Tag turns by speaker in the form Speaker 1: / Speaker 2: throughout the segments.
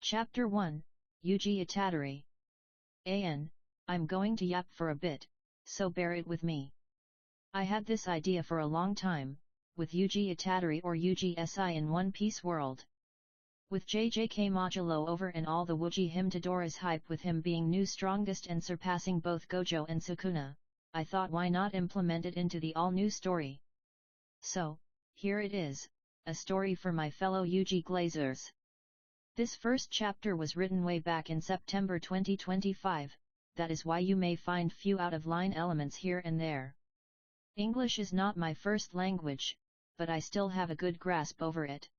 Speaker 1: Chapter 1, Yuji Itadori. I'm going to yap for a bit, so bear it with me. I had this idea for a long time, with Yuji Itadori or Yuji Si in One Piece world. With JJK Modulo over and all the Wuji Himtadора's hype with him being new strongest and surpassing both Gojo and Sukuna, I thought why not implement it into the all-new story. So, here it is, a story for my fellow Yuji Glazers. This first chapter was written way back in September 2025, that is why you may find few out-of-line elements here and there. English is not my first language, but I still have a good grasp over it.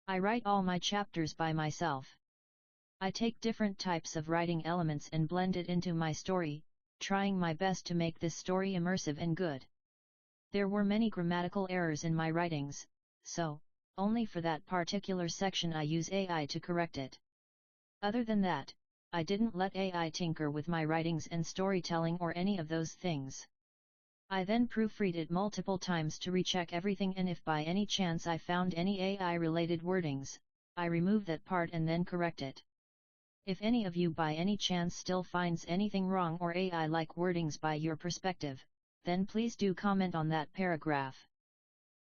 Speaker 1: I write all my chapters by myself. I take different types of writing elements and blend it into my story, trying my best to make this story immersive and good. There were many grammatical errors in my writings, so, only for that particular section I use AI to correct it. Other than that, I didn't let AI tinker with my writings and storytelling or any of those things. I then proofread it multiple times to recheck everything, and if by any chance I found any AI-related wordings, I remove that part and then correct it. If any of you by any chance still finds anything wrong or AI-like wordings by your perspective, then please do comment on that paragraph.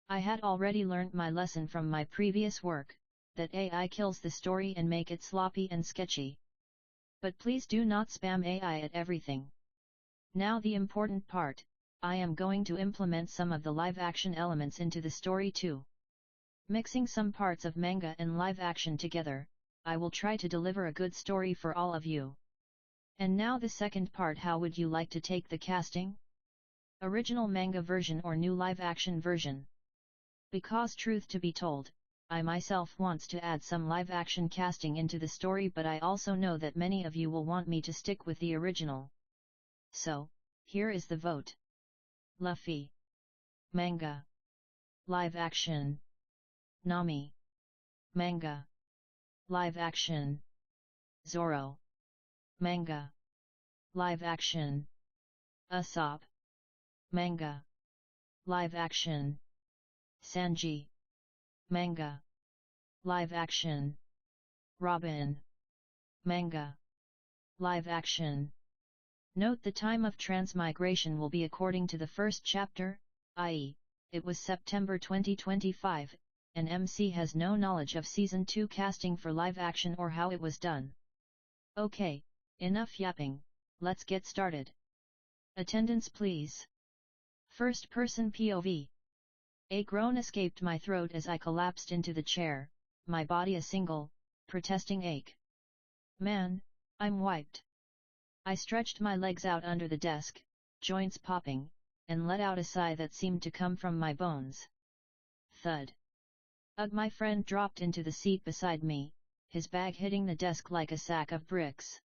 Speaker 1: I had already learnt my lesson from my previous work, that AI kills the story and make it sloppy and sketchy. But please do not spam AI at everything. Now the important part, I am going to implement some of the live-action elements into the story too. Mixing some parts of manga and live-action together, I will try to deliver a good story for all of you. And now the second part, how would you like to take the casting? Original manga version or new live-action version? Because truth to be told, I myself wants to add some live-action casting into the story, but I also know that many of you will want me to stick with the original. So, here is the vote. Luffy. Manga. Live-action. Nami. Manga. Live-action. Zoro. Manga. Live-action. Usopp. Manga. Live-action. Sanji. Manga. Live-action. Robin. Manga. Live-action. Note the time of transmigration will be according to the first chapter, i.e., it was September 2025, and MC has no knowledge of Season 2 casting for live-action or how it was done. Okay, enough yapping, let's get started. Attendance please. First person POV. A groan escaped my throat as I collapsed into the chair, my body a single, protesting ache. Man, I'm wiped. I stretched my legs out under the desk, joints popping, and let out a sigh that seemed to come from my bones. Thud. Ugh, my friend dropped into the seat beside me, his bag hitting the desk like a sack of bricks.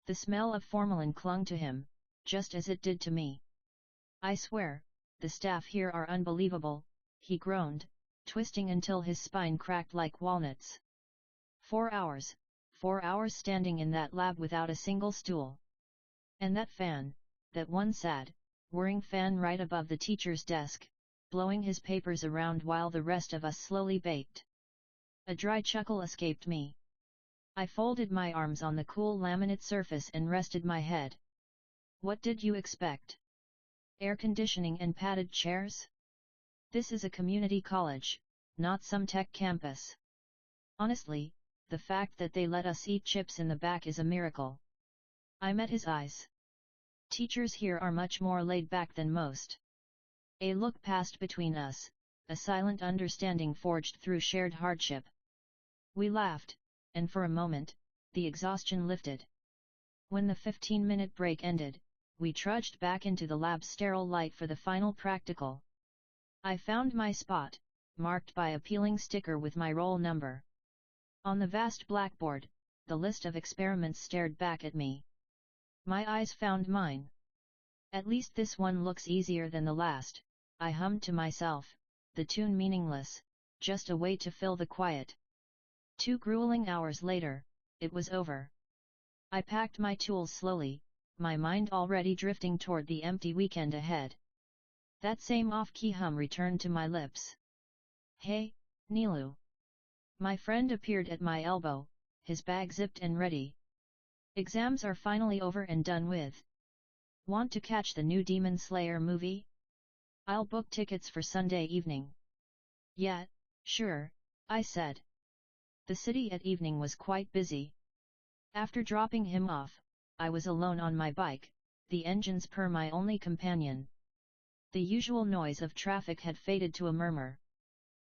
Speaker 1: The smell of formalin clung to him, just as it did to me. I swear, the staff here are unbelievable, he groaned, twisting until his spine cracked like walnuts. 4 hours standing in that lab without a single stool. And that fan, that one sad, whirring fan right above the teacher's desk, blowing his papers around while the rest of us slowly baked. A dry chuckle escaped me. I folded my arms on the cool laminate surface and rested my head. What did you expect? Air conditioning and padded chairs? This is a community college, not some tech campus. Honestly, the fact that they let us eat chips in the back is a miracle. I met his eyes. Teachers here are much more laid back than most. A look passed between us, a silent understanding forged through shared hardship. We laughed, and for a moment, the exhaustion lifted. When the 15-minute break ended, we trudged back into the lab's sterile light for the final practical. I found my spot, marked by a peeling sticker with my roll number. On the vast blackboard, the list of experiments stared back at me. My eyes found mine. At least this one looks easier than the last, I hummed to myself, the tune meaningless, just a way to fill the quiet. 2 grueling hours later, it was over. I packed my tools slowly, my mind already drifting toward the empty weekend ahead. That same off-key hum returned to my lips. Hey, Nilu. My friend appeared at my elbow, his bag zipped and ready. Exams are finally over and done with. Want to catch the new Demon Slayer movie? I'll book tickets for Sunday evening. Yeah, sure, I said. The city at evening was quite busy. After dropping him off, I was alone on my bike, the engines purr my only companion. The usual noise of traffic had faded to a murmur.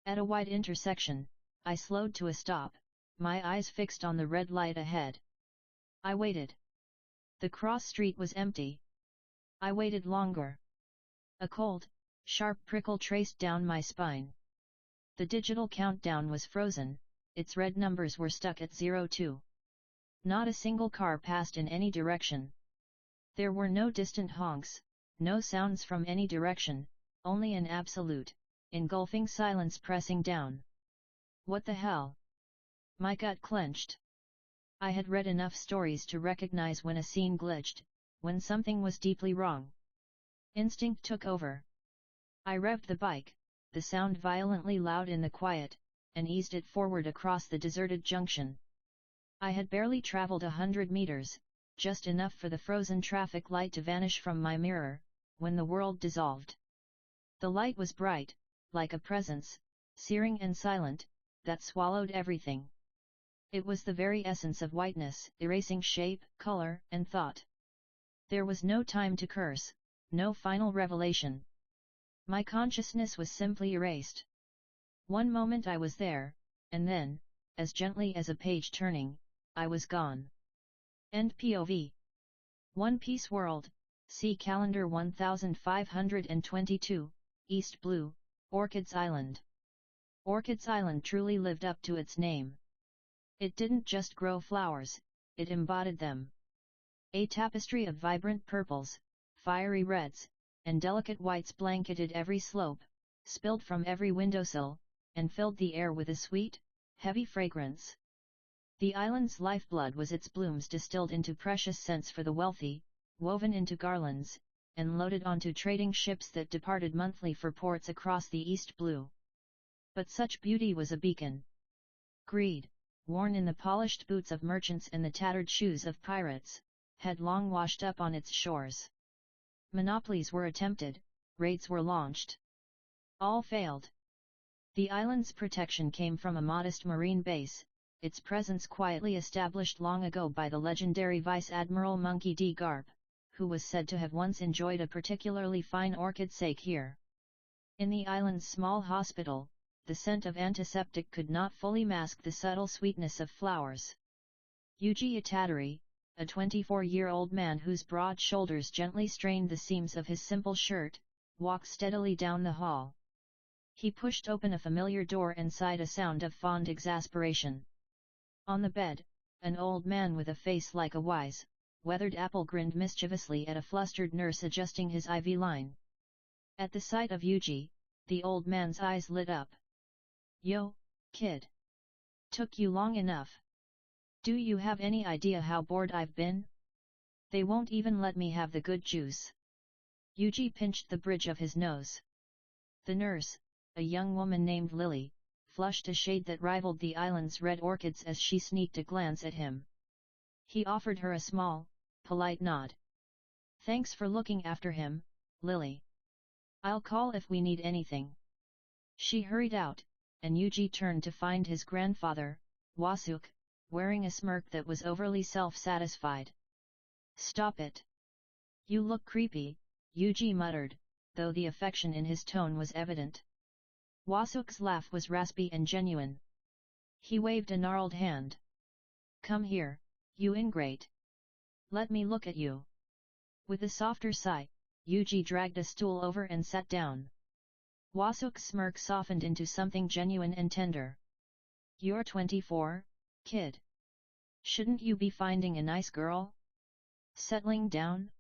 Speaker 1: At a wide intersection, I slowed to a stop, my eyes fixed on the red light ahead. I waited. The cross street was empty. I waited longer. A cold, sharp prickle traced down my spine. The digital countdown was frozen, its red numbers were stuck at 02. Not a single car passed in any direction. There were no distant honks, no sounds from any direction, only an absolute, engulfing silence pressing down. What the hell? My gut clenched. I had read enough stories to recognize when a scene glitched, when something was deeply wrong. Instinct took over. I revved the bike, the sound violently loud in the quiet, and eased it forward across the deserted junction. I had barely traveled 100 meters, just enough for the frozen traffic light to vanish from my mirror, when the world dissolved. The light was bright, like a presence, searing and silent, that swallowed everything. It was the very essence of whiteness, erasing shape, color, and thought. There was no time to curse, no final revelation. My consciousness was simply erased. One moment I was there, and then, as gently as a page turning, I was gone. End POV. One Piece World, see Calendar 1522, East Blue, Orchids Island. Orchids Island truly lived up to its name. It didn't just grow flowers, it embodied them. A tapestry of vibrant purples, fiery reds, and delicate whites blanketed every slope, spilled from every windowsill, and filled the air with a sweet, heavy fragrance. The island's lifeblood was its blooms distilled into precious scents for the wealthy, woven into garlands, and loaded onto trading ships that departed monthly for ports across the East Blue. But such beauty was a beacon. Greed, worn in the polished boots of merchants and the tattered shoes of pirates, had long washed up on its shores. Monopolies were attempted, raids were launched. All failed. The island's protection came from a modest marine base, its presence quietly established long ago by the legendary Vice Admiral Monkey D. Garp, who was said to have once enjoyed a particularly fine orchid sake here. In the island's small hospital, the scent of antiseptic could not fully mask the subtle sweetness of flowers. Yuji Itadori, a 24-year-old man whose broad shoulders gently strained the seams of his simple shirt, walked steadily down the hall. He pushed open a familiar door and sighed a sound of fond exasperation. On the bed, an old man with a face like a wise, weathered apple grinned mischievously at a flustered nurse adjusting his IV line. At the sight of Yuji, the old man's eyes lit up. "Yo, kid. Took you long enough. Do you have any idea how bored I've been? They won't even let me have the good juice." Yuji pinched the bridge of his nose. The nurse, a young woman named Lily, flushed a shade that rivaled the island's red orchids as she sneaked a glance at him. He offered her a small, polite nod. "Thanks for looking after him, Lily. I'll call if we need anything." She hurried out, and Yuji turned to find his grandfather, Wasuke, wearing a smirk that was overly self-satisfied. "Stop it. You look creepy," Yuji muttered, though the affection in his tone was evident. Wasuke's laugh was raspy and genuine. He waved a gnarled hand. "Come here, you ingrate. Let me look at you." With a softer sigh, Yuji dragged a stool over and sat down. Wasuke's smirk softened into something genuine and tender. "You're 24, kid. Shouldn't you be finding a nice girl? Settling down?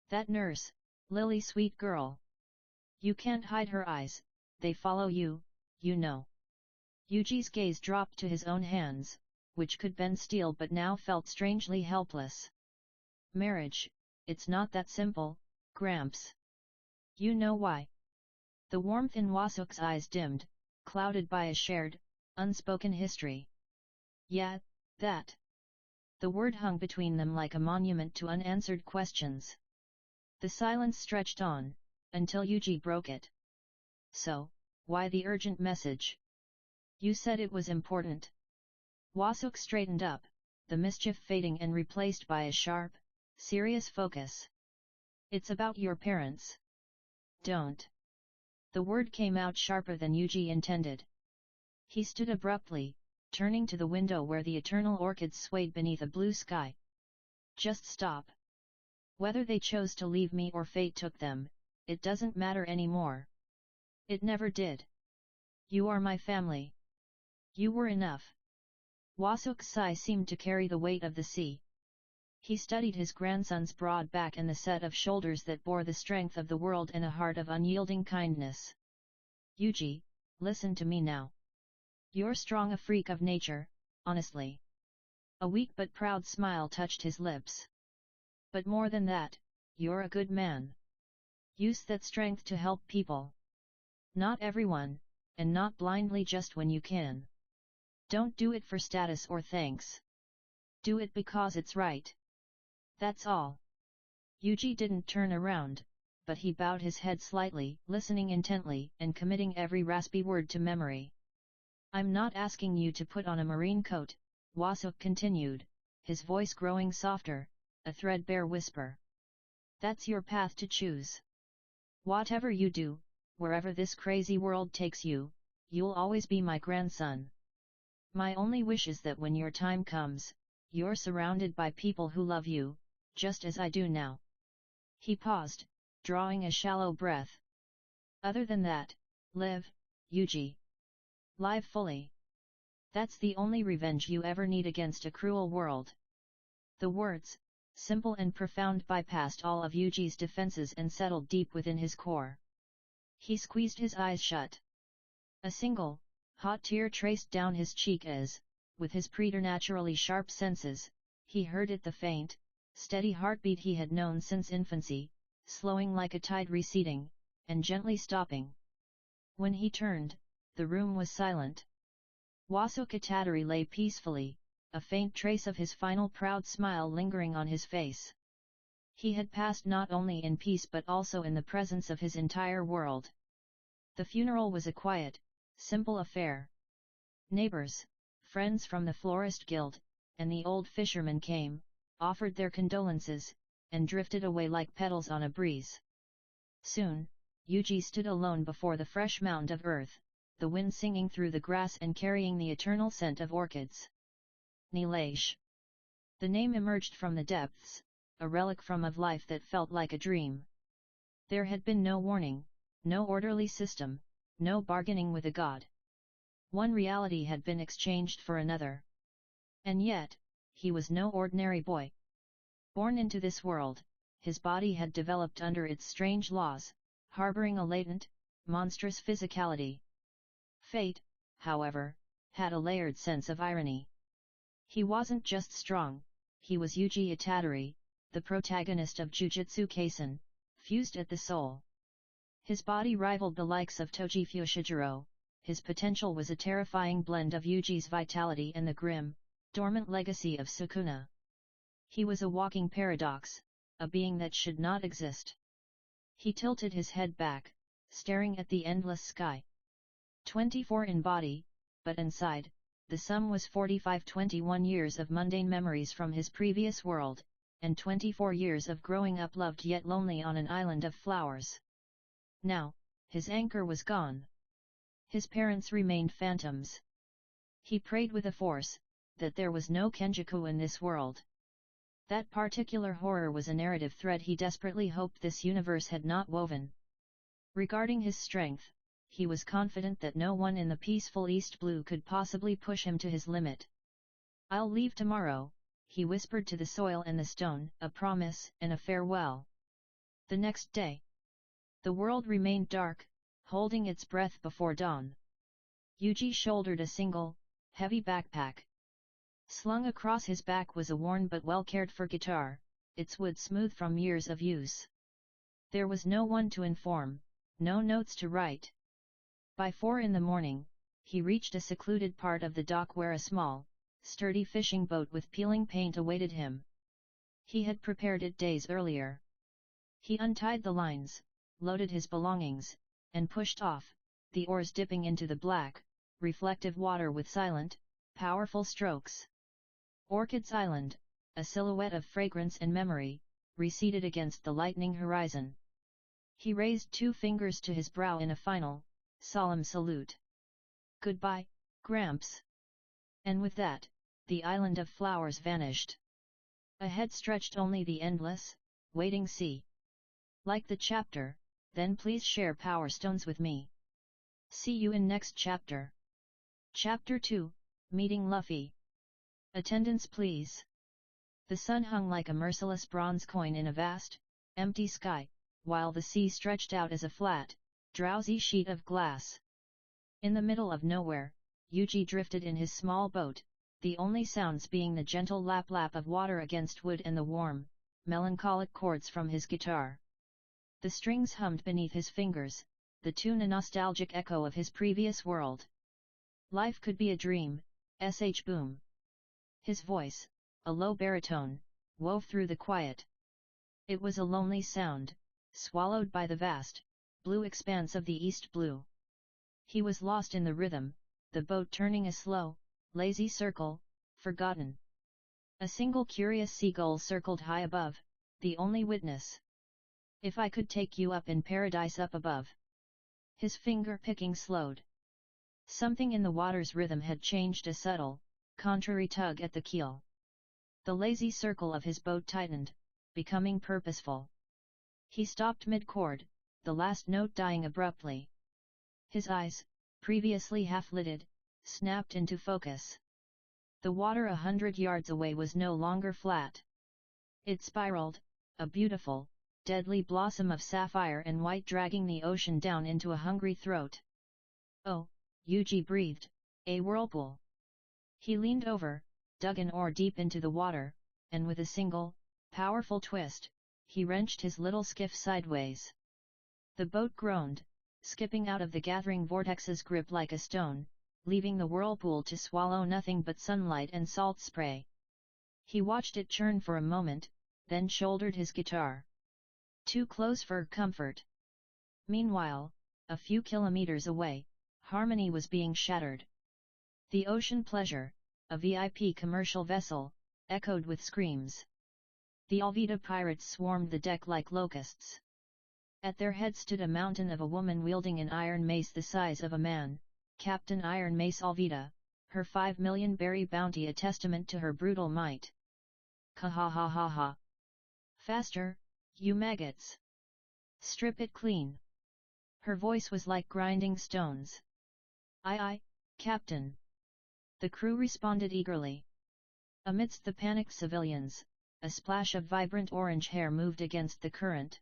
Speaker 1: That nurse, Lily, sweet girl. You can't hide her eyes, they follow you, you know." Yuji's gaze dropped to his own hands, which could bend steel but now felt strangely helpless. "Marriage, it's not that simple, Gramps. You know why." The warmth in Wasuke's eyes dimmed, clouded by a shared, unspoken history. "Yeah, That. The word hung between them like a monument to unanswered questions. The silence stretched on, until Yuji broke it. So, why the urgent message? You said it was important. Wasuk straightened up, the mischief fading and replaced by a sharp, serious focus. It's about your parents. Don't. The word came out sharper than Yuji intended. He stood abruptly, turning to the window where the eternal orchids swayed beneath a blue sky. Just stop. Whether they chose to leave me or fate took them, it doesn't matter anymore. It never did. You are my family. You were enough. Wasuk's sigh seemed to carry the weight of the sea. He studied his grandson's broad back and the set of shoulders that bore the strength of the world and a heart of unyielding kindness. Yuji, listen to me now. You're strong, a freak of nature, honestly. A weak but proud smile touched his lips. But more than that, you're a good man. Use that strength to help people. Not everyone, and not blindly just when you can. Don't do it for status or thanks. Do it because it's right. That's all. Yuji didn't turn around, but he bowed his head slightly, listening intently and committing every raspy word to memory. I'm not asking you to put on a marine coat, Wasuk continued, his voice growing softer, a threadbare whisper. That's your path to choose. Whatever you do, wherever this crazy world takes you, you'll always be my grandson. My only wish is that when your time comes, you're surrounded by people who love you, just as I do now. He paused, drawing a shallow breath. Other than that, live, Yuji. Live fully. That's the only revenge you ever need against a cruel world. The words, simple and profound, bypassed all of Yuji's defenses and settled deep within his core. He squeezed his eyes shut. A single, hot tear traced down his cheek as, with his preternaturally sharp senses, he heard it, the faint, steady heartbeat he had known since infancy, slowing like a tide receding, and gently stopping. When he turned, the room was silent. Wasuk Itatori lay peacefully, a faint trace of his final proud smile lingering on his face. He had passed not only in peace but also in the presence of his entire world. The funeral was a quiet, simple affair. Neighbors, friends from the Florist Guild, and the old fishermen came, offered their condolences, and drifted away like petals on a breeze. Soon, Yuji stood alone before the fresh mound of earth, the wind singing through the grass and carrying the eternal scent of orchids. Nilesh. The name emerged from the depths, a relic from of life that felt like a dream. There had been no warning, no orderly system, no bargaining with a god. One reality had been exchanged for another. And yet, he was no ordinary boy. Born into this world, his body had developed under its strange laws, harboring a latent, monstrous physicality. Fate, however, had a layered sense of irony. He wasn't just strong, he was Yuji Itatori, the protagonist of Jujutsu Kaisen, fused at the soul. His body rivaled the likes of Toji Fushiguro, his potential was a terrifying blend of Yuji's vitality and the grim, dormant legacy of Sukuna. He was a walking paradox, a being that should not exist. He tilted his head back, staring at the endless sky. 24 in body, but inside, the sum was 45-21 years of mundane memories from his previous world, and 24 years of growing up loved yet lonely on an island of flowers. Now, his anchor was gone. His parents remained phantoms. He prayed with a force, that there was no Kenjaku in this world. That particular horror was a narrative thread he desperately hoped this universe had not woven. Regarding his strength, he was confident that no one in the peaceful East Blue could possibly push him to his limit. I'll leave tomorrow, he whispered to the soil and the stone, a promise and a farewell. The next day, the world remained dark, holding its breath before dawn. Yuji shouldered a single, heavy backpack. Slung across his back was a worn but well-cared-for guitar, its wood smooth from years of use. There was no one to inform, no notes to write. By 4 in the morning, he reached a secluded part of the dock where a small, sturdy fishing boat with peeling paint awaited him. He had prepared it days earlier. He untied the lines, loaded his belongings, and pushed off, the oars dipping into the black, reflective water with silent, powerful strokes. Orchids Island, a silhouette of fragrance and memory, receded against the lightening horizon. He raised 2 fingers to his brow in a final, solemn salute. "Goodbye, Gramps." And with that, the island of flowers vanished. Ahead stretched only the endless, waiting sea. Like the chapter, then please share Power Stones with me. See you in next chapter. Chapter 2, Meeting Luffy. Attendance please. The sun hung like a merciless bronze coin in a vast, empty sky, while the sea stretched out as a flat, drowsy sheet of glass. In the middle of nowhere, Yuji drifted in his small boat, the only sounds being the gentle lap-lap of water against wood and the warm, melancholic chords from his guitar. The strings hummed beneath his fingers, the tune a nostalgic echo of his previous world. Life could be a dream, sh boom. His voice, a low baritone, wove through the quiet. It was a lonely sound, swallowed by the vast, blue expanse of the east blue. He was lost in the rhythm, the boat turning a slow, lazy circle, forgotten. A single curious seagull circled high above, the only witness. "If I could take you up in paradise up above." His finger-picking slowed. Something in the water's rhythm had changed, a subtle, contrary tug at the keel. The lazy circle of his boat tightened, becoming purposeful. He stopped mid-chord, the last note dying abruptly. His eyes, previously half-lidded, snapped into focus. The water 100 yards away was no longer flat. It spiraled, a beautiful, deadly blossom of sapphire and white dragging the ocean down into a hungry throat. "Oh," Yuji breathed, "a whirlpool." He leaned over, dug an oar deep into the water, and with a single, powerful twist, he wrenched his little skiff sideways. The boat groaned, skipping out of the gathering vortex's grip like a stone, leaving the whirlpool to swallow nothing but sunlight and salt spray. He watched it churn for a moment, then shouldered his guitar. Too close for comfort. Meanwhile, a few kilometers away, harmony was being shattered. The Ocean Pleasure, a VIP commercial vessel, echoed with screams. The Alvida pirates swarmed the deck like locusts. At their head stood a mountain of a woman wielding an iron mace the size of a man, Captain Iron Mace Alvida, her 5 million berry bounty a testament to her brutal might. "Ka-ha-ha-ha-ha! Faster, you maggots! Strip it clean!" Her voice was like grinding stones. Aye, Captain!" The crew responded eagerly. Amidst the panicked civilians, a splash of vibrant orange hair moved against the current.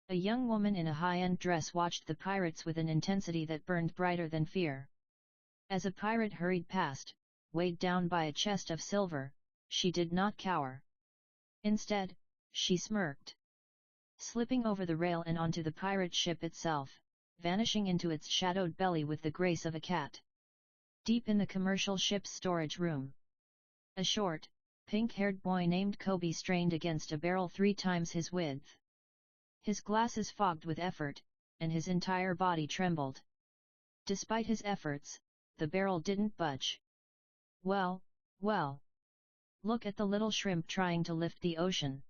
Speaker 1: A young woman in a high-end dress watched the pirates with an intensity that burned brighter than fear. As a pirate hurried past, weighed down by a chest of silver, she did not cower. Instead, she smirked. Slipping over the rail and onto the pirate ship itself, vanishing into its shadowed belly with the grace of a cat. Deep in the commercial ship's storage room, a short, pink-haired boy named Kobe strained against a barrel 3 times his width. His glasses fogged with effort, and his entire body trembled. Despite his efforts, the barrel didn't budge. Well, look at the little shrimp trying to lift the ocean."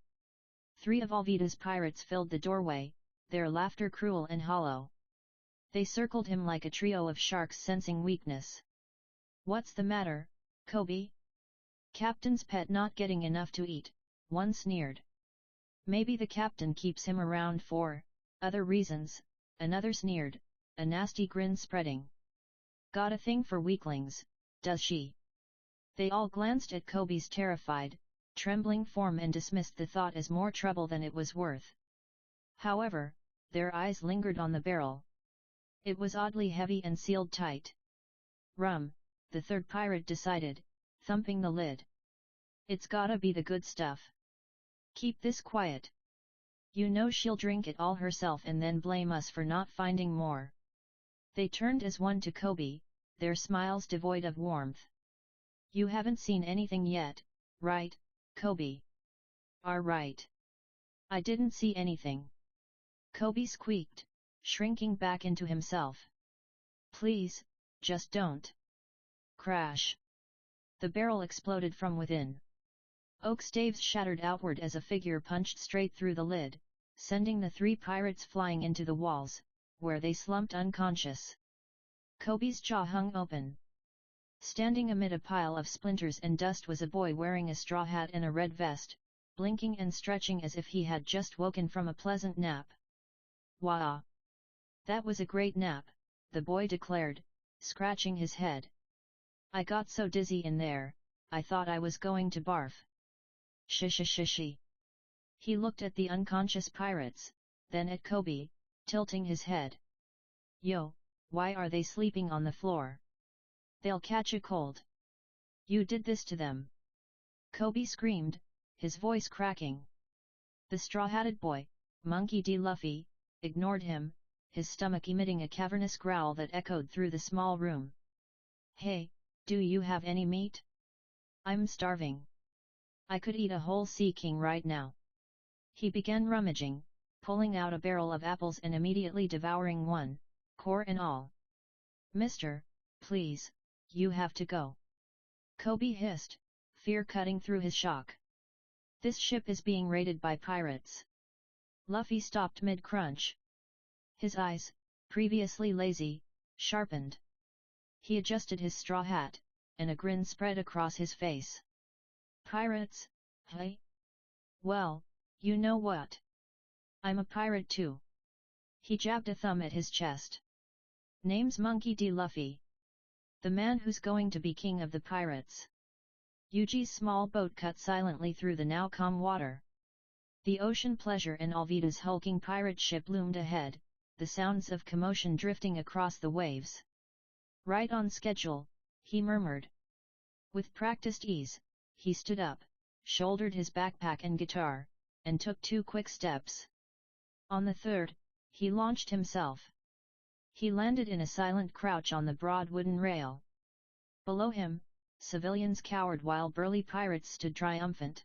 Speaker 1: 3 of Alvida's pirates filled the doorway, their laughter cruel and hollow. They circled him like a trio of sharks sensing weakness. "What's the matter, Kobe? Captain's pet not getting enough to eat," one sneered. "Maybe the captain keeps him around for other reasons," another sneered, a nasty grin spreading. "Got a thing for weaklings, does she?" They all glanced at Kobe's terrified, trembling form and dismissed the thought as more trouble than it was worth. However, their eyes lingered on the barrel. It was oddly heavy and sealed tight. "Rum," the third pirate decided, thumping the lid. "It's gotta be the good stuff. Keep this quiet. You know she'll drink it all herself and then blame us for not finding more." They turned as one to Kobe, their smiles devoid of warmth. You haven't seen anything yet, right, Kobe? Right. I didn't see anything. Kobe squeaked, shrinking back into himself. Please, just don't. Crash. The barrel exploded from within. Oak staves shattered outward as a figure punched straight through the lid, sending the three pirates flying into the walls, where they slumped unconscious. Kobe's jaw hung open. Standing amid a pile of splinters and dust was a boy wearing a straw hat and a red vest, blinking and stretching as if he had just woken from a pleasant nap. Wah! That was a great nap, the boy declared, scratching his head. I got so dizzy in there, I thought I was going to barf. Shishi. He looked at the unconscious pirates, then at Kobe, tilting his head. Yo, why are they sleeping on the floor? They'll catch a cold. You did this to them. Kobe screamed, his voice cracking. The straw-hatted boy, Monkey D. Luffy, ignored him, his stomach emitting a cavernous growl that echoed through the small room. Hey, do you have any meat? I'm starving. I could eat a whole sea king right now. He began rummaging, pulling out a barrel of apples and immediately devouring one, core and all. Mister, please, you have to go. Kobe hissed, fear cutting through his shock. This ship is being raided by pirates. Luffy stopped mid-crunch. His eyes, previously lazy, sharpened. He adjusted his straw hat, and a grin spread across his face. Pirates, hey? Well, you know what? I'm a pirate too. He jabbed a thumb at his chest. Name's Monkey D. Luffy. The man who's going to be king of the pirates. Yuji's small boat cut silently through the now calm water. The Ocean Pleasure and Alvida's hulking pirate ship loomed ahead, the sounds of commotion drifting across the waves. Right on schedule, he murmured. With practiced ease, he stood up, shouldered his backpack and guitar, and took 2 quick steps. On the third, he launched himself. He landed in a silent crouch on the broad wooden rail. Below him, civilians cowered while burly pirates stood triumphant.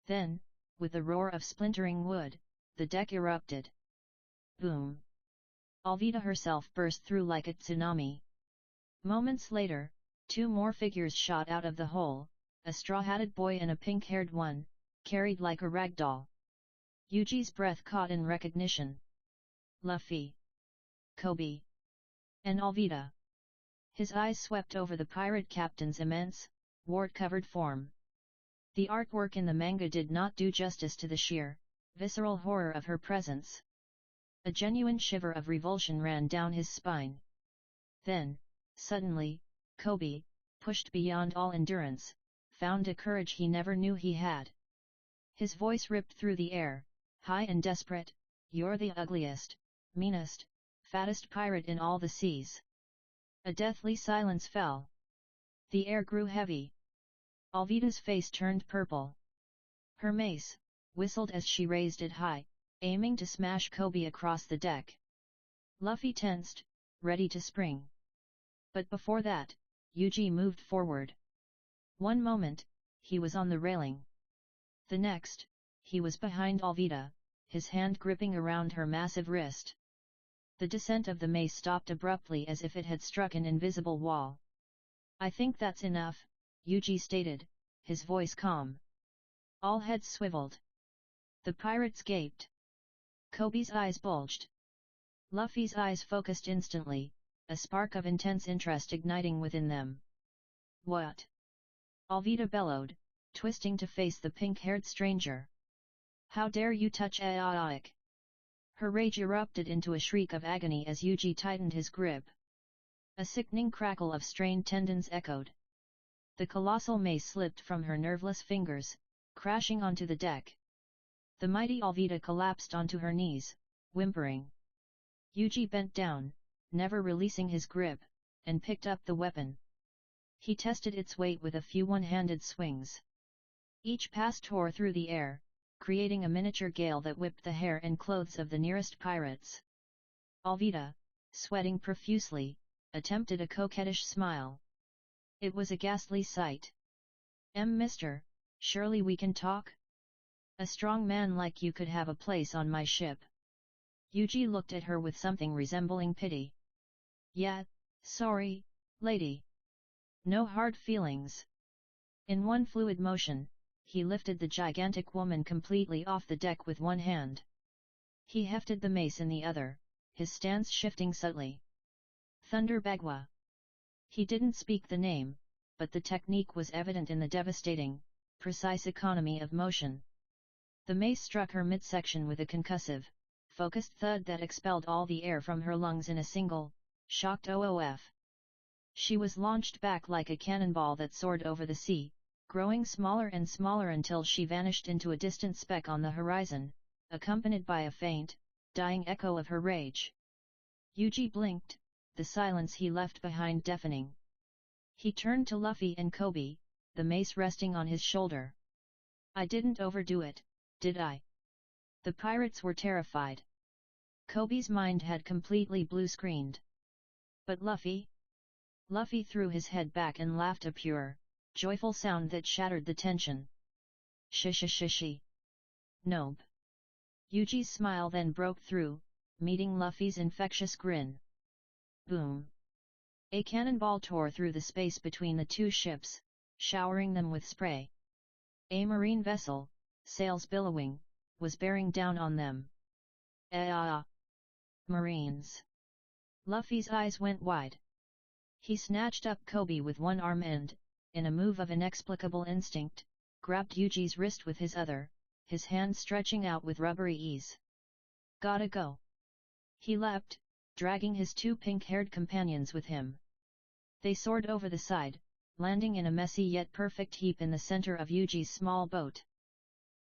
Speaker 1: Then, with a roar of splintering wood, the deck erupted. Boom! Alvida herself burst through like a tsunami. Moments later, 2 more figures shot out of the hole, a straw-hatted boy and a pink-haired one, carried like a rag doll. Yuji's breath caught in recognition. Luffy, Kobe, and Alvida. His eyes swept over the pirate captain's immense, wart-covered form. The artwork in the manga did not do justice to the sheer, visceral horror of her presence. A genuine shiver of revulsion ran down his spine. Then, suddenly, Kobe, pushed beyond all endurance, found a courage he never knew he had. His voice ripped through the air, high and desperate, "You're the ugliest, meanest, fattest pirate in all the seas." A deathly silence fell. The air grew heavy. Alvida's face turned purple. Her mace whistled as she raised it high, aiming to smash Kobe across the deck. Luffy tensed, ready to spring. But before that, Yuji moved forward. One moment, he was on the railing. The next, he was behind Alvida, his hand gripping around her massive wrist. The descent of the mace stopped abruptly as if it had struck an invisible wall. "I think that's enough," Yuji stated, his voice calm. All heads swiveled. The pirates gaped. Kobe's eyes bulged. Luffy's eyes focused instantly, a spark of intense interest igniting within them. "What?" Alvida bellowed, twisting to face the pink-haired stranger. "How dare you touch Aoik?" Her rage erupted into a shriek of agony as Yuji tightened his grip. A sickening crackle of strained tendons echoed. The colossal mace slipped from her nerveless fingers, crashing onto the deck. The mighty Alvida collapsed onto her knees, whimpering. Yuji bent down, never releasing his grip, and picked up the weapon. He tested its weight with a few one-handed swings. Each pass tore through the air, creating a miniature gale that whipped the hair and clothes of the nearest pirates. Alvida, sweating profusely, attempted a coquettish smile. It was a ghastly sight. Mister, surely we can talk? A strong man like you could have a place on my ship. Yuji looked at her with something resembling pity. Yeah, sorry, lady. No hard feelings. In one fluid motion, he lifted the gigantic woman completely off the deck with one hand. He hefted the mace in the other, his stance shifting subtly. Thunder Bagua. He didn't speak the name, but the technique was evident in the devastating, precise economy of motion. The mace struck her midsection with a concussive, focused thud that expelled all the air from her lungs in a single, shocked oof. She was launched back like a cannonball that soared over the sea, growing smaller and smaller until she vanished into a distant speck on the horizon, accompanied by a faint, dying echo of her rage. Yuji blinked, the silence he left behind deafening. He turned to Luffy and Koby, the mace resting on his shoulder. I didn't overdo it, did I? The pirates were terrified. Koby's mind had completely blue-screened. But Luffy? Luffy threw his head back and laughed a pure, joyful sound that shattered the tension. Shishi. Nope. Yuji's smile then broke through, meeting Luffy's infectious grin. Boom. A cannonball tore through the space between the two ships, showering them with spray. A marine vessel, sails billowing, was bearing down on them. Marines. Luffy's eyes went wide. He snatched up Koby with one arm and, in a move of inexplicable instinct, grabbed Yuji's wrist with his other, his hand stretching out with rubbery ease. Gotta go. He leapt, dragging his two pink-haired companions with him. They soared over the side, landing in a messy yet perfect heap in the center of Yuji's small boat.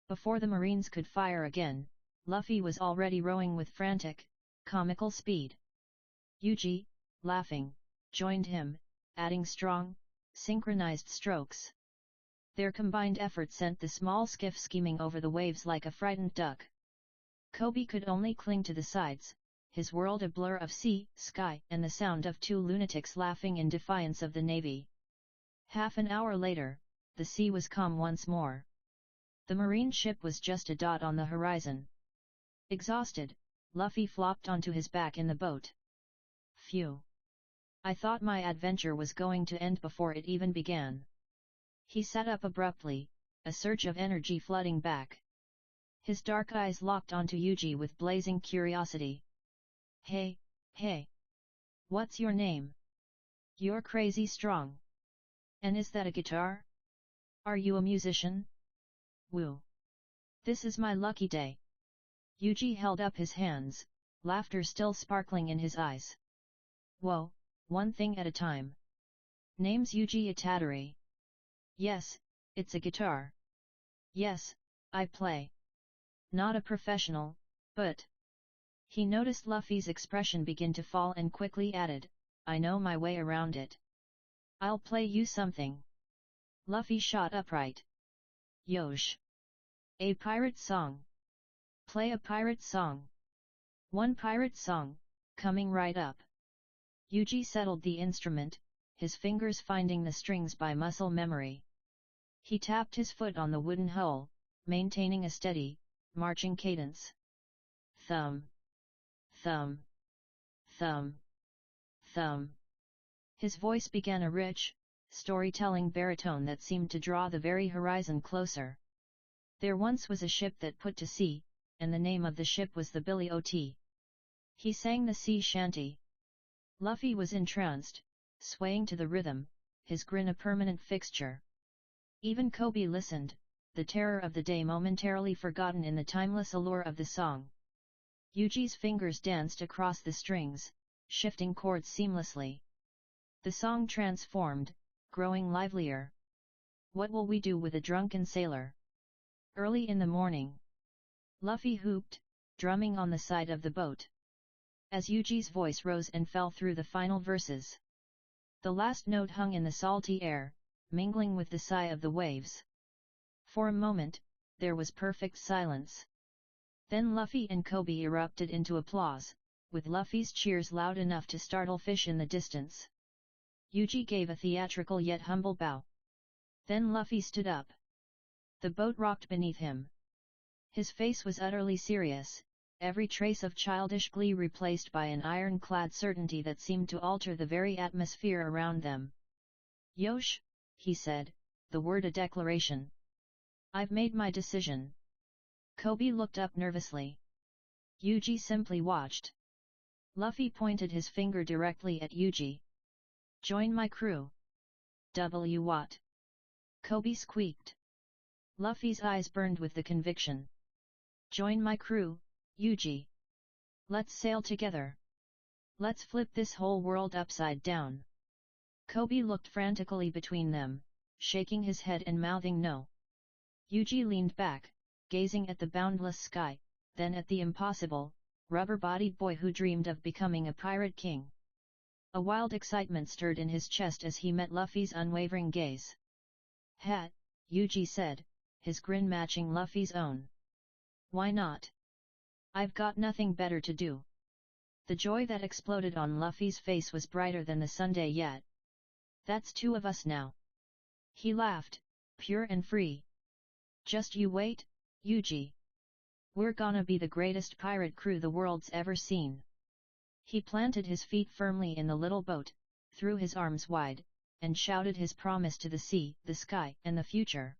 Speaker 1: Before the Marines could fire again, Luffy was already rowing with frantic, comical speed. Yuji, laughing, joined him, adding strong, synchronized strokes. Their combined effort sent the small skiff skimming over the waves like a frightened duck. Koby could only cling to the sides, his world a blur of sea, sky, and the sound of two lunatics laughing in defiance of the navy. Half an hour later, the sea was calm once more. The marine ship was just a dot on the horizon. Exhausted, Luffy flopped onto his back in the boat. Phew! I thought my adventure was going to end before it even began. He sat up abruptly, a surge of energy flooding back. His dark eyes locked onto Yuji with blazing curiosity. Hey. What's your name? You're crazy strong. And is that a guitar? Are you a musician? Woo! This is my lucky day. Yuji held up his hands, laughter still sparkling in his eyes. Whoa, one thing at a time. Name's Yuji Itadori. Yes, it's a guitar. Yes, I play. Not a professional, but... He noticed Luffy's expression begin to fall and quickly added, I know my way around it. I'll play you something. Luffy shot upright. Yosh! A pirate song. Play a pirate song. One pirate song, coming right up. Yuji settled the instrument, his fingers finding the strings by muscle memory. He tapped his foot on the wooden hull, maintaining a steady, marching cadence. Thumb. Thumb. Thumb. Thumb. His voice began a rich, storytelling baritone that seemed to draw the very horizon closer. There once was a ship that put to sea, and the name of the ship was the Billy O.T. He sang the sea shanty. Luffy was entranced, swaying to the rhythm, his grin a permanent fixture. Even Koby listened, the terror of the day momentarily forgotten in the timeless allure of the song. Yuji's fingers danced across the strings, shifting chords seamlessly. The song transformed, growing livelier. What will we do with a drunken sailor? Early in the morning. Luffy hooped, drumming on the side of the boat. As Yuji's voice rose and fell through the final verses. The last note hung in the salty air, mingling with the sigh of the waves. For a moment, there was perfect silence. Then Luffy and Koby erupted into applause, with Luffy's cheers loud enough to startle fish in the distance. Yuji gave a theatrical yet humble bow. Then Luffy stood up. The boat rocked beneath him. His face was utterly serious, every trace of childish glee replaced by an ironclad certainty that seemed to alter the very atmosphere around them. "Yosh," he said, the word a declaration. "I've made my decision." Koby looked up nervously. Yuji simply watched. Luffy pointed his finger directly at Yuji. "Join my crew." What? Koby squeaked. Luffy's eyes burned with the conviction. "Join my crew, Yuji. Let's sail together. Let's flip this whole world upside down." Koby looked frantically between them, shaking his head and mouthing no. Yuji leaned back, gazing at the boundless sky, then at the impossible, rubber-bodied boy who dreamed of becoming a pirate king. A wild excitement stirred in his chest as he met Luffy's unwavering gaze. "Ha," Yuji said, his grin matching Luffy's own. "Why not? I've got nothing better to do." The joy that exploded on Luffy's face was brighter than the Sunday yet. "That's two of us now." He laughed, pure and free. "Just you wait, Yuji. We're gonna be the greatest pirate crew the world's ever seen." He planted his feet firmly in the little boat, threw his arms wide, and shouted his promise to the sea, the sky, and the future.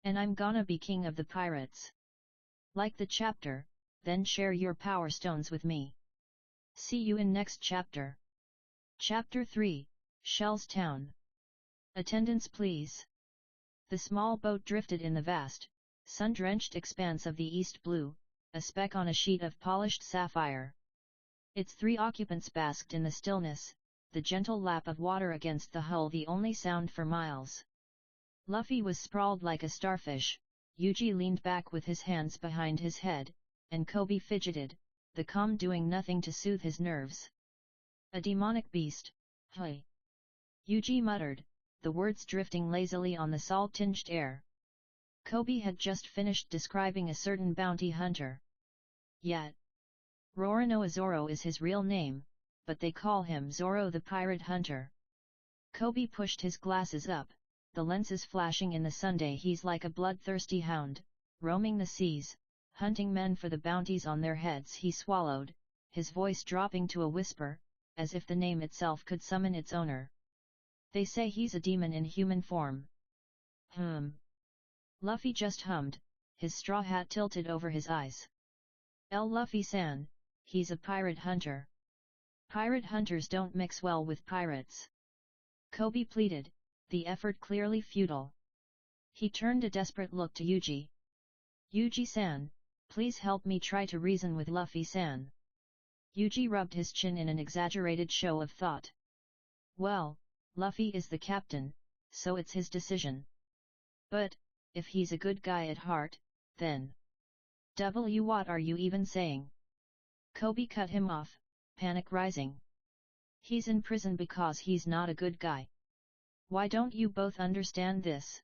Speaker 1: "And I'm gonna be king of the pirates." Like the chapter, then share your power stones with me. See you in next chapter. Chapter 3, Shell's Town. Attendance please. The small boat drifted in the vast, sun-drenched expanse of the east blue, a speck on a sheet of polished sapphire. Its 3 occupants basked in the stillness, the gentle lap of water against the hull the only sound for miles. Luffy was sprawled like a starfish, Yuji leaned back with his hands behind his head, and Koby fidgeted, the calm doing nothing to soothe his nerves. "A demonic beast, hey!" Yuji muttered, the words drifting lazily on the salt-tinged air. Koby had just finished describing a certain bounty hunter. Yet, Roronoa Zoro is his real name, but they call him Zoro the Pirate Hunter. Koby pushed his glasses up, the lenses flashing in the Sunday. He's like a bloodthirsty hound, roaming the seas, hunting men for the bounties on their heads. He swallowed, his voice dropping to a whisper, as if the name itself could summon its owner. "They say he's a demon in human form." Luffy just hummed, his straw hat tilted over his eyes. Luffy-san, he's a pirate hunter. Pirate hunters don't mix well with pirates." Koby pleaded, the effort clearly futile. He turned a desperate look to Yuji. "Yuji-san, please help me try to reason with Luffy-san." Yuji rubbed his chin in an exaggerated show of thought. "Well, Luffy is the captain, so it's his decision. But, if he's a good guy at heart, then... What are you even saying?" Koby cut him off, panic rising. "He's in prison because he's not a good guy. Why don't you both understand this?"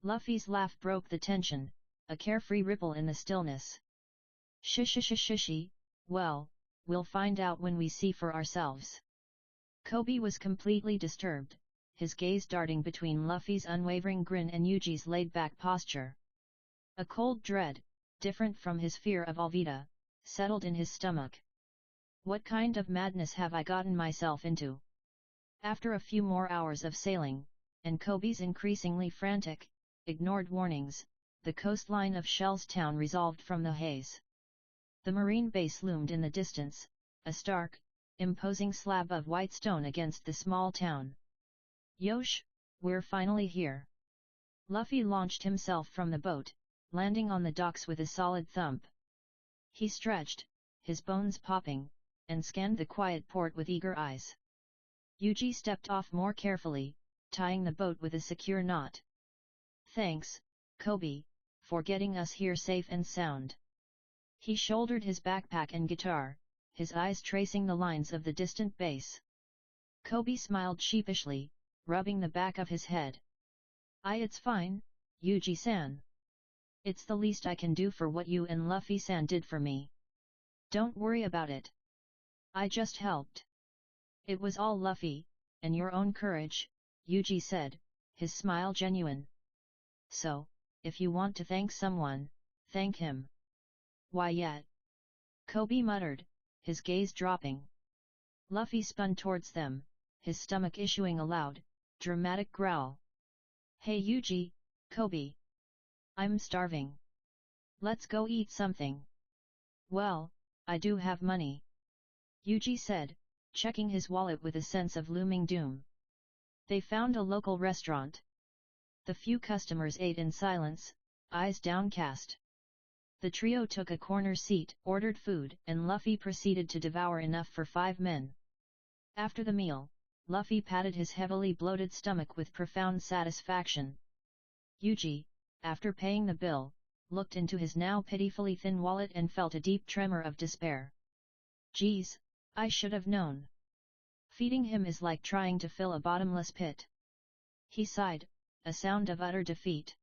Speaker 1: Luffy's laugh broke the tension, a carefree ripple in the stillness. Shishi, well, we'll find out when we see for ourselves." Koby was completely disturbed, his gaze darting between Luffy's unwavering grin and Yuji's laid-back posture. A cold dread, different from his fear of Alvida, settled in his stomach. What kind of madness have I gotten myself into? After a few more hours of sailing, and Koby's increasingly frantic, ignored warnings, the coastline of Shell's Town resolved from the haze. The marine base loomed in the distance, a stark, imposing slab of white stone against the small town. "Yosh, we're finally here." Luffy launched himself from the boat, landing on the docks with a solid thump. He stretched, his bones popping, and scanned the quiet port with eager eyes. Yuji stepped off more carefully, tying the boat with a secure knot. "Thanks, Koby, for getting us here safe and sound." He shouldered his backpack and guitar, his eyes tracing the lines of the distant base. Koby smiled sheepishly, rubbing the back of his head. It's fine, Yuji-san. It's the least I can do for what you and Luffy-san did for me. Don't worry about it. I just helped." It was all Luffy, and your own courage, Yuji said, his smile genuine. So, if you want to thank someone, thank him. Why yet? Kobe muttered, his gaze dropping. Luffy spun towards them, his stomach issuing a loud, dramatic growl. Hey Yuji, Kobe. I'm starving. Let's go eat something. Well, I do have money. Yuji said, checking his wallet with a sense of looming doom. They found a local restaurant. The few customers ate in silence, eyes downcast. The trio took a corner seat, ordered food, and Luffy proceeded to devour enough for 5 men. After the meal, Luffy patted his heavily bloated stomach with profound satisfaction. Yuji, after paying the bill, looked into his now pitifully thin wallet and felt a deep tremor of despair. Geez, I should have known. Feeding him is like trying to fill a bottomless pit. He sighed, a sound of utter defeat.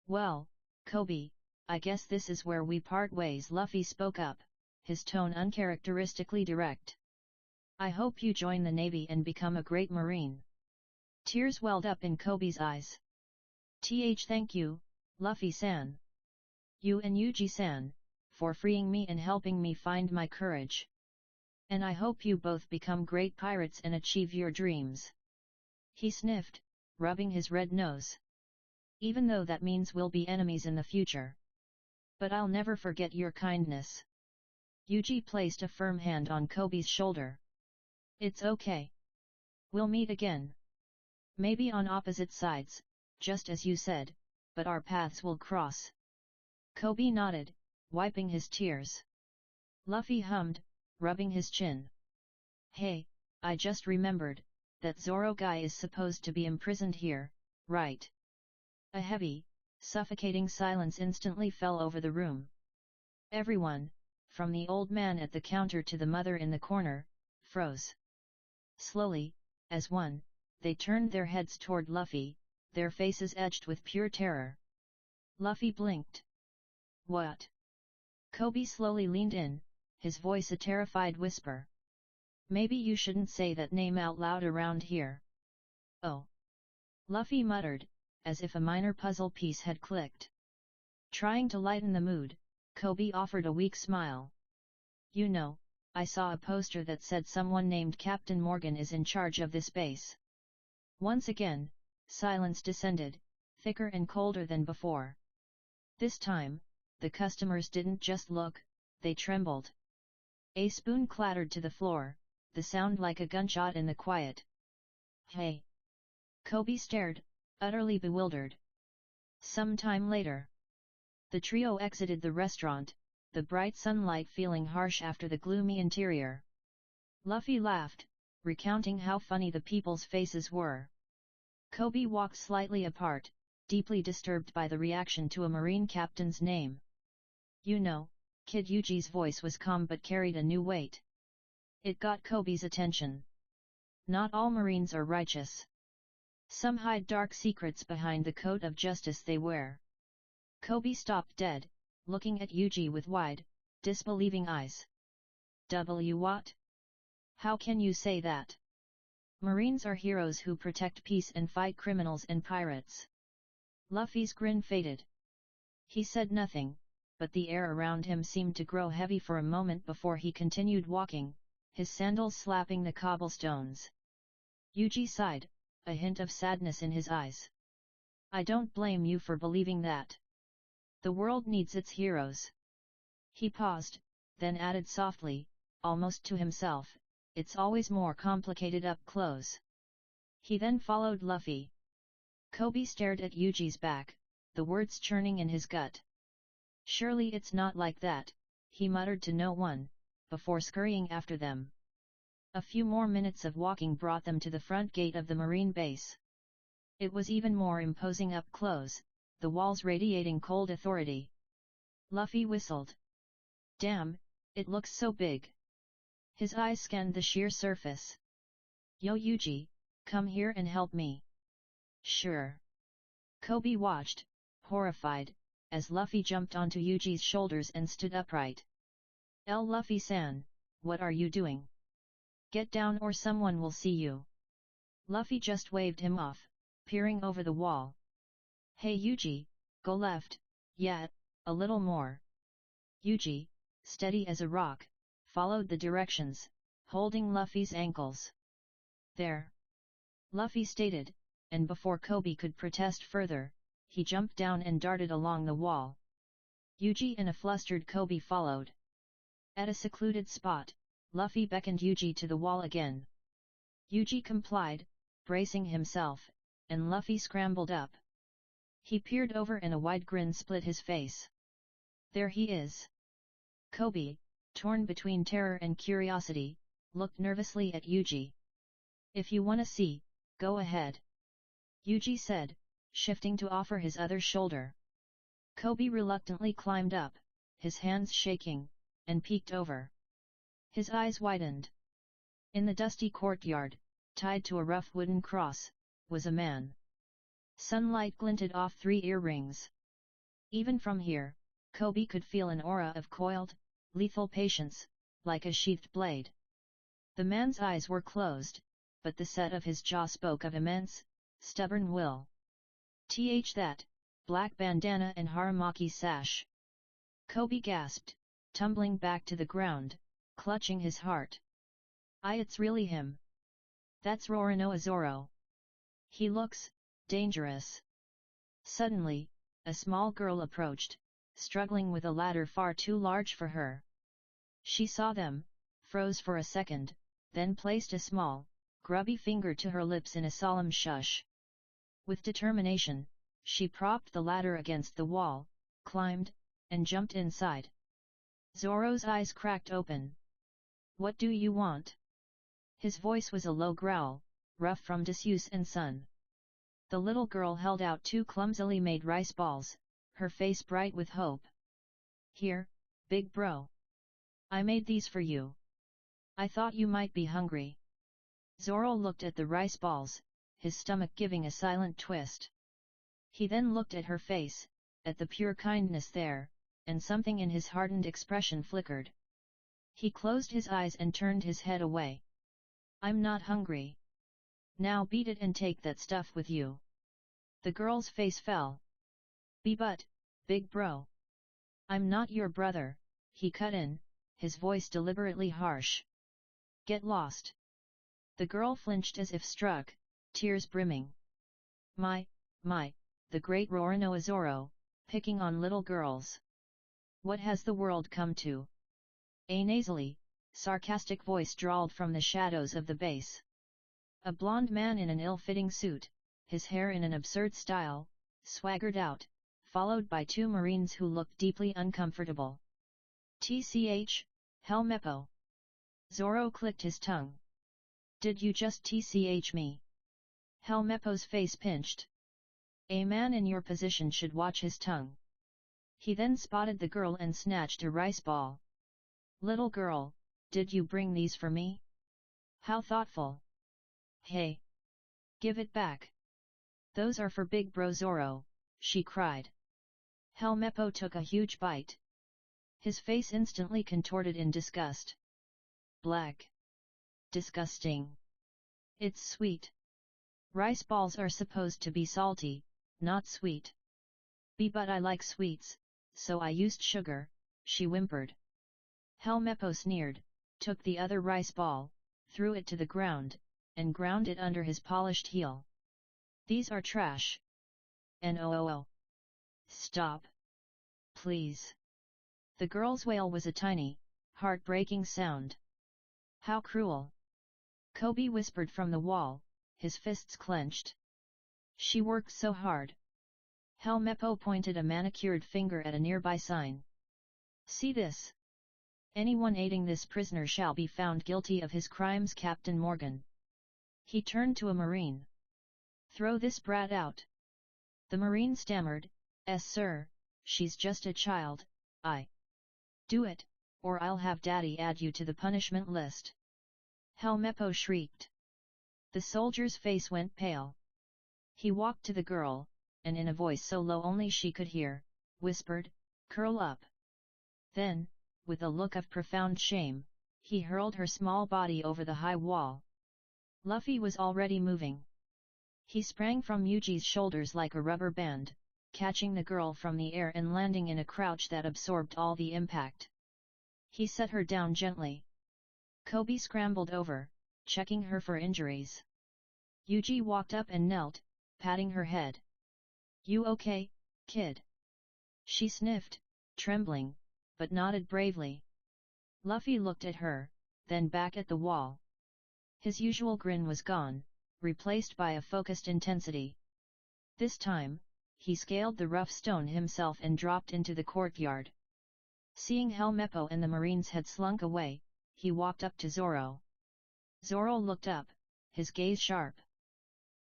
Speaker 1: Well, Kobe, I guess this is where we part ways. Luffy spoke up, his tone uncharacteristically direct. I hope you join the Navy and become a great Marine. Tears welled up in Kobe's eyes. Thank you, Luffy-san. You and Yuji-san, for freeing me and helping me find my courage. And I hope you both become great pirates and achieve your dreams. He sniffed, rubbing his red nose. Even though that means we'll be enemies in the future. But I'll never forget your kindness. Yuji placed a firm hand on Kobe's shoulder. It's okay. We'll meet again. Maybe on opposite sides, just as you said, but our paths will cross. Kobe nodded, wiping his tears. Luffy hummed, rubbing his chin. Hey, I just remembered, that Zoro guy is supposed to be imprisoned here, right? A heavy, suffocating silence instantly fell over the room. Everyone, from the old man at the counter to the mother in the corner, froze. Slowly, as one, they turned their heads toward Luffy, their faces edged with pure terror. Luffy blinked. What? Kobe slowly leaned in, his voice a terrified whisper. Maybe you shouldn't say that name out loud around here. Oh. Luffy muttered, as if a minor puzzle piece had clicked. Trying to lighten the mood, Kobe offered a weak smile. You know, I saw a poster that said someone named Captain Morgan is in charge of this base. Once again, silence descended, thicker and colder than before. This time, the customers didn't just look, they trembled. A spoon clattered to the floor, the sound like a gunshot in the quiet. Hey! Kobe stared, utterly bewildered. Some time later, the trio exited the restaurant, the bright sunlight feeling harsh after the gloomy interior. Luffy laughed, recounting how funny the people's faces were. Kobe walked slightly apart, deeply disturbed by the reaction to a Marine captain's name. You know, Kid Yuji's voice was calm but carried a new weight. It got Kobe's attention. Not all Marines are righteous. Some hide dark secrets behind the coat of justice they wear. Kobe stopped dead, looking at Yuji with wide, disbelieving eyes. What? How can you say that? Marines are heroes who protect peace and fight criminals and pirates. Luffy's grin faded. He said nothing, but the air around him seemed to grow heavy for a moment before he continued walking, his sandals slapping the cobblestones. Yuji sighed, a hint of sadness in his eyes. I don't blame you for believing that. The world needs its heroes. He paused, then added softly, almost to himself, it's always more complicated up close. He then followed Luffy. Kobe stared at Yuji's back, the words churning in his gut. Surely it's not like that, he muttered to no one, before scurrying after them. A few more minutes of walking brought them to the front gate of the Marine base. It was even more imposing up close, the walls radiating cold authority. Luffy whistled. Damn, it looks so big. His eyes scanned the sheer surface. Yo Yuji, come here and help me. Sure. Kobe watched, horrified, as Luffy jumped onto Yuji's shoulders and stood upright. Luffy-san, what are you doing? Get down or someone will see you. Luffy just waved him off, peering over the wall. Hey Yuji, go left, yeah, a little more. Yuji, steady as a rock, followed the directions, holding Luffy's ankles. There. Luffy stated, and before Koby could protest further, he jumped down and darted along the wall. Yuji and a flustered Koby followed. At a secluded spot, Luffy beckoned Yuji to the wall again. Yuji complied, bracing himself, and Luffy scrambled up. He peered over and a wide grin split his face. There he is. Koby, torn between terror and curiosity, looked nervously at Yuji. If you wanna see, go ahead. Yuji said, shifting to offer his other shoulder. Koby reluctantly climbed up, his hands shaking, and peeked over. His eyes widened. In the dusty courtyard, tied to a rough wooden cross, was a man. Sunlight glinted off 3 earrings. Even from here, Koby could feel an aura of coiled, lethal patience, like a sheathed blade. The man's eyes were closed, but the set of his jaw spoke of immense, stubborn will. That, black bandana and Haramaki sash. Koby gasped, tumbling back to the ground, clutching his heart. It's really him. That's Roronoa Zoro. He looks dangerous. Suddenly, a small girl approached, struggling with a ladder far too large for her. She saw them, froze for a second, then placed a small, grubby finger to her lips in a solemn shush. With determination, she propped the ladder against the wall, climbed, and jumped inside. Zoro's eyes cracked open. What do you want? His voice was a low growl, rough from disuse and sun. The little girl held out 2 clumsily made rice balls, her face bright with hope. Here, big bro. I made these for you. I thought you might be hungry. Zoro looked at the rice balls, his stomach giving a silent twist. He then looked at her face, at the pure kindness there, and something in his hardened expression flickered. He closed his eyes and turned his head away. I'm not hungry. Now beat it and take that stuff with you. The girl's face fell. But, big bro. I'm not your brother, he cut in, his voice deliberately harsh. Get lost. The girl flinched as if struck, tears brimming. My, the great Roronoa Zoro, picking on little girls. What has the world come to? A nasally, sarcastic voice drawled from the shadows of the base. A blond man in an ill-fitting suit, his hair in an absurd style, swaggered out, followed by 2 Marines who looked deeply uncomfortable. Helmeppo. Zoro clicked his tongue. Did you just me? Helmeppo's face pinched. A man in your position should watch his tongue. He then spotted the girl and snatched a rice ball. Little girl, did you bring these for me? How thoughtful. Hey! Give it back. Those are for big bro Zoro, she cried. Helmeppo took a huge bite. His face instantly contorted in disgust. Black. Disgusting. It's sweet. Rice balls are supposed to be salty, not sweet. But I like sweets, so I used sugar, she whimpered. Helmeppo sneered, took the other rice ball, threw it to the ground, and ground it under his polished heel. These are trash. No. Stop. Please. The girl's wail was a tiny, heartbreaking sound. How cruel. Koby whispered from the wall, his fists clenched. She worked so hard. Helmeppo pointed a manicured finger at a nearby sign. See this? Anyone aiding this prisoner shall be found guilty of his crimes, Captain Morgan. He turned to a Marine. Throw this brat out. The Marine stammered, "Yes, sir, she's just a child, I." Do it, or I'll have Daddy add you to the punishment list. Helmeppo shrieked. The soldier's face went pale. He walked to the girl, and in a voice so low only she could hear, whispered, "Curl up." Then, with a look of profound shame, he hurled her small body over the high wall. Luffy was already moving. He sprang from Yuji's shoulders like a rubber band, catching the girl from the air and landing in a crouch that absorbed all the impact. He set her down gently. Kobe scrambled over, checking her for injuries. Yuji walked up and knelt, patting her head. "You okay, kid?" She sniffed, trembling, but nodded bravely. Luffy looked at her, then back at the wall. His usual grin was gone, replaced by a focused intensity. This time, he scaled the rough stone himself and dropped into the courtyard. Seeing Helmeppo and the Marines had slunk away, he walked up to Zoro. Zoro looked up, his gaze sharp.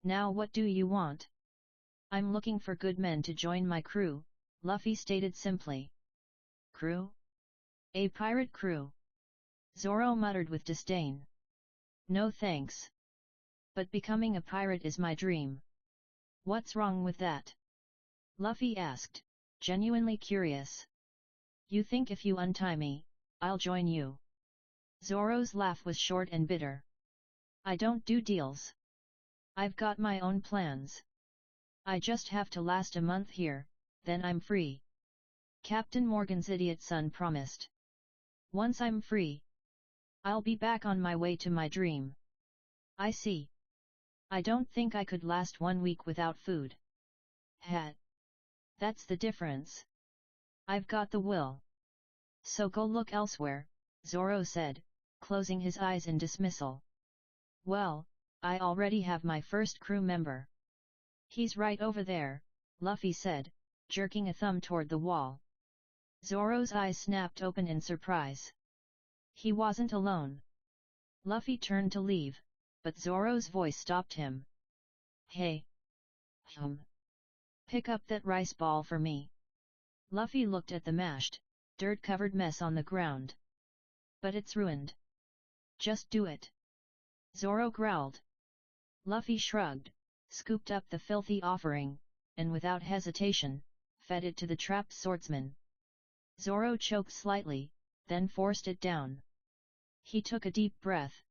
Speaker 1: "Now what do you want?" "I'm looking for good men to join my crew," Luffy stated simply. "Crew? A pirate crew?" Zoro muttered with disdain. "No thanks. But becoming a pirate is my dream." "What's wrong with that?" Luffy asked, genuinely curious. "You think if you untie me, I'll join you?" Zoro's laugh was short and bitter. "I don't do deals. I've got my own plans. I just have to last a month here, then I'm free." Captain Morgan's idiot son promised. "Once I'm free, I'll be back on my way to my dream." "I see. I don't think I could last 1 week without food." "Hat. That's the difference. I've got the will." "So go look elsewhere," Zoro said, closing his eyes in dismissal. "Well, I already have my first crew member." "He's right over there," Luffy said, jerking a thumb toward the wall. Zoro's eyes snapped open in surprise. He wasn't alone. Luffy turned to leave, but Zoro's voice stopped him. "Hey! Pick up that rice ball for me." Luffy looked at the mashed, dirt-covered mess on the ground. "But it's ruined." "Just do it." Zoro growled. Luffy shrugged, scooped up the filthy offering, and without hesitation, fed it to the trapped swordsman. Zoro choked slightly, then forced it down. He took a deep breath.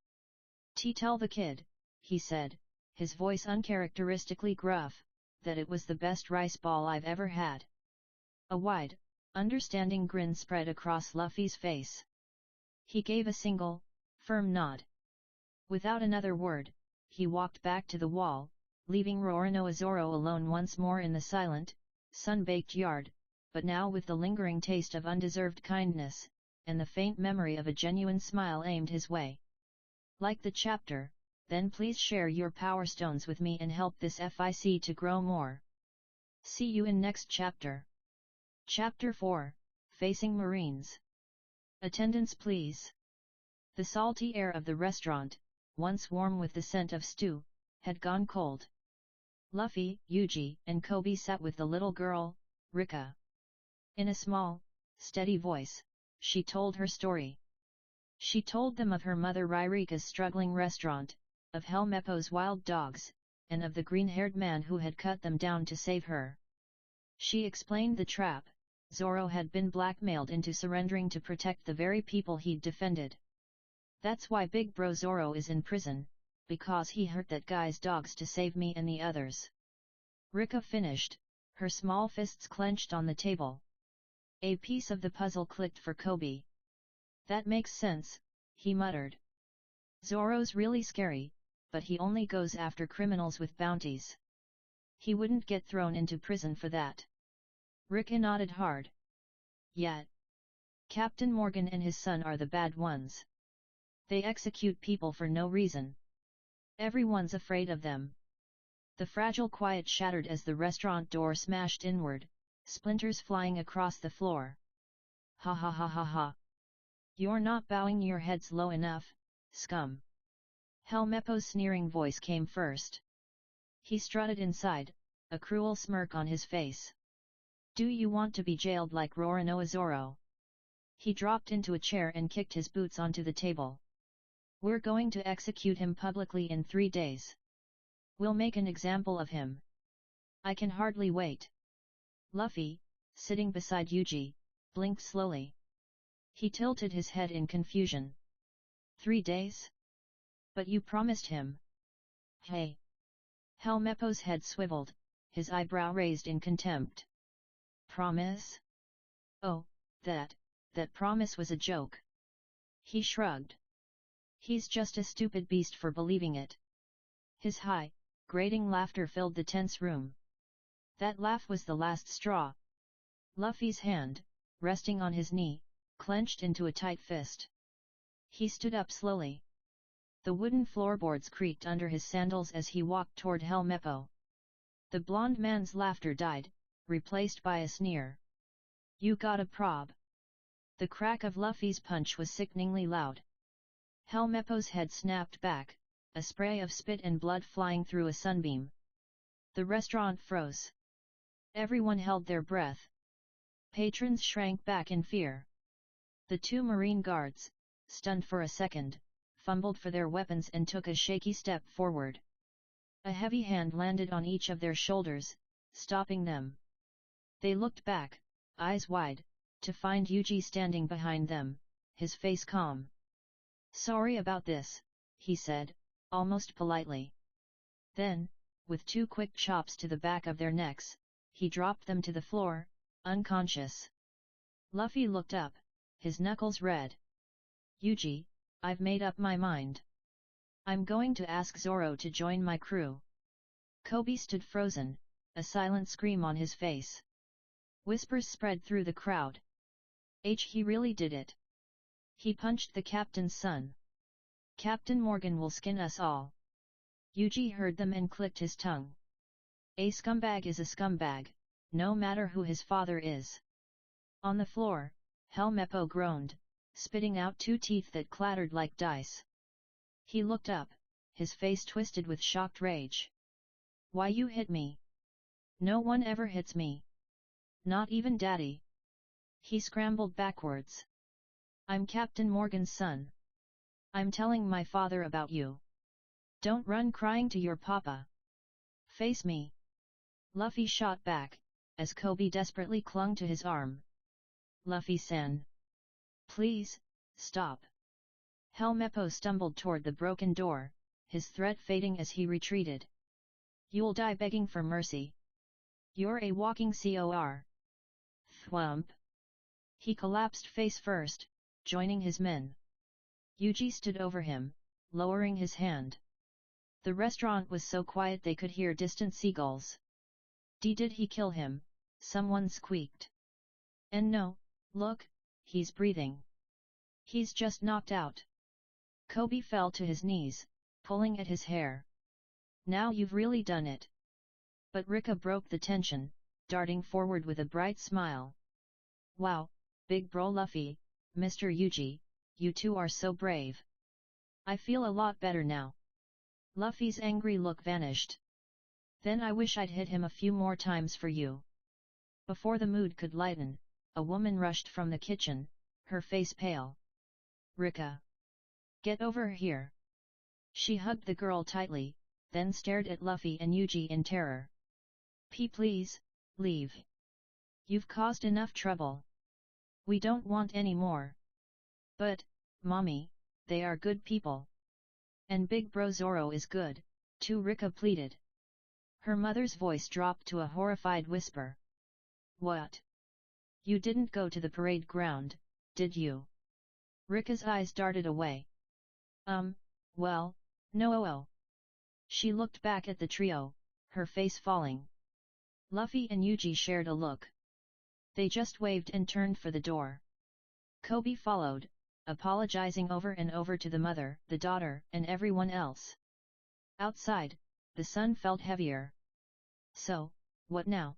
Speaker 1: "Tell the kid," he said, his voice uncharacteristically gruff, "that it was the best rice ball I've ever had." A wide, understanding grin spread across Luffy's face. He gave a single, firm nod. Without another word, he walked back to the wall, leaving Roronoa Zoro alone once more in the silent, sun-baked yard, but now with the lingering taste of undeserved kindness, and the faint memory of a genuine smile aimed his way. Like the chapter, then please share your power stones with me and help this FIC to grow more. See you in next chapter. Chapter 4, Facing Marines. Attendance please. The salty air of the restaurant, once warm with the scent of stew, had gone cold. Luffy, Yuji, and Kobe sat with the little girl, Rika. In a small, steady voice, she told her story. She told them of her mother Ririka's struggling restaurant, of Helmeppo's wild dogs, and of the green-haired man who had cut them down to save her. She explained the trap. Zoro had been blackmailed into surrendering to protect the very people he'd defended. "That's why Big Bro Zoro is in prison, because he hurt that guy's dogs to save me and the others." Rika finished, her small fists clenched on the table. A piece of the puzzle clicked for Kobe. "That makes sense," he muttered. "Zoro's really scary, but he only goes after criminals with bounties. He wouldn't get thrown into prison for that." Rika nodded hard. "Yet, Captain Morgan and his son are the bad ones. They execute people for no reason. Everyone's afraid of them." The fragile quiet shattered as the restaurant door smashed inward, splinters flying across the floor. "Ha ha ha ha ha. You're not bowing your heads low enough, scum." Helmeppo's sneering voice came first. He strutted inside, a cruel smirk on his face. "Do you want to be jailed like Roronoa Zoro?" He dropped into a chair and kicked his boots onto the table. "We're going to execute him publicly in 3 days. We'll make an example of him. I can hardly wait." Luffy, sitting beside Yuji, blinked slowly. He tilted his head in confusion. 3 days? But you promised him, Hey! Helmeppo's head swiveled, his eyebrow raised in contempt. Promise? Oh, that promise was a joke. He shrugged. He's just a stupid beast for believing it. His high, grating laughter filled the tense room. That laugh was the last straw. Luffy's hand, resting on his knee, clenched into a tight fist. He stood up slowly. The wooden floorboards creaked under his sandals as he walked toward Helmeppo. The blond man's laughter died, replaced by a sneer. You got a prob. The crack of Luffy's punch was sickeningly loud. Helmeppo's head snapped back, a spray of spit and blood flying through a sunbeam. The restaurant froze. Everyone held their breath. Patrons shrank back in fear. The two marine guards, stunned for a second, fumbled for their weapons and took a shaky step forward. A heavy hand landed on each of their shoulders, stopping them. They looked back, eyes wide, to find Yuji standing behind them, his face calm. Sorry about this, he said, almost politely. Then, with two quick chops to the back of their necks, he dropped them to the floor, unconscious. Luffy looked up, his knuckles red. Yuji, I've made up my mind. I'm going to ask Zoro to join my crew. Kobe stood frozen, a silent scream on his face. Whispers spread through the crowd. He really did it. He punched the captain's son. Captain Morgan will skin us all. Yuji heard them and clicked his tongue. A scumbag is a scumbag, no matter who his father is. On the floor, Helmeppo groaned, spitting out two teeth that clattered like dice. He looked up, his face twisted with shocked rage. Why you hit me? No one ever hits me. Not even Daddy. He scrambled backwards. I'm Captain Morgan's son. I'm telling my father about you. Don't run crying to your papa. Face me. Luffy shot back, as Kobe desperately clung to his arm. Luffy-san. Please, stop. Helmeppo stumbled toward the broken door, his threat fading as he retreated. You'll die begging for mercy. You're a walking COR. Thwump. He collapsed face first, joining his men. Yuji stood over him, lowering his hand. The restaurant was so quiet they could hear distant seagulls. Did he kill him? Someone squeaked. And no, look, he's breathing. He's just knocked out. Kobe fell to his knees, pulling at his hair. Now you've really done it. But Rika broke the tension, darting forward with a bright smile. Wow, big bro Luffy, Mr. Yuji, you two are so brave. I feel a lot better now. Luffy's angry look vanished. Then I wish I'd hit him a few more times for you. Before the mood could lighten, a woman rushed from the kitchen, her face pale. Rika. Get over here. She hugged the girl tightly, then stared at Luffy and Yuji in terror. Please, leave. You've caused enough trouble. We don't want any more. But, Mommy, they are good people. And Big Bro Zoro is good, too, Rika pleaded. Her mother's voice dropped to a horrified whisper. What? You didn't go to the parade ground, did you? Rika's eyes darted away. Well, no. She looked back at the trio, her face falling. Luffy and Yuji shared a look. They just waved and turned for the door. Kobe followed, apologizing over and over to the mother, the daughter, and everyone else. Outside, the sun felt heavier. So, what now?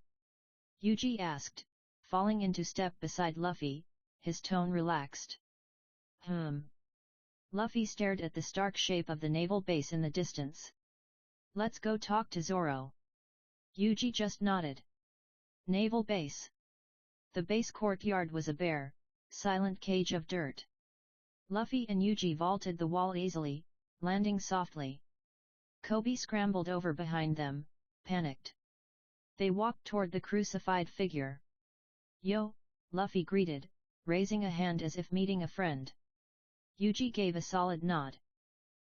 Speaker 1: Yuji asked, falling into step beside Luffy, his tone relaxed. Luffy stared at the stark shape of the naval base in the distance. Let's go talk to Zoro. Yuji just nodded. Naval base. The base courtyard was a bare, silent cage of dirt. Luffy and Yuji vaulted the wall easily, landing softly. Kobe scrambled over behind them, panicked. They walked toward the crucified figure. Yo, Luffy greeted, raising a hand as if meeting a friend. Yuji gave a solid nod.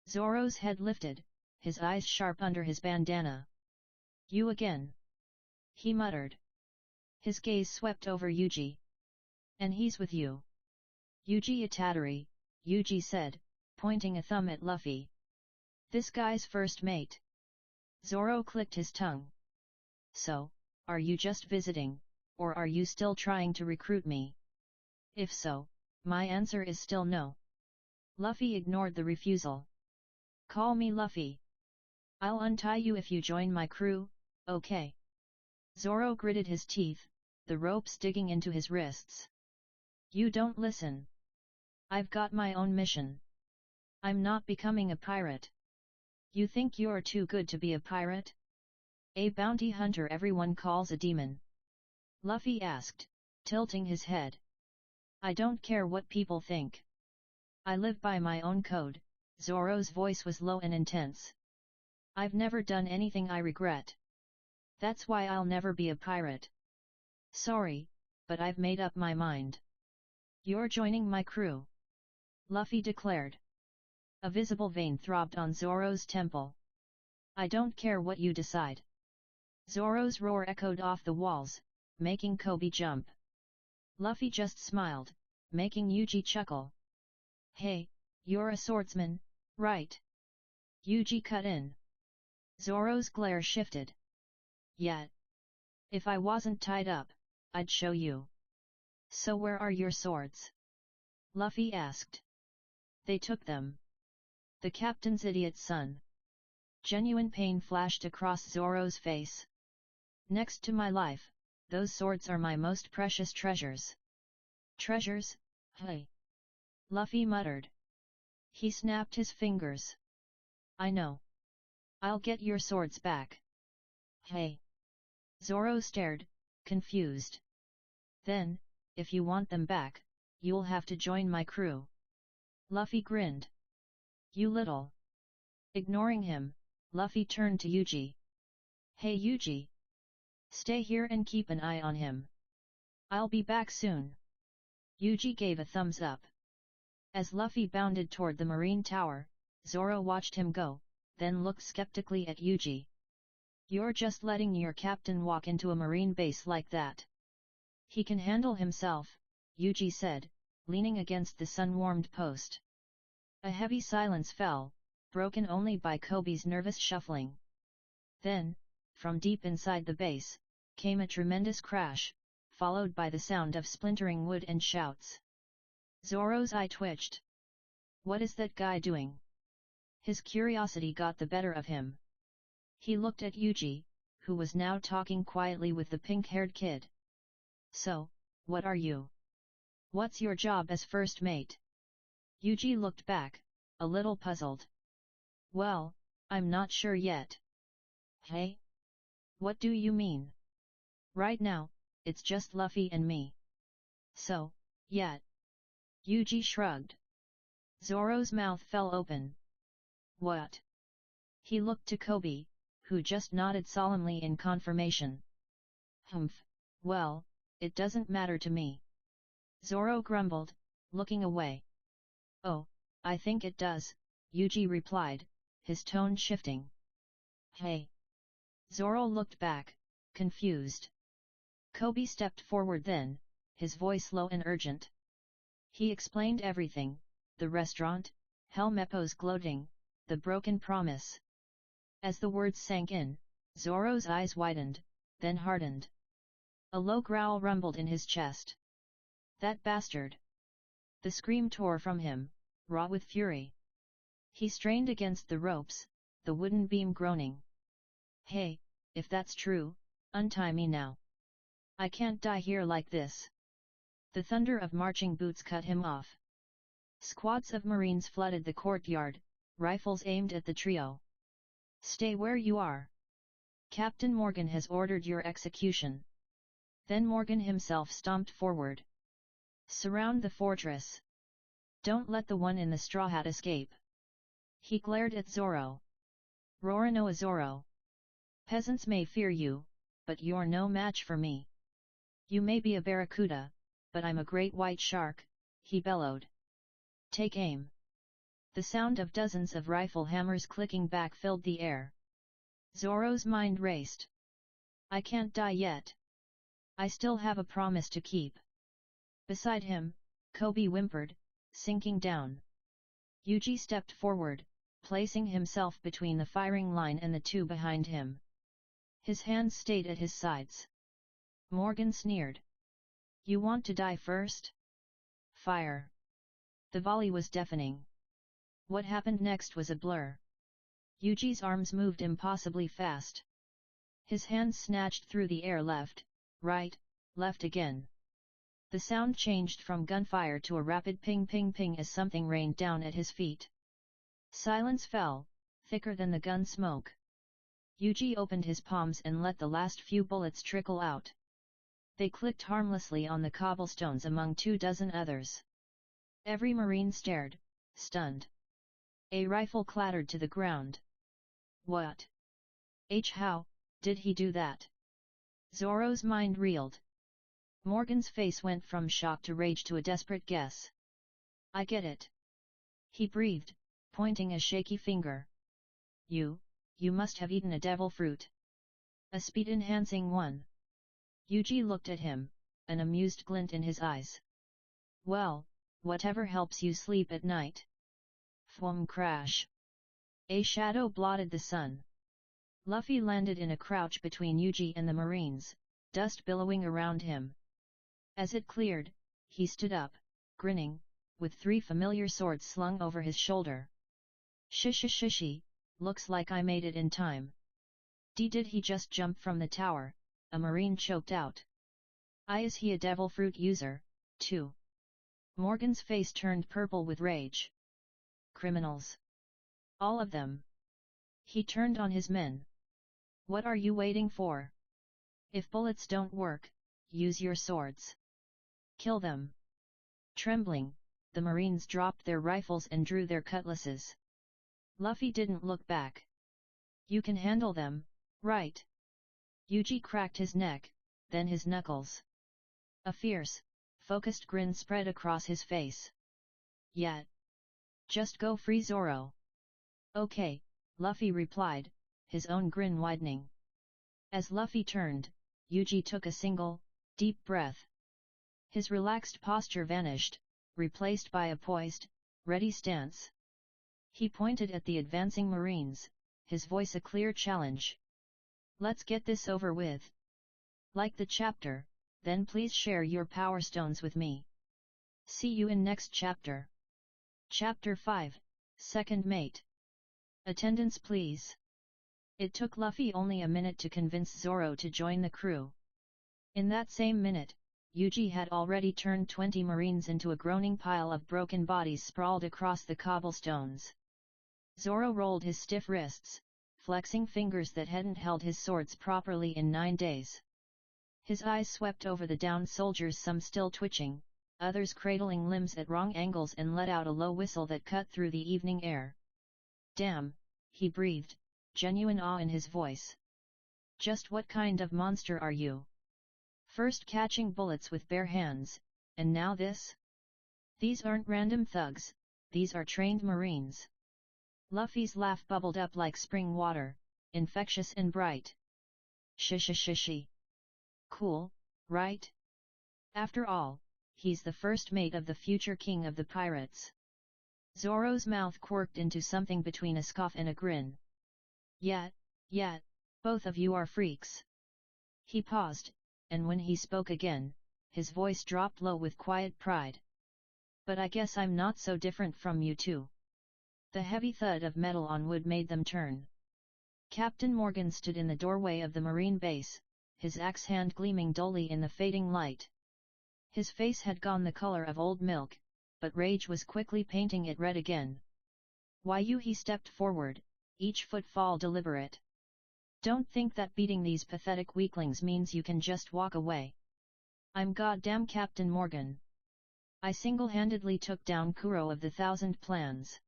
Speaker 1: Zoro's head lifted, his eyes sharp under his bandana. You again? He muttered. His gaze swept over Yuji. And he's with you. Yuji Itadori, Yuji said, pointing a thumb at Luffy. This guy's first mate. Zoro clicked his tongue. So, are you just visiting, or are you still trying to recruit me? If so, my answer is still no. Luffy ignored the refusal. Call me Luffy. I'll untie you if you join my crew, okay? Zoro gritted his teeth, the ropes digging into his wrists. You don't listen. I've got my own mission. I'm not becoming a pirate. You think you're too good to be a pirate? A bounty hunter everyone calls a demon. Luffy asked, tilting his head. I don't care what people think. I live by my own code. Zoro's voice was low and intense. I've never done anything I regret. That's why I'll never be a pirate. Sorry, but I've made up my mind. You're joining my crew. Luffy declared. A visible vein throbbed on Zoro's temple. I don't care what you decide. Zoro's roar echoed off the walls, making Kobe jump. Luffy just smiled, making Yuji chuckle. Hey, you're a swordsman, right? Yuji cut in. Zoro's glare shifted. Yet. If I wasn't tied up, I'd show you. So where are your swords? Luffy asked. They took them. The captain's idiot son. Genuine pain flashed across Zoro's face. Next to my life, those swords are my most precious treasures. Treasures? Hey. Luffy muttered. He snapped his fingers. I know. I'll get your swords back. Hey. Zoro stared, confused. Then, if you want them back, you'll have to join my crew. Luffy grinned. You little. Ignoring him, Luffy turned to Yuji. Hey Yuji. Stay here and keep an eye on him. I'll be back soon. Yuji gave a thumbs up. As Luffy bounded toward the marine tower, Zoro watched him go, then looked skeptically at Yuji. You're just letting your captain walk into a marine base like that. He can handle himself, Yuji said, leaning against the sun-warmed post. A heavy silence fell, broken only by Kobe's nervous shuffling. Then, from deep inside the base, came a tremendous crash, followed by the sound of splintering wood and shouts. Zoro's eye twitched. What is that guy doing? His curiosity got the better of him. He looked at Yuji, who was now talking quietly with the pink-haired kid. So, what are you? What's your job as first mate? Yuji looked back, a little puzzled. Well, I'm not sure yet. Hey? What do you mean? Right now, it's just Luffy and me. So, yet. Yuji shrugged. Zoro's mouth fell open. What? He looked to Kobe, who just nodded solemnly in confirmation. Humph, well, it doesn't matter to me. Zoro grumbled, looking away. Oh, I think it does, Yuji replied, his tone shifting. Hey. Zoro looked back, confused. Kobe stepped forward then, his voice low and urgent. He explained everything, the restaurant, Helmeppo's gloating, the broken promise. As the words sank in, Zoro's eyes widened, then hardened. A low growl rumbled in his chest. That bastard! The scream tore from him, raw with fury. He strained against the ropes, the wooden beam groaning. Hey, if that's true, untie me now. I can't die here like this. The thunder of marching boots cut him off. Squads of Marines flooded the courtyard, rifles aimed at the trio. Stay where you are. Captain Morgan has ordered your execution. Then Morgan himself stomped forward. Surround the fortress. Don't let the one in the straw hat escape. He glared at Zoro. Roronoa Zoro. Peasants may fear you, but you're no match for me. You may be a barracuda, but I'm a great white shark, he bellowed. Take aim. The sound of dozens of rifle hammers clicking back filled the air. Zoro's mind raced. I can't die yet. I still have a promise to keep. Beside him, Kobe whimpered, sinking down. Yuji stepped forward, placing himself between the firing line and the two behind him. His hands stayed at his sides. Morgan sneered. You want to die first? Fire! The volley was deafening. What happened next was a blur. Yuji's arms moved impossibly fast. His hands snatched through the air left, right, left again. The sound changed from gunfire to a rapid ping-ping-ping as something rained down at his feet. Silence fell, thicker than the gun smoke. Yuji opened his palms and let the last few bullets trickle out. They clicked harmlessly on the cobblestones among 24 others. Every marine stared, stunned. A rifle clattered to the ground. What? How did he do that? Zoro's mind reeled. Morgan's face went from shock to rage to a desperate guess. I get it. He breathed, pointing a shaky finger. You must have eaten a devil fruit. A speed-enhancing one. Yuji looked at him, an amused glint in his eyes. Well, whatever helps you sleep at night. Thwum crash. A shadow blotted the sun. Luffy landed in a crouch between Yuji and the Marines, dust billowing around him. As it cleared, he stood up, grinning, with 3 familiar swords slung over his shoulder. Shishi, looks like I made it in time. Did he just jump from the tower? A Marine choked out. Is he a devil fruit user, too? Morgan's face turned purple with rage. Criminals. All of them. He turned on his men. What are you waiting for? If bullets don't work, use your swords. Kill them. Trembling, the Marines dropped their rifles and drew their cutlasses. Luffy didn't look back. You can handle them, right? Yuji cracked his neck, then his knuckles. A fierce, focused grin spread across his face. Yet. Just go free Zoro. Okay, Luffy replied, his own grin widening. As Luffy turned, Yuji took a single, deep breath. His relaxed posture vanished, replaced by a poised, ready stance. He pointed at the advancing Marines, his voice a clear challenge. Let's get this over with. Like the chapter, then please share your power stones with me. See you in next chapter. Chapter 5, Second Mate. Attendance please. It took Luffy only a minute to convince Zoro to join the crew. In that same minute, Yuji had already turned 20 Marines into a groaning pile of broken bodies sprawled across the cobblestones. Zoro rolled his stiff wrists, flexing fingers that hadn't held his swords properly in 9 days. His eyes swept over the downed soldiers, some still twitching, others cradling limbs at wrong angles, and let out a low whistle that cut through the evening air. Damn, he breathed, genuine awe in his voice. Just what kind of monster are you? First catching bullets with bare hands, and now this? These aren't random thugs, these are trained Marines. Luffy's laugh bubbled up like spring water, infectious and bright. Shishi. Cool, right? After all, he's the first mate of the future king of the pirates. Zoro's mouth quirked into something between a scoff and a grin. Yet, both of you are freaks. He paused, and when he spoke again, his voice dropped low with quiet pride. But I guess I'm not so different from you two. The heavy thud of metal on wood made them turn. Captain Morgan stood in the doorway of the Marine base, his axe hand gleaming dully in the fading light. His face had gone the color of old milk, but rage was quickly painting it red again. He stepped forward, each footfall deliberate. Don't think that beating these pathetic weaklings means you can just walk away. I'm goddamn Captain Morgan. I single-handedly took down Kuro of the Thousand Plans.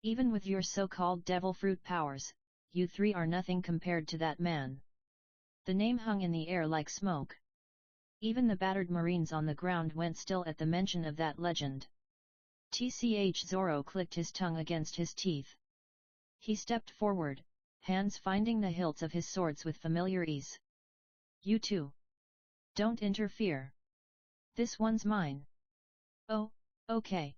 Speaker 1: Even with your so-called devil fruit powers, you three are nothing compared to that man. The name hung in the air like smoke. Even the battered Marines on the ground went still at the mention of that legend. Tch, Zoro clicked his tongue against his teeth. He stepped forward, hands finding the hilts of his swords with familiar ease. You two. Don't interfere. This one's mine. Oh, okay.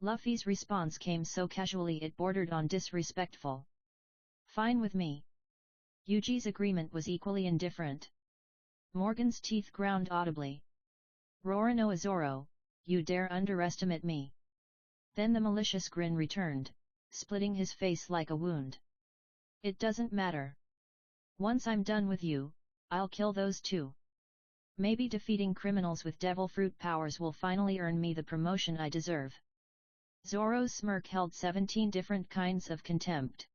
Speaker 1: Luffy's response came so casually it bordered on disrespectful. Fine with me. Yuji's agreement was equally indifferent. Morgan's teeth ground audibly. Roronoa Zoro, you dare underestimate me. Then the malicious grin returned, splitting his face like a wound. It doesn't matter. Once I'm done with you, I'll kill those two. Maybe defeating criminals with devil fruit powers will finally earn me the promotion I deserve. Zoro's smirk held 17 different kinds of contempt.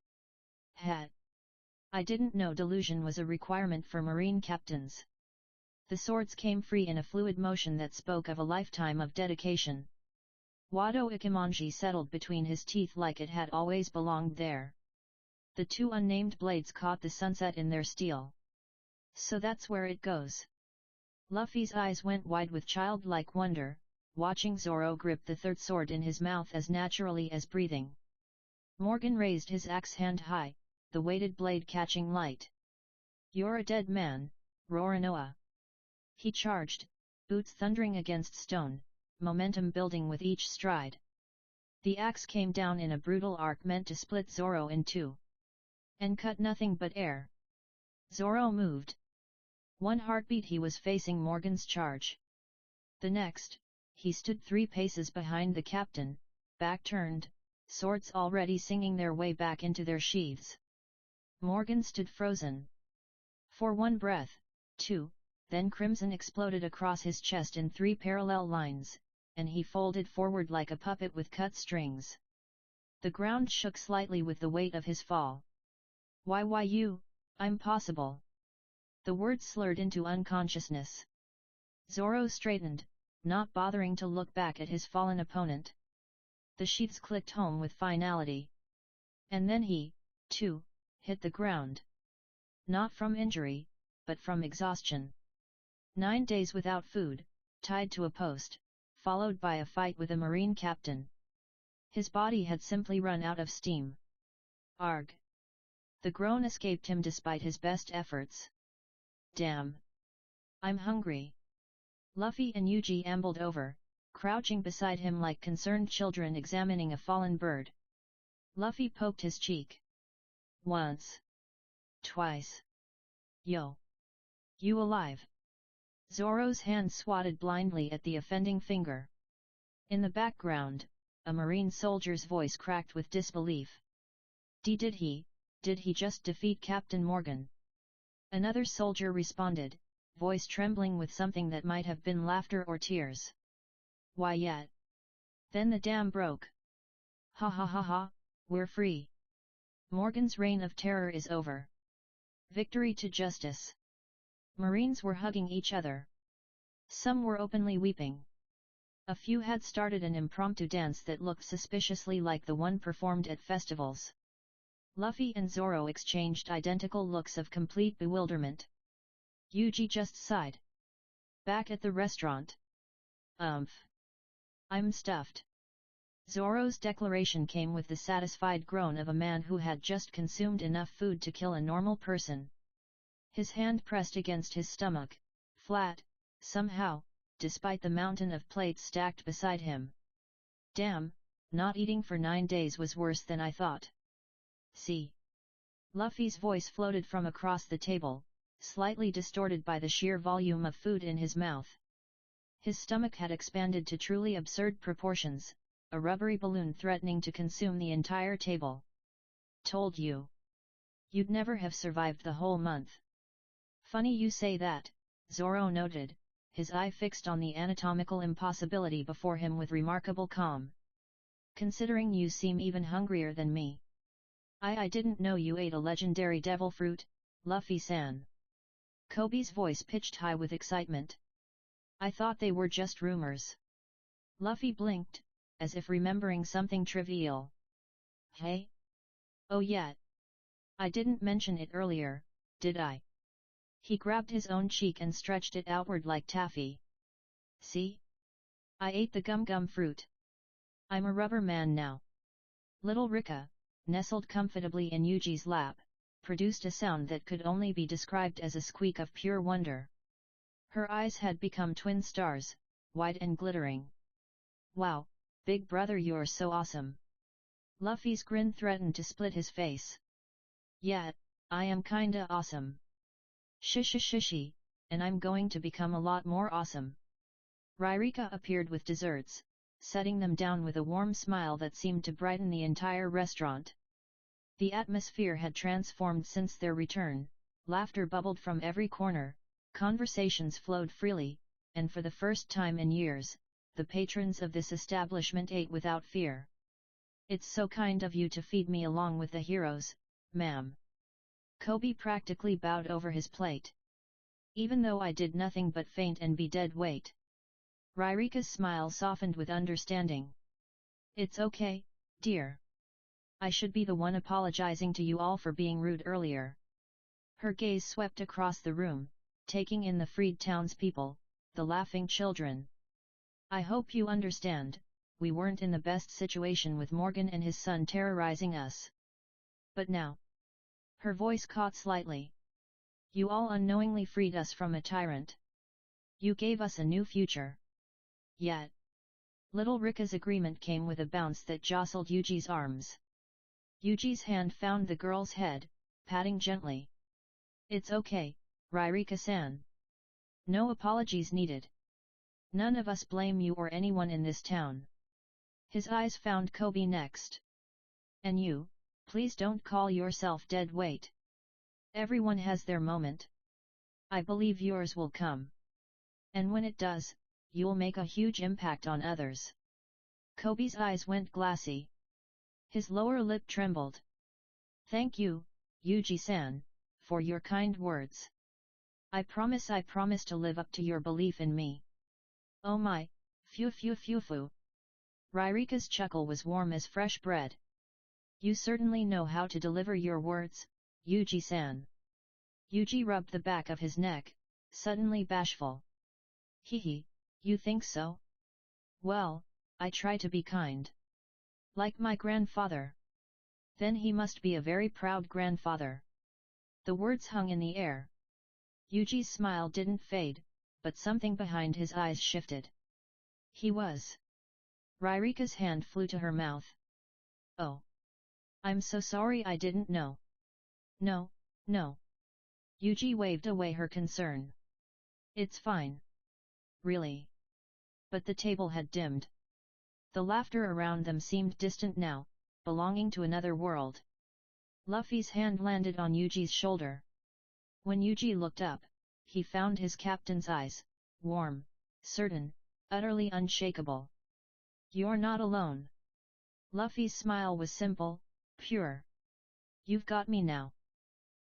Speaker 1: Hat. I didn't know delusion was a requirement for marine captains. The swords came free in a fluid motion that spoke of a lifetime of dedication. Wado Ichimonji settled between his teeth like it had always belonged there. The two unnamed blades caught the sunset in their steel. So that's where it goes. Luffy's eyes went wide with childlike wonder, watching Zoro grip the third sword in his mouth as naturally as breathing. Morgan raised his axe hand high, the weighted blade catching light. You're a dead man, Roronoa. He charged, boots thundering against stone, momentum building with each stride. The axe came down in a brutal arc meant to split Zoro in two. And cut nothing but air. Zoro moved. One heartbeat he was facing Morgan's charge. The next, he stood 3 paces behind the captain, back turned, swords already singing their way back into their sheaths. Morgan stood frozen. For one breath, 2, then crimson exploded across his chest in 3 parallel lines, and he folded forward like a puppet with cut strings. The ground shook slightly with the weight of his fall. Why you, I'm possible. The words slurred into unconsciousness. Zoro straightened, not bothering to look back at his fallen opponent. The sheaths clicked home with finality. And then he, too, hit the ground. Not from injury, but from exhaustion. 9 days without food, tied to a post, followed by a fight with a marine captain. His body had simply run out of steam. Arg! The groan escaped him despite his best efforts. Damn! I'm hungry. Luffy and Yuji ambled over, crouching beside him like concerned children examining a fallen bird. Luffy poked his cheek. Once. Twice. Yo! You alive? Zoro's hand swatted blindly at the offending finger. In the background, a marine soldier's voice cracked with disbelief. Did he just defeat Captain Morgan? Another soldier responded, voice trembling with something that might have been laughter or tears. Why yet? Then the dam broke. Ha ha ha ha, we're free. Morgan's reign of terror is over. Victory to justice. Marines were hugging each other. Some were openly weeping. A few had started an impromptu dance that looked suspiciously like the one performed at festivals. Luffy and Zoro exchanged identical looks of complete bewilderment. Yuji just sighed. Back at the restaurant. I'm stuffed. Zoro's declaration came with the satisfied groan of a man who had just consumed enough food to kill a normal person. His hand pressed against his stomach, flat, somehow, despite the mountain of plates stacked beside him. Damn, not eating for 9 days was worse than I thought. See. Luffy's voice floated from across the table, slightly distorted by the sheer volume of food in his mouth. His stomach had expanded to truly absurd proportions, a rubbery balloon threatening to consume the entire table. Told you. You'd never have survived the whole month. Funny you say that, Zoro noted, his eye fixed on the anatomical impossibility before him with remarkable calm. Considering you seem even hungrier than me. I didn't know you ate a legendary devil fruit, Luffy-san. Kobe's voice pitched high with excitement. I thought they were just rumors. Luffy blinked, as if remembering something trivial. Hey? Oh yeah. I didn't mention it earlier, did I? He grabbed his own cheek and stretched it outward like taffy. See? I ate the gum-gum fruit. I'm a rubber man now. Little Rika, nestled comfortably in Yuji's lap, produced a sound that could only be described as a squeak of pure wonder. Her eyes had become twin stars, wide and glittering. Wow, big brother, you're so awesome. Luffy's grin threatened to split his face. Yeah, I am kinda awesome. Shishi, and I'm going to become a lot more awesome. Ririka appeared with desserts, setting them down with a warm smile that seemed to brighten the entire restaurant. The atmosphere had transformed since their return, laughter bubbled from every corner, conversations flowed freely, and for the first time in years, the patrons of this establishment ate without fear. It's so kind of you to feed me along with the heroes, ma'am. Kobe practically bowed over his plate. Even though I did nothing but faint and be dead weight. Ririka's smile softened with understanding. It's okay, dear. I should be the one apologizing to you all for being rude earlier. Her gaze swept across the room, taking in the freed townspeople, the laughing children. I hope you understand, we weren't in the best situation with Morgan and his son terrorizing us. But now. Her voice caught slightly. You all unknowingly freed us from a tyrant. You gave us a new future. Yet. Little Rika's agreement came with a bounce that jostled Yuji's arms. Yuji's hand found the girl's head, patting gently. It's okay, Ririka-san. No apologies needed. None of us blame you or anyone in this town. His eyes found Kobe next. And you, please don't call yourself dead weight. Everyone has their moment. I believe yours will come. And when it does, you'll make a huge impact on others. Kobe's eyes went glassy. His lower lip trembled. Thank you, Yuji-san, for your kind words. I promise to live up to your belief in me. Oh my, phew. Ririka's chuckle was warm as fresh bread. You certainly know how to deliver your words, Yuji-san. Yuji rubbed the back of his neck, suddenly bashful. Hehe, you think so? Well, I try to be kind. Like my grandfather. Then he must be a very proud grandfather. The words hung in the air. Yuji's smile didn't fade, but something behind his eyes shifted. He was. Ririka's hand flew to her mouth. Oh. I'm so sorry, I didn't know. No. Yuji waved away her concern. It's fine. Really. But the table had dimmed. The laughter around them seemed distant now, belonging to another world. Luffy's hand landed on Yuji's shoulder. When Yuji looked up, he found his captain's eyes, warm, certain, utterly unshakable. You're not alone. Luffy's smile was simple, pure. You've got me now.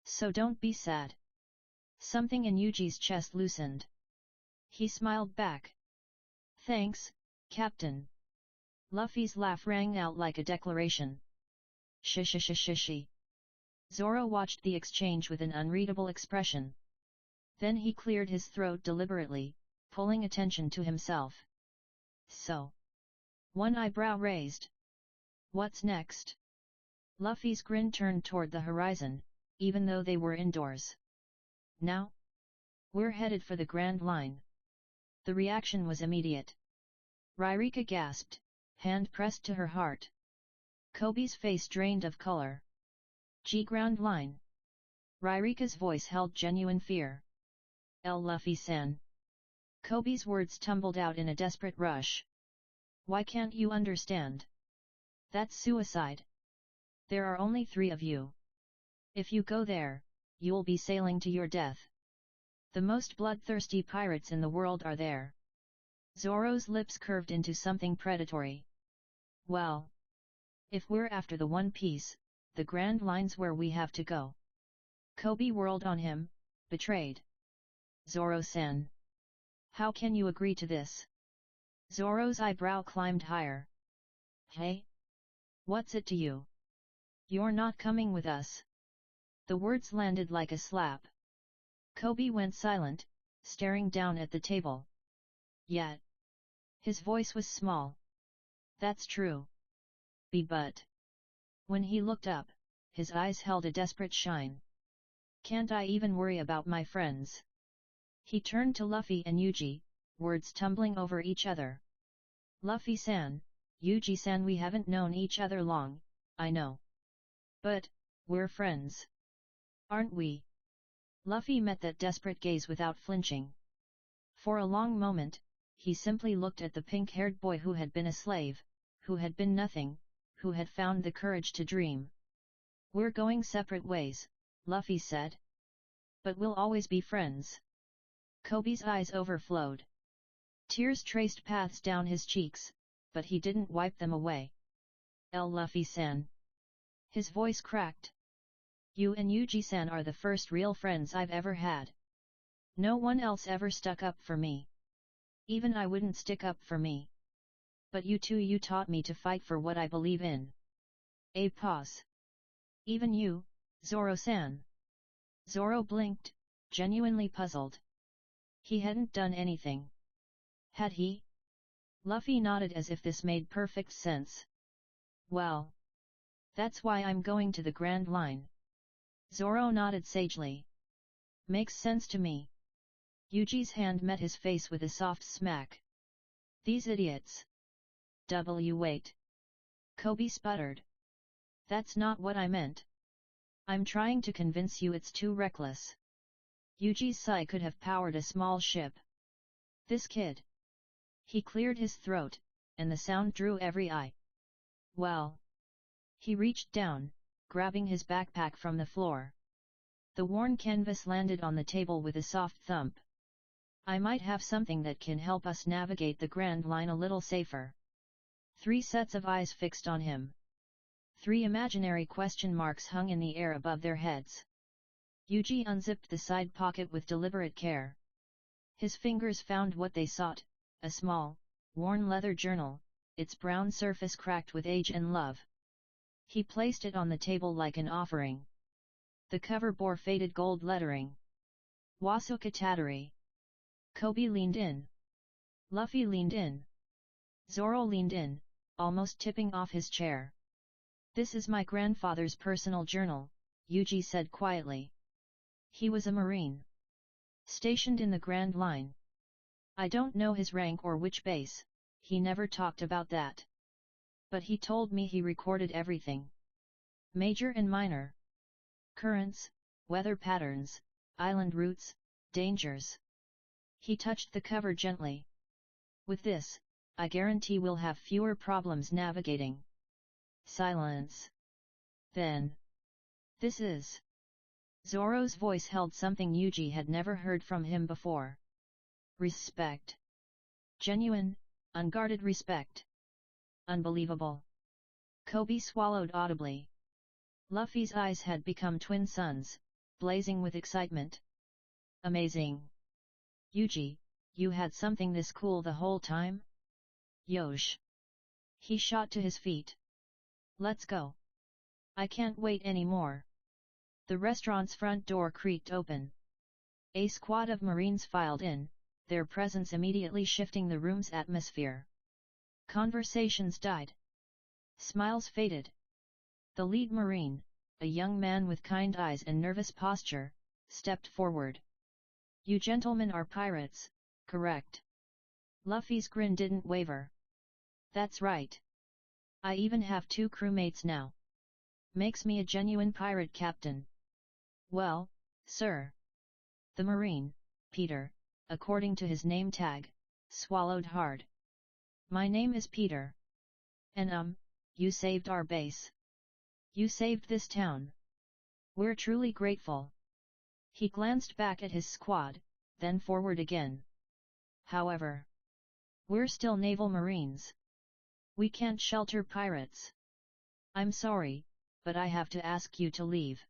Speaker 1: So don't be sad. Something in Yuji's chest loosened. He smiled back. Thanks, Captain. Luffy's laugh rang out like a declaration. Shishi. Zoro watched the exchange with an unreadable expression. Then he cleared his throat deliberately, pulling attention to himself. So. One eyebrow raised. What's next? Luffy's grin turned toward the horizon, even though they were indoors. Now? We're headed for the Grand Line. The reaction was immediate. Ririka gasped, hand pressed to her heart. Kobe's face drained of color. Grand Line. Ririka's voice held genuine fear. Luffy-san. Kobe's words tumbled out in a desperate rush. Why can't you understand? That's suicide. There are only 3 of you. If you go there, you'll be sailing to your death. The most bloodthirsty pirates in the world are there. Zoro's lips curved into something predatory. Well. If we're after the One Piece, the Grand Line's where we have to go. Kobe whirled on him, betrayed. Zoro-san. How can you agree to this? Zoro's eyebrow climbed higher. Hey? What's it to you? You're not coming with us. The words landed like a slap. Kobe went silent, staring down at the table. Yet. His voice was small. That's true. But when he looked up, his eyes held a desperate shine. Can't I even worry about my friends? He turned to Luffy and Yuji, words tumbling over each other. Luffy-san, Yuji-san, we haven't known each other long, I know. But, we're friends. Aren't we? Luffy met that desperate gaze without flinching. For a long moment, he simply looked at the pink-haired boy who had been a slave, who had been nothing, who had found the courage to dream. We're going separate ways, Luffy said. But we'll always be friends. Kobe's eyes overflowed. Tears traced paths down his cheeks, but he didn't wipe them away. Luffy-san. His voice cracked. You and Yuji-san are the first real friends I've ever had. No one else ever stuck up for me. Even I wouldn't stick up for me. But you taught me to fight for what I believe in. A pause. Even you, Zoro-san. Zoro blinked, genuinely puzzled. He hadn't done anything. Had he? Luffy nodded as if this made perfect sense. Well. That's why I'm going to the Grand Line. Zoro nodded sagely. Makes sense to me. Yuji's hand met his face with a soft smack. These idiots. Wait. Kobe sputtered. That's not what I meant. I'm trying to convince you it's too reckless. Yuji's sigh could have powered a small ship. This kid. He cleared his throat, and the sound drew every eye. Well. He reached down, grabbing his backpack from the floor. The worn canvas landed on the table with a soft thump. I might have something that can help us navigate the Grand Line a little safer. 3 sets of eyes fixed on him. 3 imaginary question marks hung in the air above their heads. Yuji unzipped the side pocket with deliberate care. His fingers found what they sought, a small, worn leather journal, its brown surface cracked with age and love. He placed it on the table like an offering. The cover bore faded gold lettering. Wasuka Tattery. Kobe leaned in. Luffy leaned in. Zoro leaned in, almost tipping off his chair. This is my grandfather's personal journal, Yuji said quietly. He was a Marine. Stationed in the Grand Line. I don't know his rank or which base, he never talked about that. But he told me he recorded everything. Major and minor. Currents, weather patterns, island routes, dangers. He touched the cover gently. With this, I guarantee we'll have fewer problems navigating. Silence. Then. This is. Zoro's voice held something Yuji had never heard from him before. Respect. Genuine, unguarded respect. Unbelievable. Kobe swallowed audibly. Luffy's eyes had become twin suns, blazing with excitement. Amazing. Yuji, you had something this cool the whole time? Yosh. He shot to his feet. Let's go. I can't wait anymore. The restaurant's front door creaked open. A squad of Marines filed in, their presence immediately shifting the room's atmosphere. Conversations died. Smiles faded. The lead Marine, a young man with kind eyes and nervous posture, stepped forward. You gentlemen are pirates, correct? Luffy's grin didn't waver. That's right. I even have 2 crewmates now. Makes me a genuine pirate captain. Well, sir. The Marine, Peter, according to his name tag, swallowed hard. My name is Peter. And you saved our base. You saved this town. We're truly grateful. He glanced back at his squad, then forward again. However, we're still naval marines. We can't shelter pirates. I'm sorry, but I have to ask you to leave.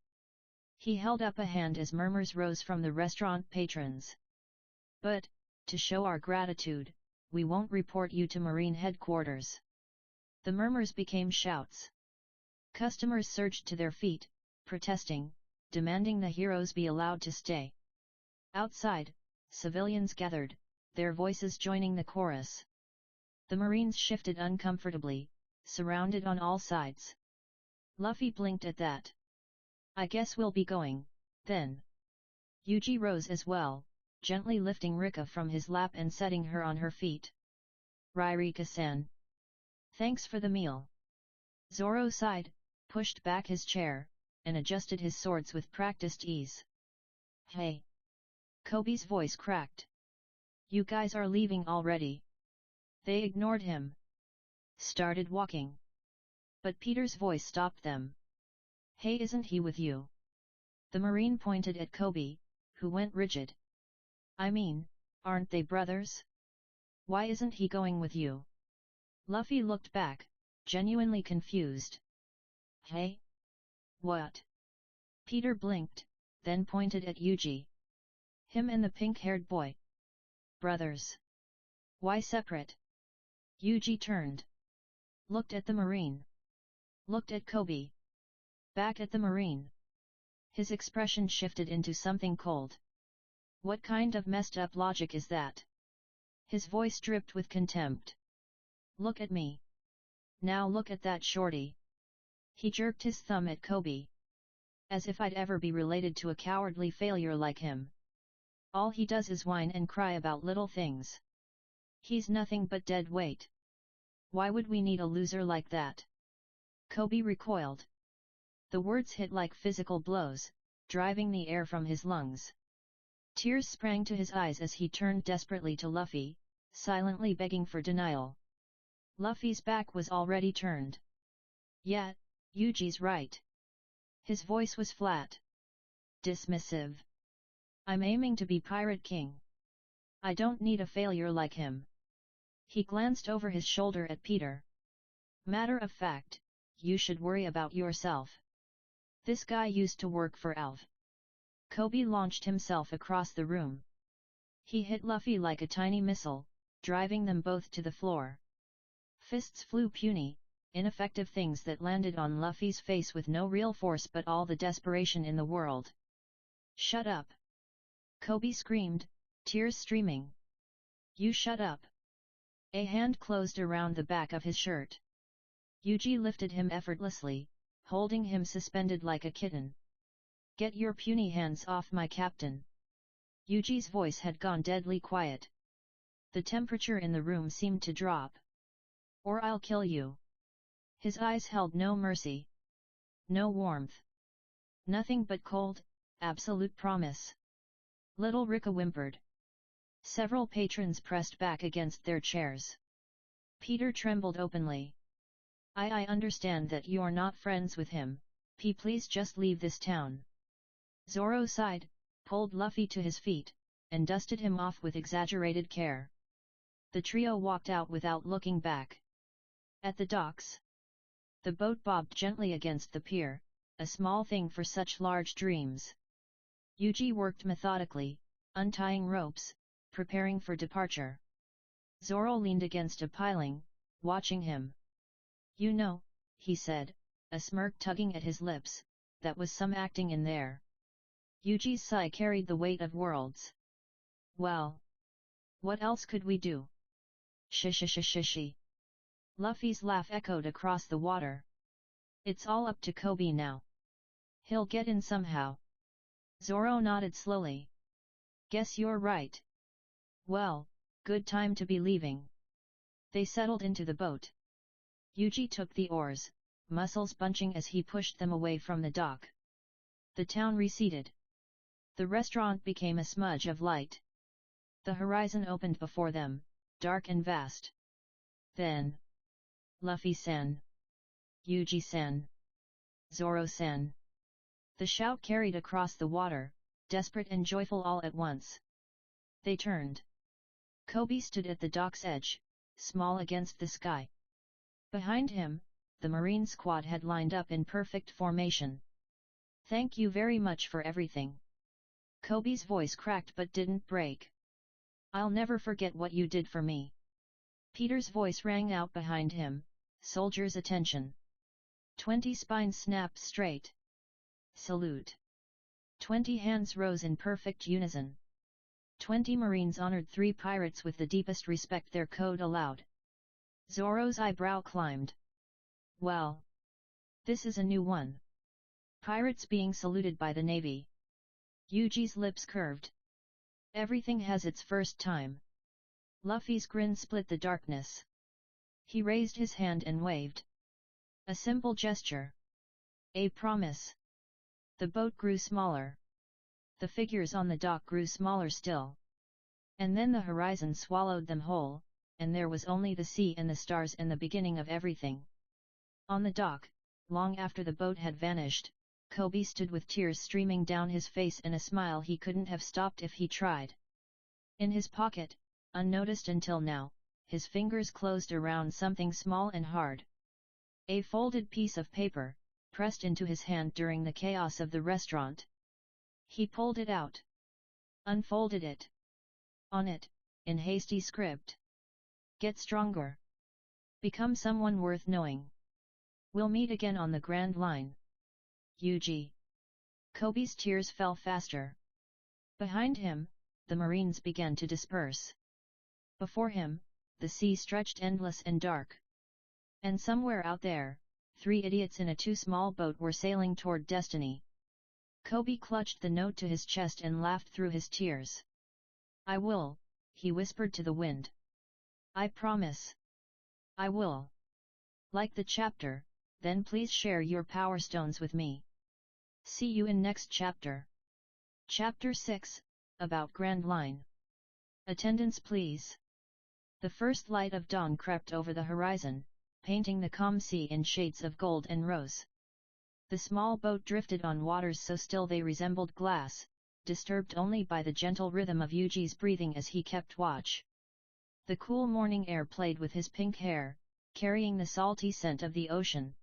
Speaker 1: He held up a hand as murmurs rose from the restaurant patrons. But, to show our gratitude, we won't report you to Marine headquarters. The murmurs became shouts. Customers surged to their feet, protesting, demanding the heroes be allowed to stay. Outside, civilians gathered, their voices joining the chorus. The Marines shifted uncomfortably, surrounded on all sides. Luffy blinked at that. I guess we'll be going, then. Yuji rose as well, gently lifting Rika from his lap and setting her on her feet. Ririka-san. Thanks for the meal. Zoro sighed, pushed back his chair, and adjusted his swords with practiced ease. Hey! Kobe's voice cracked. You guys are leaving already. They ignored him. Started walking. But Peter's voice stopped them. Hey, isn't he with you? The Marine pointed at Kobe, who went rigid. I mean, aren't they brothers? Why isn't he going with you? Luffy looked back, genuinely confused. Hey? What? Peter blinked, then pointed at Yuji. Him and the pink-haired boy. Brothers. Why separate? Yuji turned. Looked at the Marine. Looked at Kobe. Back at the Marine. His expression shifted into something cold. What kind of messed up logic is that? His voice dripped with contempt. Look at me. Now look at that shorty. He jerked his thumb at Kobe. As if I'd ever be related to a cowardly failure like him. All he does is whine and cry about little things. He's nothing but dead weight. Why would we need a loser like that? Kobe recoiled. The words hit like physical blows, driving the air from his lungs. Tears sprang to his eyes as he turned desperately to Luffy, silently begging for denial. Luffy's back was already turned. Yeah, Yuji's right. His voice was flat. Dismissive. I'm aiming to be Pirate King. I don't need a failure like him. He glanced over his shoulder at Peter. Matter of fact, you should worry about yourself. This guy used to work for Alv. Kobe launched himself across the room. He hit Luffy like a tiny missile, driving them both to the floor. Fists flew puny, ineffective things that landed on Luffy's face with no real force but all the desperation in the world. Shut up! Kobe screamed, tears streaming. You shut up! A hand closed around the back of his shirt. Yuji lifted him effortlessly, holding him suspended like a kitten. Get your puny hands off my captain! Yuji's voice had gone deadly quiet. The temperature in the room seemed to drop. Or I'll kill you. His eyes held no mercy. No warmth. Nothing but cold, absolute promise. Little Rika whimpered. Several patrons pressed back against their chairs. Peter trembled openly. I understand that you're not friends with him, please just leave this town. Zoro sighed, pulled Luffy to his feet, and dusted him off with exaggerated care. The trio walked out without looking back. At the docks, the boat bobbed gently against the pier, a small thing for such large dreams. Yuji worked methodically, untying ropes, preparing for departure. Zoro leaned against a piling, watching him. You know, he said, a smirk tugging at his lips, that was some acting in there. Yuji's sigh carried the weight of worlds. Well, what else could we do? Shishi. Luffy's laugh echoed across the water. It's all up to Kobe now. He'll get in somehow. Zoro nodded slowly. Guess you're right. Well, good time to be leaving. They settled into the boat. Yuji took the oars, muscles bunching as he pushed them away from the dock. The town receded. The restaurant became a smudge of light. The horizon opened before them, dark and vast. Then, Luffy-san. Yuji-san. Zoro-san. The shout carried across the water, desperate and joyful all at once. They turned. Kobe stood at the dock's edge, small against the sky. Behind him, the Marine squad had lined up in perfect formation. Thank you very much for everything. Kobe's voice cracked but didn't break. I'll never forget what you did for me. Peter's voice rang out behind him, soldiers' attention. 20 spines snapped straight. Salute. 20 hands rose in perfect unison. 20 Marines honored 3 pirates with the deepest respect their code allowed. Zoro's eyebrow climbed. Well, this is a new one. Pirates being saluted by the navy. Yuji's lips curved. Everything has its first time. Luffy's grin split the darkness. He raised his hand and waved. A simple gesture. A promise. The boat grew smaller. The figures on the dock grew smaller still. And then the horizon swallowed them whole, and there was only the sea and the stars and the beginning of everything. On the dock, long after the boat had vanished, Koby stood with tears streaming down his face and a smile he couldn't have stopped if he tried. In his pocket, unnoticed until now, his fingers closed around something small and hard. A folded piece of paper, pressed into his hand during the chaos of the restaurant. He pulled it out. Unfolded it. On it, in hasty script. Get stronger. Become someone worth knowing. We'll meet again on the Grand Line. Yuji. Koby's tears fell faster. Behind him, the Marines began to disperse. Before him, the sea stretched endless and dark. And somewhere out there, 3 idiots in a too small boat were sailing toward destiny. Koby clutched the note to his chest and laughed through his tears. I will, he whispered to the wind. I promise. I will. Like the chapter, then please share your power stones with me. See you in next chapter. Chapter 6, about Grand Line. Attendance please. The first light of dawn crept over the horizon, painting the calm sea in shades of gold and rose. The small boat drifted on waters so still they resembled glass, disturbed only by the gentle rhythm of Yuji's breathing as he kept watch. The cool morning air played with his pink hair, carrying the salty scent of the ocean.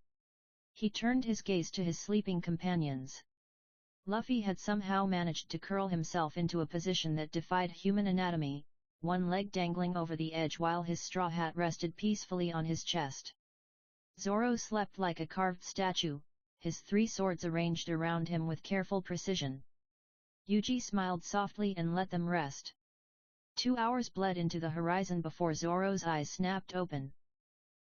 Speaker 1: He turned his gaze to his sleeping companions. Luffy had somehow managed to curl himself into a position that defied human anatomy, one leg dangling over the edge while his straw hat rested peacefully on his chest. Zoro slept like a carved statue, his 3 swords arranged around him with careful precision. Yuji smiled softly and let them rest. 2 hours bled into the horizon before Zoro's eyes snapped open.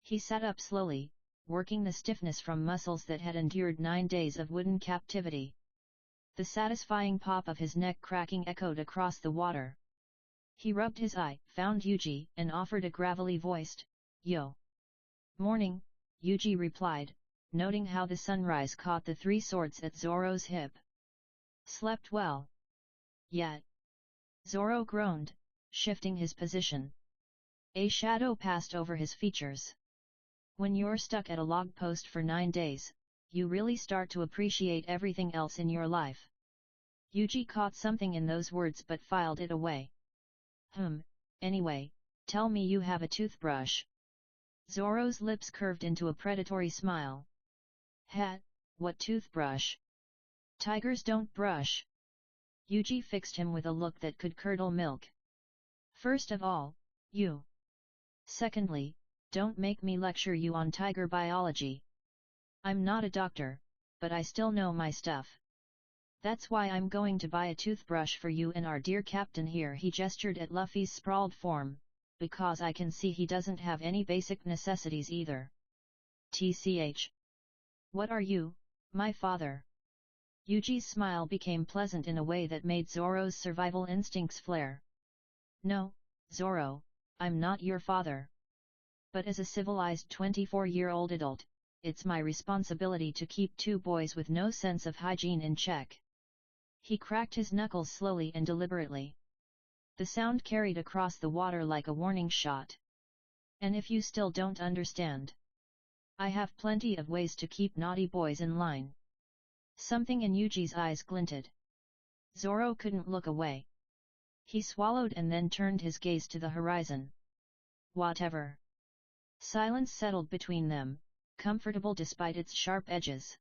Speaker 1: He sat up slowly, working the stiffness from muscles that had endured 9 days of wooden captivity. The satisfying pop of his neck cracking echoed across the water. He rubbed his eye, found Yuji, and offered a gravelly voiced, "Yo." "Morning," Yuji replied, noting how the sunrise caught the 3 swords at Zoro's hip. "Slept well?" "Yet." Zoro groaned, shifting his position. A shadow passed over his features. When you're stuck at a log post for 9 days, you really start to appreciate everything else in your life. Yuji caught something in those words but filed it away. Anyway, tell me you have a toothbrush." Zoro's lips curved into a predatory smile. What toothbrush? Tigers don't brush." Yuji fixed him with a look that could curdle milk. "First of all, you. Secondly, don't make me lecture you on tiger biology. I'm not a doctor, but I still know my stuff. That's why I'm going to buy a toothbrush for you and our dear captain here." He gestured at Luffy's sprawled form, "because I can see he doesn't have any basic necessities either." "Tch. What are you, my father?" Yuji's smile became pleasant in a way that made Zoro's survival instincts flare. "No, Zoro, I'm not your father. But as a civilized 24-year-old adult, it's my responsibility to keep 2 boys with no sense of hygiene in check." He cracked his knuckles slowly and deliberately. The sound carried across the water like a warning shot. "And if you still don't understand, I have plenty of ways to keep naughty boys in line." Something in Yuji's eyes glinted. Zoro couldn't look away. He swallowed and then turned his gaze to the horizon. "Whatever." Silence settled between them, comfortable despite its sharp edges.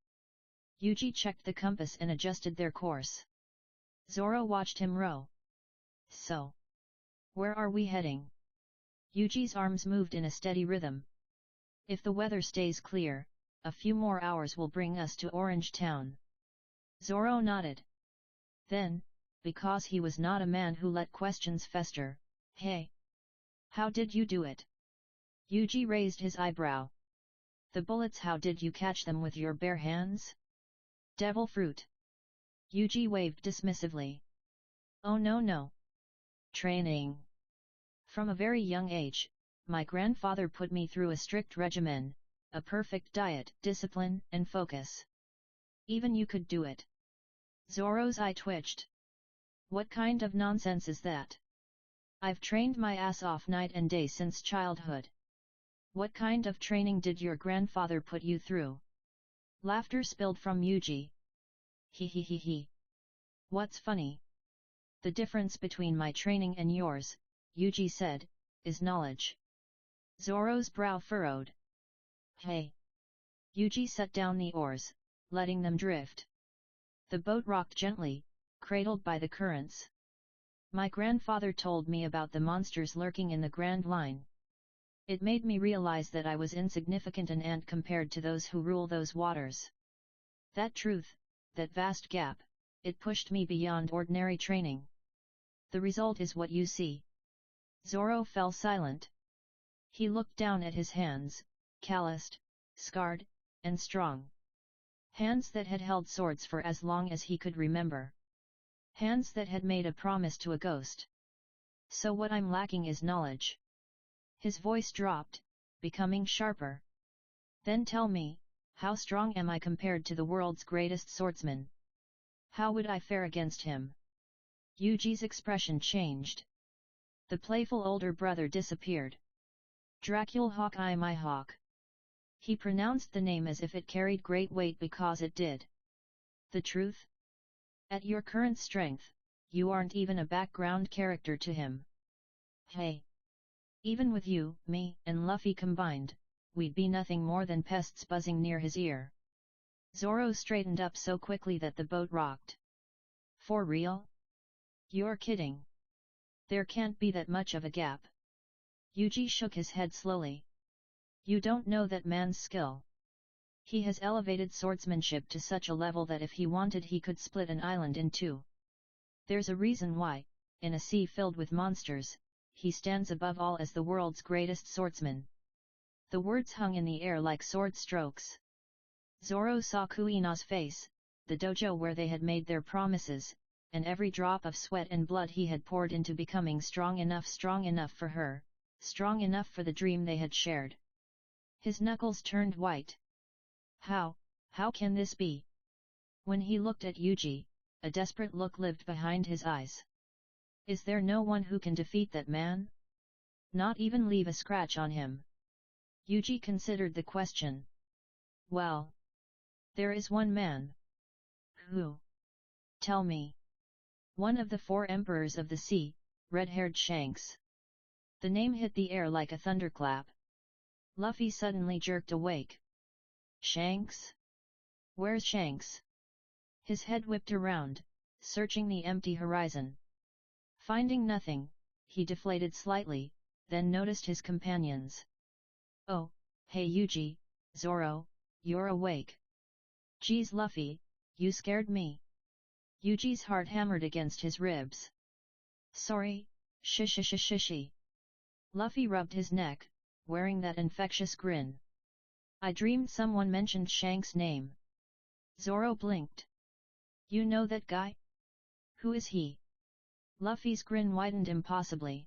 Speaker 1: Yuji checked the compass and adjusted their course. Zoro watched him row. "So, where are we heading?" Yuji's arms moved in a steady rhythm. "If the weather stays clear, a few more hours will bring us to Orange Town." Zoro nodded. Then, because he was not a man who let questions fester, "Hey! How did you do it?" Yuji raised his eyebrow. The bullets, how did you catch them with your bare hands? Devil fruit. Yuji waved dismissively. Oh no. Training. From a very young age, my grandfather put me through a strict regimen, a perfect diet, discipline, and focus. Even you could do it. Zoro's eye twitched. What kind of nonsense is that? I've trained my ass off night and day since childhood. What kind of training did your grandfather put you through? Laughter spilled from Yuji. He. What's funny? The difference between my training and yours, Yuji said, is knowledge. Zoro's brow furrowed. Hey. Yuji set down the oars, letting them drift. The boat rocked gently, cradled by the currents. My grandfather told me about the monsters lurking in the Grand Line. It made me realize that I was insignificant and ant compared to those who rule those waters. That truth, that vast gap, it pushed me beyond ordinary training. The result is what you see. Zoro fell silent. He looked down at his hands, calloused, scarred, and strong. Hands that had held swords for as long as he could remember. Hands that had made a promise to a ghost. So what I'm lacking is knowledge. His voice dropped, becoming sharper. Then tell me, how strong am I compared to the world's greatest swordsman? How would I fare against him? Yuji's expression changed. The playful older brother disappeared. Dracul Hawkeye, my hawk. He pronounced the name as if it carried great weight because it did. The truth? At your current strength, you aren't even a background character to him. Hey! Even with you, me, and Luffy combined, we'd be nothing more than pests buzzing near his ear. Zoro straightened up so quickly that the boat rocked. For real? You're kidding. There can't be that much of a gap. Yuji shook his head slowly. You don't know that man's skill. He has elevated swordsmanship to such a level that if he wanted he could split an island in two. There's a reason why, in a sea filled with monsters, he stands above all as the world's greatest swordsman. The words hung in the air like sword strokes. Zoro saw Kuina's face, the dojo where they had made their promises, and every drop of sweat and blood he had poured into becoming strong enough for her, strong enough for the dream they had shared. His knuckles turned white. How can this be? When he looked at Yuji, a desperate look lived behind his eyes. Is there no one who can defeat that man? Not even leave a scratch on him? Yuji considered the question. Well, there is one man. Who? Tell me. One of the 4 emperors of the sea, red-haired Shanks. The name hit the air like a thunderclap. Luffy suddenly jerked awake. Shanks? Where's Shanks? His head whipped around, searching the empty horizon. Finding nothing, he deflated slightly, then noticed his companions. Oh, hey Yuji, Zoro, you're awake. Geez Luffy, you scared me. Yuji's heart hammered against his ribs. Sorry, shishi. Luffy rubbed his neck, wearing that infectious grin. I dreamed someone mentioned Shanks' name. Zoro blinked. You know that guy? Who is he? Luffy's grin widened impossibly.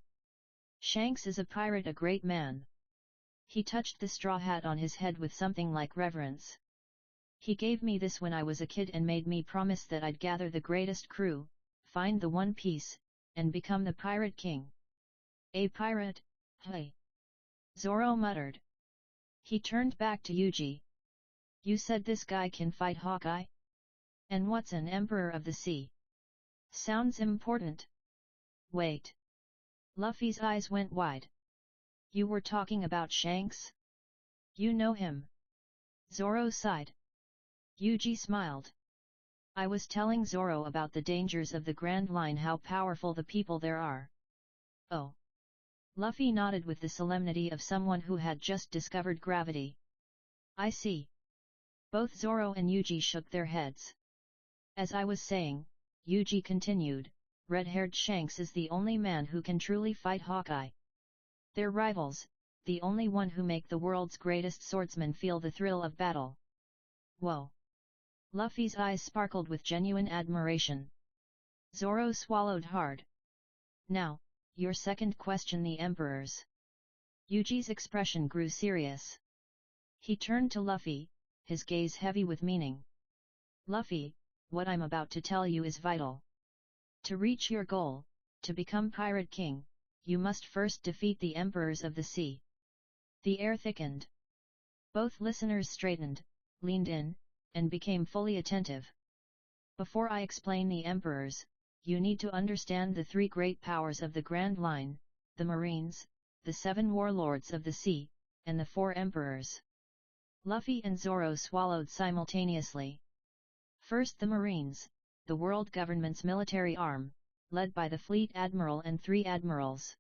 Speaker 1: Shanks is a pirate, a great man. He touched the straw hat on his head with something like reverence. He gave me this when I was a kid and made me promise that I'd gather the greatest crew, find the One Piece, and become the Pirate King. A pirate? Hey! Zoro muttered. He turned back to Yuji. You said this guy can fight Hawkeye? And what's an Emperor of the Sea? Sounds important. Wait. Luffy's eyes went wide. You were talking about Shanks? You know him? Zoro sighed. Yuji smiled. I was telling Zoro about the dangers of the Grand Line, how powerful the people there are. Oh. Luffy nodded with the solemnity of someone who had just discovered gravity. I see. Both Zoro and Yuji shook their heads. As I was saying, Yuji continued, red-haired Shanks is the only man who can truly fight Hawkeye. They're rivals, the only one who make the world's greatest swordsman feel the thrill of battle. Whoa! Luffy's eyes sparkled with genuine admiration. Zoro swallowed hard. Now, your second question. The Emperor's. Yuji's expression grew serious. He turned to Luffy, his gaze heavy with meaning. Luffy, what I'm about to tell you is vital. To reach your goal, to become Pirate King, you must first defeat the Emperors of the Sea. The air thickened. Both listeners straightened, leaned in, and became fully attentive. Before I explain the Emperors, you need to understand the three great powers of the Grand Line, the Marines, the 7 warlords of the sea, and the 4 emperors. Luffy and Zoro swallowed simultaneously. First, the Marines, the world government's military arm, led by the fleet admiral and 3 admirals.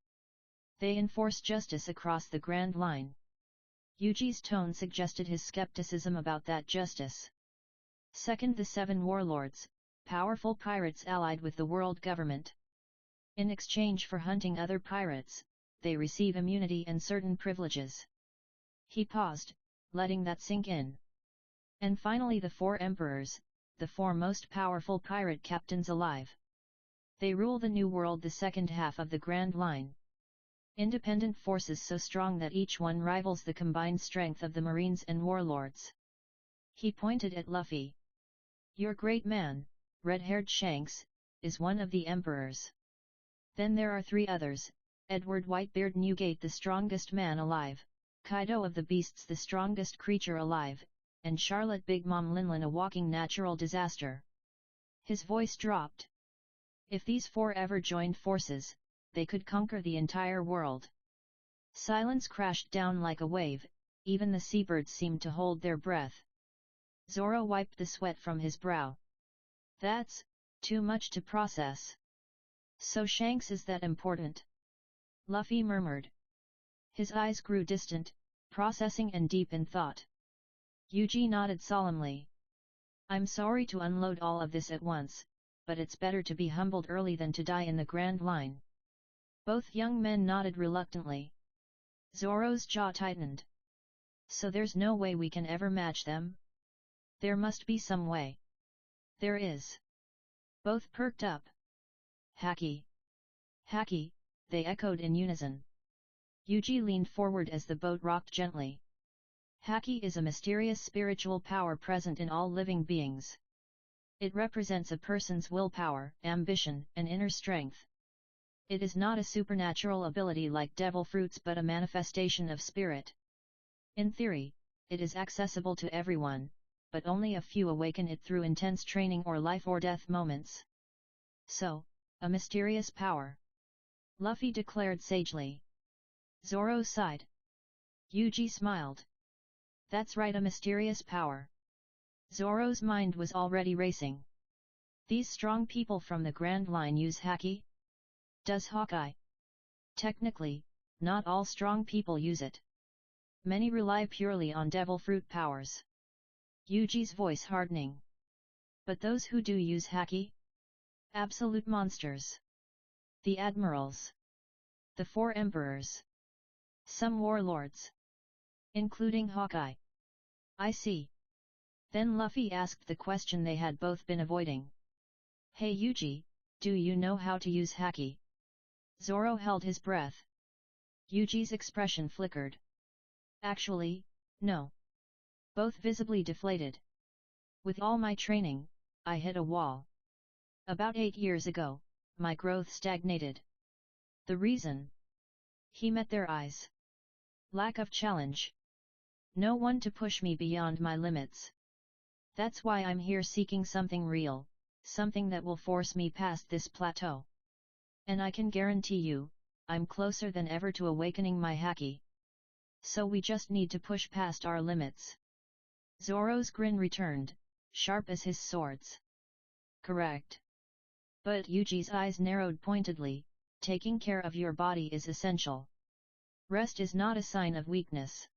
Speaker 1: They enforce justice across the Grand Line. Yuji's tone suggested his skepticism about that justice. Second, the 7 warlords, powerful pirates allied with the world government. In exchange for hunting other pirates, they receive immunity and certain privileges. He paused, letting that sink in. And finally, the 4 emperors, the 4 most powerful pirate captains alive. They rule the New World, the second half of the Grand Line. Independent forces so strong that each one rivals the combined strength of the Marines and warlords. He pointed at Luffy. Your great man, red-haired Shanks, is one of the emperors. Then there are 3 others, Edward Whitebeard Newgate, the strongest man alive, Kaido of the Beasts, the strongest creature alive, and Charlotte Big Mom Linlin, a walking natural disaster. His voice dropped. If these 4 ever joined forces, they could conquer the entire world. Silence crashed down like a wave, even the seabirds seemed to hold their breath. Zoro wiped the sweat from his brow. That's too much to process. So Shanks is that important? Luffy murmured. His eyes grew distant, processing and deep in thought. Yuji nodded solemnly. I'm sorry to unload all of this at once, but it's better to be humbled early than to die in the Grand Line. Both young men nodded reluctantly. Zoro's jaw tightened. So there's no way we can ever match them? There must be some way. There is. Both perked up. Haki. Haki, they echoed in unison. Yuji leaned forward as the boat rocked gently. Haki is a mysterious spiritual power present in all living beings. It represents a person's willpower, ambition, and inner strength. It is not a supernatural ability like devil fruits but a manifestation of spirit. In theory, it is accessible to everyone, but only a few awaken it through intense training or life or death moments. So, a mysterious power. Luffy declared sagely. Zoro sighed. Yuji smiled. That's right, a mysterious power. Zoro's mind was already racing. These strong people from the Grand Line use Haki? Does Hawkeye? Technically, not all strong people use it. Many rely purely on devil fruit powers. Yuji's voice hardening. But those who do use Haki? Absolute monsters. The admirals. The 4 emperors. Some warlords. Including Hawkeye. I see. Then Luffy asked the question they had both been avoiding. Hey Yuji, do you know how to use Haki? Zoro held his breath. Yuji's expression flickered. Actually, no. Both visibly deflated. With all my training, I hit a wall. About 8 years ago, my growth stagnated. The reason? He met their eyes. Lack of challenge. No one to push me beyond my limits. That's why I'm here seeking something real, something that will force me past this plateau. And I can guarantee you, I'm closer than ever to awakening my Haki. So we just need to push past our limits. Zoro's grin returned, sharp as his swords. Correct. But Yuji's eyes narrowed pointedly, taking care of your body is essential. Rest is not a sign of weakness.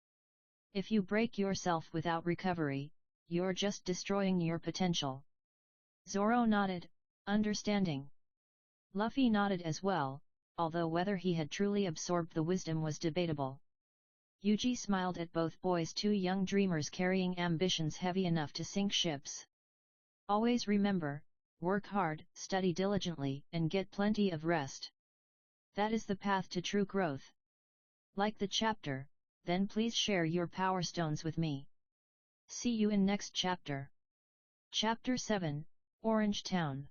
Speaker 1: If you break yourself without recovery, you're just destroying your potential. Zoro nodded, understanding. Luffy nodded as well, although whether he had truly absorbed the wisdom was debatable. Yuji smiled at both boys, two young dreamers carrying ambitions heavy enough to sink ships. Always remember, work hard, study diligently, and get plenty of rest. That is the path to true growth. Like the chapter, then please share your power stones with me. See you in next chapter. Chapter 7, Orange Town.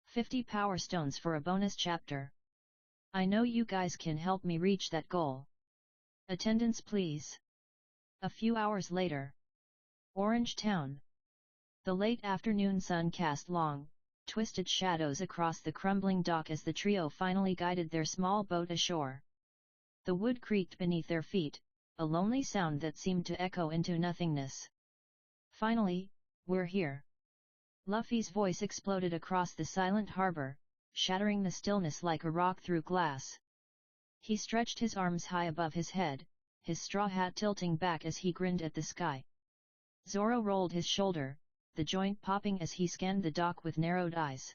Speaker 1: 50 power stones for a bonus chapter. I know you guys can help me reach that goal. Attendance please. A few hours later. Orange Town. The late afternoon sun cast long, twisted shadows across the crumbling dock as the trio finally guided their small boat ashore. The wood creaked beneath their feet, a lonely sound that seemed to echo into nothingness. Finally, we're here. Luffy's voice exploded across the silent harbor, shattering the stillness like a rock through glass. He stretched his arms high above his head, his straw hat tilting back as he grinned at the sky. Zoro rolled his shoulder, the joint popping as he scanned the dock with narrowed eyes.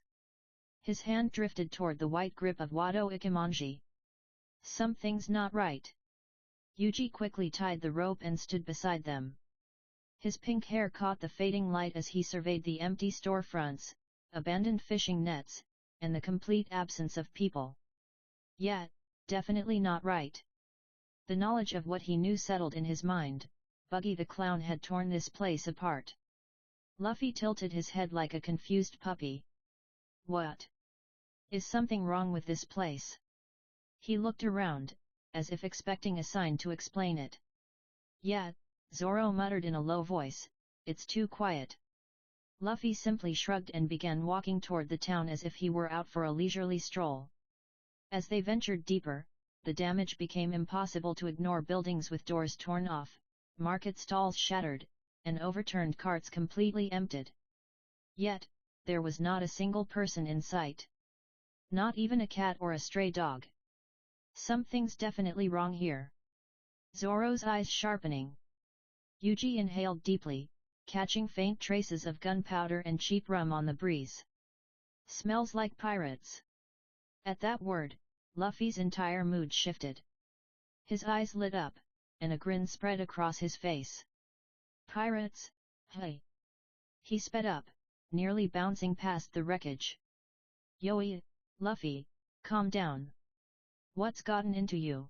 Speaker 1: His hand drifted toward the white grip of Wado Ichimonji. Something's not right. Yuji quickly tied the rope and stood beside them. His pink hair caught the fading light as he surveyed the empty storefronts, abandoned fishing nets, and the complete absence of people. Yet, definitely not right. The knowledge of what he knew settled in his mind. Buggy the Clown had torn this place apart. Luffy tilted his head like a confused puppy. What? Is something wrong with this place? He looked around, as if expecting a sign to explain it. Yet, Zoro muttered in a low voice, it's too quiet. Luffy simply shrugged and began walking toward the town as if he were out for a leisurely stroll. As they ventured deeper, the damage became impossible to ignore: buildings with doors torn off, market stalls shattered, and overturned carts completely emptied. Yet, there was not a single person in sight. Not even a cat or a stray dog. Something's definitely wrong here. Zoro's eyes sharpening. Yuji inhaled deeply, catching faint traces of gunpowder and cheap rum on the breeze. Smells like pirates. At that word, Luffy's entire mood shifted. His eyes lit up, and a grin spread across his face. Pirates? Hey! He sped up, nearly bouncing past the wreckage. Yoi, Luffy, calm down. What's gotten into you?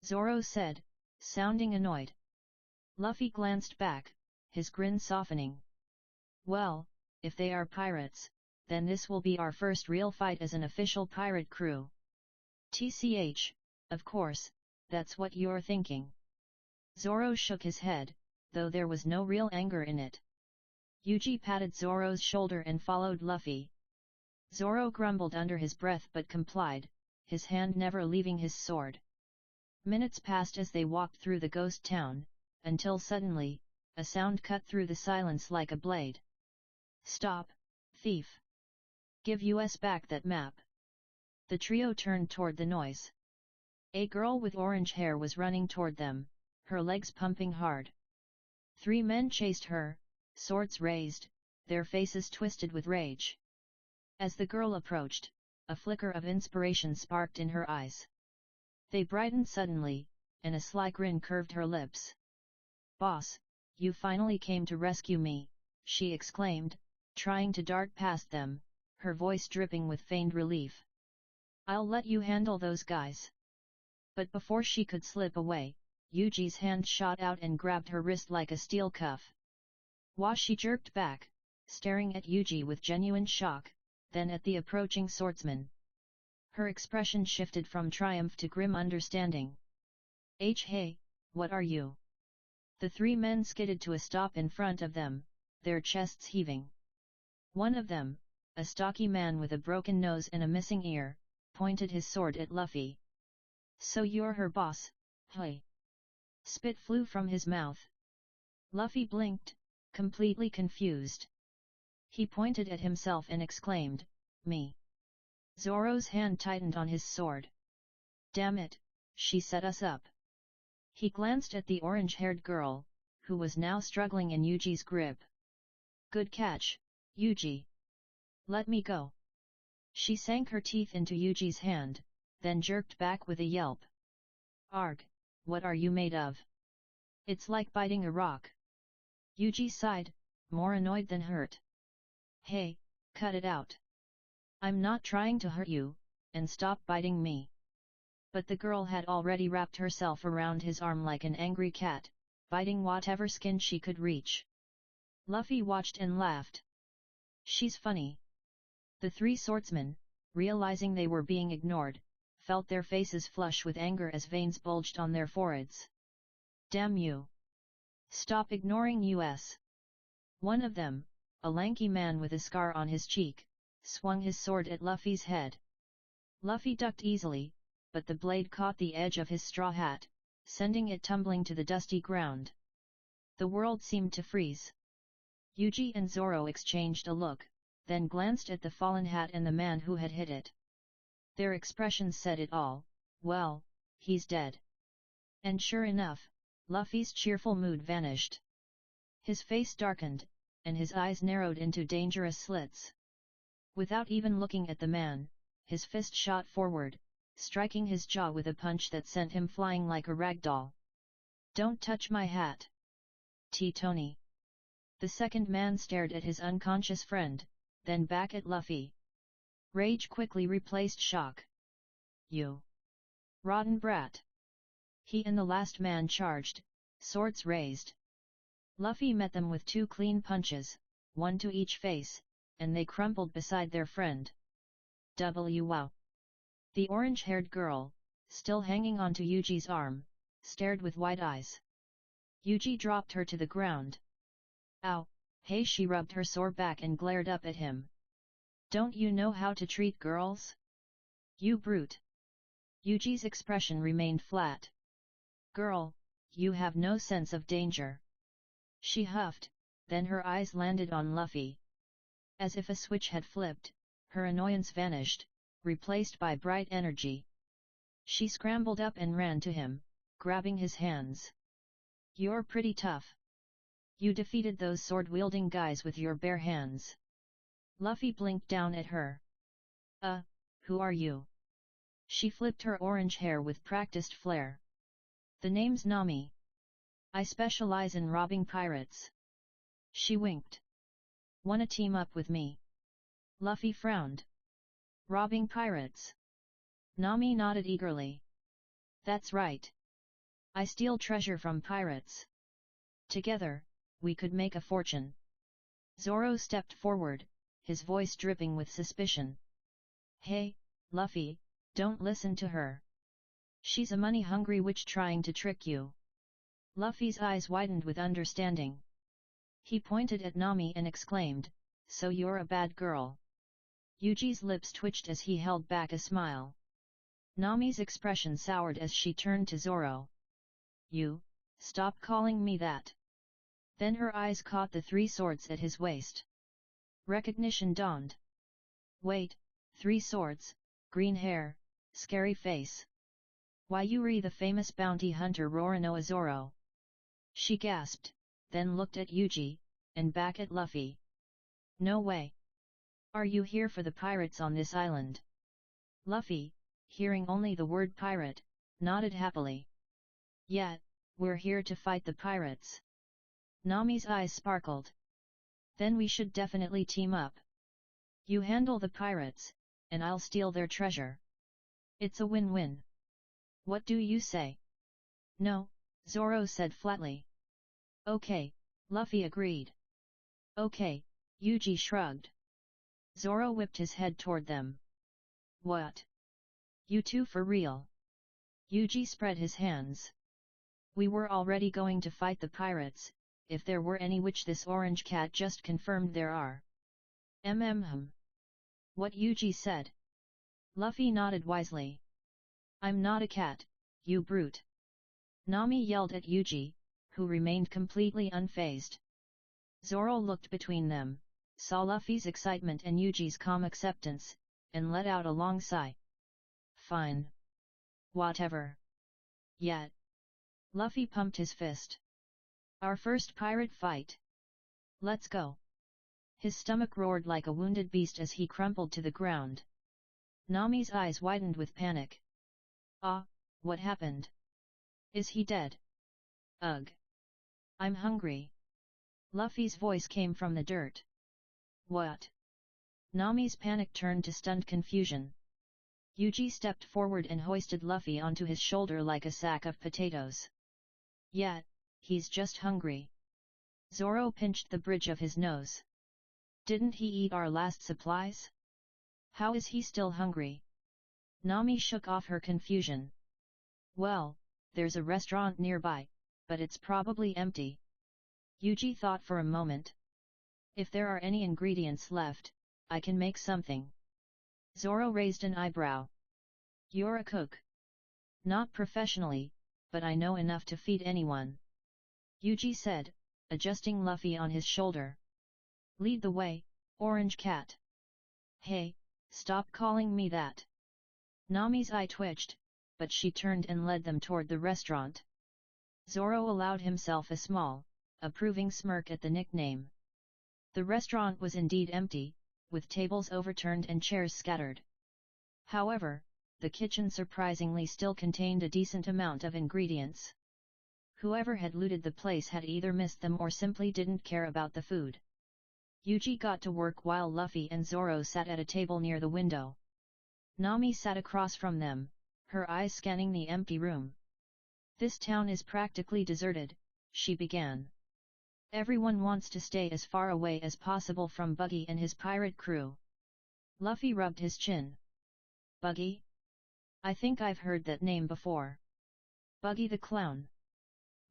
Speaker 1: Zoro said, sounding annoyed. Luffy glanced back, his grin softening. Well, if they are pirates, then this will be our first real fight as an official pirate crew. TCH, of course, that's what you're thinking. Zoro shook his head, though there was no real anger in it. Yuji patted Zoro's shoulder and followed Luffy. Zoro grumbled under his breath but complied, his hand never leaving his sword. Minutes passed as they walked through the ghost town, until suddenly, a sound cut through the silence like a blade. Stop, thief! Give us back that map! The trio turned toward the noise. A girl with orange hair was running toward them, her legs pumping hard. 3 men chased her, swords raised, their faces twisted with rage. As the girl approached, a flicker of inspiration sparked in her eyes. They brightened suddenly, and a sly grin curved her lips. Boss, you finally came to rescue me, she exclaimed, trying to dart past them, her voice dripping with feigned relief. I'll let you handle those guys. But before she could slip away, Yuji's hand shot out and grabbed her wrist like a steel cuff. She jerked back, staring at Yuji with genuine shock, then at the approaching swordsman. Her expression shifted from triumph to grim understanding. Hey, what are you? The 3 men skidded to a stop in front of them, their chests heaving. One of them, a stocky man with a broken nose and a missing ear, pointed his sword at Luffy. So you're her boss, hey? Spit flew from his mouth. Luffy blinked, completely confused. He pointed at himself and exclaimed, me. Zoro's hand tightened on his sword. Damn it, she set us up. He glanced at the orange-haired girl, who was now struggling in Yuji's grip. Good catch, Yuji. Let me go. She sank her teeth into Yuji's hand, then jerked back with a yelp. Arg, what are you made of? It's like biting a rock. Yuji sighed, more annoyed than hurt. Hey, cut it out. I'm not trying to hurt you, and stop biting me. But the girl had already wrapped herself around his arm like an angry cat, biting whatever skin she could reach. Luffy watched and laughed. She's funny. The three swordsmen, realizing they were being ignored, felt their faces flush with anger as veins bulged on their foreheads. Damn you! Stop ignoring us! One of them, a lanky man with a scar on his cheek, swung his sword at Luffy's head. Luffy ducked easily, but the blade caught the edge of his straw hat, sending it tumbling to the dusty ground. The world seemed to freeze. Yuji and Zoro exchanged a look, then glanced at the fallen hat and the man who had hit it. Their expressions said it all. Well, he's dead. And sure enough, Luffy's cheerful mood vanished. His face darkened, and his eyes narrowed into dangerous slits. Without even looking at the man, his fist shot forward, striking his jaw with a punch that sent him flying like a rag doll. Don't touch my hat! Tony. The second man stared at his unconscious friend, then back at Luffy. Rage quickly replaced shock. You rotten brat! He and the last man charged, swords raised. Luffy met them with two clean punches, one to each face, and they crumpled beside their friend. Wow! The orange-haired girl, still hanging onto Yuji's arm, stared with wide eyes. Yuji dropped her to the ground. Ow! Hey, she rubbed her sore back and glared up at him. Don't you know how to treat girls? You brute! Yuji's expression remained flat. Girl, you have no sense of danger. She huffed, then her eyes landed on Luffy. As if a switch had flipped, her annoyance vanished, replaced by bright energy. She scrambled up and ran to him, grabbing his hands. You're pretty tough. You defeated those sword-wielding guys with your bare hands. Luffy blinked down at her. Who are you? She flipped her orange hair with practiced flair. The name's Nami. I specialize in robbing pirates. She winked. Wanna team up with me? Luffy frowned. Robbing pirates? Nami nodded eagerly. That's right. I steal treasure from pirates. Together, we could make a fortune. Zoro stepped forward, his voice dripping with suspicion. Hey, Luffy, don't listen to her. She's a money-hungry witch trying to trick you. Luffy's eyes widened with understanding. He pointed at Nami and exclaimed, so you're a bad girl. Yuji's lips twitched as he held back a smile. Nami's expression soured as she turned to Zoro. You, stop calling me that. Then her eyes caught the three swords at his waist. Recognition dawned. Wait, three swords, green hair, scary face. Why, Yuri, the famous bounty hunter Roronoa Zoro. She gasped, then looked at Yuji, and back at Luffy. No way. Are you here for the pirates on this island? Luffy, hearing only the word pirate, nodded happily. Yeah, we're here to fight the pirates. Nami's eyes sparkled. Then we should definitely team up. You handle the pirates, and I'll steal their treasure. It's a win-win. What do you say? No, Zoro said flatly. Okay, Luffy agreed. Okay, Yuji shrugged. Zoro whipped his head toward them. What? You two for real? Yuji spread his hands. We were already going to fight the pirates, if there were any, which this orange cat just confirmed there are. What Yuji said. Luffy nodded wisely. I'm not a cat, you brute. Nami yelled at Yuji, who remained completely unfazed. Zoro looked between them, saw Luffy's excitement and Yuji's calm acceptance, and let out a long sigh. Fine. Whatever. Yet. Luffy pumped his fist. Our first pirate fight. Let's go. His stomach roared like a wounded beast as he crumpled to the ground. Nami's eyes widened with panic. Ah, what happened? Is he dead? Ugh! I'm hungry. Luffy's voice came from the dirt. What? Nami's panic turned to stunned confusion. Yuji stepped forward and hoisted Luffy onto his shoulder like a sack of potatoes. Yeah, he's just hungry. Zoro pinched the bridge of his nose. Didn't he eat our last supplies? How is he still hungry? Nami shook off her confusion. Well, there's a restaurant nearby, but it's probably empty. Yuji thought for a moment. If there are any ingredients left, I can make something. Zoro raised an eyebrow. You're a cook. Not professionally, but I know enough to feed anyone. Yuji said, adjusting Luffy on his shoulder. Lead the way, Orange Cat. Hey, stop calling me that. Nami's eye twitched, but she turned and led them toward the restaurant. Zoro allowed himself a small, approving smirk at the nickname. The restaurant was indeed empty, with tables overturned and chairs scattered. However, the kitchen surprisingly still contained a decent amount of ingredients. Whoever had looted the place had either missed them or simply didn't care about the food. Yuji got to work while Luffy and Zoro sat at a table near the window. Nami sat across from them, her eyes scanning the empty room. This town is practically deserted, she began. Everyone wants to stay as far away as possible from Buggy and his pirate crew. Luffy rubbed his chin. Buggy? I think I've heard that name before. Buggy the Clown.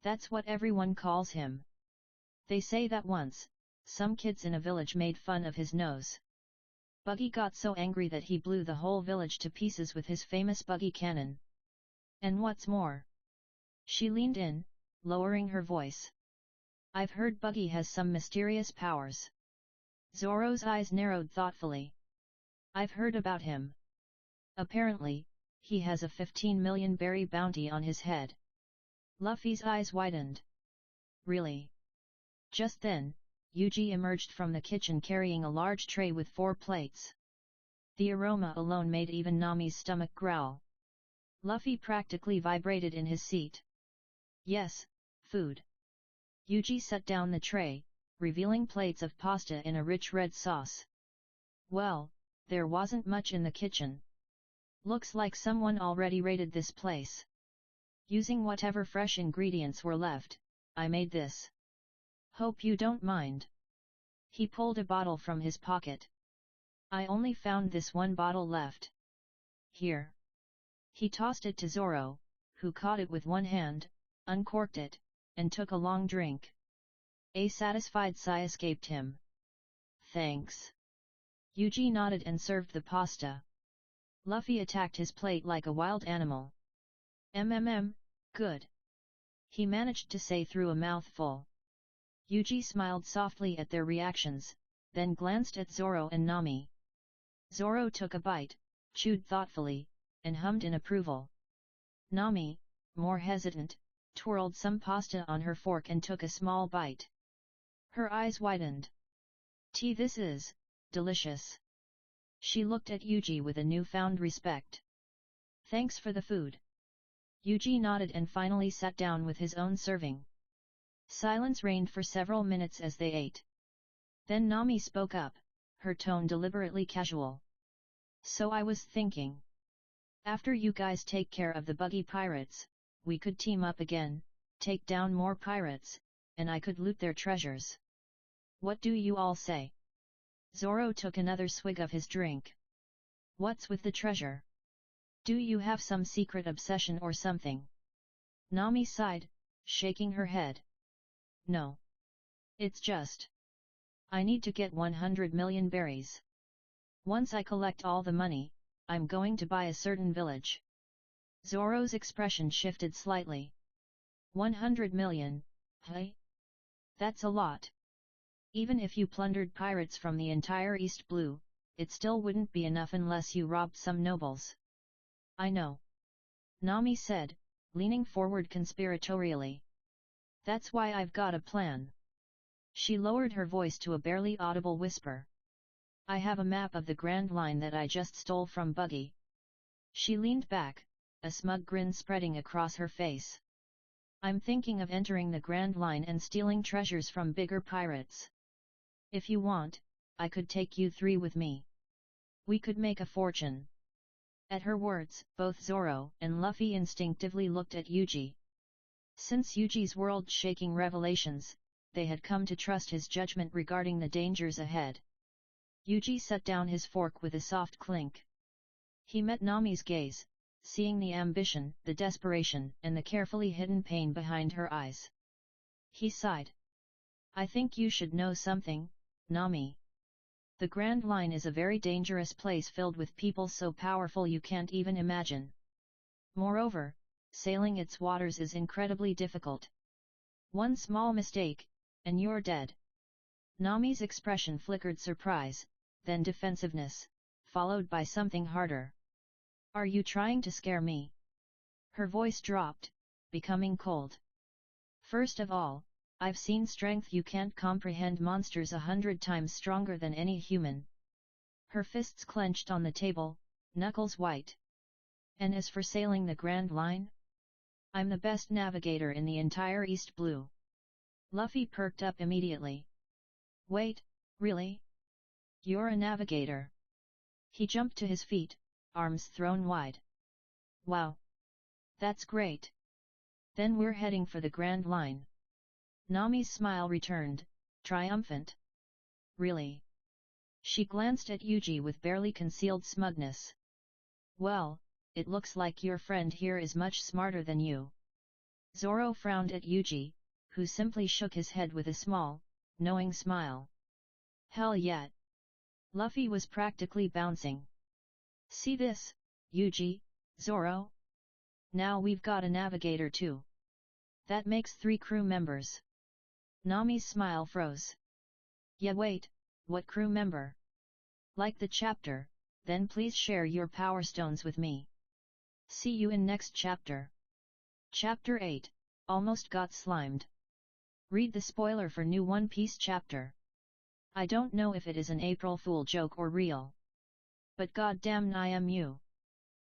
Speaker 1: That's what everyone calls him. They say that once, some kids in a village made fun of his nose. Buggy got so angry that he blew the whole village to pieces with his famous Buggy cannon. And what's more? She leaned in, lowering her voice. I've heard Buggy has some mysterious powers. Zoro's eyes narrowed thoughtfully. I've heard about him. Apparently, he has a 15 million berry bounty on his head. Luffy's eyes widened. Really? Just then, Yuji emerged from the kitchen carrying a large tray with 4 plates. The aroma alone made even Nami's stomach growl. Luffy practically vibrated in his seat. Yes, food. Yuji set down the tray, revealing plates of pasta in a rich red sauce. Well, there wasn't much in the kitchen. Looks like someone already raided this place. Using whatever fresh ingredients were left, I made this. Hope you don't mind. He pulled a bottle from his pocket. I only found this one bottle left. Here. He tossed it to Zoro, who caught it with one hand, uncorked it, and took a long drink. A satisfied sigh escaped him. Thanks. Yuji nodded and served the pasta. Luffy attacked his plate like a wild animal. Good. He managed to say through a mouthful. Yuji smiled softly at their reactions, then glanced at Zoro and Nami. Zoro took a bite, chewed thoughtfully, and hummed in approval. Nami, more hesitant, twirled some pasta on her fork and took a small bite. Her eyes widened. This is delicious. She looked at Yuji with a newfound respect. Thanks for the food. Yuji nodded and finally sat down with his own serving. Silence reigned for several minutes as they ate. Then Nami spoke up, her tone deliberately casual. So I was thinking. After you guys take care of the Buggy pirates, we could team up again, take down more pirates, and I could loot their treasures. What do you all say? Zoro took another swig of his drink. What's with the treasure? Do you have some secret obsession or something? Nami sighed, shaking her head. No. It's just. I need to get 100 million berries. Once I collect all the money, I'm going to buy a certain village. Zoro's expression shifted slightly. 100 million, hey? That's a lot. Even if you plundered pirates from the entire East Blue, it still wouldn't be enough unless you robbed some nobles. I know. Nami said, leaning forward conspiratorially. That's why I've got a plan. She lowered her voice to a barely audible whisper. I have a map of the Grand Line that I just stole from Buggy. She leaned back, a smug grin spreading across her face. I'm thinking of entering the Grand Line and stealing treasures from bigger pirates. If you want, I could take you three with me. We could make a fortune. At her words, both Zoro and Luffy instinctively looked at Yuji. Since Yuji's world-shaking revelations, they had come to trust his judgment regarding the dangers ahead. Yuji set down his fork with a soft clink. He met Nami's gaze, seeing the ambition, the desperation, and the carefully hidden pain behind her eyes. He sighed. I think you should know something, Nami. The Grand Line is a very dangerous place filled with people so powerful you can't even imagine. Moreover, sailing its waters is incredibly difficult. One small mistake, and you're dead. Nami's expression flickered surprise, then defensiveness, followed by something harder. Are you trying to scare me? Her voice dropped, becoming cold. First of all, I've seen strength you can't comprehend, monsters 100 times stronger than any human. Her fists clenched on the table, knuckles white. And as for sailing the Grand Line? I'm the best navigator in the entire East Blue. Luffy perked up immediately. Wait, really? You're a navigator? He jumped to his feet, arms thrown wide. Wow! That's great! Then we're heading for the Grand Line. Nami's smile returned, triumphant. Really? She glanced at Yuji with barely concealed smugness. Well, it looks like your friend here is much smarter than you. Zoro frowned at Yuji, who simply shook his head with a small, knowing smile. Hell yeah! Luffy was practically bouncing. See this, Yuji, Zoro? Now we've got a navigator too. That makes 3 crew members. Nami's smile froze. Yeah, wait, what crew member? Like the chapter, then please share your power stones with me. See you in next chapter. Chapter 8, Almost Got Slimed. Read the spoiler for new One Piece chapter. I don't know if it is an April Fool joke or real. But goddamn Nimu.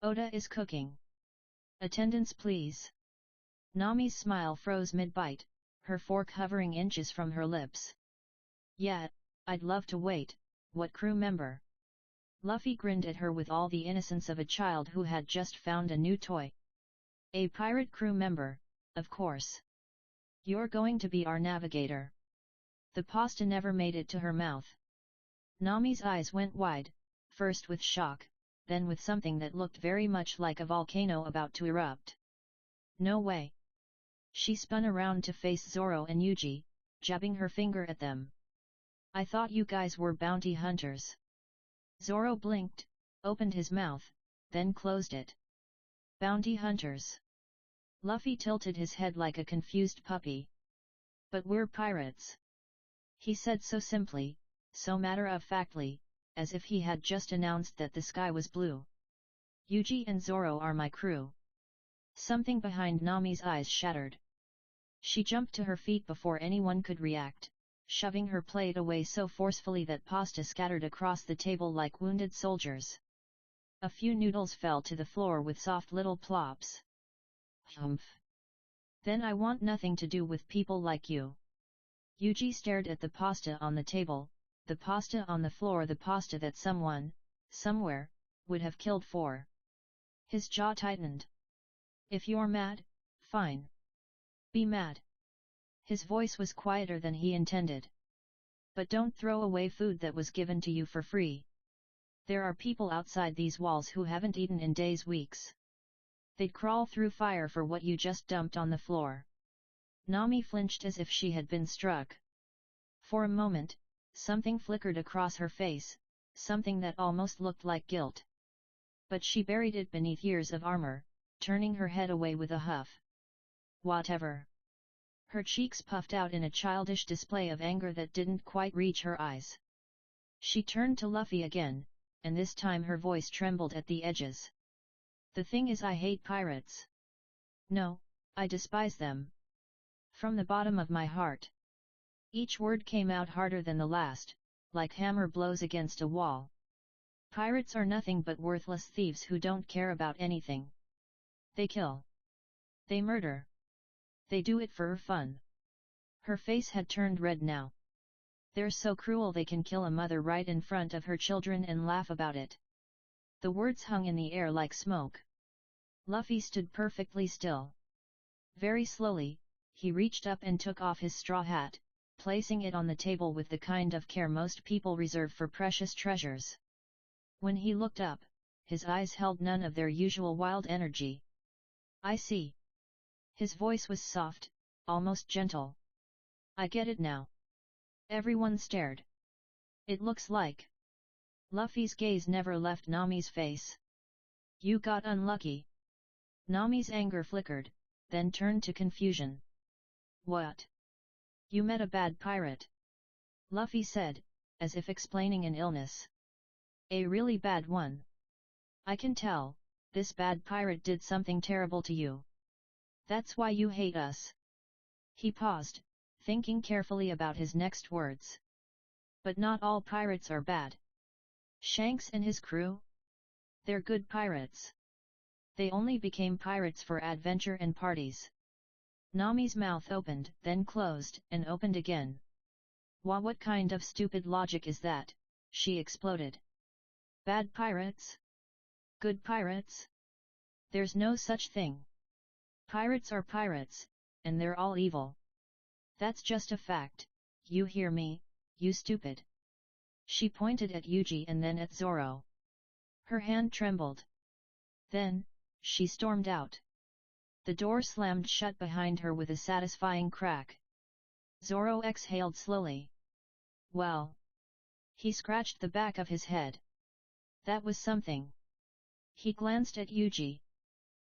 Speaker 1: Oda is cooking. Attendance please. Nami's smile froze mid-bite, her fork hovering inches from her lips. Yeah, I'd love to wait, what crew member? Luffy grinned at her with all the innocence of a child who had just found a new toy. A pirate crew member, of course. You're going to be our navigator. The pasta never made it to her mouth. Nami's eyes went wide, first with shock, then with something that looked very much like a volcano about to erupt. No way. She spun around to face Zoro and Yuji, jabbing her finger at them. I thought you guys were bounty hunters. Zoro blinked, opened his mouth, then closed it. Bounty hunters. Luffy tilted his head like a confused puppy. But we're pirates. He said so simply, so matter-of-factly, as if he had just announced that the sky was blue. Yuji and Zoro are my crew. Something behind Nami's eyes shattered. She jumped to her feet before anyone could react, shoving her plate away so forcefully that pasta scattered across the table like wounded soldiers. A few noodles fell to the floor with soft little plops. Humph. Then I want nothing to do with people like you. Yuji stared at the pasta on the table, the pasta on the floor, the pasta that someone, somewhere, would have killed for. His jaw tightened. If you're mad, fine. Be mad. His voice was quieter than he intended. But don't throw away food that was given to you for free. There are people outside these walls who haven't eaten in days, weeks. They'd crawl through fire for what you just dumped on the floor. Nami flinched as if she had been struck. For a moment, something flickered across her face, something that almost looked like guilt. But she buried it beneath years of armor, turning her head away with a huff. Whatever. Her cheeks puffed out in a childish display of anger that didn't quite reach her eyes. She turned to Luffy again, and this time her voice trembled at the edges. The thing is, I hate pirates. No, I despise them. From the bottom of my heart. Each word came out harder than the last, like hammer blows against a wall. Pirates are nothing but worthless thieves who don't care about anything. They kill. They murder. They do it for fun. Her face had turned red now. They're so cruel they can kill a mother right in front of her children and laugh about it. The words hung in the air like smoke. Luffy stood perfectly still. Very slowly, he reached up and took off his straw hat, placing it on the table with the kind of care most people reserve for precious treasures. When he looked up, his eyes held none of their usual wild energy. I see. His voice was soft, almost gentle. I get it now. Everyone stared. It looks like. Luffy's gaze never left Nami's face. You got unlucky. Nami's anger flickered, then turned to confusion. What? You met a bad pirate. Luffy said, as if explaining an illness. A really bad one. I can tell, this bad pirate did something terrible to you. That's why you hate us. He paused, thinking carefully about his next words. But not all pirates are bad. Shanks and his crew? They're good pirates. They only became pirates for adventure and parties. Nami's mouth opened, then closed, and opened again. What kind of stupid logic is that? She exploded. Bad pirates? Good pirates? There's no such thing. Pirates are pirates, and they're all evil. That's just a fact, you hear me, you stupid. She pointed at Yuji and then at Zoro. Her hand trembled. Then, she stormed out. The door slammed shut behind her with a satisfying crack. Zoro exhaled slowly. Well. He scratched the back of his head. That was something. He glanced at Yuji.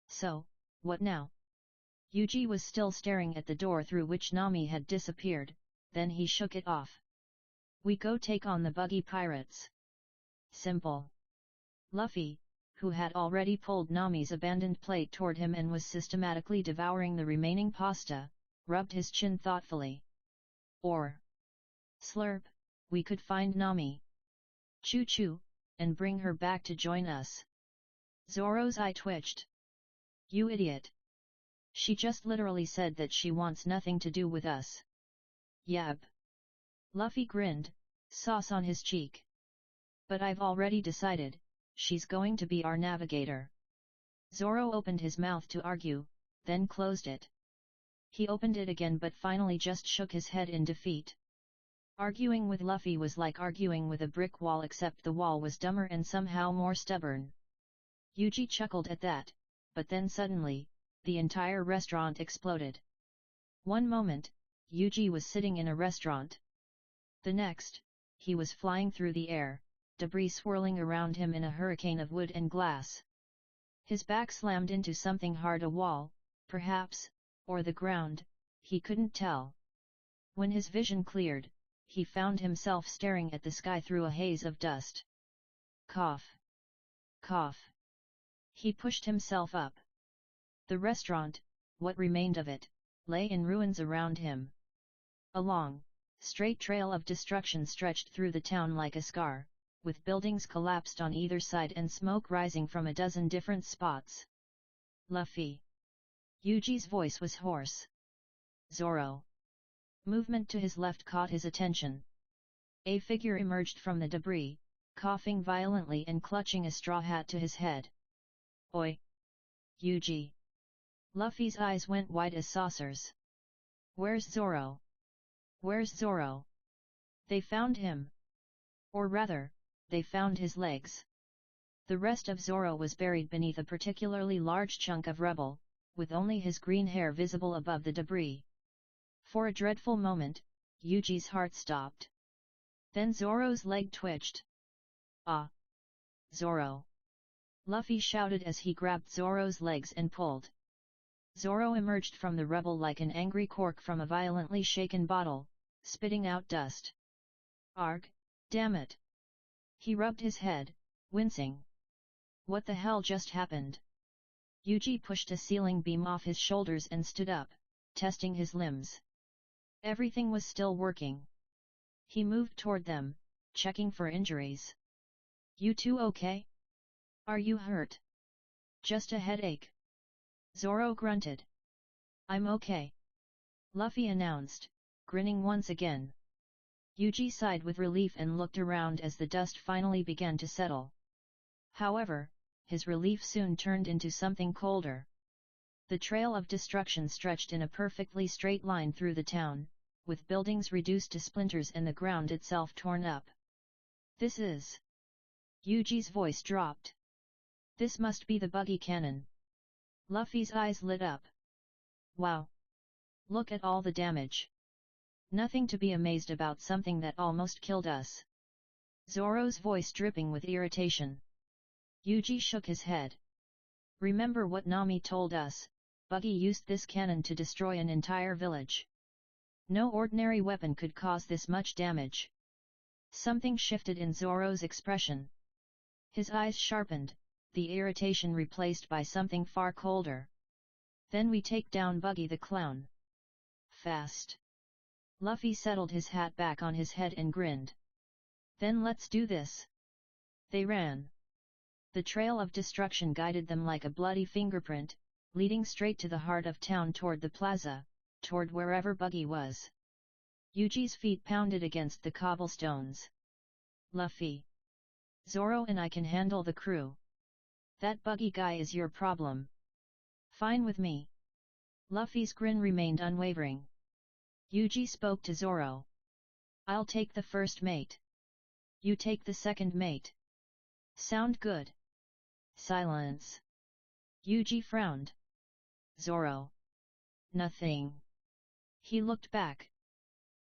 Speaker 1: So, what now? Yuji was still staring at the door through which Nami had disappeared, then he shook it off. We go take on the buggy pirates. Simple. Luffy, who had already pulled Nami's abandoned plate toward him and was systematically devouring the remaining pasta, rubbed his chin thoughtfully. Or, slurp, we could find Nami. Choo-choo, and bring her back to join us. Zoro's eye twitched. You idiot. She just literally said that she wants nothing to do with us. Yab. Luffy grinned, sauce on his cheek. But I've already decided, she's going to be our navigator. Zoro opened his mouth to argue, then closed it. He opened it again but finally just shook his head in defeat. Arguing with Luffy was like arguing with a brick wall, except the wall was dumber and somehow more stubborn. Yuji chuckled at that, but then suddenly, the entire restaurant exploded. One moment, Yuji was sitting in a restaurant. The next, he was flying through the air, debris swirling around him in a hurricane of wood and glass. His back slammed into something hard, a wall, perhaps, or the ground, he couldn't tell. When his vision cleared, he found himself staring at the sky through a haze of dust. Cough. Cough. He pushed himself up. The restaurant, what remained of it, lay in ruins around him. A long, straight trail of destruction stretched through the town like a scar, with buildings collapsed on either side and smoke rising from a dozen different spots. Luffy. Yuji's voice was hoarse. Zoro. Movement to his left caught his attention. A figure emerged from the debris, coughing violently and clutching a straw hat to his head. Oi! Yuji! Luffy's eyes went wide as saucers. Where's Zoro? Where's Zoro? They found him. Or rather, they found his legs. The rest of Zoro was buried beneath a particularly large chunk of rubble, with only his green hair visible above the debris. For a dreadful moment, Yuji's heart stopped. Then Zoro's leg twitched. Ah! Zoro! Luffy shouted as he grabbed Zoro's legs and pulled. Zoro emerged from the rubble like an angry cork from a violently shaken bottle, spitting out dust. Arg, damn it! He rubbed his head, wincing. What the hell just happened? Yuji pushed a ceiling beam off his shoulders and stood up, testing his limbs. Everything was still working. He moved toward them, checking for injuries. You two okay? Are you hurt? Just a headache. Zoro grunted. I'm okay. Luffy announced, grinning once again. Yuji sighed with relief and looked around as the dust finally began to settle. However, his relief soon turned into something colder. The trail of destruction stretched in a perfectly straight line through the town, with buildings reduced to splinters and the ground itself torn up. This is... Yuji's voice dropped. This must be the buggy cannon. Luffy's eyes lit up. Wow! Look at all the damage. Nothing to be amazed about, something that almost killed us. Zoro's voice dripping with irritation. Yuji shook his head. Remember what Nami told us, Buggy used this cannon to destroy an entire village. No ordinary weapon could cause this much damage. Something shifted in Zoro's expression. His eyes sharpened, the irritation replaced by something far colder. Then we take down Buggy the clown. Fast. Luffy settled his hat back on his head and grinned. Then let's do this. They ran. The trail of destruction guided them like a bloody fingerprint, leading straight to the heart of town toward the plaza, toward wherever Buggy was. Yuji's feet pounded against the cobblestones. Luffy. Zoro and I can handle the crew. That Buggy guy is your problem. Fine with me. Luffy's grin remained unwavering. Yuji spoke to Zoro. I'll take the first mate. You take the second mate. Sound good? Silence. Yuji frowned. Zoro. Nothing. He looked back.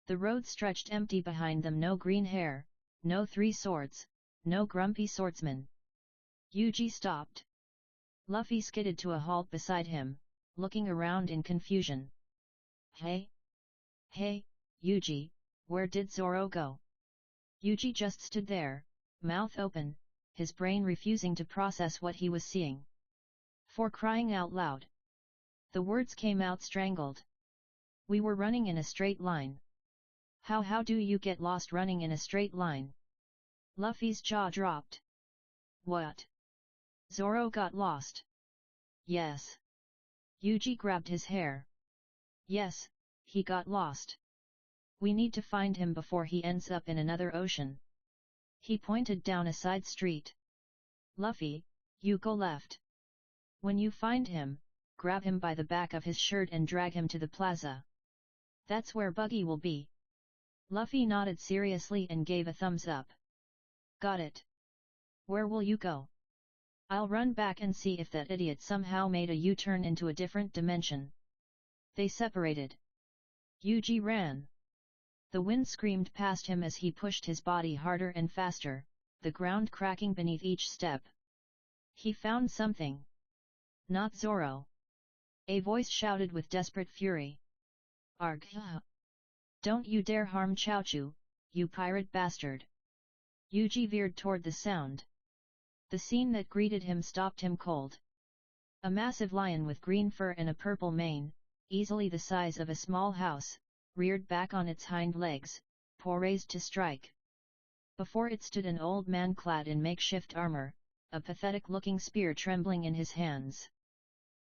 Speaker 1: The road stretched empty behind them, no green hair, no three swords, no grumpy swordsman. Yuji stopped. Luffy skidded to a halt beside him, looking around in confusion. Hey? Hey, Yuji, where did Zoro go? Yuji just stood there, mouth open, his brain refusing to process what he was seeing. For crying out loud. The words came out strangled. We were running in a straight line. How do you get lost running in a straight line? Luffy's jaw dropped. What? Zoro got lost? Yes. Yuji grabbed his hair. Yes, he got lost. We need to find him before he ends up in another ocean. He pointed down a side street. Luffy, you go left. When you find him, grab him by the back of his shirt and drag him to the plaza. That's where Buggy will be. Luffy nodded seriously and gave a thumbs up. Got it. Where will you go? I'll run back and see if that idiot somehow made a U-turn into a different dimension. They separated. Yuji ran. The wind screamed past him as he pushed his body harder and faster, the ground cracking beneath each step. He found something. Not Zoro. A voice shouted with desperate fury. Arg! Don't you dare harm Chaochu, you pirate bastard! Yuji veered toward the sound. The scene that greeted him stopped him cold. A massive lion with green fur and a purple mane, easily the size of a small house, reared back on its hind legs, poised to strike. Before it stood an old man clad in makeshift armor, a pathetic-looking spear trembling in his hands.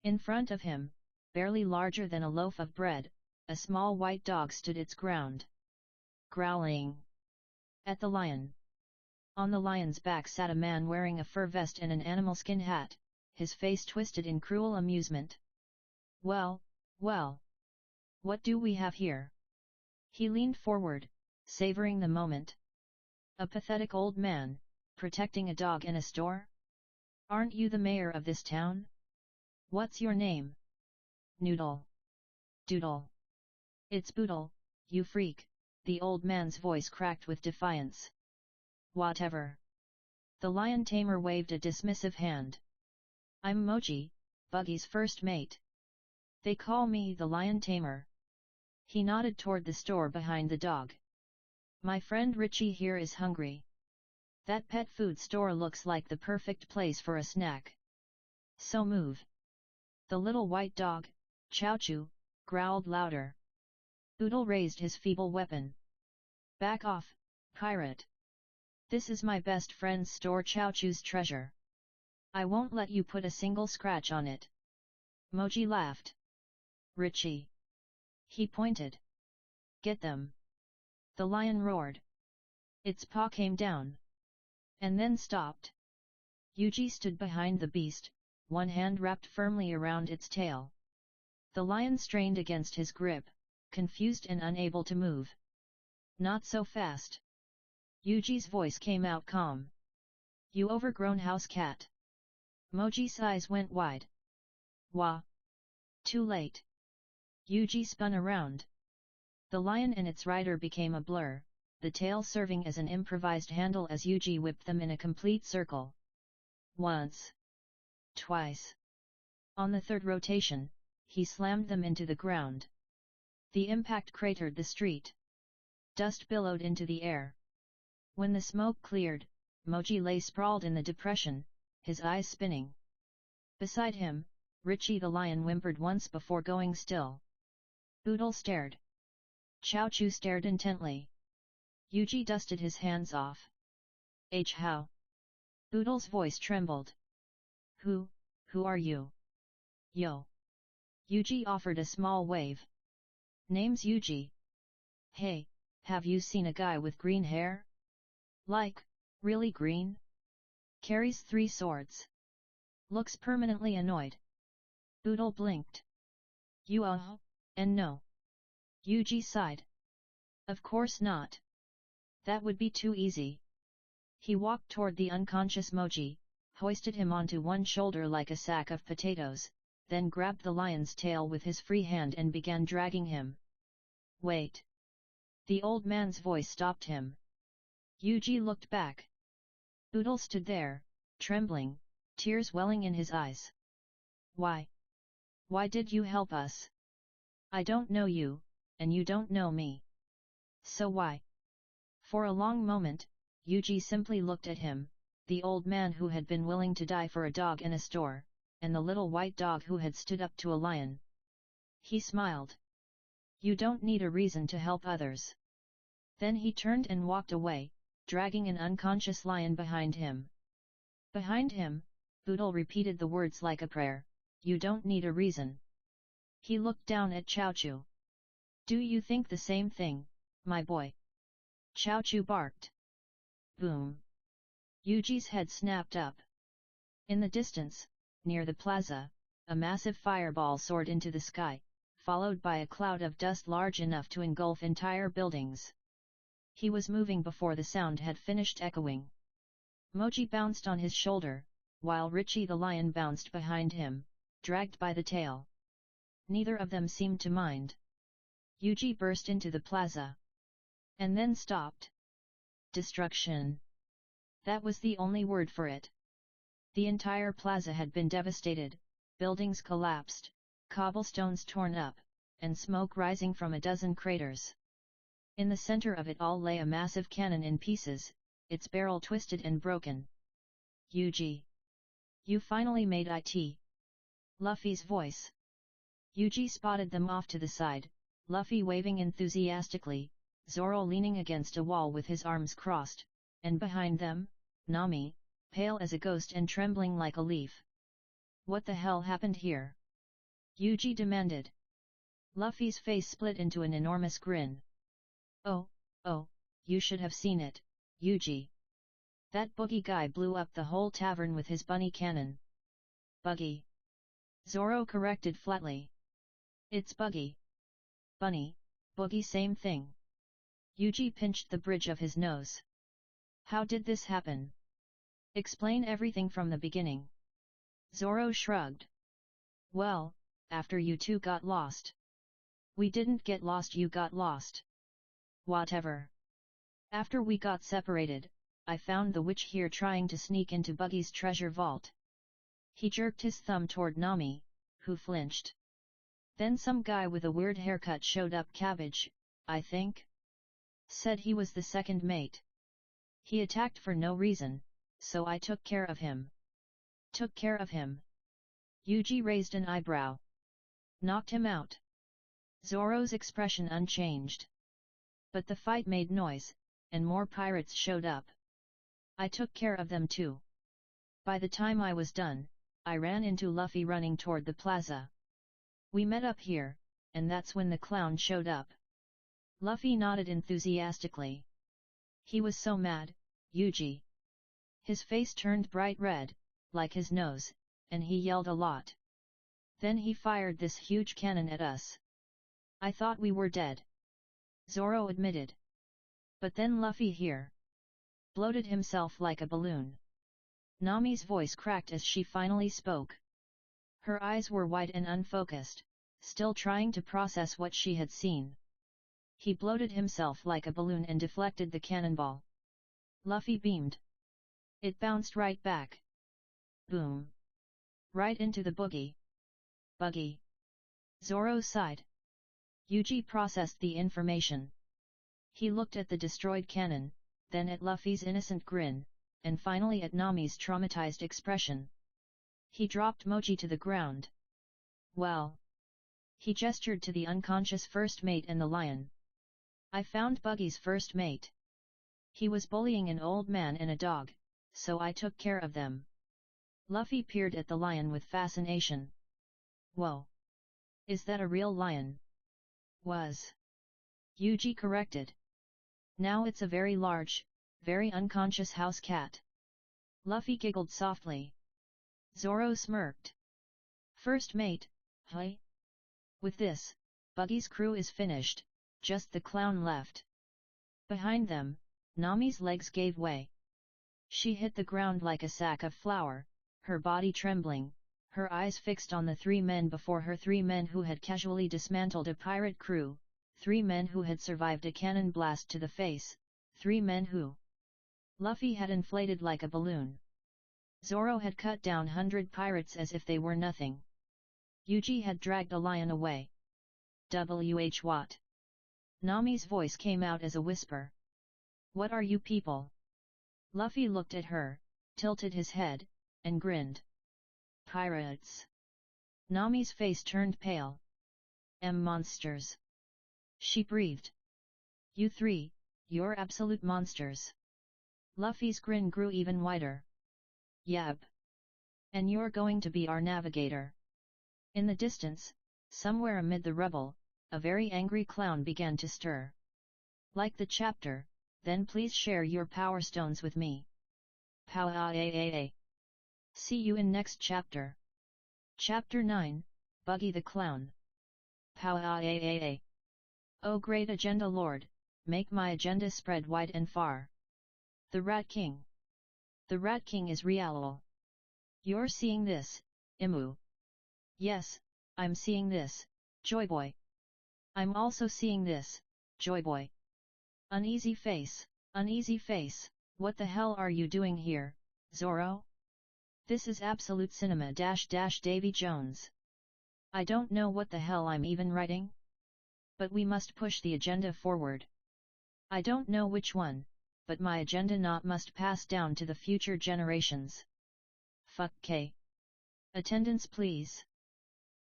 Speaker 1: In front of him, barely larger than a loaf of bread, a small white dog stood its ground, growling at the lion. On the lion's back sat a man wearing a fur vest and an animal skin hat, his face twisted in cruel amusement. Well, well. What do we have here? He leaned forward, savoring the moment. A pathetic old man, protecting a dog in a store? Aren't you the mayor of this town? What's your name? Noodle. Doodle. It's Boodle, you freak, the old man's voice cracked with defiance. Whatever. The lion tamer waved a dismissive hand. I'm Mochi, Buggy's first mate. They call me the lion tamer. He nodded toward the store behind the dog. My friend Richie here is hungry. That pet food store looks like the perfect place for a snack. So move. The little white dog, Chaochu, growled louder. Boodle raised his feeble weapon. Back off, pirate. This is my best friend's store, Chaochu's treasure. I won't let you put a single scratch on it. Mochi laughed. Richie. He pointed. Get them! The lion roared. Its paw came down. And then stopped. Yuji stood behind the beast, one hand wrapped firmly around its tail. The lion strained against his grip, confused and unable to move. Not so fast. Yuji's voice came out calm. You overgrown house cat. Moji's eyes went wide. Wah! Too late. Yuji spun around. The lion and its rider became a blur, the tail serving as an improvised handle as Yuji whipped them in a complete circle. Once. Twice. On the third rotation, he slammed them into the ground. The impact cratered the street. Dust billowed into the air. When the smoke cleared, Moji lay sprawled in the depression, his eyes spinning. Beside him, Richie the lion whimpered once before going still. Boodle stared. Chaochu stared intently. Yuji dusted his hands off. How? Boodle's voice trembled. Who are you? Yo. Yuji offered a small wave. Name's Yuji. Hey, have you seen a guy with green hair? Like, really green? Carries 3 swords. Looks permanently annoyed. Boodle blinked. And no. Yuji sighed. Of course not. That would be too easy. He walked toward the unconscious Moji, hoisted him onto one shoulder like a sack of potatoes, then grabbed the lion's tail with his free hand and began dragging him. Wait! The old man's voice stopped him. Yuji looked back. Boodle stood there, trembling, tears welling in his eyes. Why? Why did you help us? I don't know you, and you don't know me. So why? For a long moment, Yuji simply looked at him, the old man who had been willing to die for a dog in a store, and the little white dog who had stood up to a lion. He smiled. You don't need a reason to help others. Then he turned and walked away, dragging an unconscious lion behind him. Behind him, Boodle repeated the words like a prayer, you don't need a reason. He looked down at Chaochu. Do you think the same thing, my boy? Chaochu barked. Boom! Yuji's head snapped up. In the distance, near the plaza, a massive fireball soared into the sky, followed by a cloud of dust large enough to engulf entire buildings. He was moving before the sound had finished echoing. Moji bounced on his shoulder, while Richie the lion bounced behind him, dragged by the tail. Neither of them seemed to mind. Yuji burst into the plaza. And then stopped. Destruction. That was the only word for it. The entire plaza had been devastated, buildings collapsed, cobblestones torn up, and smoke rising from a dozen craters. In the center of it all lay a massive cannon in pieces, its barrel twisted and broken. Yuji. You finally made it. Luffy's voice. Yuji spotted them off to the side, Luffy waving enthusiastically, Zoro leaning against a wall with his arms crossed, and behind them, Nami, pale as a ghost and trembling like a leaf. What the hell happened here? Yuji demanded. Luffy's face split into an enormous grin. Oh, you should have seen it, Yuji. That boogie guy blew up the whole tavern with his bunny cannon. Buggy. Zoro corrected flatly. It's buggy. Bunny, boogie same thing. Yuji pinched the bridge of his nose. How did this happen? Explain everything from the beginning. Zoro shrugged. Well, after you two got lost. We didn't get lost, you got lost. Whatever. After we got separated, I found the witch here trying to sneak into Buggy's treasure vault. He jerked his thumb toward Nami, who flinched. Then some guy with a weird haircut showed up, Cabbage, I think. Said he was the second mate. He attacked for no reason, so I took care of him. Took care of him? Yuji raised an eyebrow. Knocked him out. Zoro's expression unchanged. But the fight made noise, and more pirates showed up. I took care of them too. By the time I was done, I ran into Luffy running toward the plaza. We met up here, and that's when the clown showed up. Luffy nodded enthusiastically. He was so mad, Yuji. His face turned bright red, like his nose, and he yelled a lot. Then he fired this huge cannon at us. I thought we were dead. Zoro admitted. But then Luffy here bloated himself like a balloon. Nami's voice cracked as she finally spoke. Her eyes were wide and unfocused, still trying to process what she had seen. He bloated himself like a balloon and deflected the cannonball. Luffy beamed. It bounced right back. Boom! Right into the buggy. Zoro sighed. Yuji processed the information. He looked at the destroyed cannon, then at Luffy's innocent grin, and finally at Nami's traumatized expression. He dropped Mochi to the ground. Well. He gestured to the unconscious first mate and the lion. I found Buggy's first mate. He was bullying an old man and a dog, so I took care of them. Luffy peered at the lion with fascination. Whoa! Is that a real lion? Was. Yuji corrected. Now it's a very large, very unconscious house cat. Luffy giggled softly. Zoro smirked. First mate, hey? With this, Buggy's crew is finished, just the clown left. Behind them, Nami's legs gave way. She hit the ground like a sack of flour, her body trembling, her eyes fixed on the 3 men before her, 3 men who had casually dismantled a pirate crew, 3 men who had survived a cannon blast to the face, 3 men who Luffy had inflated like a balloon. Zoro had cut down 100 pirates as if they were nothing. Yuji had dragged a lion away. What? Nami's voice came out as a whisper. What are you people? Luffy looked at her, tilted his head, and grinned. Pirates. Nami's face turned pale. Monsters. She breathed. You 3, you're absolute monsters. Luffy's grin grew even wider. Yep. And you're going to be our navigator. In the distance, somewhere amid the rubble, a very angry clown began to stir. Like the chapter, then please share your power stones with me. Pow-ah-ah-ah-ah. See you in next chapter. Chapter 9, Buggy the Clown. Pow-ah-ah-ah-ah. Oh great agenda lord, make my agenda spread wide and far. The Rat King. The Rat King is real. You're seeing this, Imu. Yes, I'm seeing this, Joy Boy. I'm also seeing this, Joy Boy. Uneasy face, what the hell are you doing here, Zoro? This is absolute cinema -- Davy Jones. I don't know what the hell I'm even writing. But we must push the agenda forward. I don't know which one, but my agenda not must pass down to the future generations. Fuck K. Attendance please.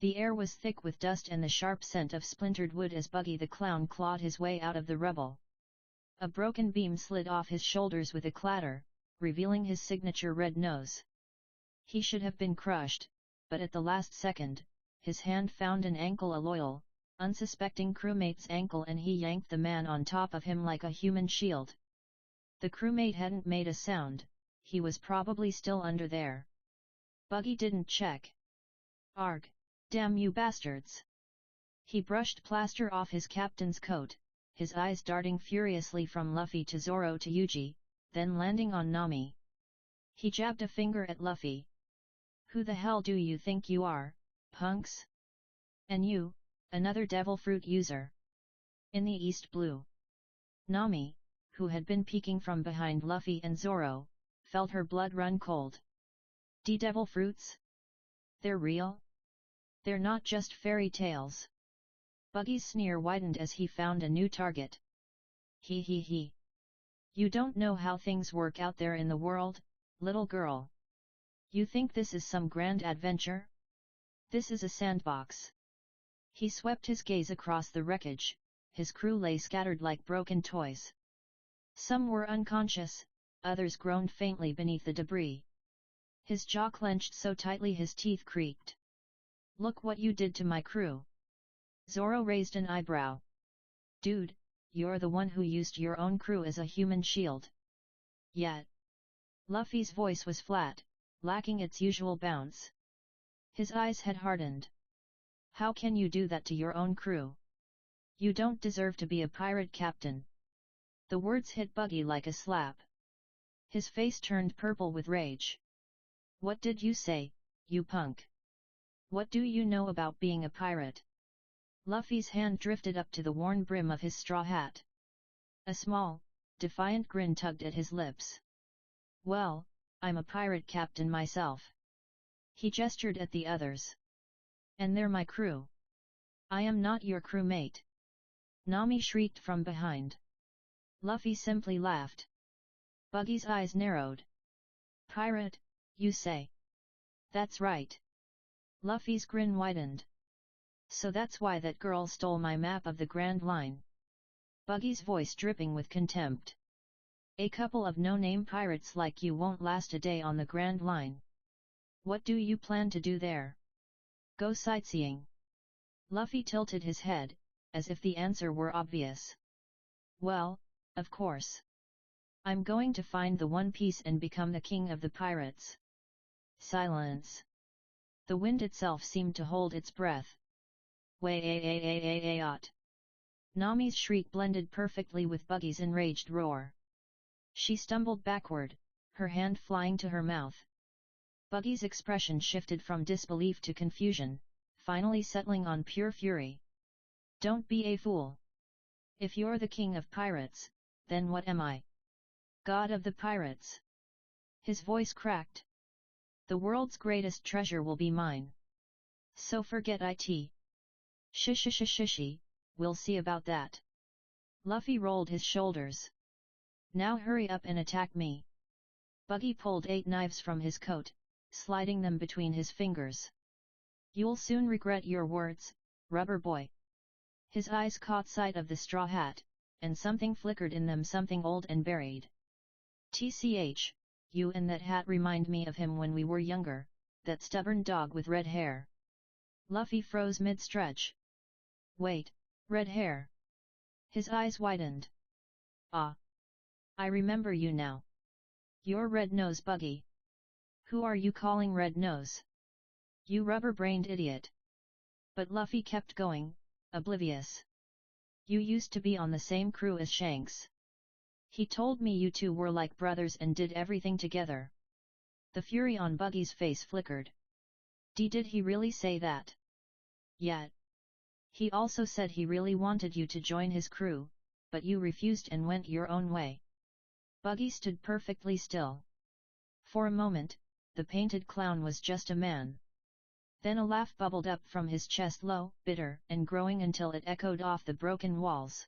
Speaker 1: The air was thick with dust and the sharp scent of splintered wood as Buggy the Clown clawed his way out of the rubble. A broken beam slid off his shoulders with a clatter, revealing his signature red nose. He should have been crushed, but at the last second, his hand found an ankle, a loyal, unsuspecting crewmate's ankle, and he yanked the man on top of him like a human shield. The crewmate hadn't made a sound, he was probably still under there. Buggy didn't check. Arg! Damn you bastards! He brushed plaster off his captain's coat, his eyes darting furiously from Luffy to Zoro to Yuji, then landing on Nami. He jabbed a finger at Luffy. Who the hell do you think you are, punks? And you, another devil fruit user. In the East Blue. Nami, who had been peeking from behind Luffy and Zoro, felt her blood run cold. Devil fruits? They're real? They're not just fairy tales. Buggy's sneer widened as he found a new target. He. You don't know how things work out there in the world, little girl. You think this is some grand adventure? This is a sandbox. He swept his gaze across the wreckage, his crew lay scattered like broken toys. Some were unconscious, others groaned faintly beneath the debris. His jaw clenched so tightly his teeth creaked. Look what you did to my crew. Zoro raised an eyebrow. Dude, you're the one who used your own crew as a human shield. Yet. Luffy's voice was flat, lacking its usual bounce. His eyes had hardened. How can you do that to your own crew? You don't deserve to be a pirate captain. The words hit Buggy like a slap. His face turned purple with rage. What did you say, you punk? What do you know about being a pirate? Luffy's hand drifted up to the worn brim of his straw hat. A small, defiant grin tugged at his lips. Well, I'm a pirate captain myself. He gestured at the others. And they're my crew. I am not your crewmate. Nami shrieked from behind. Luffy simply laughed. Buggy's eyes narrowed. Pirate, you say? That's right. Luffy's grin widened. So that's why that girl stole my map of the Grand Line. Buggy's voice dripping with contempt. A couple of no-name pirates like you won't last a day on the Grand Line. What do you plan to do there? Go sightseeing. Luffy tilted his head, as if the answer were obvious. Well, of course. I'm going to find the One Piece and become the king of the pirates. Silence. The wind itself seemed to hold its breath. Way-ay-ay-ay-ay-ay-ot. Nami's shriek blended perfectly with Buggy's enraged roar. She stumbled backward, her hand flying to her mouth. Buggy's expression shifted from disbelief to confusion, finally settling on pure fury. Don't be a fool. If you're the king of pirates, then what am I? God of the pirates. His voice cracked. The world's greatest treasure will be mine. So forget it. Shishi, we'll see about that. Luffy rolled his shoulders. Now hurry up and attack me. Buggy pulled 8 knives from his coat, sliding them between his fingers. You'll soon regret your words, rubber boy. His eyes caught sight of the straw hat, and something flickered in them, something old and buried. TCH, you and that hat remind me of him when we were younger, that stubborn dog with red hair. Luffy froze mid-stretch. Wait, red hair. His eyes widened. Ah. I remember you now. You're Red Nose Buggy. Who are you calling Red Nose? You rubber-brained idiot. But Luffy kept going, oblivious. You used to be on the same crew as Shanks. He told me you two were like brothers and did everything together. The fury on Buggy's face flickered. Did he really say that? Yet. He also said he really wanted you to join his crew, but you refused and went your own way. Buggy stood perfectly still. For a moment, the painted clown was just a man. Then a laugh bubbled up from his chest, low, bitter, and growing until it echoed off the broken walls.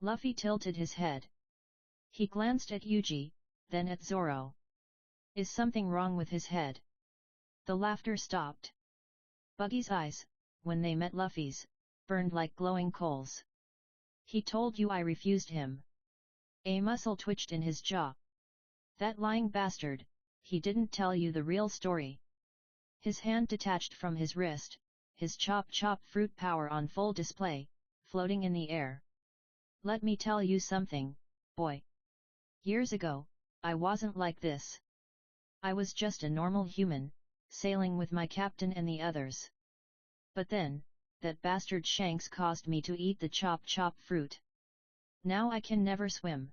Speaker 1: Luffy tilted his head. He glanced at Yuji, then at Zoro. Is something wrong with his head? The laughter stopped. Buggy's eyes, when they met Luffy's, burned like glowing coals. He told you I refused him. A muscle twitched in his jaw. That lying bastard, he didn't tell you the real story. His hand detached from his wrist, his chop fruit power on full display, floating in the air. Let me tell you something, boy. Years ago, I wasn't like this. I was just a normal human, sailing with my captain and the others. But then, that bastard Shanks caused me to eat the chop fruit. Now I can never swim.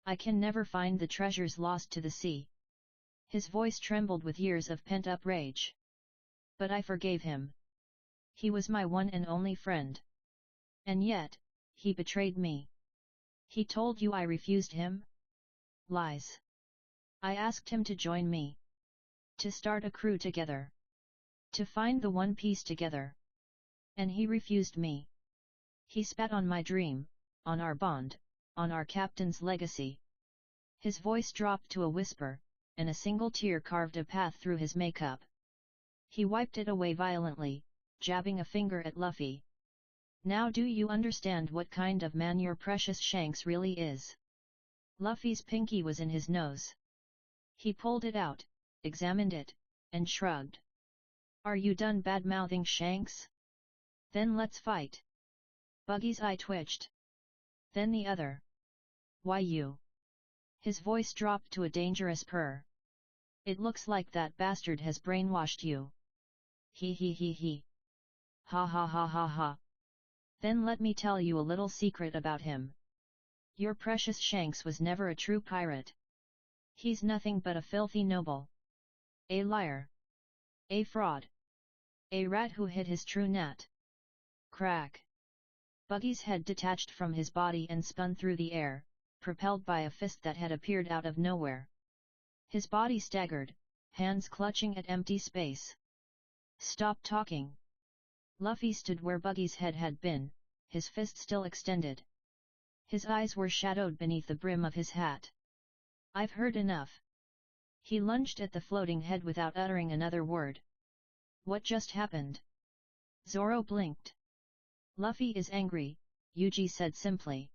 Speaker 1: I can never find the treasures lost to the sea. His voice trembled with years of pent-up rage. But I forgave him. He was my one and only friend. And yet, he betrayed me. He told you I refused him? Lies. I asked him to join me. To start a crew together. To find the One Piece together. And he refused me. He spat on my dream, on our bond, on our captain's legacy. His voice dropped to a whisper, and a single tear carved a path through his makeup. He wiped it away violently, jabbing a finger at Luffy. Now do you understand what kind of man your precious Shanks really is? Luffy's pinky was in his nose. He pulled it out, examined it, and shrugged. Are you done bad-mouthing Shanks? Then let's fight. Buggy's eye twitched. Then the other. Why you? His voice dropped to a dangerous purr. It looks like that bastard has brainwashed you. He he he he. Ha ha ha ha ha. Then let me tell you a little secret about him. Your precious Shanks was never a true pirate. He's nothing but a filthy noble. A liar. A fraud. A rat who hid his true net. Crack. Buggy's head detached from his body and spun through the air, propelled by a fist that had appeared out of nowhere. His body staggered, hands clutching at empty space. Stop talking. Luffy stood where Buggy's head had been, his fist still extended. His eyes were shadowed beneath the brim of his hat. I've heard enough. He lunged at the floating head without uttering another word. What just happened? Zoro blinked. Luffy is angry, Yuji said simply.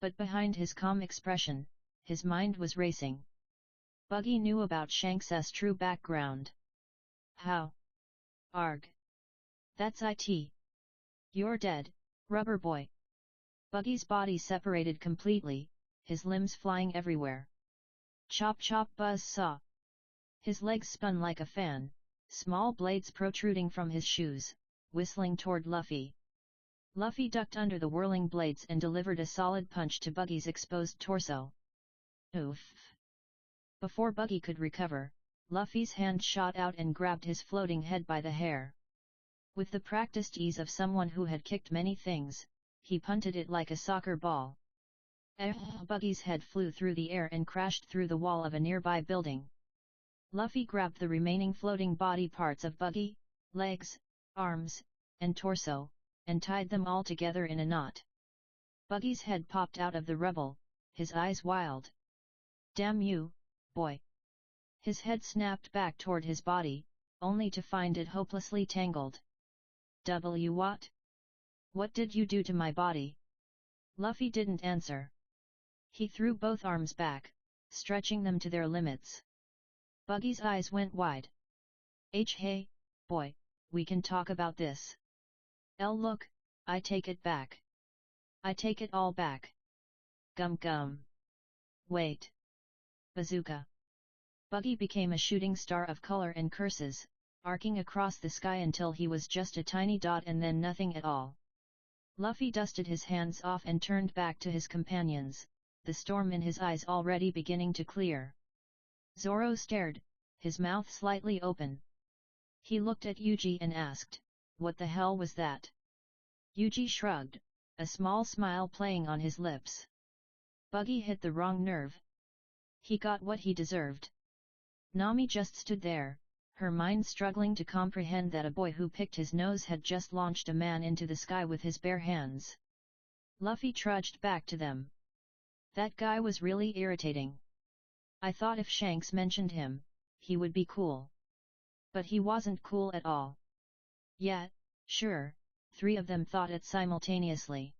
Speaker 1: But behind his calm expression, his mind was racing. Buggy knew about Shanks' true background. How? Arg. That's it. You're dead, rubber boy. Buggy's body separated completely, his limbs flying everywhere. Chop chop buzz saw. His legs spun like a fan, small blades protruding from his shoes, whistling toward Luffy. Luffy ducked under the whirling blades and delivered a solid punch to Buggy's exposed torso. Oof! Before Buggy could recover, Luffy's hand shot out and grabbed his floating head by the hair. With the practiced ease of someone who had kicked many things, he punted it like a soccer ball. Buggy's head flew through the air and crashed through the wall of a nearby building. Luffy grabbed the remaining floating body parts of Buggy, legs, arms, and torso, and tied them all together in a knot. Buggy's head popped out of the rubble, his eyes wild. Damn you, boy! His head snapped back toward his body, only to find it hopelessly tangled. What? What did you do to my body? Luffy didn't answer. He threw both arms back, stretching them to their limits. Buggy's eyes went wide. Hey, boy, we can talk about this. Look, I take it back. I take it all back. Gum gum. Wait. Bazooka. Buggy became a shooting star of color and curses, arcing across the sky until he was just a tiny dot and then nothing at all. Luffy dusted his hands off and turned back to his companions, the storm in his eyes already beginning to clear. Zoro stared, his mouth slightly open. He looked at Yuji and asked, "What the hell was that?" Yuji shrugged, a small smile playing on his lips. Buggy hit the wrong nerve. He got what he deserved. Nami just stood there, her mind struggling to comprehend that a boy who picked his nose had just launched a man into the sky with his bare hands. Luffy trudged back to them. That guy was really irritating. I thought if Shanks mentioned him, he would be cool. But he wasn't cool at all. Yeah, sure, three of them thought it simultaneously.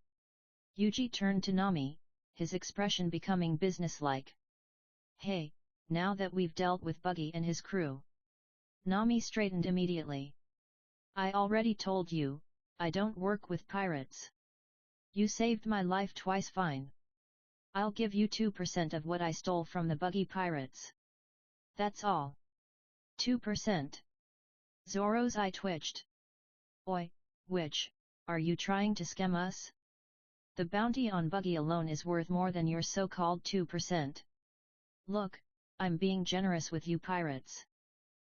Speaker 1: Yuji turned to Nami, his expression becoming businesslike. Hey, now that we've dealt with Buggy and his crew. Nami straightened immediately. I already told you, I don't work with pirates. You saved my life twice fine. I'll give you 2% of what I stole from the Buggy pirates. That's all. 2%. Zoro's eye twitched. Oi, witch, are you trying to scam us? The bounty on Buggy alone is worth more than your so-called 2%. Look, I'm being generous with you pirates.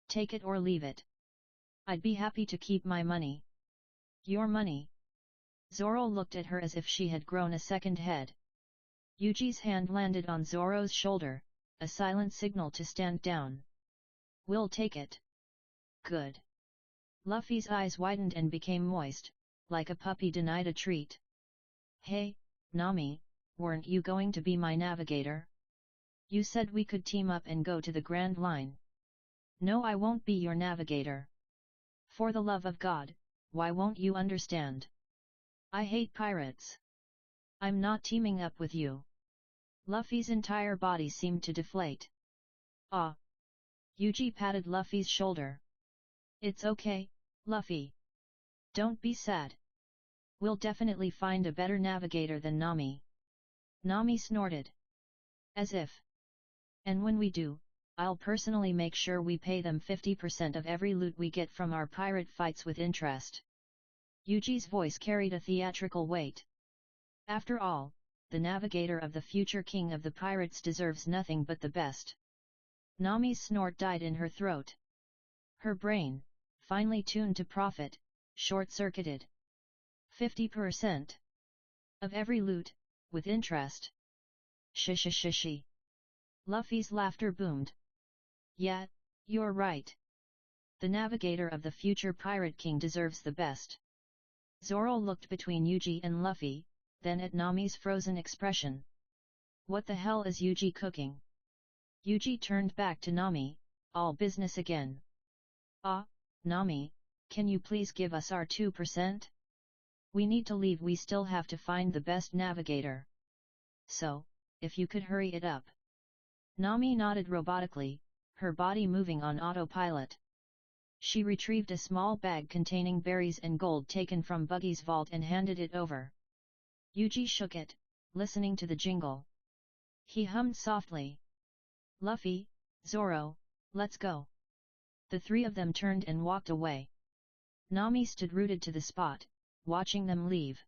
Speaker 1: Take it or leave it. I'd be happy to keep my money. Your money? Zoro looked at her as if she had grown a second head. Yuji's hand landed on Zoro's shoulder, a silent signal to stand down. We'll take it. Good. Luffy's eyes widened and became moist, like a puppy denied a treat. Hey, Nami, weren't you going to be my navigator? You said we could team up and go to the Grand Line. No, I won't be your navigator. For the love of God, why won't you understand? I hate pirates. I'm not teaming up with you. Luffy's entire body seemed to deflate. Ah! Yuji patted Luffy's shoulder. It's okay, Luffy. Don't be sad. We'll definitely find a better navigator than Nami. Nami snorted. As if. And when we do, I'll personally make sure we pay them 50% of every loot we get from our pirate fights with interest. Yuji's voice carried a theatrical weight. After all, the navigator of the future king of the pirates deserves nothing but the best. Nami's snort died in her throat. Her brain, finely tuned to profit, short-circuited. 50% of every loot, with interest. Shishi. Luffy's laughter boomed. Yeah, you're right. The navigator of the future pirate king deserves the best. Zoro looked between Yuji and Luffy, then at Nami's frozen expression. What the hell is Yuji cooking? Yuji turned back to Nami, all business again. Ah, Nami, can you please give us our 2%? We need to leave, we still have to find the best navigator. So, if you could hurry it up. Nami nodded robotically, her body moving on autopilot. She retrieved a small bag containing berries and gold taken from Buggy's vault and handed it over. Yuji shook it, listening to the jingle. He hummed softly. Luffy, Zoro, let's go. The three of them turned and walked away. Nami stood rooted to the spot, watching them leave.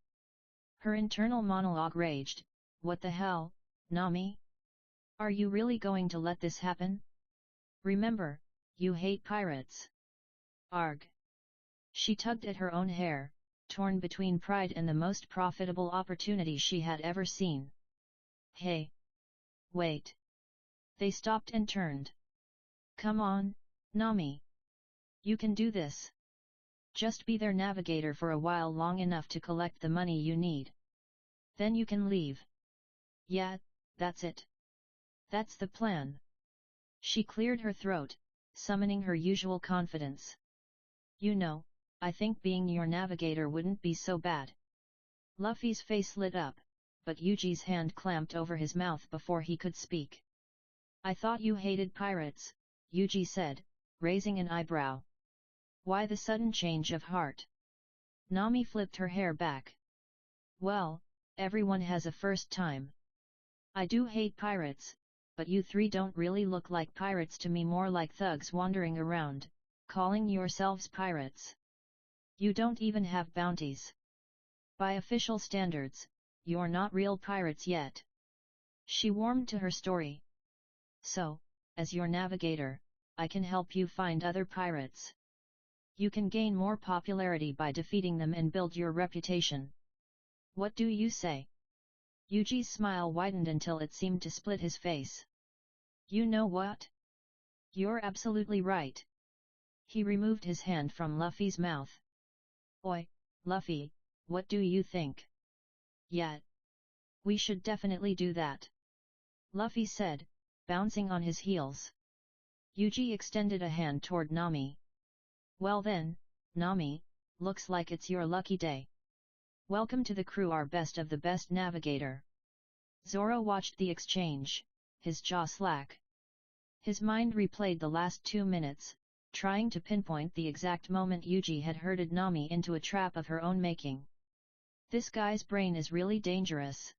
Speaker 1: Her internal monologue raged, what the hell, Nami? Are you really going to let this happen? Remember, you hate pirates. Arg. She tugged at her own hair, torn between pride and the most profitable opportunity she had ever seen. Hey! Wait! They stopped and turned. Come on, Nami. You can do this. Just be their navigator for a while, long enough to collect the money you need. Then you can leave. Yeah, that's it. That's the plan. She cleared her throat, summoning her usual confidence. You know, I think being your navigator wouldn't be so bad. Luffy's face lit up, but Yuji's hand clamped over his mouth before he could speak. I thought you hated pirates, Yuji said, raising an eyebrow. Why the sudden change of heart? Nami flipped her hair back. Well, everyone has a first time. I do hate pirates, but you three don't really look like pirates to me, more like thugs wandering around, calling yourselves pirates. You don't even have bounties. By official standards, you're not real pirates yet. She warmed to her story. So, as your navigator, I can help you find other pirates. You can gain more popularity by defeating them and build your reputation. What do you say? Yuji's smile widened until it seemed to split his face. You know what? You're absolutely right. He removed his hand from Luffy's mouth. Oi, Luffy, what do you think? Yeah. We should definitely do that. Luffy said, bouncing on his heels. Yuji extended a hand toward Nami. Well then, Nami, looks like it's your lucky day. Welcome to the crew, our best of the best navigator. Zoro watched the exchange, his jaw slack. His mind replayed the last 2 minutes, trying to pinpoint the exact moment Yuji had herded Nami into a trap of her own making. This guy's brain is really dangerous.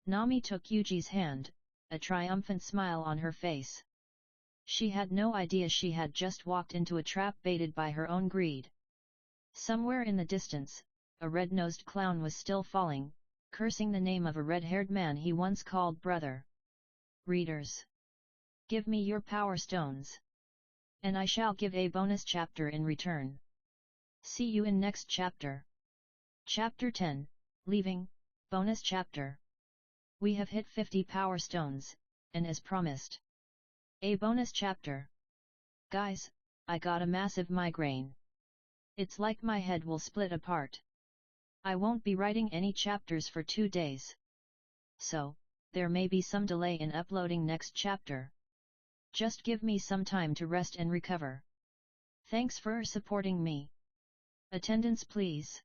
Speaker 1: Nami took Yuji's hand, a triumphant smile on her face. She had no idea she had just walked into a trap baited by her own greed. Somewhere in the distance, a red-nosed clown was still falling, cursing the name of a red-haired man he once called brother. Readers, give me your power stones. And I shall give a bonus chapter in return. See you in next chapter. Chapter 10, Leaving, bonus chapter. We have hit 50 power stones, and as promised. A bonus chapter. Guys, I got a massive migraine. It's like my head will split apart. I won't be writing any chapters for 2 days. So, there may be some delay in uploading next chapter. Just give me some time to rest and recover. Thanks for supporting me. Attendance please.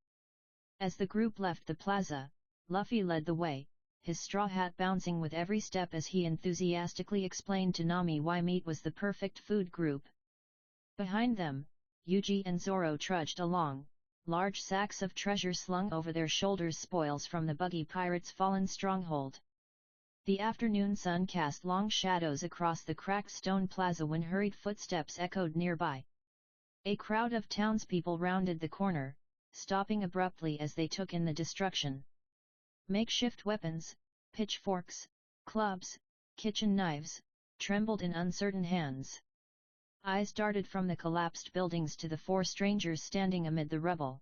Speaker 1: As the group left the plaza, Luffy led the way, his straw hat bouncing with every step as he enthusiastically explained to Nami why meat was the perfect food group. Behind them, Yuji and Zoro trudged along, large sacks of treasure slung over their shoulders, spoils from the buggy pirates' fallen stronghold. The afternoon sun cast long shadows across the cracked stone plaza when hurried footsteps echoed nearby. A crowd of townspeople rounded the corner, stopping abruptly as they took in the destruction. Makeshift weapons, pitchforks, clubs, kitchen knives, trembled in uncertain hands. Eyes darted from the collapsed buildings to the four strangers standing amid the rubble.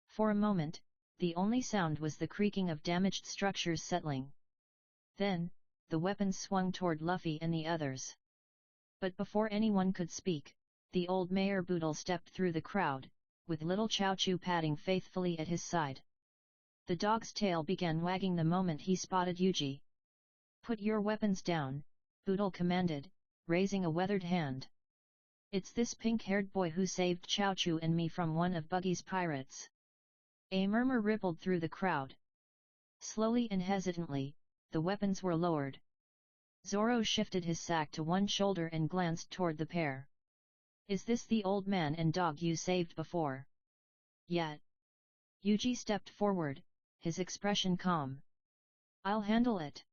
Speaker 1: For a moment, the only sound was the creaking of damaged structures settling. Then, the weapons swung toward Luffy and the others. But before anyone could speak, the old Mayor Boodle stepped through the crowd, with little Chaochu padding faithfully at his side. The dog's tail began wagging the moment he spotted Yuji. "Put your weapons down," Boodle commanded, raising a weathered hand. "It's this pink-haired boy who saved Chaochu and me from one of Buggy's pirates." A murmur rippled through the crowd. Slowly and hesitantly, the weapons were lowered. Zoro shifted his sack to one shoulder and glanced toward the pair. "Is this the old man and dog you saved before?" "Yet." Yuji stepped forward, his expression calm. "I'll handle it."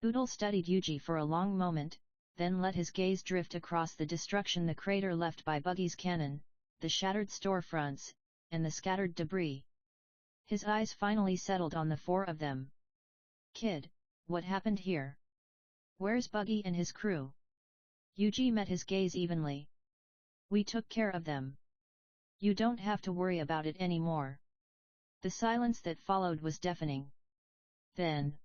Speaker 1: Boodle studied Yuji for a long moment, then let his gaze drift across the destruction, the crater left by Buggy's cannon, the shattered storefronts, and the scattered debris. His eyes finally settled on the four of them. "Kid, what happened here? Where's Buggy and his crew?" Yuji met his gaze evenly. "We took care of them. You don't have to worry about it anymore." The silence that followed was deafening. Then,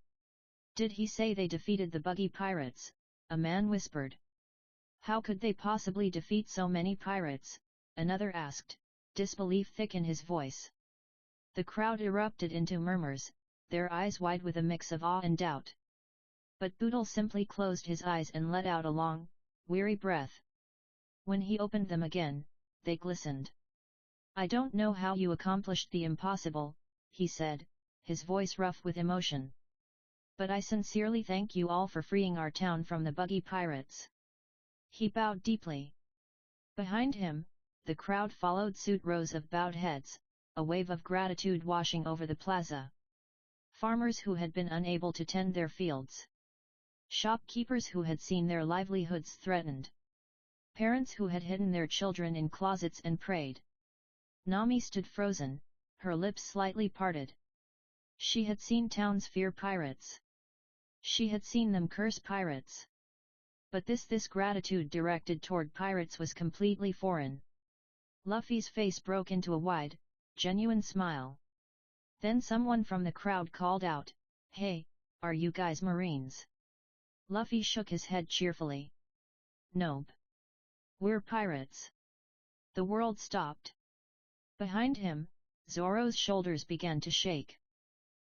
Speaker 1: "Did he say they defeated the Buggy pirates?" a man whispered. "How could they possibly defeat so many pirates?" another asked, disbelief thick in his voice. The crowd erupted into murmurs, their eyes wide with a mix of awe and doubt. But Boodle simply closed his eyes and let out a long, weary breath. When he opened them again, they glistened. "I don't know how you accomplished the impossible," he said, his voice rough with emotion. "But I sincerely thank you all for freeing our town from the Buggy pirates." He bowed deeply. Behind him, the crowd followed suit, rows of bowed heads, a wave of gratitude washing over the plaza. Farmers who had been unable to tend their fields. Shopkeepers who had seen their livelihoods threatened. Parents who had hidden their children in closets and prayed. Nami stood frozen, her lips slightly parted. She had seen towns fear pirates. She had seen them curse pirates. But this gratitude directed toward pirates was completely foreign. Luffy's face broke into a wide, genuine smile. Then someone from the crowd called out, "Hey, are you guys Marines?" Luffy shook his head cheerfully. "Nope. We're pirates." The world stopped. Behind him, Zoro's shoulders began to shake.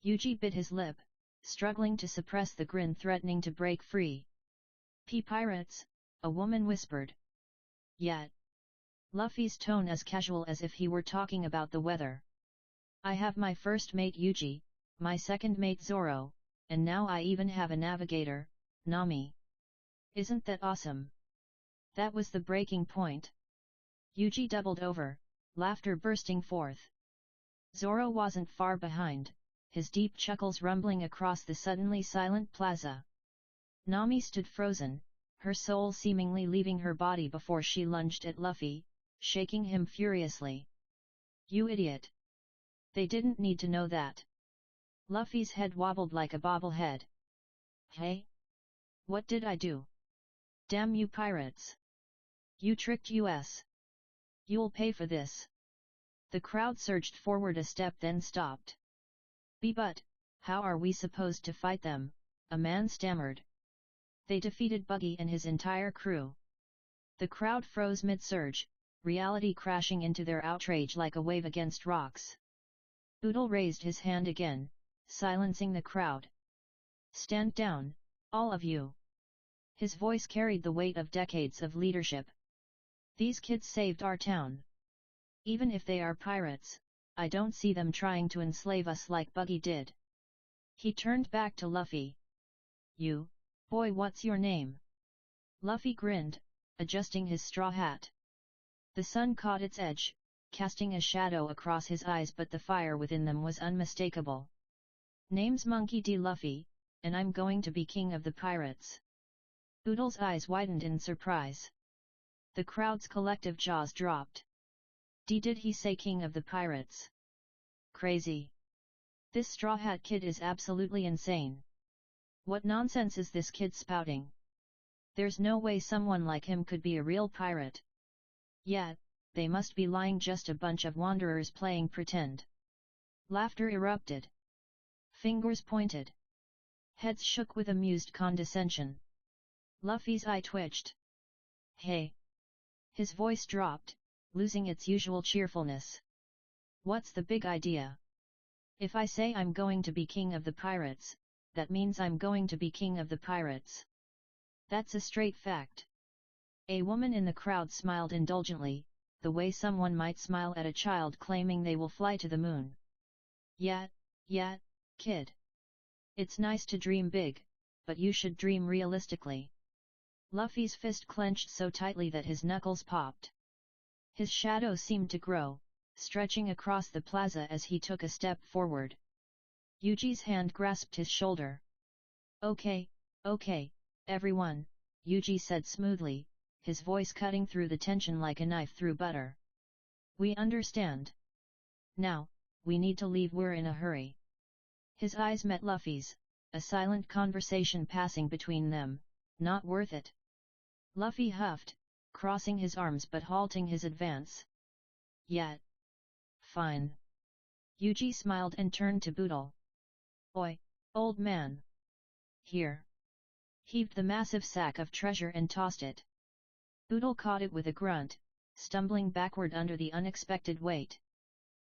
Speaker 1: Yuji bit his lip, struggling to suppress the grin threatening to break free. "Pirates," a woman whispered. "Yet." Luffy's tone as casual as if he were talking about the weather. "I have my first mate Yuji, my second mate Zoro, and now I even have a navigator, Nami. Isn't that awesome?" That was the breaking point. Yuji doubled over, laughter bursting forth. Zoro wasn't far behind, his deep chuckles rumbling across the suddenly silent plaza. Nami stood frozen, her soul seemingly leaving her body before she lunged at Luffy, shaking him furiously. "You idiot! They didn't need to know that." Luffy's head wobbled like a bobblehead. "Hey? What did I do? Damn you pirates! You tricked us! You'll pay for this!" The crowd surged forward a step then stopped. But, how are we supposed to fight them?" a man stammered. "They defeated Buggy and his entire crew." The crowd froze mid-surge, reality crashing into their outrage like a wave against rocks. Boodle raised his hand again, silencing the crowd. "Stand down, all of you." His voice carried the weight of decades of leadership. "These kids saved our town. Even if they are pirates, I don't see them trying to enslave us like Buggy did." He turned back to Luffy. "You, boy, what's your name?" Luffy grinned, adjusting his straw hat. The sun caught its edge, casting a shadow across his eyes, but the fire within them was unmistakable. "Name's Monkey D. Luffy, and I'm going to be king of the pirates." Boodle's eyes widened in surprise. The crowd's collective jaws dropped. Did he say king of the pirates? Crazy. This Straw Hat Kid is absolutely insane. What nonsense is this kid spouting? There's no way someone like him could be a real pirate. Yet, they must be lying, just a bunch of wanderers playing pretend. Laughter erupted. Fingers pointed. Heads shook with amused condescension. Luffy's eye twitched. "Hey!" His voice dropped, losing its usual cheerfulness. "What's the big idea? If I say I'm going to be king of the pirates, that means I'm going to be king of the pirates. That's a straight fact." A woman in the crowd smiled indulgently, the way someone might smile at a child claiming they will fly to the moon. Yeah, kid. It's nice to dream big, but you should dream realistically." Luffy's fist clenched so tightly that his knuckles popped. His shadow seemed to grow, stretching across the plaza as he took a step forward. Yuji's hand grasped his shoulder. Okay, everyone," Yuji said smoothly, his voice cutting through the tension like a knife through butter. "We understand. Now, we need to leave, we're in a hurry." His eyes met Luffy's, a silent conversation passing between them. "Not worth it." Luffy huffed, crossing his arms but halting his advance. "Yet. Fine." Yuji smiled and turned to Boodle. "Oi, old man. Here." Heaved the massive sack of treasure and tossed it. Boodle caught it with a grunt, stumbling backward under the unexpected weight.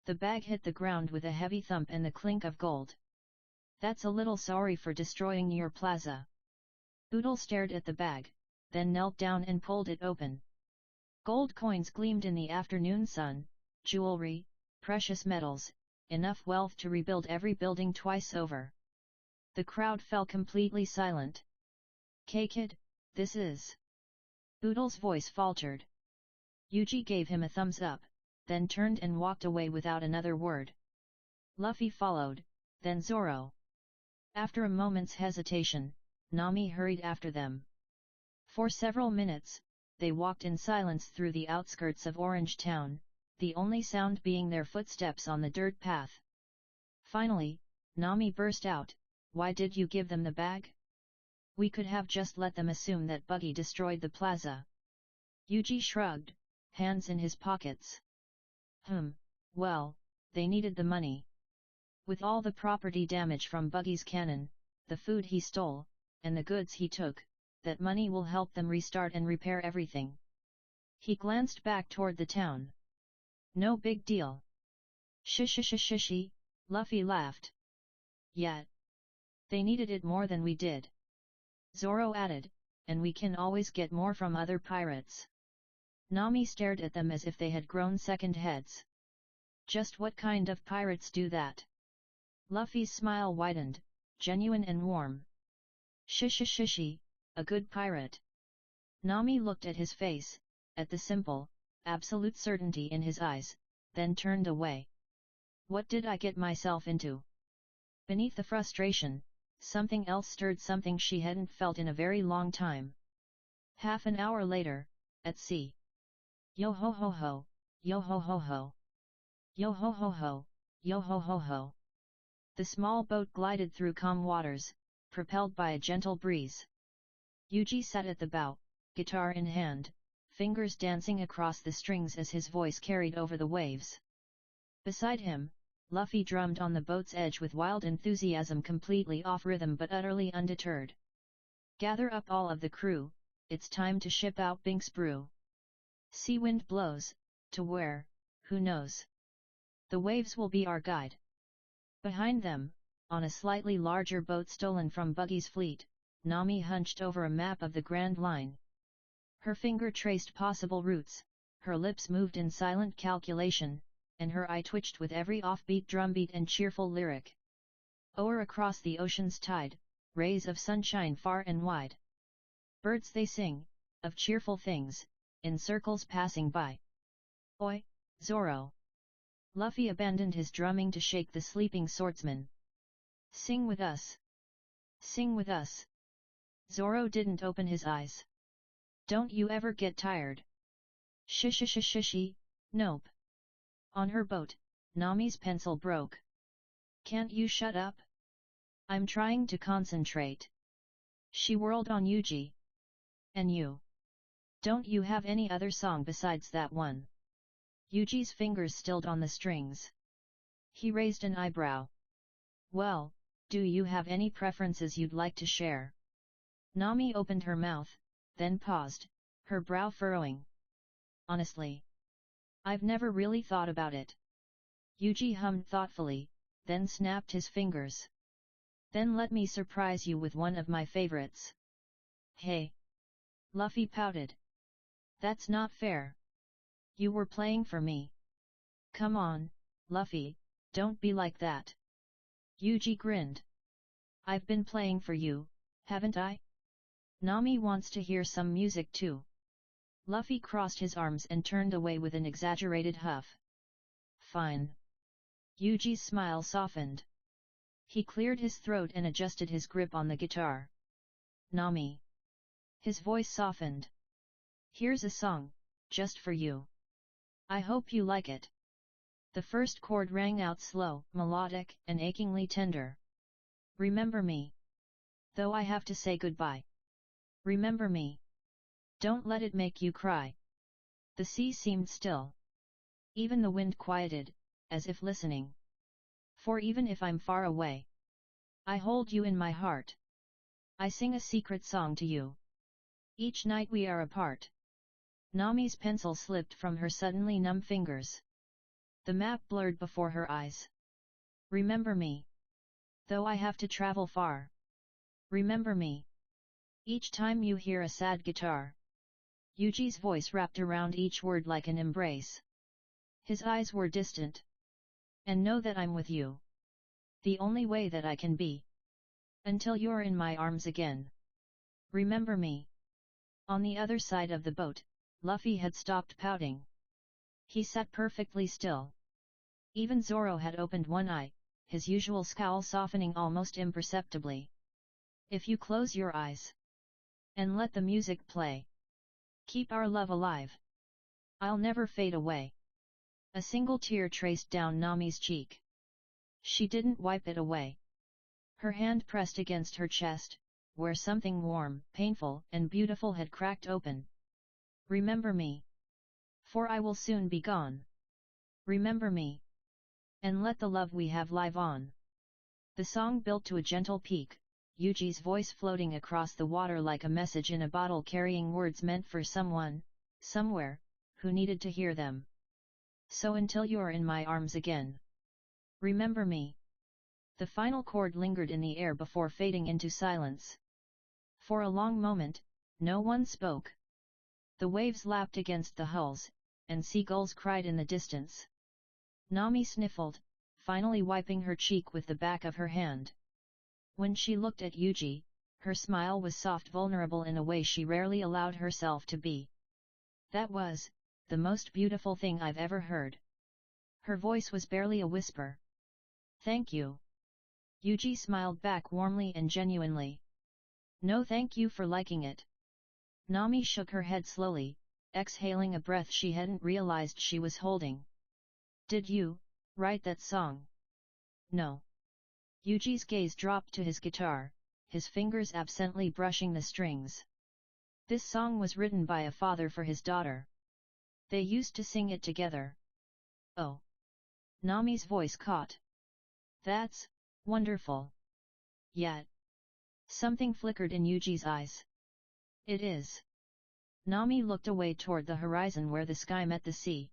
Speaker 1: The bag hit the ground with a heavy thump and the clink of gold. "That's a little sorry for destroying your plaza." Boodle stared at the bag, then knelt down and pulled it open. Gold coins gleamed in the afternoon sun, jewelry, precious metals, enough wealth to rebuild every building twice over. The crowd fell completely silent. "Kid, this is..." Boodle's voice faltered. Yuji gave him a thumbs up, then turned and walked away without another word. Luffy followed, then Zoro. After a moment's hesitation, Nami hurried after them. For several minutes, they walked in silence through the outskirts of Orange Town, the only sound being their footsteps on the dirt path. Finally, Nami burst out, "Why did you give them the bag? We could have just let them assume that Buggy destroyed the plaza." Yuji shrugged, hands in his pockets. Well, they needed the money. With all the property damage from Buggy's cannon, the food he stole, and the goods he took, that money will help them restart and repair everything." He glanced back toward the town. "No big deal." Shishi, Luffy laughed. "Yet. They needed it more than we did." Zoro added, "And we can always get more from other pirates." Nami stared at them as if they had grown second heads. "Just what kind of pirates do that?" Luffy's smile widened, genuine and warm. Shishi, a good pirate." Nami looked at his face, at the simple, absolute certainty in his eyes, then turned away. "What did I get myself into?" Beneath the frustration, something else stirred, something she hadn't felt in a very long time. Half an hour later, at sea. "Yo ho ho ho, yo ho ho ho. Yo ho ho ho, yo ho ho ho." The small boat glided through calm waters, propelled by a gentle breeze. Yuji sat at the bow, guitar in hand, fingers dancing across the strings as his voice carried over the waves. Beside him, Luffy drummed on the boat's edge with wild enthusiasm, completely off rhythm but utterly undeterred. "Gather up all of the crew, it's time to ship out Binks Brew. Sea wind blows, to where, who knows? The waves will be our guide." Behind them, on a slightly larger boat stolen from Buggy's fleet, Nami hunched over a map of the Grand Line. Her finger traced possible routes, her lips moved in silent calculation, and her eye twitched with every offbeat drumbeat and cheerful lyric. O'er across the ocean's tide, rays of sunshine far and wide. Birds they sing, of cheerful things, in circles passing by. "Oi, Zoro. Luffy abandoned his drumming to shake the sleeping swordsman. Sing with us. Sing with us. Zoro didn't open his eyes. Don't you ever get tired? Shishi, nope. On her boat, Nami's pencil broke. Can't you shut up? I'm trying to concentrate. She whirled on Yuji. And you? Don't you have any other song besides that one? Yuji's fingers stilled on the strings. He raised an eyebrow. Well, do you have any preferences you'd like to share? Nami opened her mouth, then paused, her brow furrowing. Honestly, I've never really thought about it. Yuji hummed thoughtfully, then snapped his fingers. Then let me surprise you with one of my favorites. Hey! Luffy pouted. That's not fair. You were playing for me. Come on, Luffy, don't be like that. Yuji grinned. I've been playing for you, haven't I? Nami wants to hear some music too. Luffy crossed his arms and turned away with an exaggerated huff. Fine. Yuji's smile softened. He cleared his throat and adjusted his grip on the guitar. Nami. His voice softened. Here's a song, just for you. I hope you like it. The first chord rang out slow, melodic, and achingly tender. Remember me. Though I have to say goodbye. Remember me. Don't let it make you cry. The sea seemed still. Even the wind quieted, as if listening. For even if I'm far away, I hold you in my heart. I sing a secret song to you. Each night we are apart. Nami's pencil slipped from her suddenly numb fingers. The map blurred before her eyes. Remember me. Though I have to travel far. Remember me. Each time you hear a sad guitar. Yuji's voice wrapped around each word like an embrace. His eyes were distant. And know that I'm with you. The only way that I can be. Until you're in my arms again. Remember me. On the other side of the boat, Luffy had stopped pouting. He sat perfectly still. Even Zoro had opened one eye, his usual scowl softening almost imperceptibly. If you close your eyes. And let the music play. Keep our love alive. I'll never fade away. A single tear traced down Nami's cheek. She didn't wipe it away. Her hand pressed against her chest, where something warm, painful, and beautiful had cracked open. Remember me. For I will soon be gone. Remember me. And let the love we have live on. The song built to a gentle peak, Yuji's voice floating across the water like a message in a bottle carrying words meant for someone, somewhere, who needed to hear them. So until you're in my arms again. Remember me. The final chord lingered in the air before fading into silence. For a long moment, no one spoke. The waves lapped against the hulls, and seagulls cried in the distance. Nami sniffled, finally wiping her cheek with the back of her hand. When she looked at Yuji, her smile was soft, vulnerable in a way she rarely allowed herself to be. That was the most beautiful thing I've ever heard. Her voice was barely a whisper. Thank you. Yuji smiled back warmly and genuinely. No, thank you for liking it. Nami shook her head slowly, exhaling a breath she hadn't realized she was holding. Did you write that song? No. Yuji's gaze dropped to his guitar, his fingers absently brushing the strings. This song was written by a father for his daughter. They used to sing it together. Oh. Nami's voice caught. That's wonderful. Yet. Something flickered in Yuji's eyes. It is. Nami looked away toward the horizon where the sky met the sea.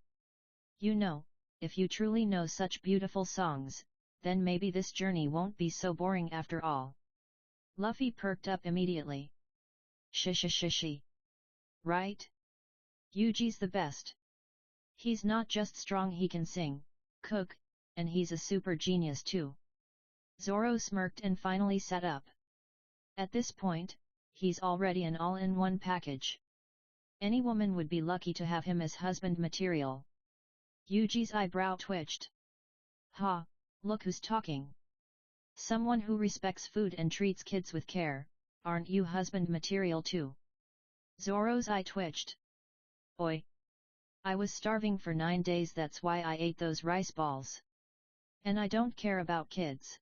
Speaker 1: You know, if you truly know such beautiful songs, then maybe this journey won't be so boring after all. Luffy perked up immediately. Shishi. Right? Yuji's the best. He's not just strong, he can sing, cook, and he's a super genius too. Zoro smirked and finally sat up. At this point, he's already an all-in-one package. Any woman would be lucky to have him as husband material. Yuji's eyebrow twitched. Ha, look who's talking. Someone who respects food and treats kids with care, aren't you husband material too? Zoro's eye twitched. Oi! I was starving for 9 days, that's why I ate those rice balls. And I don't care about kids.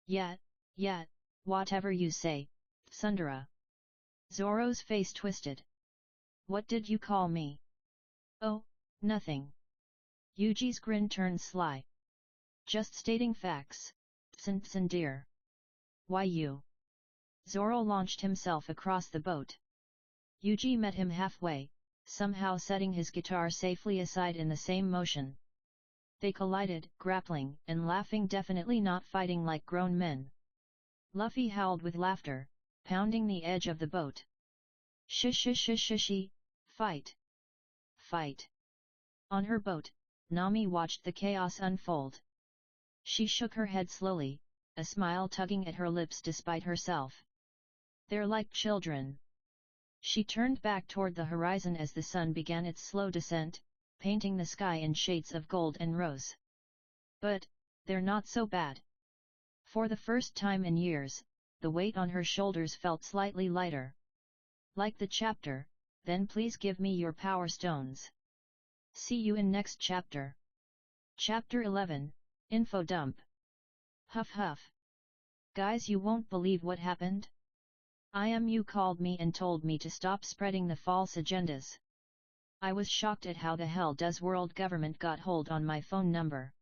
Speaker 1: Yet, whatever you say, Sundara. Zoro's face twisted. What did you call me? Oh, nothing. Yuji's grin turned sly. Just stating facts, Psan dear. Why you? Zoro launched himself across the boat. Yuji met him halfway, somehow setting his guitar safely aside in the same motion. They collided, grappling and laughing, definitely not fighting like grown men. Luffy howled with laughter, pounding the edge of the boat. Shishi, fight! Fight! On her boat, Nami watched the chaos unfold. She shook her head slowly, a smile tugging at her lips despite herself. They're like children. She turned back toward the horizon as the sun began its slow descent, painting the sky in shades of gold and rose. But, they're not so bad. For the first time in years, the weight on her shoulders felt slightly lighter. Like the chapter, then please give me your power stones. See you in next chapter. Chapter 11, Info Dump. Huff huff. Guys, you won't believe what happened? IMU called me and told me to stop spreading the false agendas. I was shocked at how the hell does world government got hold on my phone number.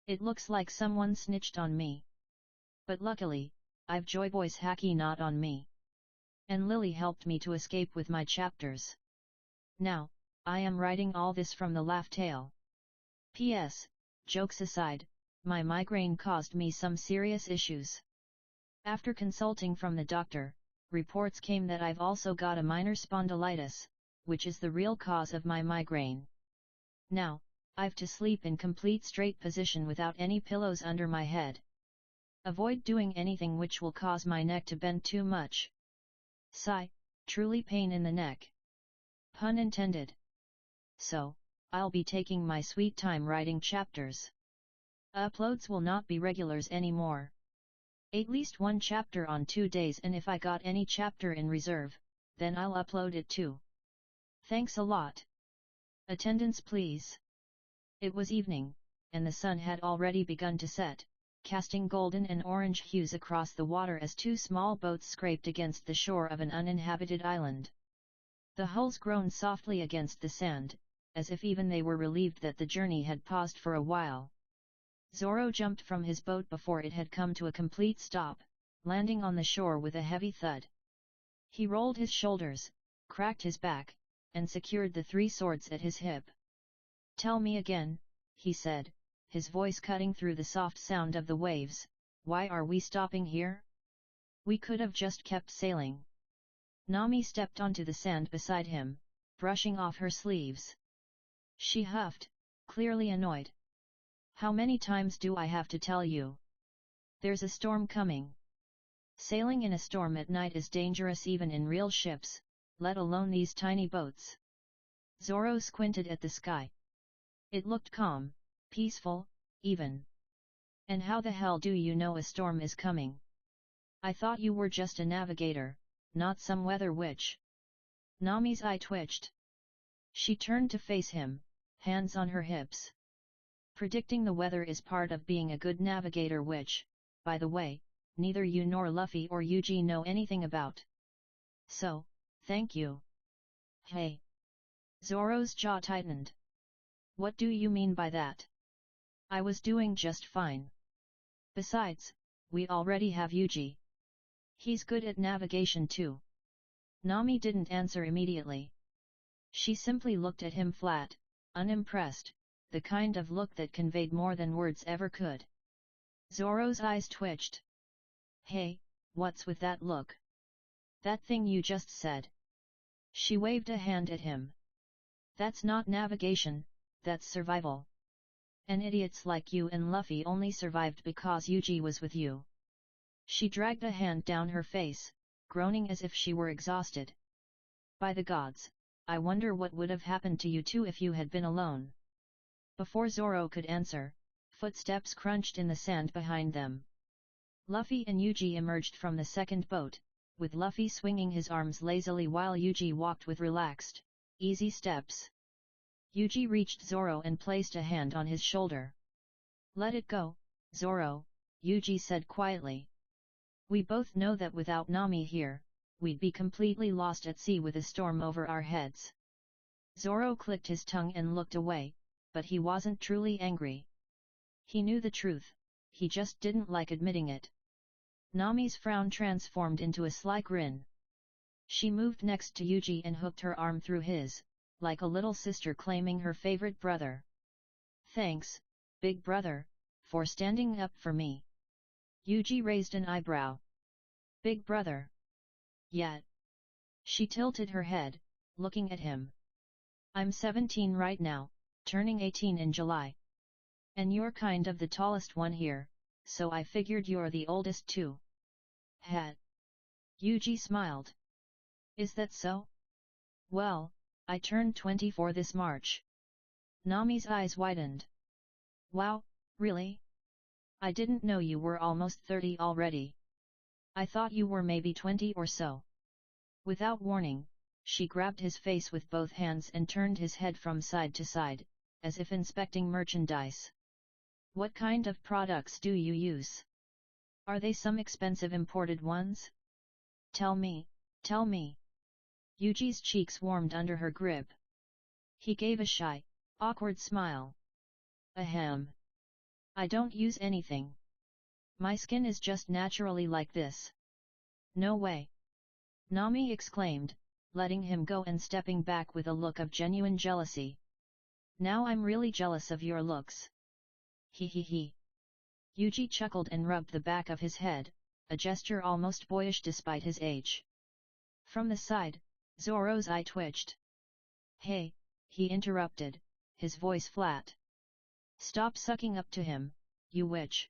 Speaker 1: It looks like someone snitched on me. But luckily, I've Joy Boy's hacky not on me. And Lily helped me to escape with my chapters. Now, I am writing all this from the laugh tale. P.S. Jokes aside, my migraine caused me some serious issues. After consulting from the doctor, reports came that I've also got a minor spondylitis, which is the real cause of my migraine. Now, I've to sleep in complete straight position without any pillows under my head. Avoid doing anything which will cause my neck to bend too much. Sigh, truly pain in the neck. Pun intended. So, I'll be taking my sweet time writing chapters. Uploads will not be regulars anymore. At least one chapter on 2 days, and if I got any chapter in reserve, then I'll upload it too. Thanks a lot. Attendance please. It was evening, and the sun had already begun to set, casting golden and orange hues across the water as 2 small boats scraped against the shore of an uninhabited island. The hulls groaned softly against the sand, as if even they were relieved that the journey had paused for a while. Zoro jumped from his boat before it had come to a complete stop, landing on the shore with a heavy thud. He rolled his shoulders, cracked his back, and secured the 3 swords at his hip. Tell me again, he said, his voice cutting through the soft sound of the waves, why are we stopping here? We could have just kept sailing. Nami stepped onto the sand beside him, brushing off her sleeves. She huffed, clearly annoyed. How many times do I have to tell you? There's a storm coming. Sailing in a storm at night is dangerous even in real ships, let alone these tiny boats. Zoro squinted at the sky. It looked calm, peaceful, even. And how the hell do you know a storm is coming? I thought you were just a navigator, not some weather witch. Nami's eye twitched. She turned to face him, hands on her hips. Predicting the weather is part of being a good navigator, which, by the way, neither you nor Luffy or Yuji know anything about. So, thank you. Hey! Zoro's jaw tightened. What do you mean by that? I was doing just fine. Besides, we already have Yuji. He's good at navigation too. Nami didn't answer immediately. She simply looked at him flat, unimpressed, the kind of look that conveyed more than words ever could. Zoro's eyes twitched. Hey, what's with that look? That thing you just said. She waved a hand at him. That's not navigation, that's survival. And idiots like you and Luffy only survived because Yuji was with you. She dragged a hand down her face, groaning as if she were exhausted. By the gods, I wonder what would have happened to you two if you had been alone. Before Zoro could answer, footsteps crunched in the sand behind them. Luffy and Yuji emerged from the second boat, with Luffy swinging his arms lazily while Yuji walked with relaxed, easy steps. Yuji reached Zoro and placed a hand on his shoulder. "Let it go, Zoro," Yuji said quietly. "We both know that without Nami here, we'd be completely lost at sea with a storm over our heads." Zoro clicked his tongue and looked away, but he wasn't truly angry. He knew the truth, he just didn't like admitting it. Nami's frown transformed into a sly grin. She moved next to Yuji and hooked her arm through his, like a little sister claiming her favorite brother. "Thanks, big brother, for standing up for me." Yuji raised an eyebrow. "Big brother? Yet?" She tilted her head, looking at him. "I'm 17 right now, turning 18 in July. And you're kind of the tallest one here, so I figured you're the oldest too." "Het." Yuji smiled. "Is that so? Well, I turned 24 this March." Nami's eyes widened. "Wow, really? I didn't know you were almost 30 already. I thought you were maybe 20 or so." Without warning, she grabbed his face with both hands and turned his head from side to side, as if inspecting merchandise. "What kind of products do you use? Are they some expensive imported ones? Tell me, tell me." Yuji's cheeks warmed under her grip. He gave a shy, awkward smile. "Ahem. I don't use anything. My skin is just naturally like this." "No way!" Nami exclaimed, letting him go and stepping back with a look of genuine jealousy. "Now I'm really jealous of your looks." "He he he." Yuji chuckled and rubbed the back of his head, a gesture almost boyish despite his age. From the side, Zoro's eye twitched. "Hey," he interrupted, his voice flat. "Stop sucking up to him, you witch.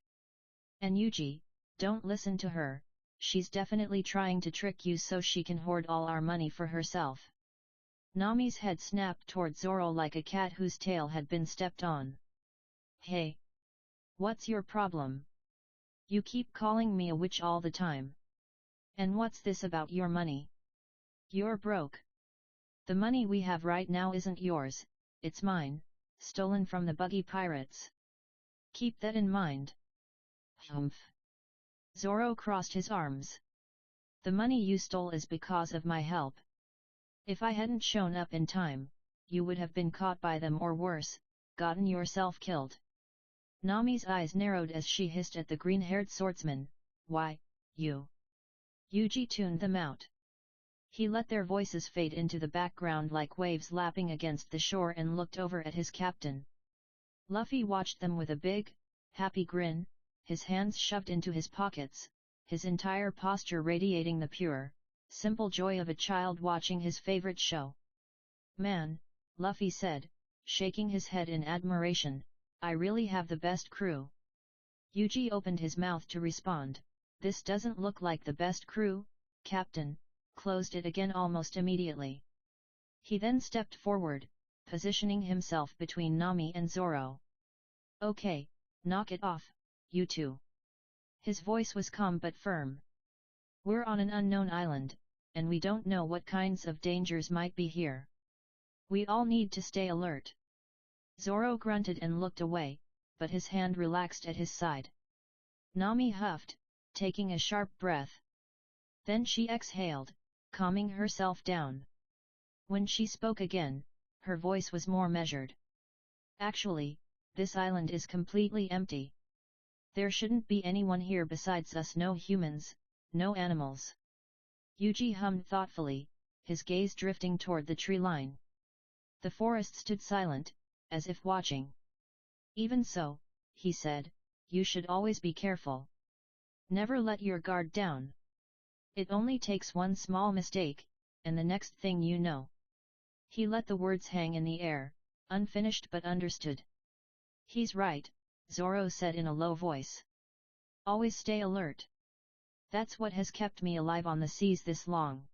Speaker 1: And Yuji, don't listen to her, she's definitely trying to trick you so she can hoard all our money for herself." Nami's head snapped toward Zoro like a cat whose tail had been stepped on. "Hey! What's your problem? You keep calling me a witch all the time. And what's this about your money? You're broke. The money we have right now isn't yours, it's mine, stolen from the buggy pirates. Keep that in mind." "Humph." Zoro crossed his arms. "The money you stole is because of my help. If I hadn't shown up in time, you would have been caught by them or worse, gotten yourself killed." Nami's eyes narrowed as she hissed at the green-haired swordsman, "Why, you?" Yuji tuned them out. He let their voices fade into the background like waves lapping against the shore and looked over at his captain. Luffy watched them with a big, happy grin, his hands shoved into his pockets, his entire posture radiating the pure, simple joy of a child watching his favorite show. "Man," Luffy said, shaking his head in admiration, "I really have the best crew." Yuji opened his mouth to respond, "This doesn't look like the best crew, Captain," closed it again almost immediately. He then stepped forward, positioning himself between Nami and Zoro. "Okay, knock it off, you two." His voice was calm but firm. "We're on an unknown island, and we don't know what kinds of dangers might be here. We all need to stay alert." Zoro grunted and looked away, but his hand relaxed at his side. Nami huffed, taking a sharp breath. Then she exhaled, calming herself down. When she spoke again, her voice was more measured. "Actually, this island is completely empty. There shouldn't be anyone here besides us, no humans, no animals." Yuji hummed thoughtfully, his gaze drifting toward the tree line. The forest stood silent, as if watching. "Even so," he said, "you should always be careful. Never let your guard down. It only takes one small mistake, and the next thing you know." He let the words hang in the air, unfinished but understood. "He's right," Zoro said in a low voice. "Always stay alert. That's what has kept me alive on the seas this long."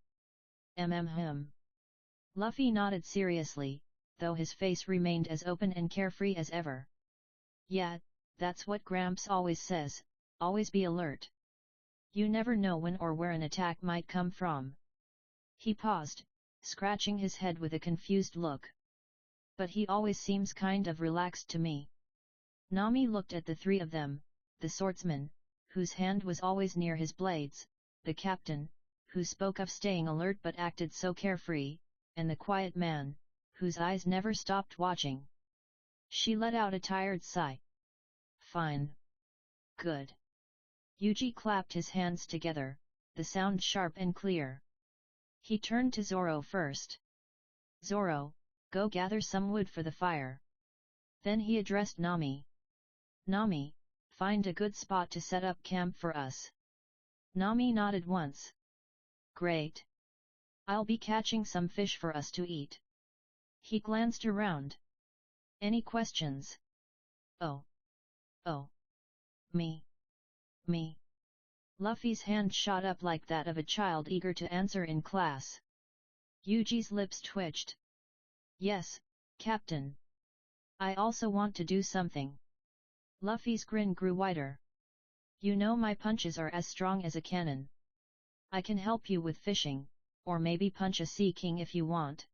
Speaker 1: Luffy nodded seriously, though his face remained as open and carefree as ever. Yeah, that's what Gramps always says, always be alert. You never know when or where an attack might come from. He paused, scratching his head with a confused look. But he always seems kind of relaxed to me. Nami looked at the three of them, the swordsman, whose hand was always near his blades, the captain, who spoke of staying alert but acted so carefree, and the quiet man, whose eyes never stopped watching. She let out a tired sigh. Fine. Good. Yuji clapped his hands together, the sound sharp and clear. He turned to Zoro first. Zoro, go gather some wood for the fire. Then he addressed Nami. Nami, find a good spot to set up camp for us. Nami nodded once. Great. I'll be catching some fish for us to eat. He glanced around. Any questions? Oh. Oh. Me. Luffy's hand shot up like that of a child eager to answer in class. Yuji's lips twitched. Yes, Captain. I also want to do something. Luffy's grin grew wider. You know my punches are as strong as a cannon. I can help you with fishing, or maybe punch a sea king if you want.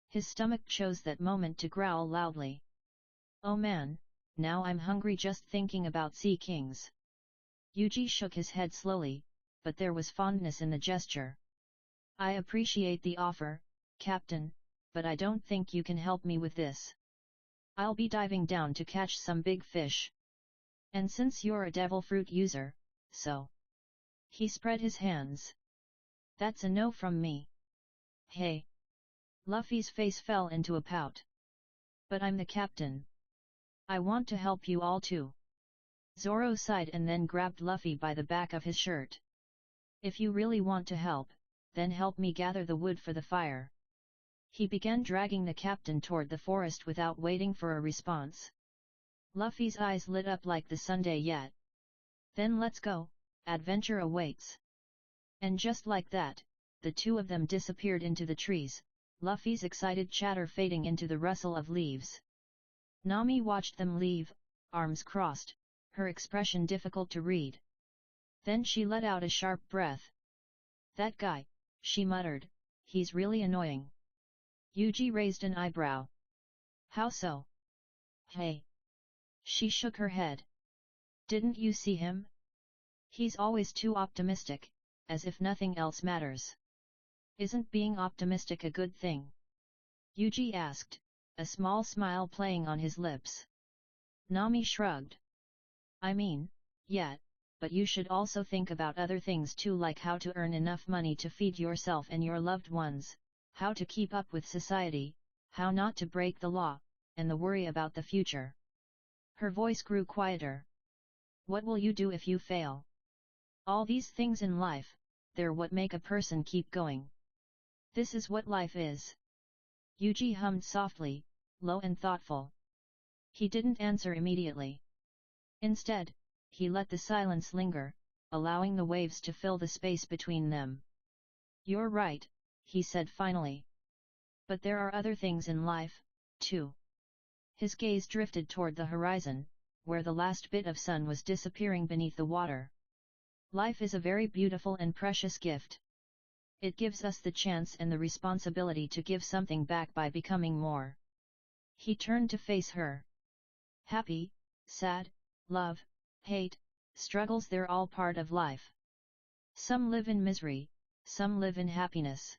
Speaker 1: His stomach chose that moment to growl loudly. Oh man, now I'm hungry just thinking about sea kings. Yuji shook his head slowly, but there was fondness in the gesture. I appreciate the offer, Captain, but I don't think you can help me with this. I'll be diving down to catch some big fish. And since you're a devil fruit user, so. He spread his hands. That's a no from me. Hey. Luffy's face fell into a pout. But I'm the captain. I want to help you all too. Zoro sighed and then grabbed Luffy by the back of his shirt. If you really want to help, then help me gather the wood for the fire. He began dragging the captain toward the forest without waiting for a response. Luffy's eyes lit up like the Sunday yet. Then let's go, adventure awaits. And just like that, the two of them disappeared into the trees, Luffy's excited chatter fading into the rustle of leaves. Nami watched them leave, arms crossed, her expression difficult to read. Then she let out a sharp breath. That guy, she muttered, he's really annoying. Yuji raised an eyebrow. How so? Hey. She shook her head. Didn't you see him? He's always too optimistic, as if nothing else matters. Isn't being optimistic a good thing? Yuji asked, a small smile playing on his lips. Nami shrugged. I mean, yeah, but you should also think about other things too, like how to earn enough money to feed yourself and your loved ones, how to keep up with society, how not to break the law, and the worry about the future. Her voice grew quieter. What will you do if you fail? All these things in life, they're what make a person keep going. This is what life is. Yuji hummed softly, low and thoughtful. He didn't answer immediately. Instead, he let the silence linger, allowing the waves to fill the space between them. You're right, he said finally. But there are other things in life, too. His gaze drifted toward the horizon, where the last bit of sun was disappearing beneath the water. Life is a very beautiful and precious gift. It gives us the chance and the responsibility to give something back by becoming more. He turned to face her. Happy, sad, love, hate, struggles, they're all part of life. Some live in misery, some live in happiness.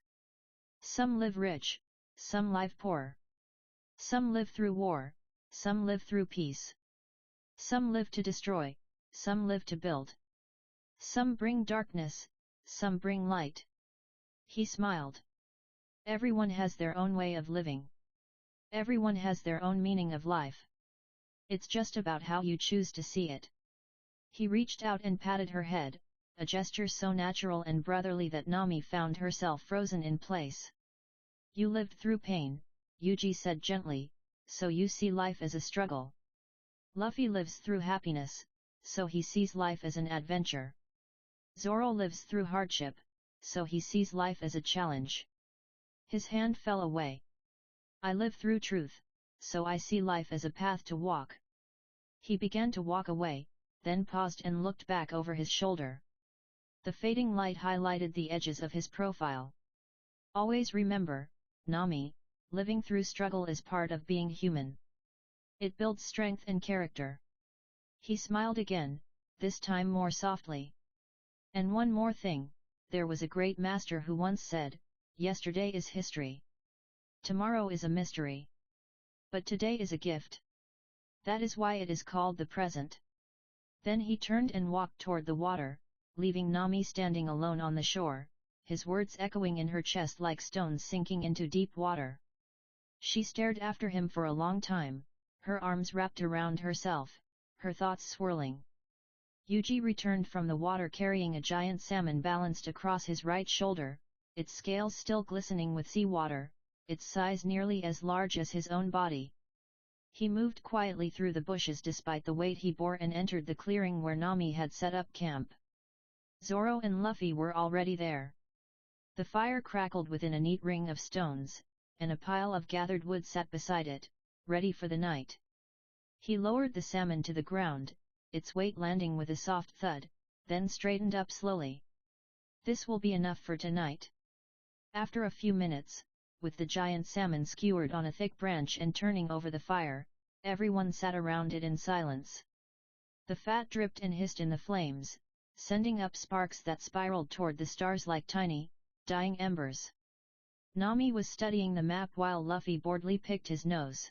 Speaker 1: Some live rich, some live poor. Some live through war, some live through peace. Some live to destroy, some live to build. Some bring darkness, some bring light. He smiled. Everyone has their own way of living. Everyone has their own meaning of life. It's just about how you choose to see it. He reached out and patted her head, a gesture so natural and brotherly that Nami found herself frozen in place. You lived through pain, Yuji said gently, so you see life as a struggle. Luffy lives through happiness, so he sees life as an adventure. Zoro lives through hardship, so he sees life as a challenge. His hand fell away. I live through truth, so I see life as a path to walk. He began to walk away, then paused and looked back over his shoulder. The fading light highlighted the edges of his profile. Always remember, Nami, living through struggle is part of being human. It builds strength and character. He smiled again, this time more softly. And one more thing, there was a great master who once said, yesterday is history. Tomorrow is a mystery. But today is a gift. That is why it is called the present. Then he turned and walked toward the water, leaving Nami standing alone on the shore, his words echoing in her chest like stones sinking into deep water. She stared after him for a long time, her arms wrapped around herself, her thoughts swirling. Yuji returned from the water carrying a giant salmon balanced across his right shoulder, its scales still glistening with seawater, its size nearly as large as his own body. He moved quietly through the bushes despite the weight he bore and entered the clearing where Nami had set up camp. Zoro and Luffy were already there. The fire crackled within a neat ring of stones, and a pile of gathered wood sat beside it, ready for the night. He lowered the salmon to the ground, its weight landing with a soft thud, then straightened up slowly. This will be enough for tonight. After a few minutes, with the giant salmon skewered on a thick branch and turning over the fire, everyone sat around it in silence. The fat dripped and hissed in the flames, sending up sparks that spiraled toward the stars like tiny, dying embers. Nami was studying the map while Luffy boredly picked his nose.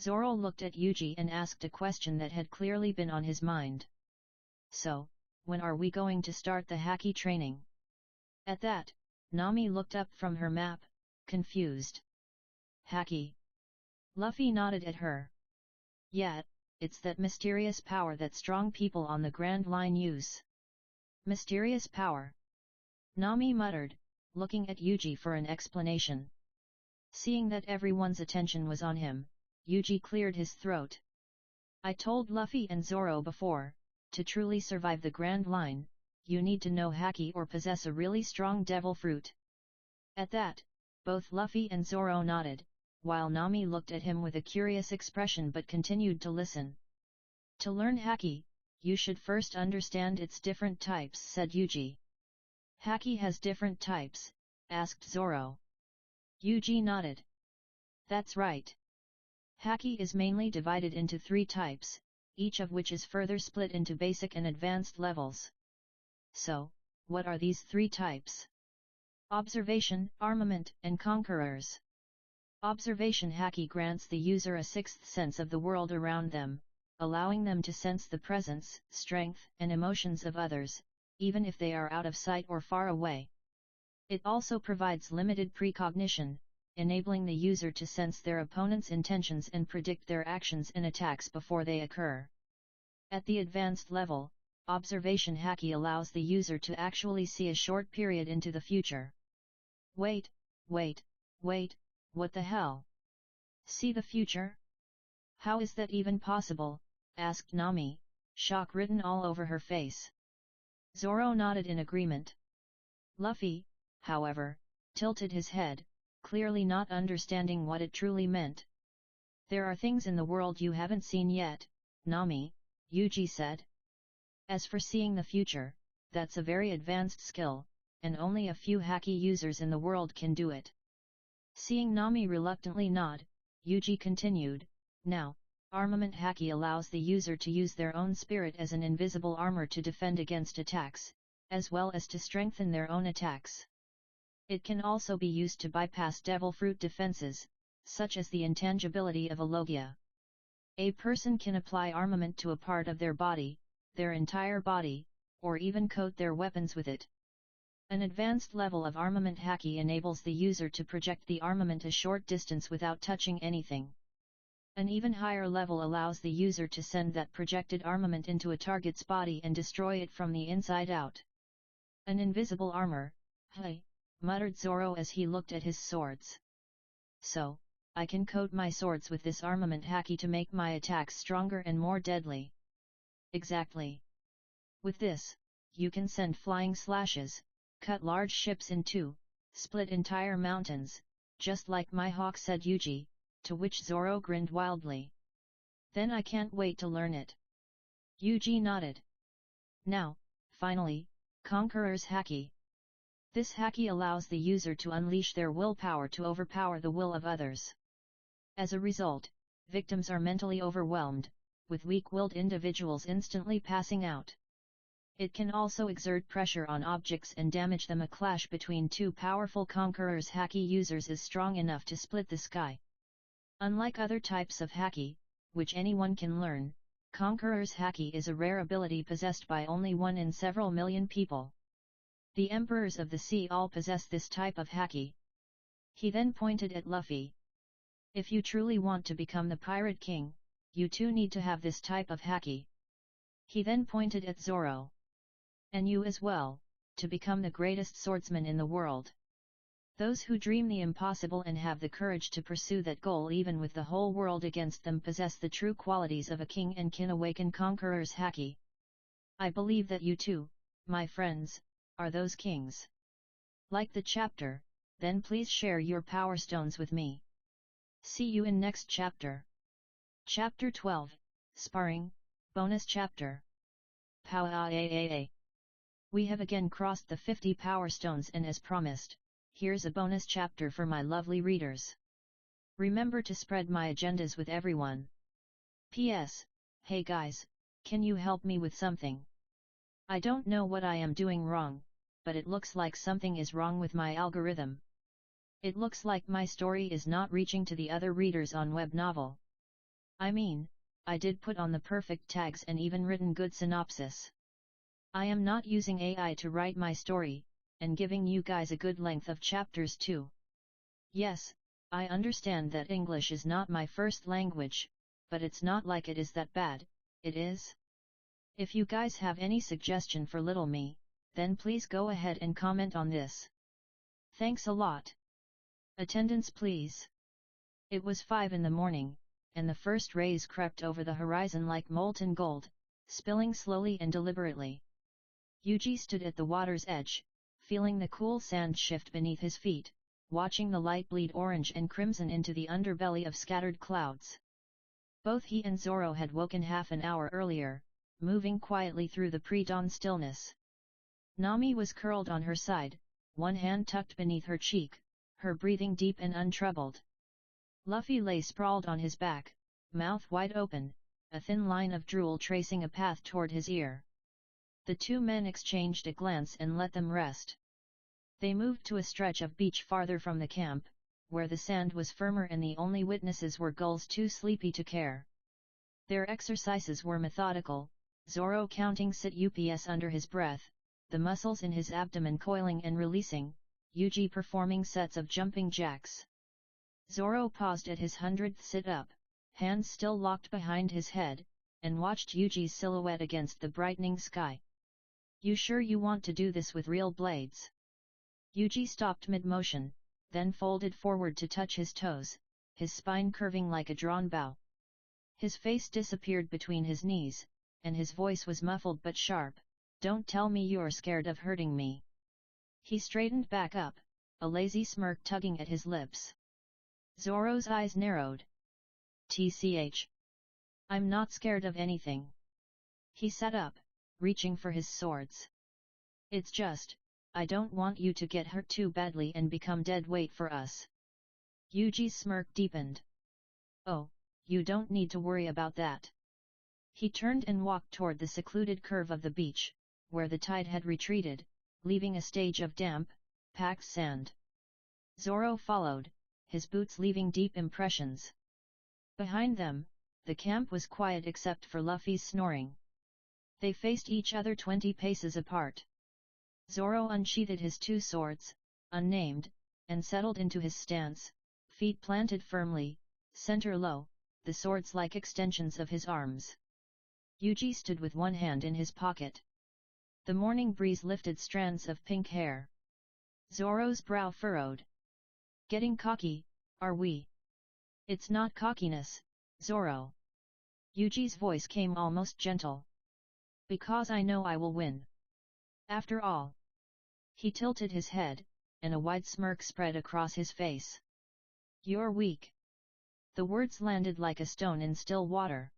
Speaker 1: Zoro looked at Yuji and asked a question that had clearly been on his mind. So, when are we going to start the Haki training? At that, Nami looked up from her map, confused. Haki? Luffy nodded at her. Yeah, it's that mysterious power that strong people on the Grand Line use. Mysterious power? Nami muttered, looking at Yuji for an explanation. Seeing that everyone's attention was on him, Yuji cleared his throat. I told Luffy and Zoro before, to truly survive the Grand Line, you need to know Haki or possess a really strong devil fruit. At that, both Luffy and Zoro nodded, while Nami looked at him with a curious expression but continued to listen. To learn Haki, you should first understand its different types, said Yuji. Haki has different types? Asked Zoro. Yuji nodded. That's right. Haki is mainly divided into 3 types, each of which is further split into basic and advanced levels. So, what are these 3 types? Observation, Armament, and Conquerors. Observation Haki grants the user a 6th sense of the world around them, allowing them to sense the presence, strength, and emotions of others, even if they are out of sight or far away. It also provides limited precognition, enabling the user to sense their opponent's intentions and predict their actions and attacks before they occur. At the advanced level, Observation Haki allows the user to actually see a short period into the future. Wait, what the hell? See the future? How is that even possible? Asked Nami, shock written all over her face. Zoro nodded in agreement. Luffy, however, tilted his head, clearly not understanding what it truly meant. There are things in the world you haven't seen yet, Nami, Yuji said. As for seeing the future, that's a very advanced skill, and only a few Haki users in the world can do it. Seeing Nami reluctantly nod, Yuji continued, now, Armament Haki allows the user to use their own spirit as an invisible armor to defend against attacks, as well as to strengthen their own attacks. It can also be used to bypass devil fruit defenses, such as the intangibility of a Logia. A person can apply armament to a part of their body, their entire body, or even coat their weapons with it. An advanced level of Armament Haki enables the user to project the armament a short distance without touching anything. An even higher level allows the user to send that projected armament into a target's body and destroy it from the inside out. An invisible armor, hey, muttered Zoro as he looked at his swords. So, I can coat my swords with this Armament Haki to make my attacks stronger and more deadly. Exactly. With this, you can send flying slashes, cut large ships in two, split entire mountains, just like my hawk, said Yuji, to which Zoro grinned wildly. Then I can't wait to learn it. Yuji nodded. Now, finally, Conqueror's Haki. This Haki allows the user to unleash their willpower to overpower the will of others. As a result, victims are mentally overwhelmed, with weak-willed individuals instantly passing out. It can also exert pressure on objects and damage them. A clash between two powerful Conqueror's Haki users is strong enough to split the sky. Unlike other types of Haki, which anyone can learn, Conqueror's Haki is a rare ability possessed by only 1 in several million people. The Emperors of the Sea all possess this type of Haki. He then pointed at Luffy. If you truly want to become the Pirate King, you too need to have this type of Haki. He then pointed at Zoro. And you as well, to become the greatest swordsman in the world. Those who dream the impossible and have the courage to pursue that goal even with the whole world against them possess the true qualities of a king and can awaken Conqueror's Haki. I believe that you too, my friends, are those kings. Like the chapter, then please share your power stones with me. See you in next chapter. Chapter 12, Sparring, Bonus Chapter. Pow-ah-ah-ah-ah. We have again crossed the 50 power stones, and as promised, here's a bonus chapter for my lovely readers. Remember to spread my agendas with everyone. P.S. Hey guys, can you help me with something? I don't know what I am doing wrong, but it looks like something is wrong with my algorithm. It looks like my story is not reaching to the other readers on web novel. I mean, I did put on the perfect tags and even written good synopsis. I am not using AI to write my story, and giving you guys a good length of chapters too. Yes, I understand that English is not my first language, but it's not like it is that bad, it is? If you guys have any suggestion for little me, then please go ahead and comment on this. Thanks a lot. Attendance please. It was 5 in the morning, and the first rays crept over the horizon like molten gold, spilling slowly and deliberately. Yuji stood at the water's edge, feeling the cool sand shift beneath his feet, watching the light bleed orange and crimson into the underbelly of scattered clouds. Both he and Zoro had woken half an hour earlier, moving quietly through the pre-dawn stillness. Nami was curled on her side, one hand tucked beneath her cheek, her breathing deep and untroubled. Luffy lay sprawled on his back, mouth wide open, a thin line of drool tracing a path toward his ear. The two men exchanged a glance and let them rest. They moved to a stretch of beach farther from the camp, where the sand was firmer and the only witnesses were gulls too sleepy to care. Their exercises were methodical, Zoro counting sit-ups under his breath, the muscles in his abdomen coiling and releasing, Yuji performing sets of jumping jacks. Zoro paused at his 100th sit-up, hands still locked behind his head, and watched Yuji's silhouette against the brightening sky. You sure you want to do this with real blades? Yuji stopped mid-motion, then folded forward to touch his toes, his spine curving like a drawn bow. His face disappeared between his knees, and his voice was muffled but sharp. Don't tell me you're scared of hurting me. He straightened back up, a lazy smirk tugging at his lips. Zoro's eyes narrowed. TCH. I'm not scared of anything. He sat up, reaching for his swords. It's just, I don't want you to get hurt too badly and become dead weight for us. Yuji's smirk deepened. Oh, you don't need to worry about that. He turned and walked toward the secluded curve of the beach, where the tide had retreated, leaving a stage of damp, packed sand. Zoro followed, his boots leaving deep impressions. Behind them, the camp was quiet except for Luffy's snoring. They faced each other 20 paces apart. Zoro unsheathed his two swords, unnamed, and settled into his stance, feet planted firmly, center low, the swords like extensions of his arms. Yuji stood with one hand in his pocket. The morning breeze lifted strands of pink hair. Zoro's brow furrowed. Getting cocky, are we? It's not cockiness, Zoro. Yuji's voice came almost gentle. Because I know I will win. After all. He tilted his head, and a wide smirk spread across his face. You're weak. The words landed like a stone in still water.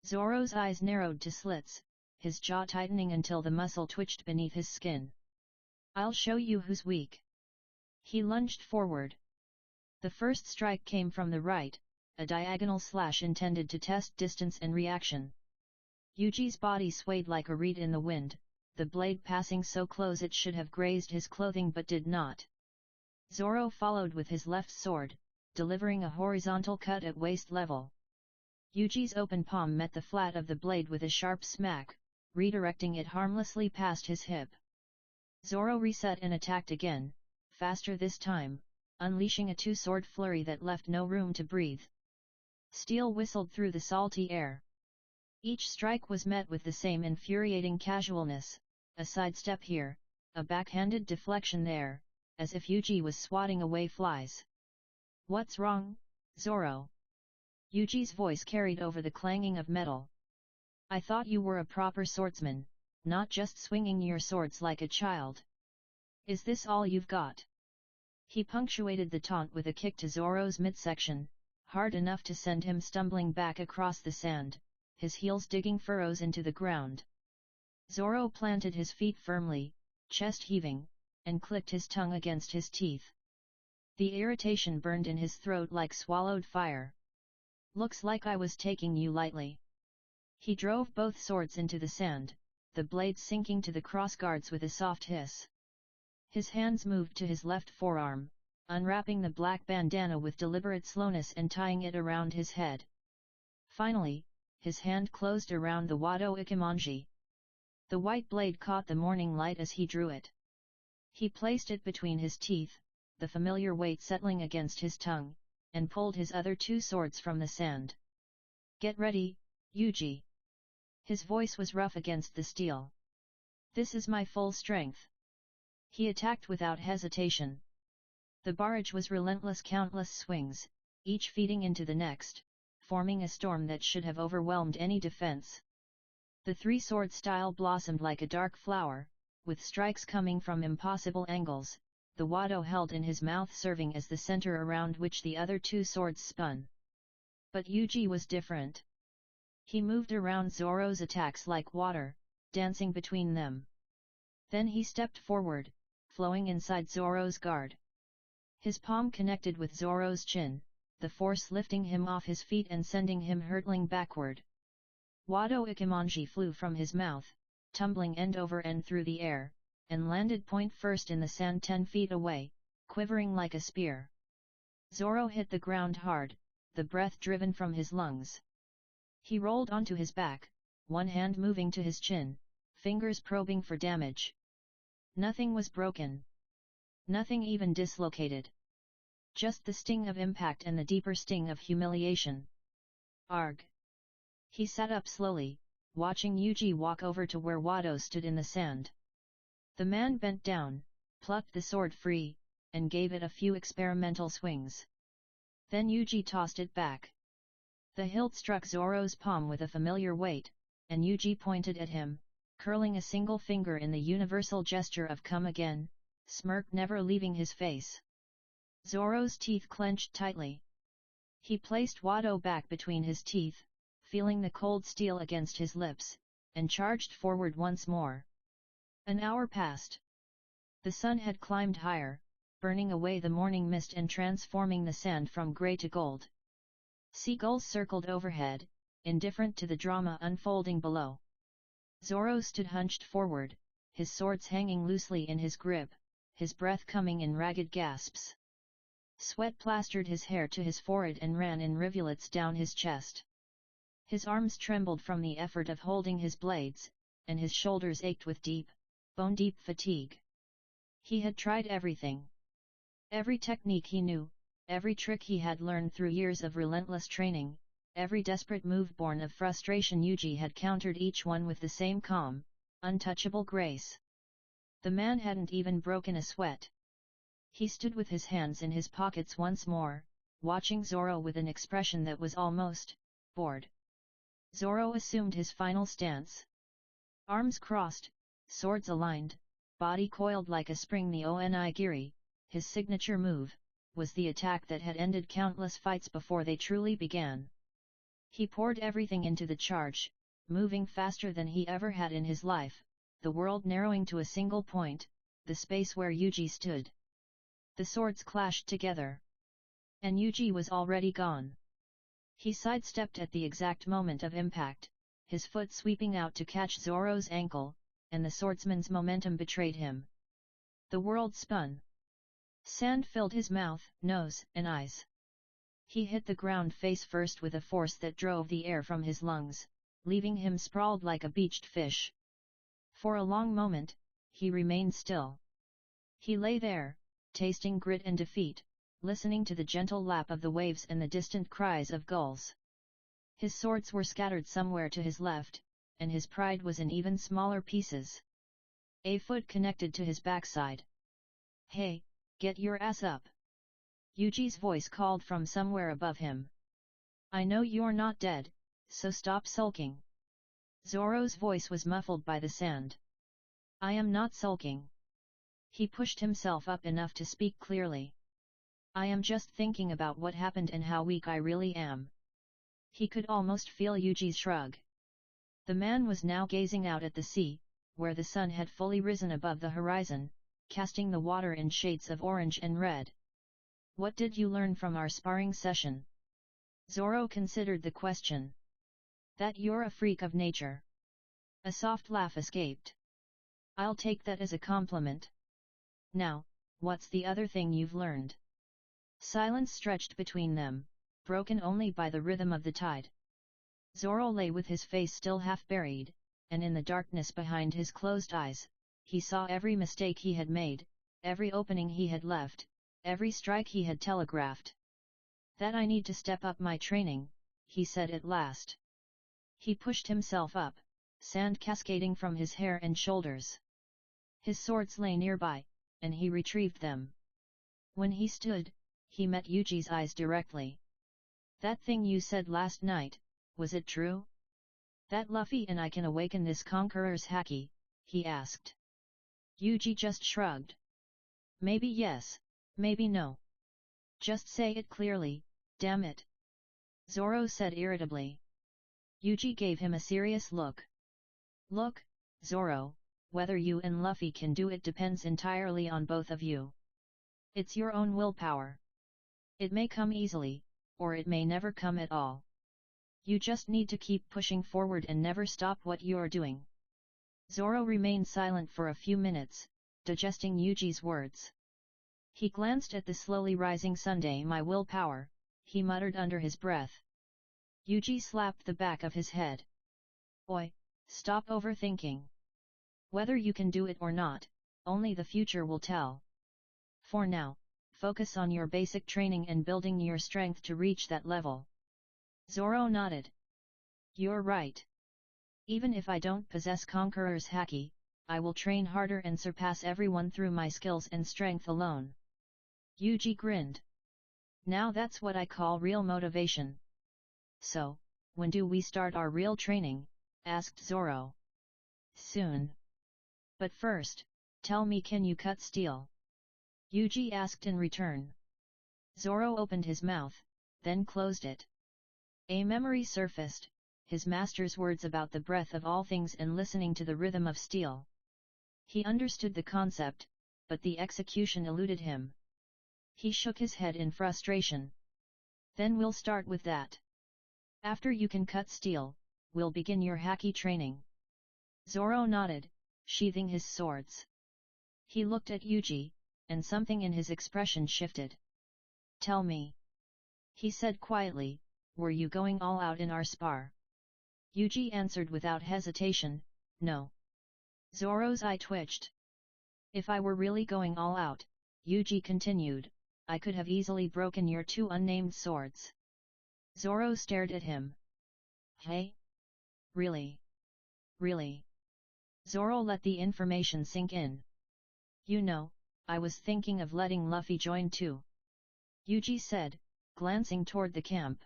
Speaker 1: Zoro's eyes narrowed to slits, his jaw tightening until the muscle twitched beneath his skin. I'll show you who's weak. He lunged forward. The first strike came from the right, a diagonal slash intended to test distance and reaction. Yuji's body swayed like a reed in the wind, the blade passing so close it should have grazed his clothing but did not. Zoro followed with his left sword, delivering a horizontal cut at waist level. Yuji's open palm met the flat of the blade with a sharp smack, redirecting it harmlessly past his hip. Zoro reset and attacked again, faster this time, unleashing a two-sword flurry that left no room to breathe. Steel whistled through the salty air. Each strike was met with the same infuriating casualness, a sidestep here, a backhanded deflection there, as if Yuji was swatting away flies. What's wrong, Zoro? Yuji's voice carried over the clanging of metal. I thought you were a proper swordsman, not just swinging your swords like a child. Is this all you've got? He punctuated the taunt with a kick to Zoro's midsection, hard enough to send him stumbling back across the sand, his heels digging furrows into the ground. Zoro planted his feet firmly, chest heaving, and clicked his tongue against his teeth. The irritation burned in his throat like swallowed fire. Looks like I was taking you lightly. He drove both swords into the sand, the blades sinking to the crossguards with a soft hiss. His hands moved to his left forearm, unwrapping the black bandana with deliberate slowness and tying it around his head. Finally, his hand closed around the Wado Ikemonji. The white blade caught the morning light as he drew it. He placed it between his teeth, the familiar weight settling against his tongue, and pulled his other two swords from the sand. Get ready, Yuji. His voice was rough against the steel. This is my full strength. He attacked without hesitation. The barrage was relentless, countless swings, each feeding into the next, forming a storm that should have overwhelmed any defense. The three-sword style blossomed like a dark flower, with strikes coming from impossible angles, the Wado held in his mouth serving as the center around which the other two swords spun. But Yuji was different. He moved around Zoro's attacks like water, dancing between them. Then he stepped forward, flowing inside Zoro's guard. His palm connected with Zoro's chin, the force lifting him off his feet and sending him hurtling backward. Wado Ikemonji flew from his mouth, tumbling end over end through the air, and landed point first in the sand 10 feet away, quivering like a spear. Zoro hit the ground hard, the breath driven from his lungs. He rolled onto his back, one hand moving to his chin, fingers probing for damage. Nothing was broken. Nothing even dislocated. Just the sting of impact and the deeper sting of humiliation. Arg! He sat up slowly, watching Yuji walk over to where Wado stood in the sand. The man bent down, plucked the sword free, and gave it a few experimental swings. Then Yuji tossed it back. The hilt struck Zoro's palm with a familiar weight, and Yuji pointed at him, curling a single finger in the universal gesture of come again, smirk never leaving his face. Zoro's teeth clenched tightly. He placed Wado back between his teeth, feeling the cold steel against his lips, and charged forward once more. An hour passed. The sun had climbed higher, burning away the morning mist and transforming the sand from grey to gold. Seagulls circled overhead, indifferent to the drama unfolding below. Zoro stood hunched forward, his swords hanging loosely in his grip, his breath coming in ragged gasps. Sweat plastered his hair to his forehead and ran in rivulets down his chest. His arms trembled from the effort of holding his blades, and his shoulders ached with deep, bone-deep fatigue. He had tried everything. Every technique he knew, every trick he had learned through years of relentless training, every desperate move born of frustration. Yuji had countered each one with the same calm, untouchable grace. The man hadn't even broken a sweat. He stood with his hands in his pockets once more, watching Zoro with an expression that was almost bored. Zoro assumed his final stance. Arms crossed, swords aligned, body coiled like a spring the onigiri, his signature move, was the attack that had ended countless fights before they truly began. He poured everything into the charge, moving faster than he ever had in his life, the world narrowing to a single point, the space where Yuji stood. The swords clashed together. And Yuji was already gone. He sidestepped at the exact moment of impact, his foot sweeping out to catch Zoro's ankle, and the swordsman's momentum betrayed him. The world spun. Sand filled his mouth, nose, and eyes. He hit the ground face first with a force that drove the air from his lungs, leaving him sprawled like a beached fish. For a long moment, he remained still. He lay there, tasting grit and defeat, listening to the gentle lap of the waves and the distant cries of gulls. His swords were scattered somewhere to his left, and his pride was in even smaller pieces. A foot connected to his backside. "Hey, get your ass up!" Yuji's voice called from somewhere above him. "I know you're not dead, so stop sulking." Zoro's voice was muffled by the sand. "I am not sulking." He pushed himself up enough to speak clearly. "I am just thinking about what happened and how weak I really am." He could almost feel Yuji's shrug. The man was now gazing out at the sea, where the sun had fully risen above the horizon, casting the water in shades of orange and red. "What did you learn from our sparring session?" Zoro considered the question. "That you're a freak of nature." A soft laugh escaped. "I'll take that as a compliment. Now, what's the other thing you've learned?" Silence stretched between them, broken only by the rhythm of the tide. Zoro lay with his face still half buried, and in the darkness behind his closed eyes, he saw every mistake he had made, every opening he had left, every strike he had telegraphed. "That I need to step up my training," he said at last. He pushed himself up, sand cascading from his hair and shoulders. His swords lay nearby, and he retrieved them. When he stood, he met Yuji's eyes directly. "That thing you said last night, was it true? That Luffy and I can awaken this conqueror's haki?" he asked. Yuji just shrugged. "Maybe yes, maybe no. Just say it clearly, damn it," Zoro said irritably. Yuji gave him a serious look. "Look, Zoro, whether you and Luffy can do it depends entirely on both of you. It's your own willpower. It may come easily, or it may never come at all. You just need to keep pushing forward and never stop what you're doing." Zoro remained silent for a few minutes, digesting Yuji's words. He glanced at the slowly rising Sunday. "My willpower," he muttered under his breath. Yuji slapped the back of his head. "Oi, stop overthinking. Whether you can do it or not, only the future will tell. For now, focus on your basic training and building your strength to reach that level." Zoro nodded. "You're right. Even if I don't possess Conqueror's haki, I will train harder and surpass everyone through my skills and strength alone." Yuji grinned. "Now that's what I call real motivation." "So, when do we start our real training?" asked Zoro. "Soon. But first, tell me, can you cut steel?" Yuji asked in return. Zoro opened his mouth, then closed it. A memory surfaced, his master's words about the breath of all things and listening to the rhythm of steel. He understood the concept, but the execution eluded him. He shook his head in frustration. "Then we'll start with that. After you can cut steel, we'll begin your haki training." Zoro nodded, sheathing his swords. He looked at Yuji, and something in his expression shifted. "Tell me," he said quietly, "were you going all out in our spar?" Yuji answered without hesitation, "No." Zoro's eye twitched. "If I were really going all out," Yuji continued, "I could have easily broken your two unnamed swords." Zoro stared at him. "Hey? Really? Really?" Zoro let the information sink in. "You know, I was thinking of letting Luffy join too," Yuji said, glancing toward the camp.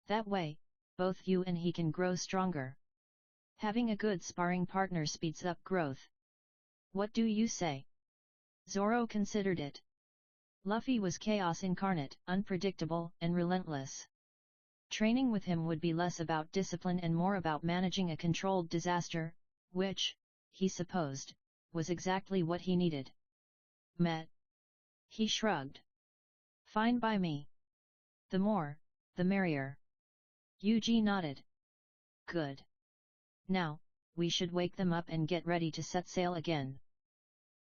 Speaker 1: "That way, both you and he can grow stronger. Having a good sparring partner speeds up growth. What do you say?" Zoro considered it. Luffy was chaos incarnate, unpredictable and relentless. Training with him would be less about discipline and more about managing a controlled disaster, which, he supposed, was exactly what he needed. Met. He shrugged. Fine by me. The more, the merrier. Yuji nodded. Good. Now, we should wake them up and get ready to set sail again.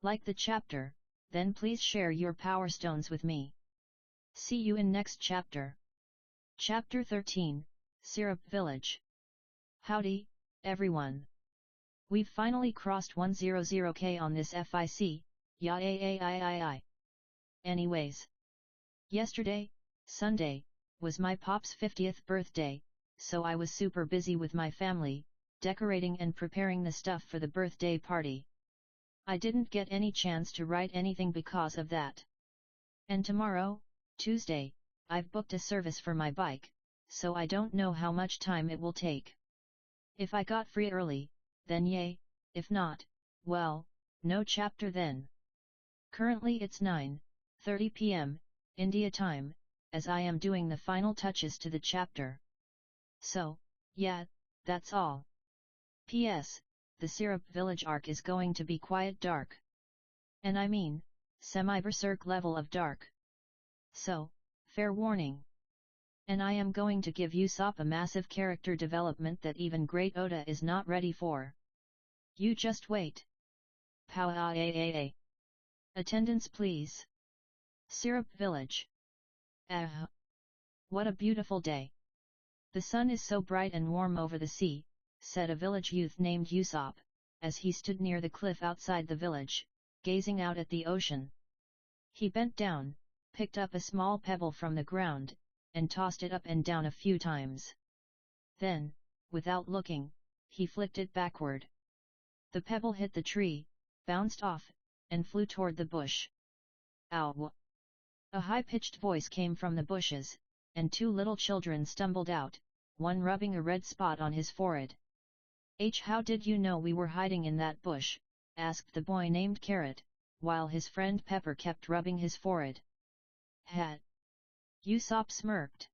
Speaker 1: Like the chapter, then please share your power stones with me. See you in next chapter. Chapter 13, Syrup Village. Howdy, everyone. We've finally crossed 100k on this FIC, yeah. Anyways. Yesterday, Sunday, was my pop's 50th birthday, so I was super busy with my family, decorating and preparing the stuff for the birthday party. I didn't get any chance to write anything because of that. And tomorrow, Tuesday, I've booked a service for my bike, so I don't know how much time it will take. If I got free early, then yay, if not, well, no chapter then. Currently it's 9:30 p.m. India time, as I am doing the final touches to the chapter. So, yeah, that's all. P.S. The Syrup Village arc is going to be quite dark. And I mean, semi-berserk level of dark. So, fair warning. And I am going to give Usopp a massive character development that even Great Oda is not ready for. You just wait. Pow. Attendance please. Syrup Village. What a beautiful day. The sun is so bright and warm over the sea, said a village youth named Usopp, as he stood near the cliff outside the village, gazing out at the ocean. He bent down, picked up a small pebble from the ground, and tossed it up and down a few times. Then, without looking, he flicked it backward. The pebble hit the tree, bounced off, and flew toward the bush. Ow! A high-pitched voice came from the bushes, and two little children stumbled out, one rubbing a red spot on his forehead. How did you know we were hiding in that bush? Asked the boy named Carrot, while his friend Pepper kept rubbing his forehead. Hat. Usopp smirked.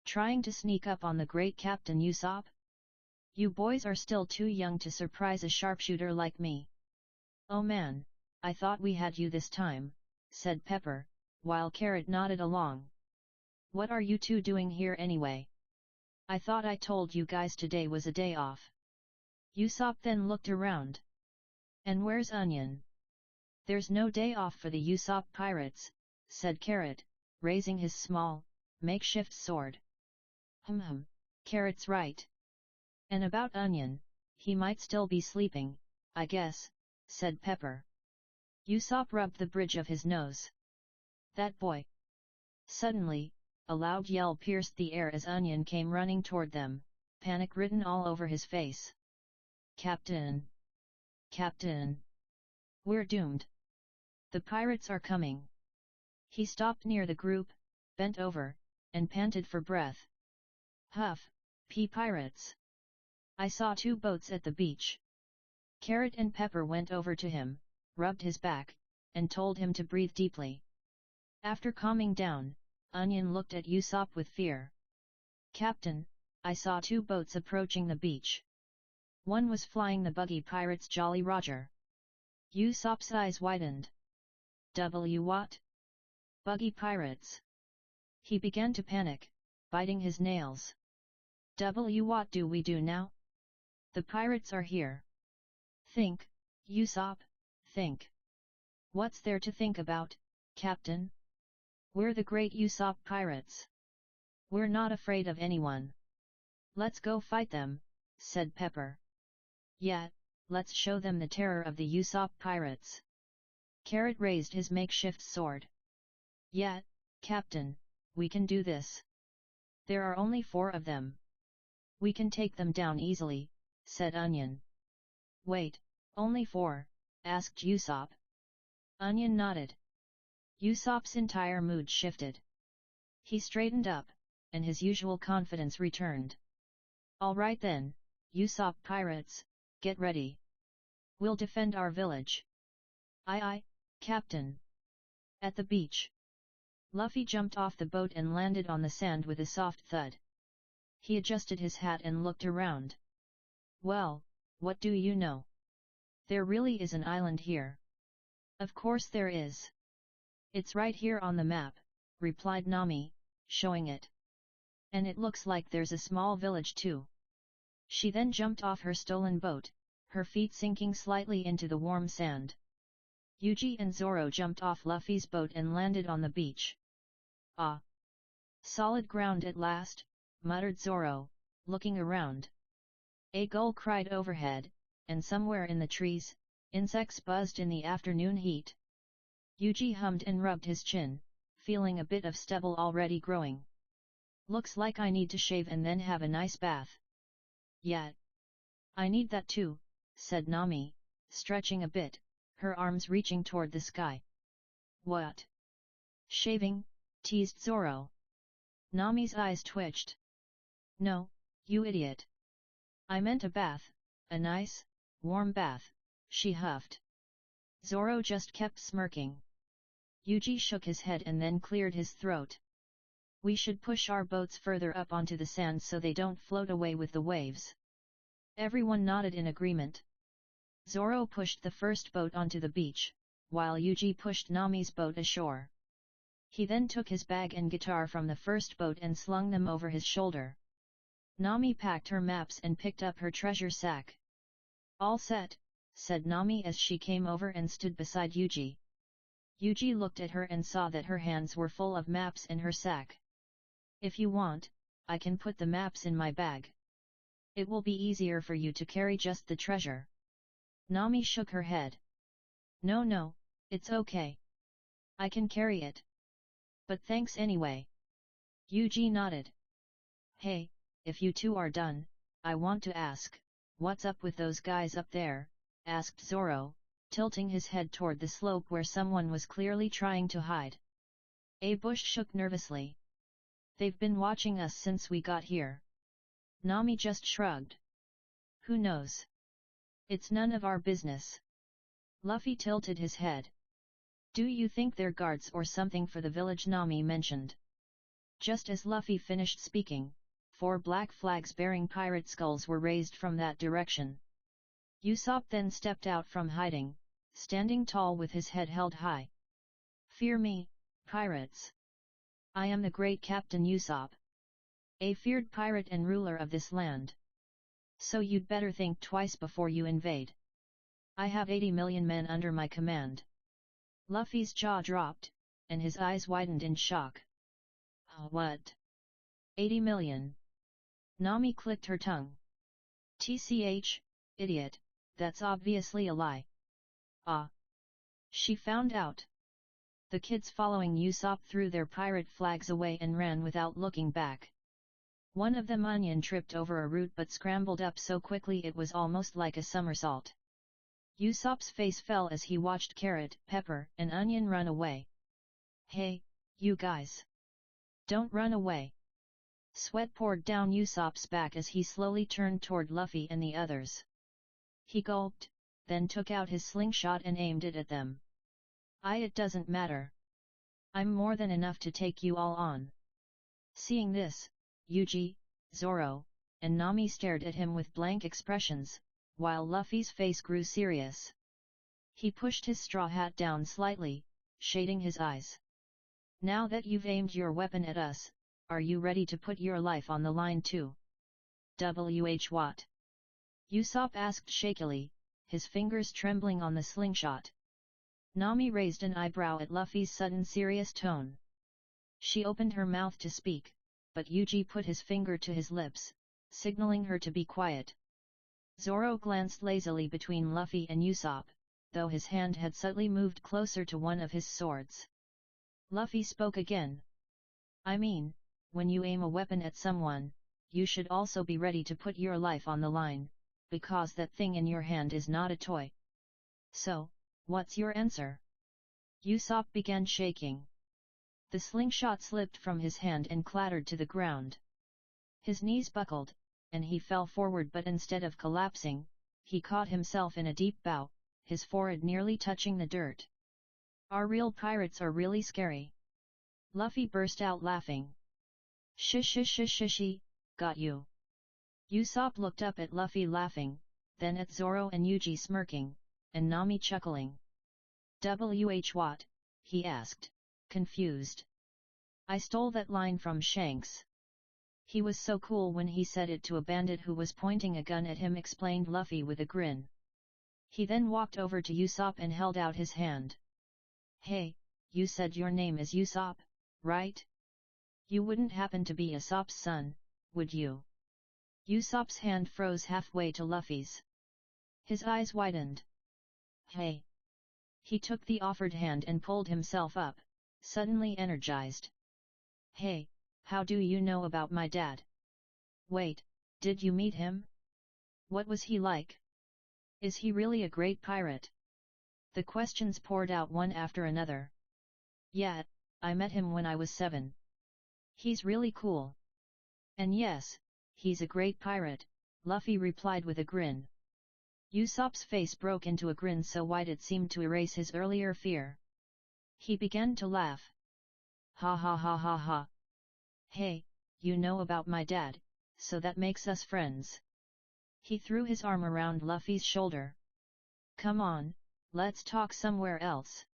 Speaker 1: Trying to sneak up on the great Captain Usopp? You boys are still too young to surprise a sharpshooter like me. Oh man, I thought we had you this time, said Pepper, while Carrot nodded along. What are you two doing here anyway? I thought I told you guys today was a day off. Usopp then looked around. And where's Onion? There's no day off for the Usopp pirates, said Carrot, raising his small, makeshift sword. Carrot's right. And about Onion, he might still be sleeping, I guess, said Pepper. Usopp rubbed the bridge of his nose. That boy. Suddenly, a loud yell pierced the air as Onion came running toward them, panic written all over his face. Captain! Captain! We're doomed! The pirates are coming! He stopped near the group, bent over, and panted for breath. Huff, pirates! I saw two boats at the beach. Carrot and Pepper went over to him, rubbed his back, and told him to breathe deeply. After calming down, Onion looked at Usopp with fear. Captain, I saw two boats approaching the beach. One was flying the buggy pirates Jolly Roger. Usopp's eyes widened. What? Buggy pirates. He began to panic, biting his nails. What do we do now? The pirates are here. Think, Usopp, think. What's there to think about, Captain? We're the great Usopp pirates. We're not afraid of anyone. Let's go fight them, said Pepper. Yeah, let's show them the terror of the Usopp pirates. Carrot raised his makeshift sword. Yeah, Captain, we can do this. There are only 4 of them. We can take them down easily, said Onion. Wait, only 4? Asked Usopp. Onion nodded. Usopp's entire mood shifted. He straightened up, and his usual confidence returned. All right then, Usopp pirates, get ready. We'll defend our village. Aye, Captain. At the beach, Luffy jumped off the boat and landed on the sand with a soft thud. He adjusted his hat and looked around. Well, what do you know? There really is an island here. Of course there is. It's right here on the map, replied Nami, showing it. And it looks like there's a small village too. She then jumped off her stolen boat, her feet sinking slightly into the warm sand. Yuji and Zoro jumped off Luffy's boat and landed on the beach. Ah! Solid ground at last, muttered Zoro, looking around. A gull cried overhead, and somewhere in the trees, insects buzzed in the afternoon heat. Yuji hummed and rubbed his chin, feeling a bit of stubble already growing. Looks like I need to shave and then have a nice bath. Yeah. I need that too, said Nami, stretching a bit, her arms reaching toward the sky. What? Shaving? Teased Zoro. Nami's eyes twitched. No, you idiot. I meant a bath, a nice, warm bath, she huffed. Zoro just kept smirking. Yuji shook his head and then cleared his throat. We should push our boats further up onto the sand so they don't float away with the waves. Everyone nodded in agreement. Zoro pushed the first boat onto the beach, while Yuji pushed Nami's boat ashore. He then took his bag and guitar from the first boat and slung them over his shoulder. Nami packed her maps and picked up her treasure sack. All set, said Nami as she came over and stood beside Yuji. Yuji looked at her and saw that her hands were full of maps in her sack. If you want, I can put the maps in my bag. It will be easier for you to carry just the treasure. Nami shook her head. No, it's okay. I can carry it. But thanks anyway. Yuji nodded. Hey, if you two are done, I want to ask, what's up with those guys up there? Asked Zoro, tilting his head toward the slope where someone was clearly trying to hide. A bush shook nervously. They've been watching us since we got here. Nami just shrugged. Who knows? It's none of our business. Luffy tilted his head. Do you think they're guards or something for the village? Nami mentioned. Just as Luffy finished speaking, 4 black flags bearing pirate skulls were raised from that direction. Usopp then stepped out from hiding, standing tall with his head held high. Fear me, pirates. I am the great Captain Usopp. A feared pirate and ruler of this land. So you'd better think twice before you invade. I have 80 million men under my command. Luffy's jaw dropped, and his eyes widened in shock. What? 80 million? Nami clicked her tongue. TCH, idiot, that's obviously a lie. Ah. She found out. The kids following Usopp threw their pirate flags away and ran without looking back. One of them Onion tripped over a root but scrambled up so quickly it was almost like a somersault. Usopp's face fell as he watched Carrot, Pepper, and Onion run away. Hey, you guys! Don't run away! Sweat poured down Usopp's back as he slowly turned toward Luffy and the others. He gulped, then took out his slingshot and aimed it at them. It doesn't matter. I'm more than enough to take you all on. Seeing this, Yuji, Zoro, and Nami stared at him with blank expressions, while Luffy's face grew serious. He pushed his straw hat down slightly, shading his eyes. Now that you've aimed your weapon at us, are you ready to put your life on the line too? What? Usopp asked shakily, his fingers trembling on the slingshot. Nami raised an eyebrow at Luffy's sudden serious tone. She opened her mouth to speak, but Yuji put his finger to his lips, signaling her to be quiet. Zoro glanced lazily between Luffy and Usopp, though his hand had subtly moved closer to one of his swords. Luffy spoke again. I mean, when you aim a weapon at someone, you should also be ready to put your life on the line, because that thing in your hand is not a toy. So, what's your answer? Usopp began shaking. The slingshot slipped from his hand and clattered to the ground. His knees buckled, and he fell forward, but instead of collapsing, he caught himself in a deep bow, his forehead nearly touching the dirt. Our real pirates are really scary. Luffy burst out laughing. Shishi, got you. Usopp looked up at Luffy laughing, then at Zoro and Yuji smirking, and Nami chuckling. What? He asked, confused. I stole that line from Shanks. He was so cool when he said it to a bandit who was pointing a gun at him, explained Luffy with a grin. He then walked over to Usopp and held out his hand. Hey, you said your name is Usopp, right? You wouldn't happen to be Usopp's son, would you? Usopp's hand froze halfway to Luffy's. His eyes widened. Hey! He took the offered hand and pulled himself up, suddenly energized. Hey, how do you know about my dad? Wait, did you meet him? What was he like? Is he really a great pirate? The questions poured out one after another. Yeah, I met him when I was 7. He's really cool. And yes, he's a great pirate, Luffy replied with a grin. Usopp's face broke into a grin so wide it seemed to erase his earlier fear. He began to laugh. Ha ha ha ha ha. Hey, you know about my dad, so that makes us friends. He threw his arm around Luffy's shoulder. Come on, let's talk somewhere else.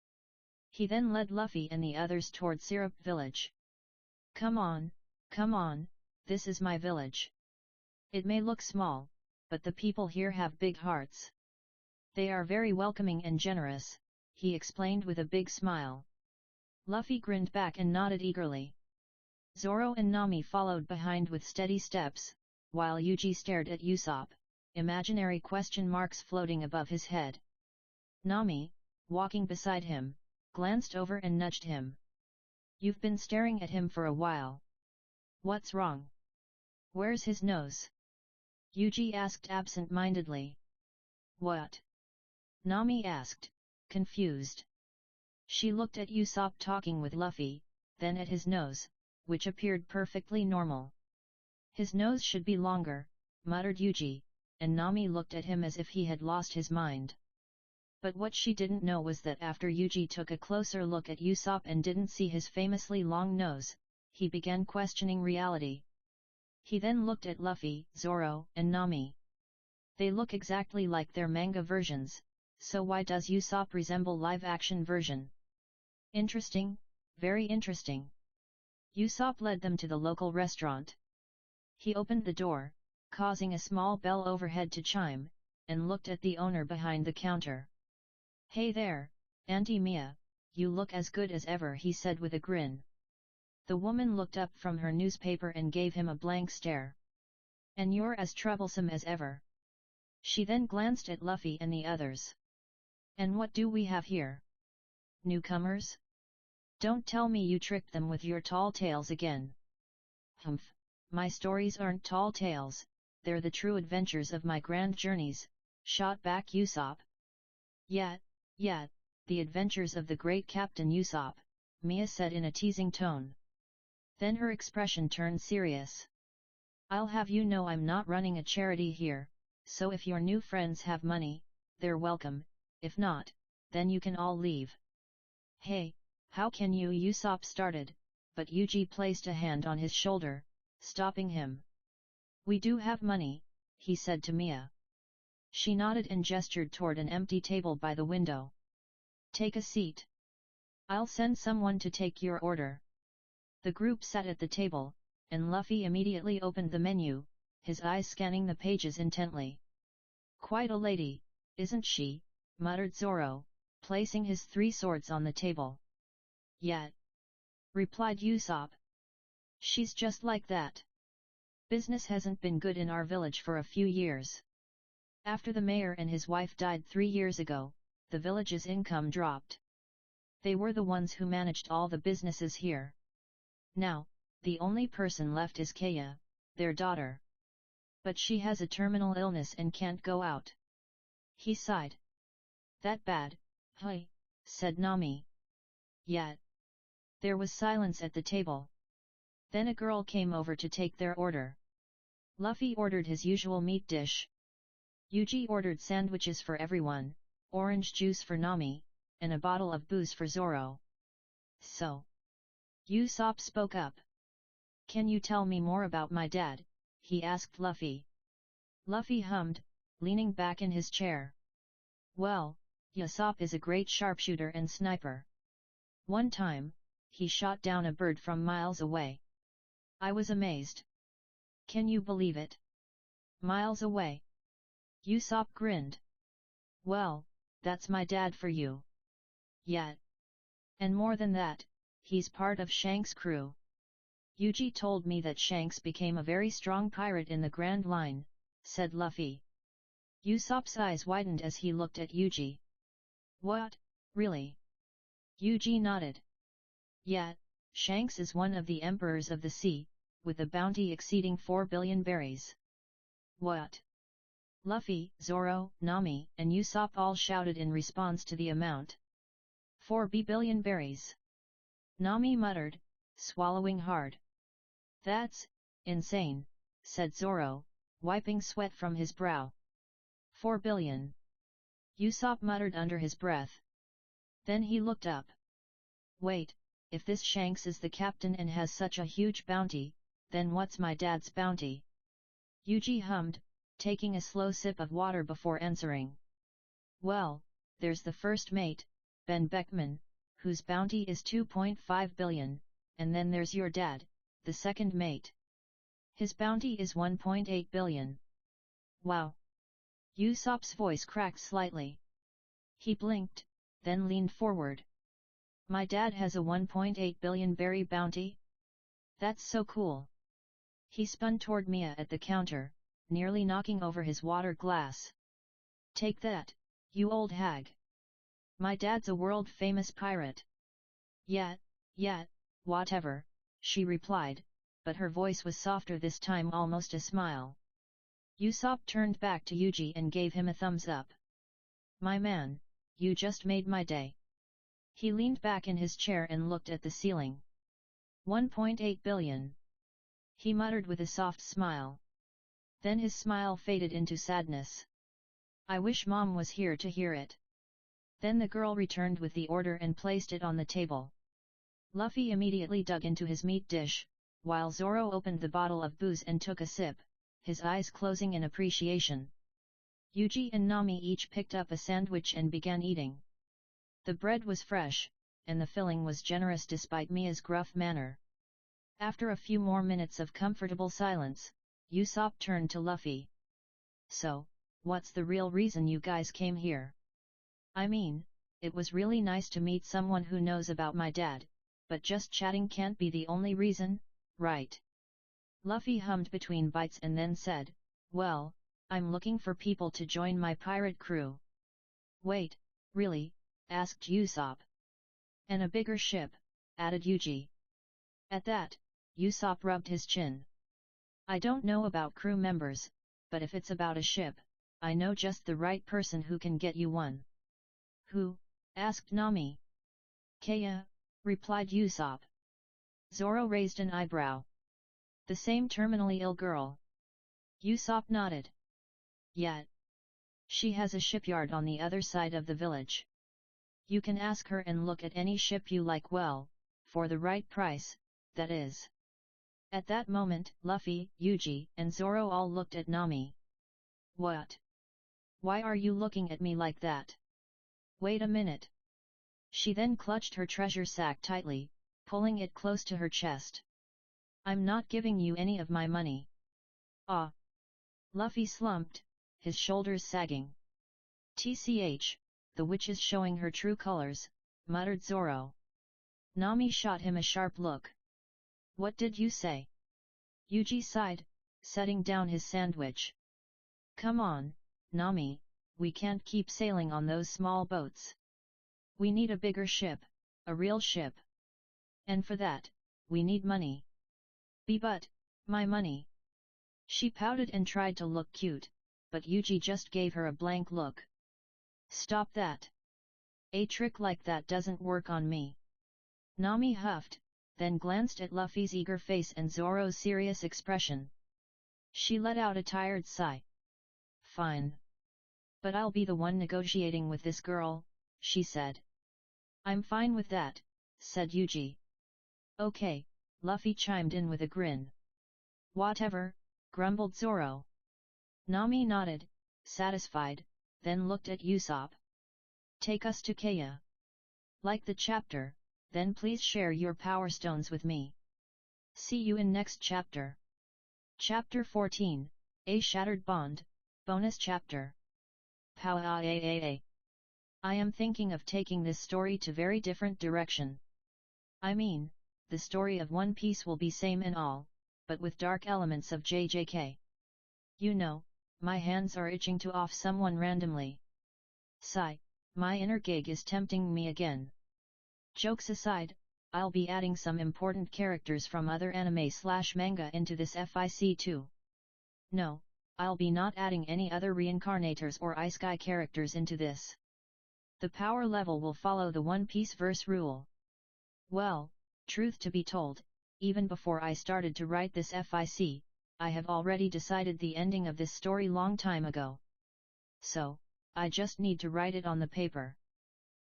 Speaker 1: He then led Luffy and the others toward Syrup Village. Come on, this is my village. It may look small, but the people here have big hearts. They are very welcoming and generous, he explained with a big smile. Luffy grinned back and nodded eagerly. Zoro and Nami followed behind with steady steps, while Yuji stared at Usopp, imaginary question marks floating above his head. Nami, walking beside him, glanced over and nudged him. You've been staring at him for a while. What's wrong? Where's his nose? Yuji asked absent-mindedly. What? Nami asked, confused. She looked at Usopp talking with Luffy, then at his nose, which appeared perfectly normal. His nose should be longer, muttered Yuji, and Nami looked at him as if he had lost his mind. But what she didn't know was that after Yuji took a closer look at Usopp and didn't see his famously long nose, he began questioning reality. He then looked at Luffy, Zoro, and Nami. They look exactly like their manga versions, so why does Usopp resemble live-action version? Interesting, very interesting. Usopp led them to the local restaurant. He opened the door, causing a small bell overhead to chime, and looked at the owner behind the counter. Hey there, Auntie Mia, you look as good as ever, he said with a grin. The woman looked up from her newspaper and gave him a blank stare. And you're as troublesome as ever. She then glanced at Luffy and the others. And what do we have here? Newcomers? Don't tell me you tricked them with your tall tales again. Humph, my stories aren't tall tales, they're the true adventures of my grand journeys, shot back Usopp. Yeah, the adventures of the great Captain Usopp, Mia said in a teasing tone. Then her expression turned serious. I'll have you know I'm not running a charity here, so if your new friends have money, they're welcome, if not, then you can all leave. Hey, how can you? Usopp started, but Yuji placed a hand on his shoulder, stopping him. We do have money, he said to Mia. She nodded and gestured toward an empty table by the window. Take a seat. I'll send someone to take your order. The group sat at the table, and Luffy immediately opened the menu, his eyes scanning the pages intently. Quite a lady, isn't she? Muttered Zoro, placing his 3 swords on the table. Yeah, replied Usopp. She's just like that. Business hasn't been good in our village for a few years. After the mayor and his wife died 3 years ago, the village's income dropped. They were the ones who managed all the businesses here. Now, the only person left is Kaya, their daughter. But she has a terminal illness and can't go out. He sighed. That bad, huh? Said Nami. Yeah. There was silence at the table. Then a girl came over to take their order. Luffy ordered his usual meat dish. Yuji ordered sandwiches for everyone, orange juice for Nami, and a bottle of booze for Zoro. So, Usopp spoke up. Can you tell me more about my dad? He asked Luffy. Luffy hummed, leaning back in his chair. Well, Usopp is a great sharpshooter and sniper. One time, he shot down a bird from miles away. I was amazed. Can you believe it? Miles away. Usopp grinned. Well, that's my dad for you. Yet. And more than that, he's part of Shanks' crew. Yuji told me that Shanks became a very strong pirate in the Grand Line, said Luffy. Usopp's eyes widened as he looked at Yuji. What, really? Yuji nodded. Yet, Shanks is one of the emperors of the sea, with a bounty exceeding 4 billion berries. What? Luffy, Zoro, Nami, and Usopp all shouted in response to the amount. 4 billion berries. Nami muttered, swallowing hard. That's insane, said Zoro, wiping sweat from his brow. 4 billion. Usopp muttered under his breath. Then he looked up. Wait, if this Shanks is the captain and has such a huge bounty, then what's my dad's bounty? Yuji hummed, taking a slow sip of water before answering. Well, there's the first mate, Ben Beckman, whose bounty is 2.5 billion, and then there's your dad, the second mate. His bounty is 1.8 billion. Wow! Usopp's voice cracked slightly. He blinked, then leaned forward. My dad has a 1.8 billion berry bounty? That's so cool! He spun toward Mia at the counter, nearly knocking over his water glass. Take that, you old hag! My dad's a world-famous pirate. Yet, whatever, she replied, but her voice was softer this time, almost a smile. Usopp turned back to Yuji and gave him a thumbs up. My man, you just made my day. He leaned back in his chair and looked at the ceiling. 1.8 billion. He muttered with a soft smile. Then his smile faded into sadness. I wish Mom was here to hear it. Then the girl returned with the order and placed it on the table. Luffy immediately dug into his meat dish, while Zoro opened the bottle of booze and took a sip, his eyes closing in appreciation. Yuji and Nami each picked up a sandwich and began eating. The bread was fresh, and the filling was generous despite Mia's gruff manner. After a few more minutes of comfortable silence, Usopp turned to Luffy. So, what's the real reason you guys came here? I mean, it was really nice to meet someone who knows about my dad, but just chatting can't be the only reason, right? Luffy hummed between bites and then said, well, I'm looking for people to join my pirate crew. Wait, really? Asked Usopp. And a bigger ship, added Yuji. At that, Usopp rubbed his chin. I don't know about crew members, but if it's about a ship, I know just the right person who can get you one. Who? Asked Nami. Kaya, replied Usopp. Zoro raised an eyebrow. The same terminally ill girl. Usopp nodded. Yet. She has a shipyard on the other side of the village. You can ask her and look at any ship you like, well, for the right price, that is. At that moment, Luffy, Yuji, and Zoro all looked at Nami. What? Why are you looking at me like that? Wait a minute. She then clutched her treasure sack tightly, pulling it close to her chest. I'm not giving you any of my money. Ah! Luffy slumped, his shoulders sagging. TCH, the witch is showing her true colors, muttered Zoro. Nami shot him a sharp look. What did you say? Yuji sighed, setting down his sandwich. Come on, Nami, we can't keep sailing on those small boats. We need a bigger ship, a real ship. And for that, we need money. But, my money. She pouted and tried to look cute, but Yuji just gave her a blank look. Stop that. A trick like that doesn't work on me. Nami huffed, then glanced at Luffy's eager face and Zoro's serious expression. She let out a tired sigh. Fine. But I'll be the one negotiating with this girl, she said. I'm fine with that, said Yuji. Okay, Luffy chimed in with a grin. Whatever, grumbled Zoro. Nami nodded, satisfied, then looked at Usopp. Take us to Kaya. Like the chapter, then please share your power stones with me. See you in next chapter. Chapter 14, A Shattered Bond, Bonus Chapter. Pow-ah-ah-ah-ah. I am thinking of taking this story to very different direction. I mean, the story of One Piece will be same and all, but with dark elements of JJK. You know, my hands are itching to off someone randomly. Sigh, my inner gig is tempting me again. Jokes aside, I'll be adding some important characters from other anime/manga into this FIC too. No, I'll be not adding any other reincarnators or Isekai characters into this. The power level will follow the One Piece verse rule. Well, truth to be told, even before I started to write this FIC, I have already decided the ending of this story long time ago. So, I just need to write it on the paper.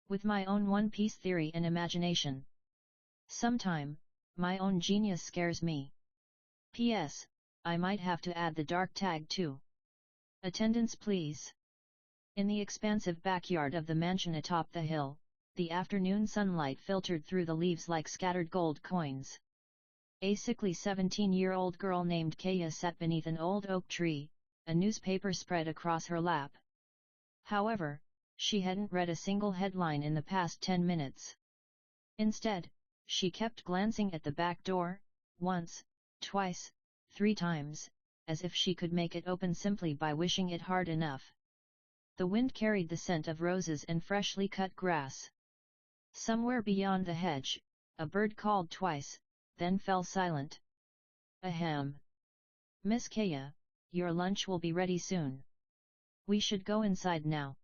Speaker 1: With my own One Piece theory and imagination. Sometime, my own genius scares me. P.S. I might have to add the dark tag too. Attendance please. In the expansive backyard of the mansion atop the hill, the afternoon sunlight filtered through the leaves like scattered gold coins. A sickly 17-year-old girl named Kaya sat beneath an old oak tree, a newspaper spread across her lap. However, she hadn't read a single headline in the past 10 minutes. Instead, she kept glancing at the back door, once, twice, 3 times, as if she could make it open simply by wishing it hard enough. The wind carried the scent of roses and freshly cut grass. Somewhere beyond the hedge, a bird called twice, then fell silent. Ahem. Miss Kaya, your lunch will be ready soon. We should go inside now.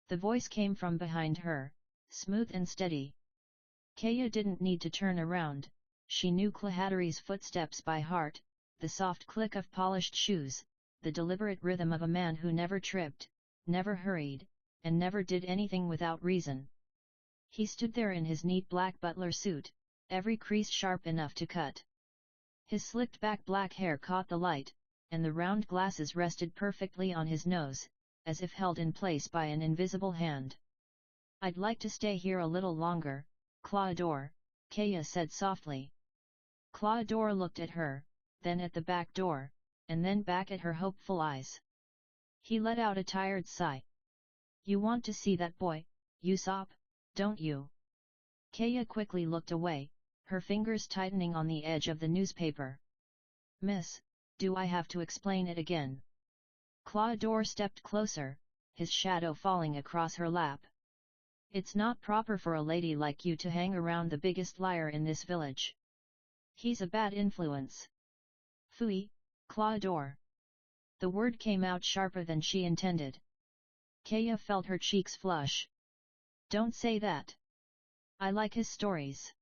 Speaker 1: The voice came from behind her, smooth and steady. Kaya didn't need to turn around, she knew Clahatteri's footsteps by heart, the soft click of polished shoes, the deliberate rhythm of a man who never tripped, never hurried, and never did anything without reason. He stood there in his neat black butler suit, every crease sharp enough to cut. His slicked back black hair caught the light, and the round glasses rested perfectly on his nose, as if held in place by an invisible hand. I'd like to stay here a little longer, Claudor, Kaya said softly. Claudor looked at her, then at the back door, and then back at her hopeful eyes. He let out a tired sigh. You want to see that boy, Usopp, don't you? Kaya quickly looked away, her fingers tightening on the edge of the newspaper. Miss, do I have to explain it again? Claudor stepped closer, his shadow falling across her lap. It's not proper for a lady like you to hang around the biggest liar in this village. He's a bad influence. Phooey, Claudor. The word came out sharper than she intended. Kaya felt her cheeks flush. Don't say that. I like his stories.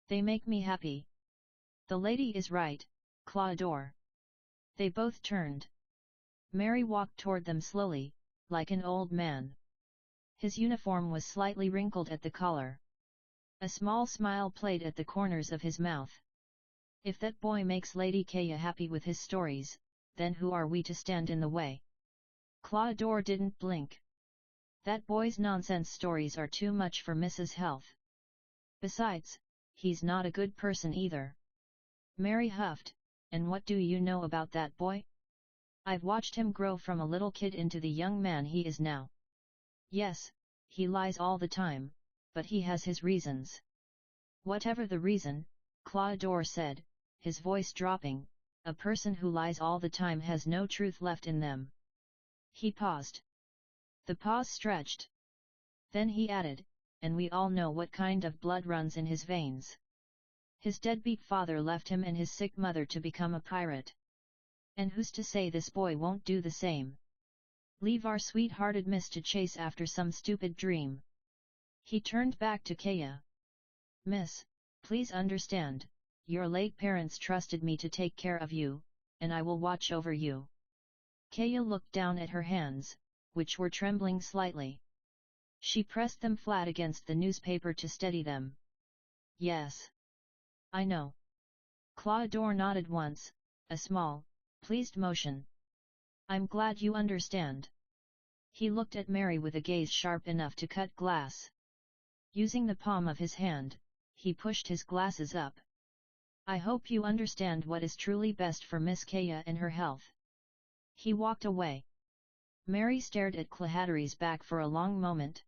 Speaker 1: They make me happy. The lady is right, Claudor. They both turned. Mary walked toward them slowly, like an old man. His uniform was slightly wrinkled at the collar. A small smile played at the corners of his mouth. If that boy makes Lady Kaya happy with his stories, then who are we to stand in the way? Claudor didn't blink. That boy's nonsense stories are too much for Mrs. Health. Besides, he's not a good person either. Mary huffed, and what do you know about that boy? I've watched him grow from a little kid into the young man he is now. Yes, he lies all the time, but he has his reasons. Whatever the reason, Claudor said, his voice dropping, a person who lies all the time has no truth left in them. He paused. The pause stretched. Then he added, and we all know what kind of blood runs in his veins. His deadbeat father left him and his sick mother to become a pirate. And who's to say this boy won't do the same? Leave our sweethearted miss to chase after some stupid dream. He turned back to Kaya. Miss, please understand, your late parents trusted me to take care of you, and I will watch over you. Kaya looked down at her hands, which were trembling slightly. She pressed them flat against the newspaper to steady them. Yes. I know. Claudor nodded once, a small, pleased motion. I'm glad you understand. He looked at Mary with a gaze sharp enough to cut glass. Using the palm of his hand, he pushed his glasses up. I hope you understand what is truly best for Miss Kaya and her health. He walked away. Mary stared at Clahattery's back for a long moment.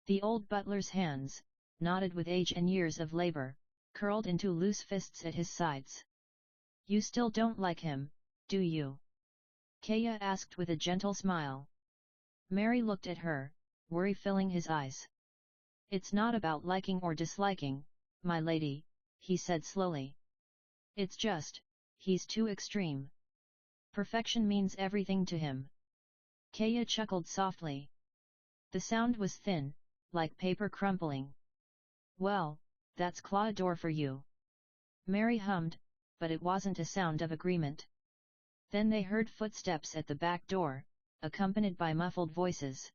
Speaker 1: The old butler's hands, knotted with age and years of labor, curled into loose fists at his sides. You still don't like him, do you? Kaya asked with a gentle smile. Mary looked at her, worry filling his eyes. It's not about liking or disliking, my lady, he said slowly. It's just, he's too extreme. Perfection means everything to him. Kaya chuckled softly. The sound was thin, like paper crumpling. Well, that's Claudor for you. Mary hummed, but it wasn't a sound of agreement. Then they heard footsteps at the back door, accompanied by muffled voices.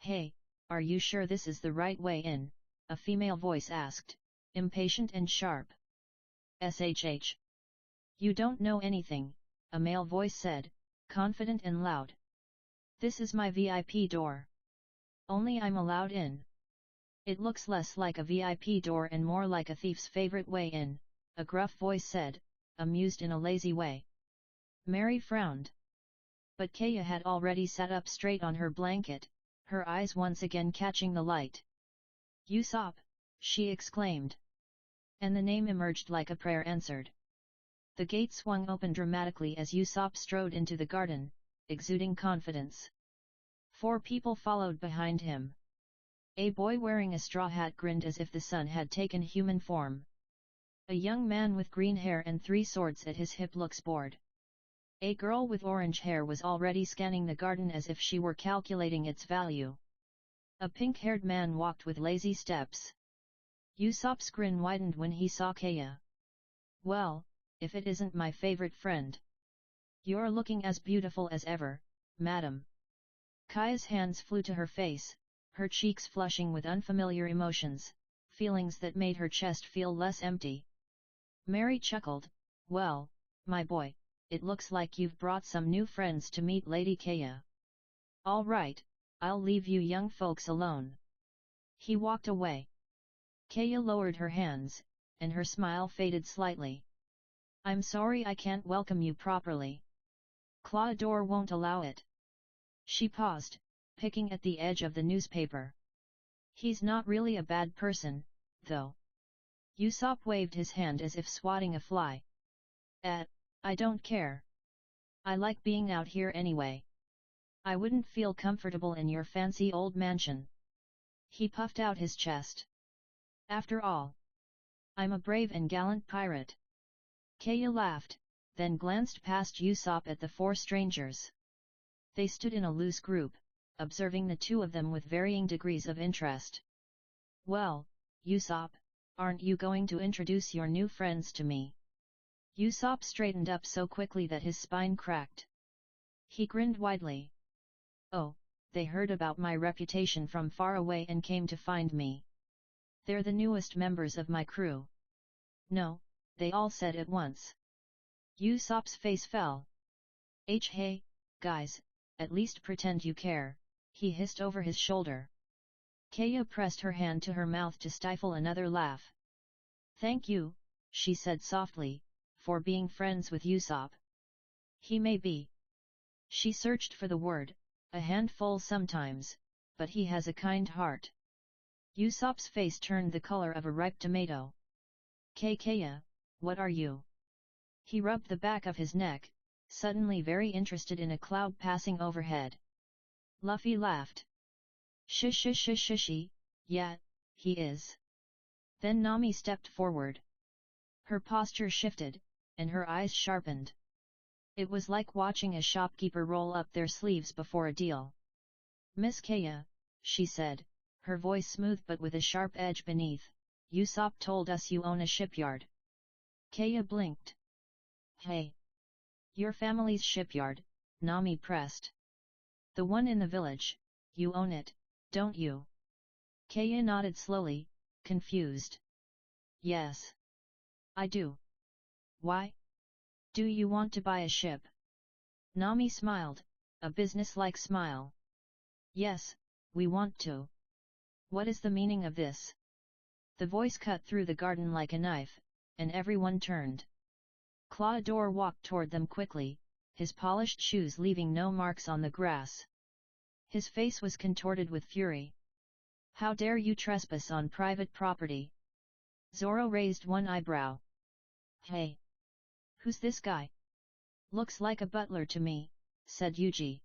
Speaker 1: Hey, are you sure this is the right way in? A female voice asked, impatient and sharp. SHH. You don't know anything, a male voice said, confident and loud. This is my VIP door. Only I'm allowed in. It looks less like a VIP door and more like a thief's favorite way in, a gruff voice said, amused in a lazy way. Mary frowned. But Kaya had already sat up straight on her blanket, her eyes once again catching the light. Usopp, she exclaimed. And the name emerged like a prayer answered. The gate swung open dramatically as Usopp strode into the garden, exuding confidence. 4 people followed behind him. A boy wearing a straw hat grinned as if the sun had taken human form. A young man with green hair and 3 swords at his hip looks bored. A girl with orange hair was already scanning the garden as if she were calculating its value. A pink-haired man walked with lazy steps. Usopp's grin widened when he saw Kaya. Well, if it isn't my favorite friend. You're looking as beautiful as ever, madam. Kaya's hands flew to her face, her cheeks flushing with unfamiliar emotions, feelings that made her chest feel less empty. Mary chuckled, well, my boy, it looks like you've brought some new friends to meet Lady Kaya. All right, I'll leave you young folks alone. He walked away. Kaya lowered her hands, and her smile faded slightly. I'm sorry I can't welcome you properly. Claudor won't allow it. She paused, picking at the edge of the newspaper. He's not really a bad person, though. Usopp waved his hand as if swatting a fly. I don't care. I like being out here anyway. I wouldn't feel comfortable in your fancy old mansion. He puffed out his chest. After all, I'm a brave and gallant pirate. Kaya laughed, then glanced past Usopp at the 4 strangers. They stood in a loose group, observing the 2 of them with varying degrees of interest. Well, Usopp, aren't you going to introduce your new friends to me? Usopp straightened up so quickly that his spine cracked. He grinned widely. Oh, they heard about my reputation from far away and came to find me. They're the newest members of my crew. No, they all said at once. Usopp's face fell. Hey, guys, at least pretend you care, he hissed over his shoulder. Kaya pressed her hand to her mouth to stifle another laugh. Thank you, she said softly, for being friends with Usopp. He may be. She searched for the word, a handful sometimes, but he has a kind heart. Usopp's face turned the color of a ripe tomato. Kaya, what are you? He rubbed the back of his neck, suddenly very interested in a cloud passing overhead. Luffy laughed. Shishi, yeah, he is. Then Nami stepped forward. Her posture shifted, and her eyes sharpened. It was like watching a shopkeeper roll up their sleeves before a deal. Miss Kaya, she said, her voice smooth but with a sharp edge beneath, Usopp told us you own a shipyard. Kaya blinked. Hey! Your family's shipyard, Nami pressed. The one in the village, you own it, don't you? Kaya nodded slowly, confused. Yes. I do. Why? Do you want to buy a ship? Nami smiled, a business-like smile. Yes, we want to. What is the meaning of this? The voice cut through the garden like a knife, and everyone turned. Claudor walked toward them quickly, his polished shoes leaving no marks on the grass. His face was contorted with fury. How dare you trespass on private property? Zoro raised one eyebrow. Hey! Who's this guy? Looks like a butler to me, said Yuji.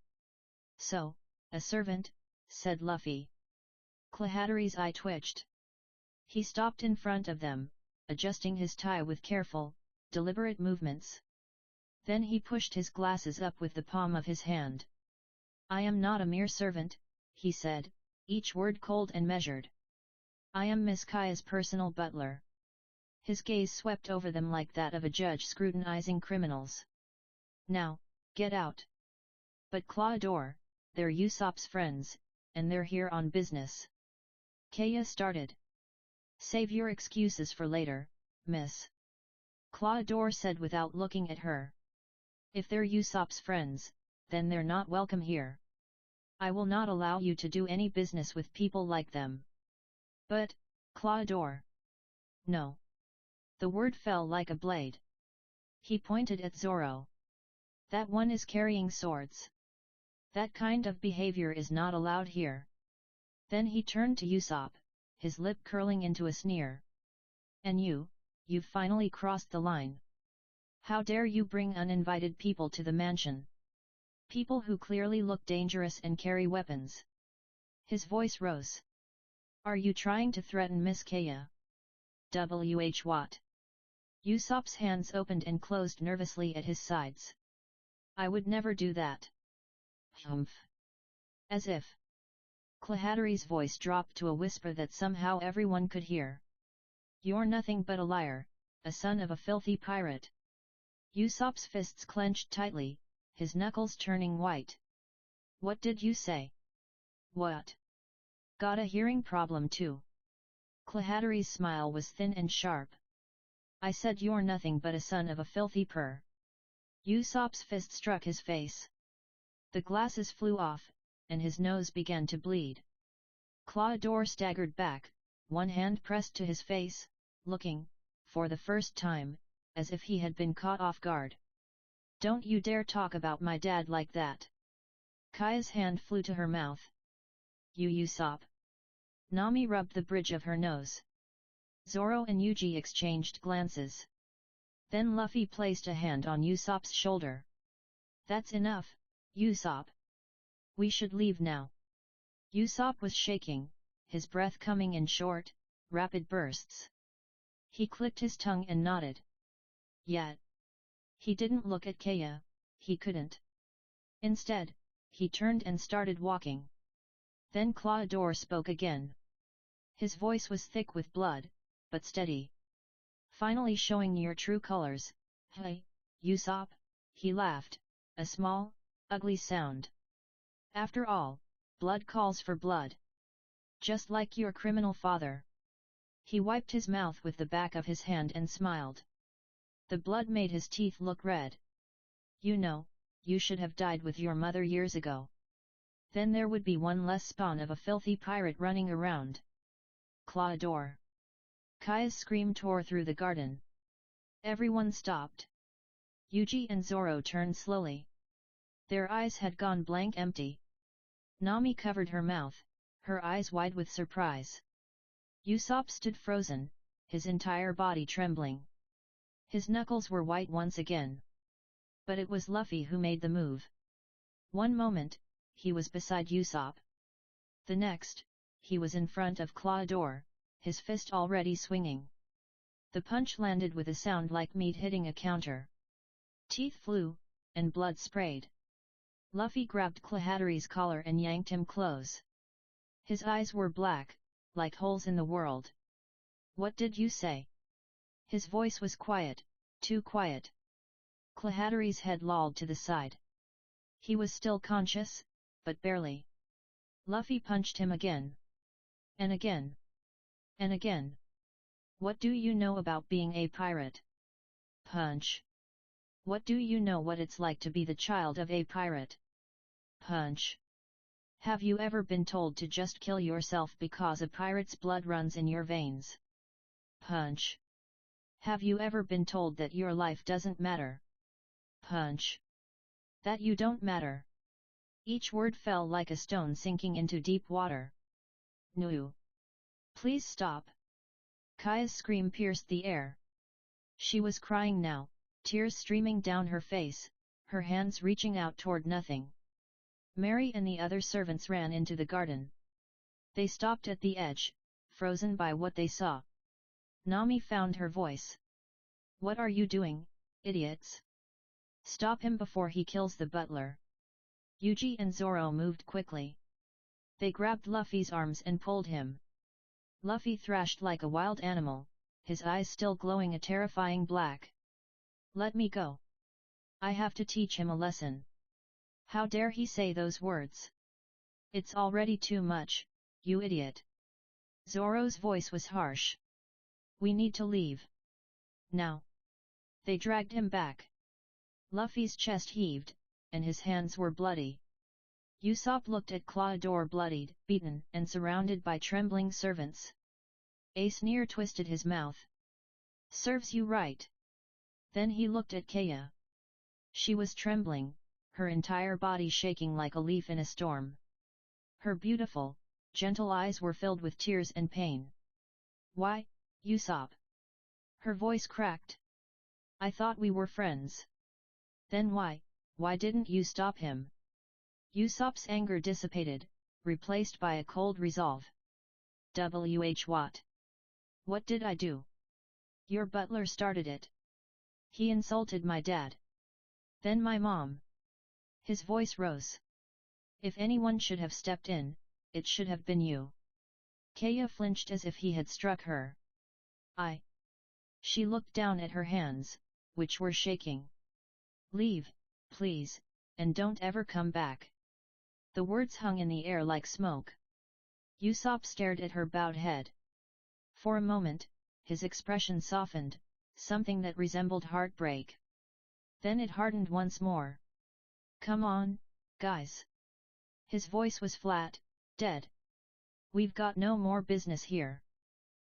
Speaker 1: So, a servant, said Luffy. Clahatteri's eye twitched. He stopped in front of them, adjusting his tie with careful, deliberate movements. Then he pushed his glasses up with the palm of his hand. I am not a mere servant, he said, each word cold and measured. I am Miss Kaya's personal butler. His gaze swept over them like that of a judge scrutinizing criminals. Now, get out. But Claudor, they're Usopp's friends, and they're here on business. Kaya started. Save your excuses for later, miss. Claudor said without looking at her. If they're Usopp's friends, then they're not welcome here. I will not allow you to do any business with people like them. But, Claudor. No. The word fell like a blade. He pointed at Zoro. That one is carrying swords. That kind of behavior is not allowed here. Then he turned to Usopp, his lip curling into a sneer. And you've finally crossed the line. How dare you bring uninvited people to the mansion? People who clearly look dangerous and carry weapons. His voice rose. Are you trying to threaten Miss Kaya? W.H. What? Usopp's hands opened and closed nervously at his sides. I would never do that. Humph. As if. Clahatteri's voice dropped to a whisper that somehow everyone could hear. You're nothing but a liar, a son of a filthy pirate. Usopp's fists clenched tightly, his knuckles turning white. What did you say? What? Got a hearing problem too? Clahatteri's smile was thin and sharp. I said you're nothing but a son of a filthy purr. Usopp's fist struck his face. The glasses flew off, and his nose began to bleed. Claudor staggered back, one hand pressed to his face, looking, for the first time, as if he had been caught off guard. Don't you dare talk about my dad like that! Kaya's hand flew to her mouth. You Usopp! Nami rubbed the bridge of her nose. Zoro and Yuji exchanged glances. Then Luffy placed a hand on Usopp's shoulder. That's enough, Usopp. We should leave now. Usopp was shaking, his breath coming in short, rapid bursts. He clicked his tongue and nodded. Yet. He didn't look at Kaya, he couldn't. Instead, he turned and started walking. Then Claudor spoke again. His voice was thick with blood, but steady. Finally showing your true colors, hey, Usopp, he laughed, a small, ugly sound. After all, blood calls for blood. Just like your criminal father. He wiped his mouth with the back of his hand and smiled. The blood made his teeth look red. You know, you should have died with your mother years ago. Then there would be one less spawn of a filthy pirate running around. Claudor. Kaya's scream tore through the garden. Everyone stopped. Yuji and Zoro turned slowly. Their eyes had gone blank empty. Nami covered her mouth, her eyes wide with surprise. Usopp stood frozen, his entire body trembling. His knuckles were white once again. But it was Luffy who made the move. One moment, he was beside Usopp. The next, he was in front of Claudor, his fist already swinging. The punch landed with a sound like meat hitting a counter. Teeth flew, and blood sprayed. Luffy grabbed Clahatteri's collar and yanked him close. His eyes were black, like holes in the world. What did you say? His voice was quiet, too quiet. Clahatteri's head lolled to the side. He was still conscious, but barely. Luffy punched him again. And again. And again. What do you know about being a pirate? Punch. What do you know what it's like to be the child of a pirate? Punch. Have you ever been told to just kill yourself because a pirate's blood runs in your veins? Punch. Have you ever been told that your life doesn't matter? Punch. That you don't matter. Each word fell like a stone sinking into deep water. No. Please stop. Kaya's scream pierced the air. She was crying now, tears streaming down her face, her hands reaching out toward nothing. Mary and the other servants ran into the garden. They stopped at the edge, frozen by what they saw. Nami found her voice. What are you doing, idiots? Stop him before he kills the butler. Yuji and Zoro moved quickly. They grabbed Luffy's arms and pulled him. Luffy thrashed like a wild animal, his eyes still glowing a terrifying black. Let me go. I have to teach him a lesson. How dare he say those words? It's already too much, you idiot. Zoro's voice was harsh. We need to leave. Now. They dragged him back. Luffy's chest heaved, and his hands were bloody. Usopp looked at Clawdor bloodied, beaten, and surrounded by trembling servants. A sneer twisted his mouth. Serves you right. Then he looked at Kaya. She was trembling, her entire body shaking like a leaf in a storm. Her beautiful, gentle eyes were filled with tears and pain. Why, Usopp? Her voice cracked. I thought we were friends. Then why didn't you stop him? Usopp's anger dissipated, replaced by a cold resolve. What? What did I do? Your butler started it. He insulted my dad. Then my mom. His voice rose. If anyone should have stepped in, it should have been you. Kaya flinched as if he had struck her. She looked down at her hands, which were shaking. Leave, please, and don't ever come back. The words hung in the air like smoke. Usopp stared at her bowed head. For a moment, his expression softened, something that resembled heartbreak. Then it hardened once more. Come on, guys. His voice was flat, dead. We've got no more business here.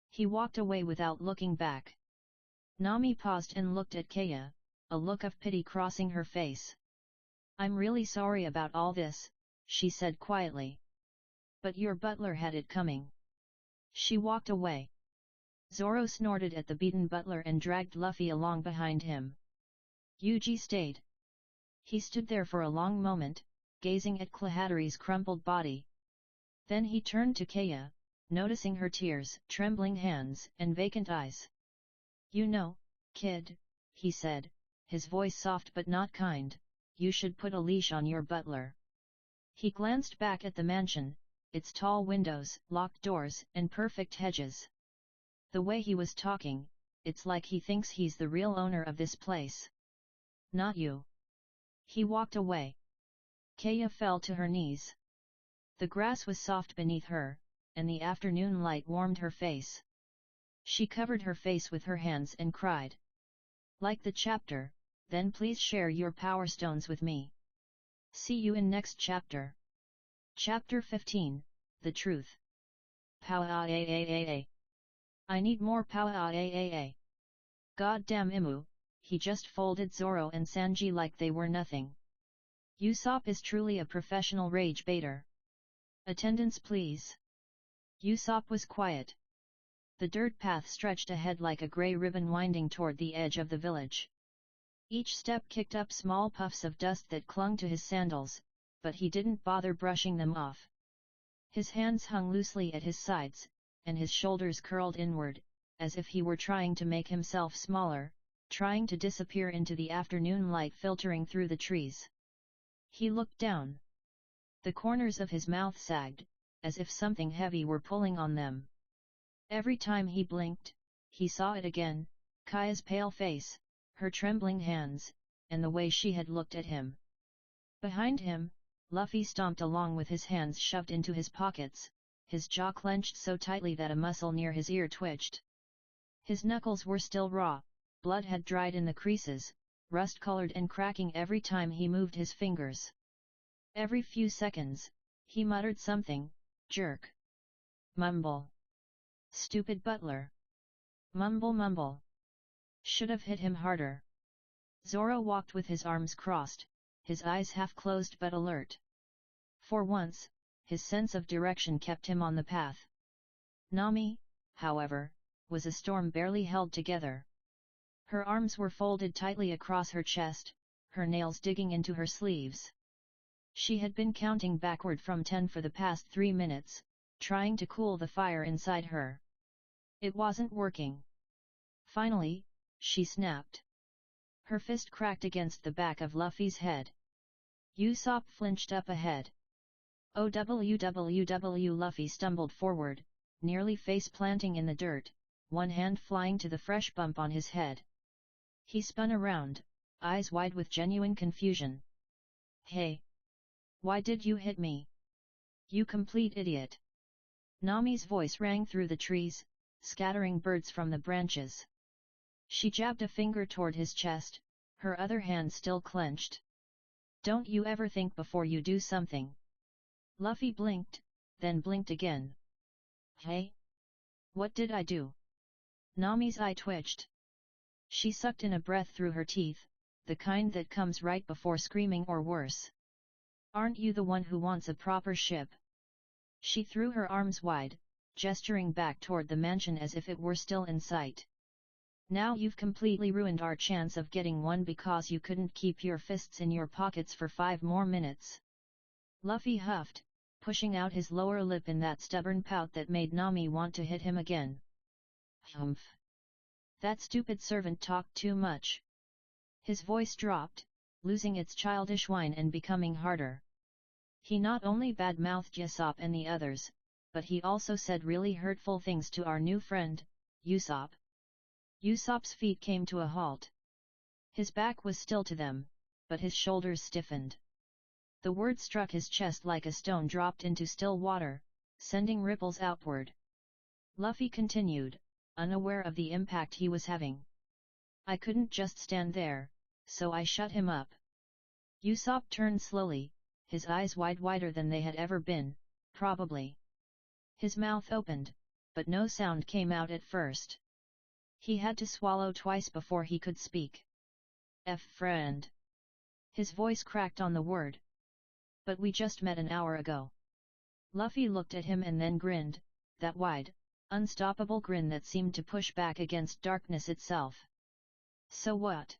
Speaker 1: He walked away without looking back. Nami paused and looked at Kaya, a look of pity crossing her face. I'm really sorry about all this, she said quietly. But your butler had it coming. She walked away. Zoro snorted at the beaten butler and dragged Luffy along behind him. Yuji stayed. He stood there for a long moment, gazing at Clahatteri's crumpled body. Then he turned to Kaya, noticing her tears, trembling hands, and vacant eyes. You know, kid, he said, his voice soft but not kind, you should put a leash on your butler. He glanced back at the mansion, its tall windows, locked doors, and perfect hedges. The way he was talking, it's like he thinks he's the real owner of this place. Not you. He walked away. Kaya fell to her knees. The grass was soft beneath her, and the afternoon light warmed her face. She covered her face with her hands and cried. Like the chapter, then please share your power stones with me. See you in next chapter. Chapter 15, The Truth. Power. I need more power. Goddamn Imu, he just folded Zoro and Sanji like they were nothing. Usopp is truly a professional rage baiter. Attendance please. Usopp was quiet. The dirt path stretched ahead like a grey ribbon winding toward the edge of the village. Each step kicked up small puffs of dust that clung to his sandals, but he didn't bother brushing them off. His hands hung loosely at his sides, and his shoulders curled inward, as if he were trying to make himself smaller, trying to disappear into the afternoon light filtering through the trees. He looked down. The corners of his mouth sagged, as if something heavy were pulling on them. Every time he blinked, he saw it again, Kaya's pale face, her trembling hands, and the way she had looked at him. Behind him, Luffy stomped along with his hands shoved into his pockets, his jaw clenched so tightly that a muscle near his ear twitched. His knuckles were still raw, blood had dried in the creases, rust-colored and cracking every time he moved his fingers. Every few seconds, he muttered something, jerk. Mumble. Stupid butler. Mumble mumble. Should have hit him harder. Zoro walked with his arms crossed, his eyes half closed but alert. For once, his sense of direction kept him on the path. Nami, however, was a storm barely held together. Her arms were folded tightly across her chest, her nails digging into her sleeves. She had been counting backward from 10 for the past 3 minutes, trying to cool the fire inside her. It wasn't working. Finally, she snapped. Her fist cracked against the back of Luffy's head. Usopp flinched up ahead. OWWW. Luffy stumbled forward, nearly face-planting in the dirt, one hand flying to the fresh bump on his head. He spun around, eyes wide with genuine confusion. Hey! Why did you hit me? You complete idiot! Nami's voice rang through the trees, scattering birds from the branches. She jabbed a finger toward his chest, her other hand still clenched. Don't you ever think before you do something? Luffy blinked, then blinked again. Hey? What did I do? Nami's eye twitched. She sucked in a breath through her teeth, the kind that comes right before screaming or worse. Aren't you the one who wants a proper ship? She threw her arms wide, gesturing back toward the mansion as if it were still in sight. Now you've completely ruined our chance of getting one because you couldn't keep your fists in your pockets for 5 more minutes. Luffy huffed, pushing out his lower lip in that stubborn pout that made Nami want to hit him again. Humph! That stupid servant talked too much. His voice dropped, losing its childish whine and becoming harder. He not only bad-mouthed Usopp and the others, but he also said really hurtful things to our new friend, Usopp. Usopp's feet came to a halt. His back was still to them, but his shoulders stiffened. The word struck his chest like a stone dropped into still water, sending ripples outward. Luffy continued, unaware of the impact he was having. I couldn't just stand there, so I shut him up. Usopp turned slowly, his eyes wider than they had ever been, probably. His mouth opened, but no sound came out at first. He had to swallow twice before he could speak. Friend. His voice cracked on the word. But we just met an hour ago. Luffy looked at him and then grinned, that wide, unstoppable grin that seemed to push back against darkness itself. So what?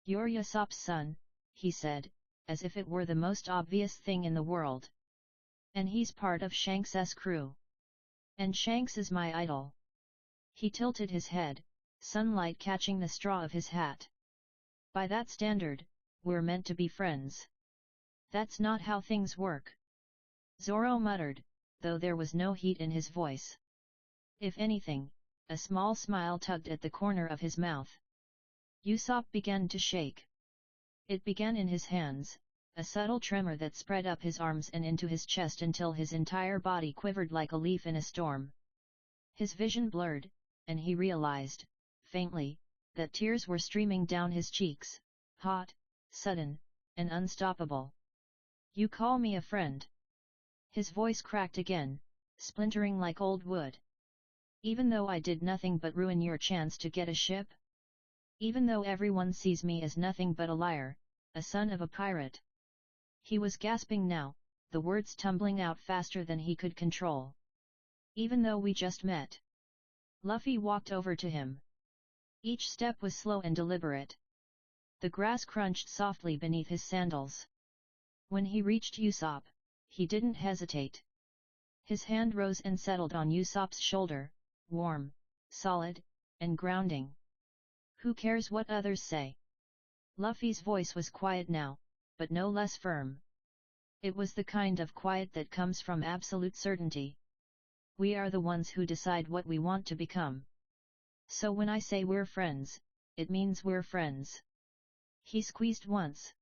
Speaker 1: You're Usopp's son, he said, as if it were the most obvious thing in the world. And he's part of Shanks' crew. And Shanks is my idol. He tilted his head, sunlight catching the straw of his hat. By that standard, we're meant to be friends. That's not how things work. Zoro muttered, though there was no heat in his voice. If anything, a small smile tugged at the corner of his mouth. Usopp began to shake. It began in his hands, a subtle tremor that spread up his arms and into his chest until his entire body quivered like a leaf in a storm. His vision blurred, and he realized, faintly, that tears were streaming down his cheeks, hot, sudden, and unstoppable. You call me a friend? His voice cracked again, splintering like old wood. Even though I did nothing but ruin your chance to get a ship? Even though everyone sees me as nothing but a liar, a son of a pirate? He was gasping now, the words tumbling out faster than he could control. Even though we just met. Luffy walked over to him. Each step was slow and deliberate. The grass crunched softly beneath his sandals. When he reached Usopp, he didn't hesitate. His hand rose and settled on Usopp's shoulder, warm, solid, and grounding. Who cares what others say? Luffy's voice was quiet now, but no less firm. It was the kind of quiet that comes from absolute certainty. We are the ones who decide what we want to become. So when I say we're friends, it means we're friends. He squeezed once.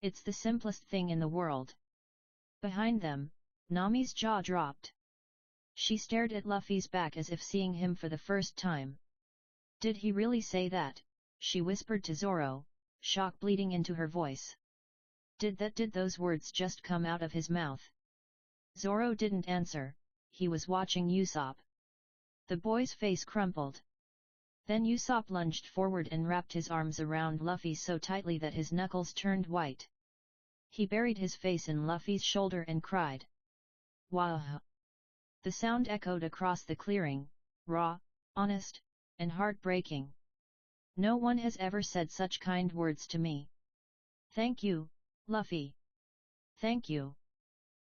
Speaker 1: It's the simplest thing in the world. Behind them, Nami's jaw dropped. She stared at Luffy's back as if seeing him for the first time. Did he really say that? She whispered to Zoro, shock bleeding into her voice. Did those words just come out of his mouth? Zoro didn't answer, he was watching Usopp. The boy's face crumpled. Then Usopp lunged forward and wrapped his arms around Luffy so tightly that his knuckles turned white. He buried his face in Luffy's shoulder and cried. Wow! The sound echoed across the clearing, raw, honest, and heartbreaking. No one has ever said such kind words to me. Thank you, Luffy. Thank you.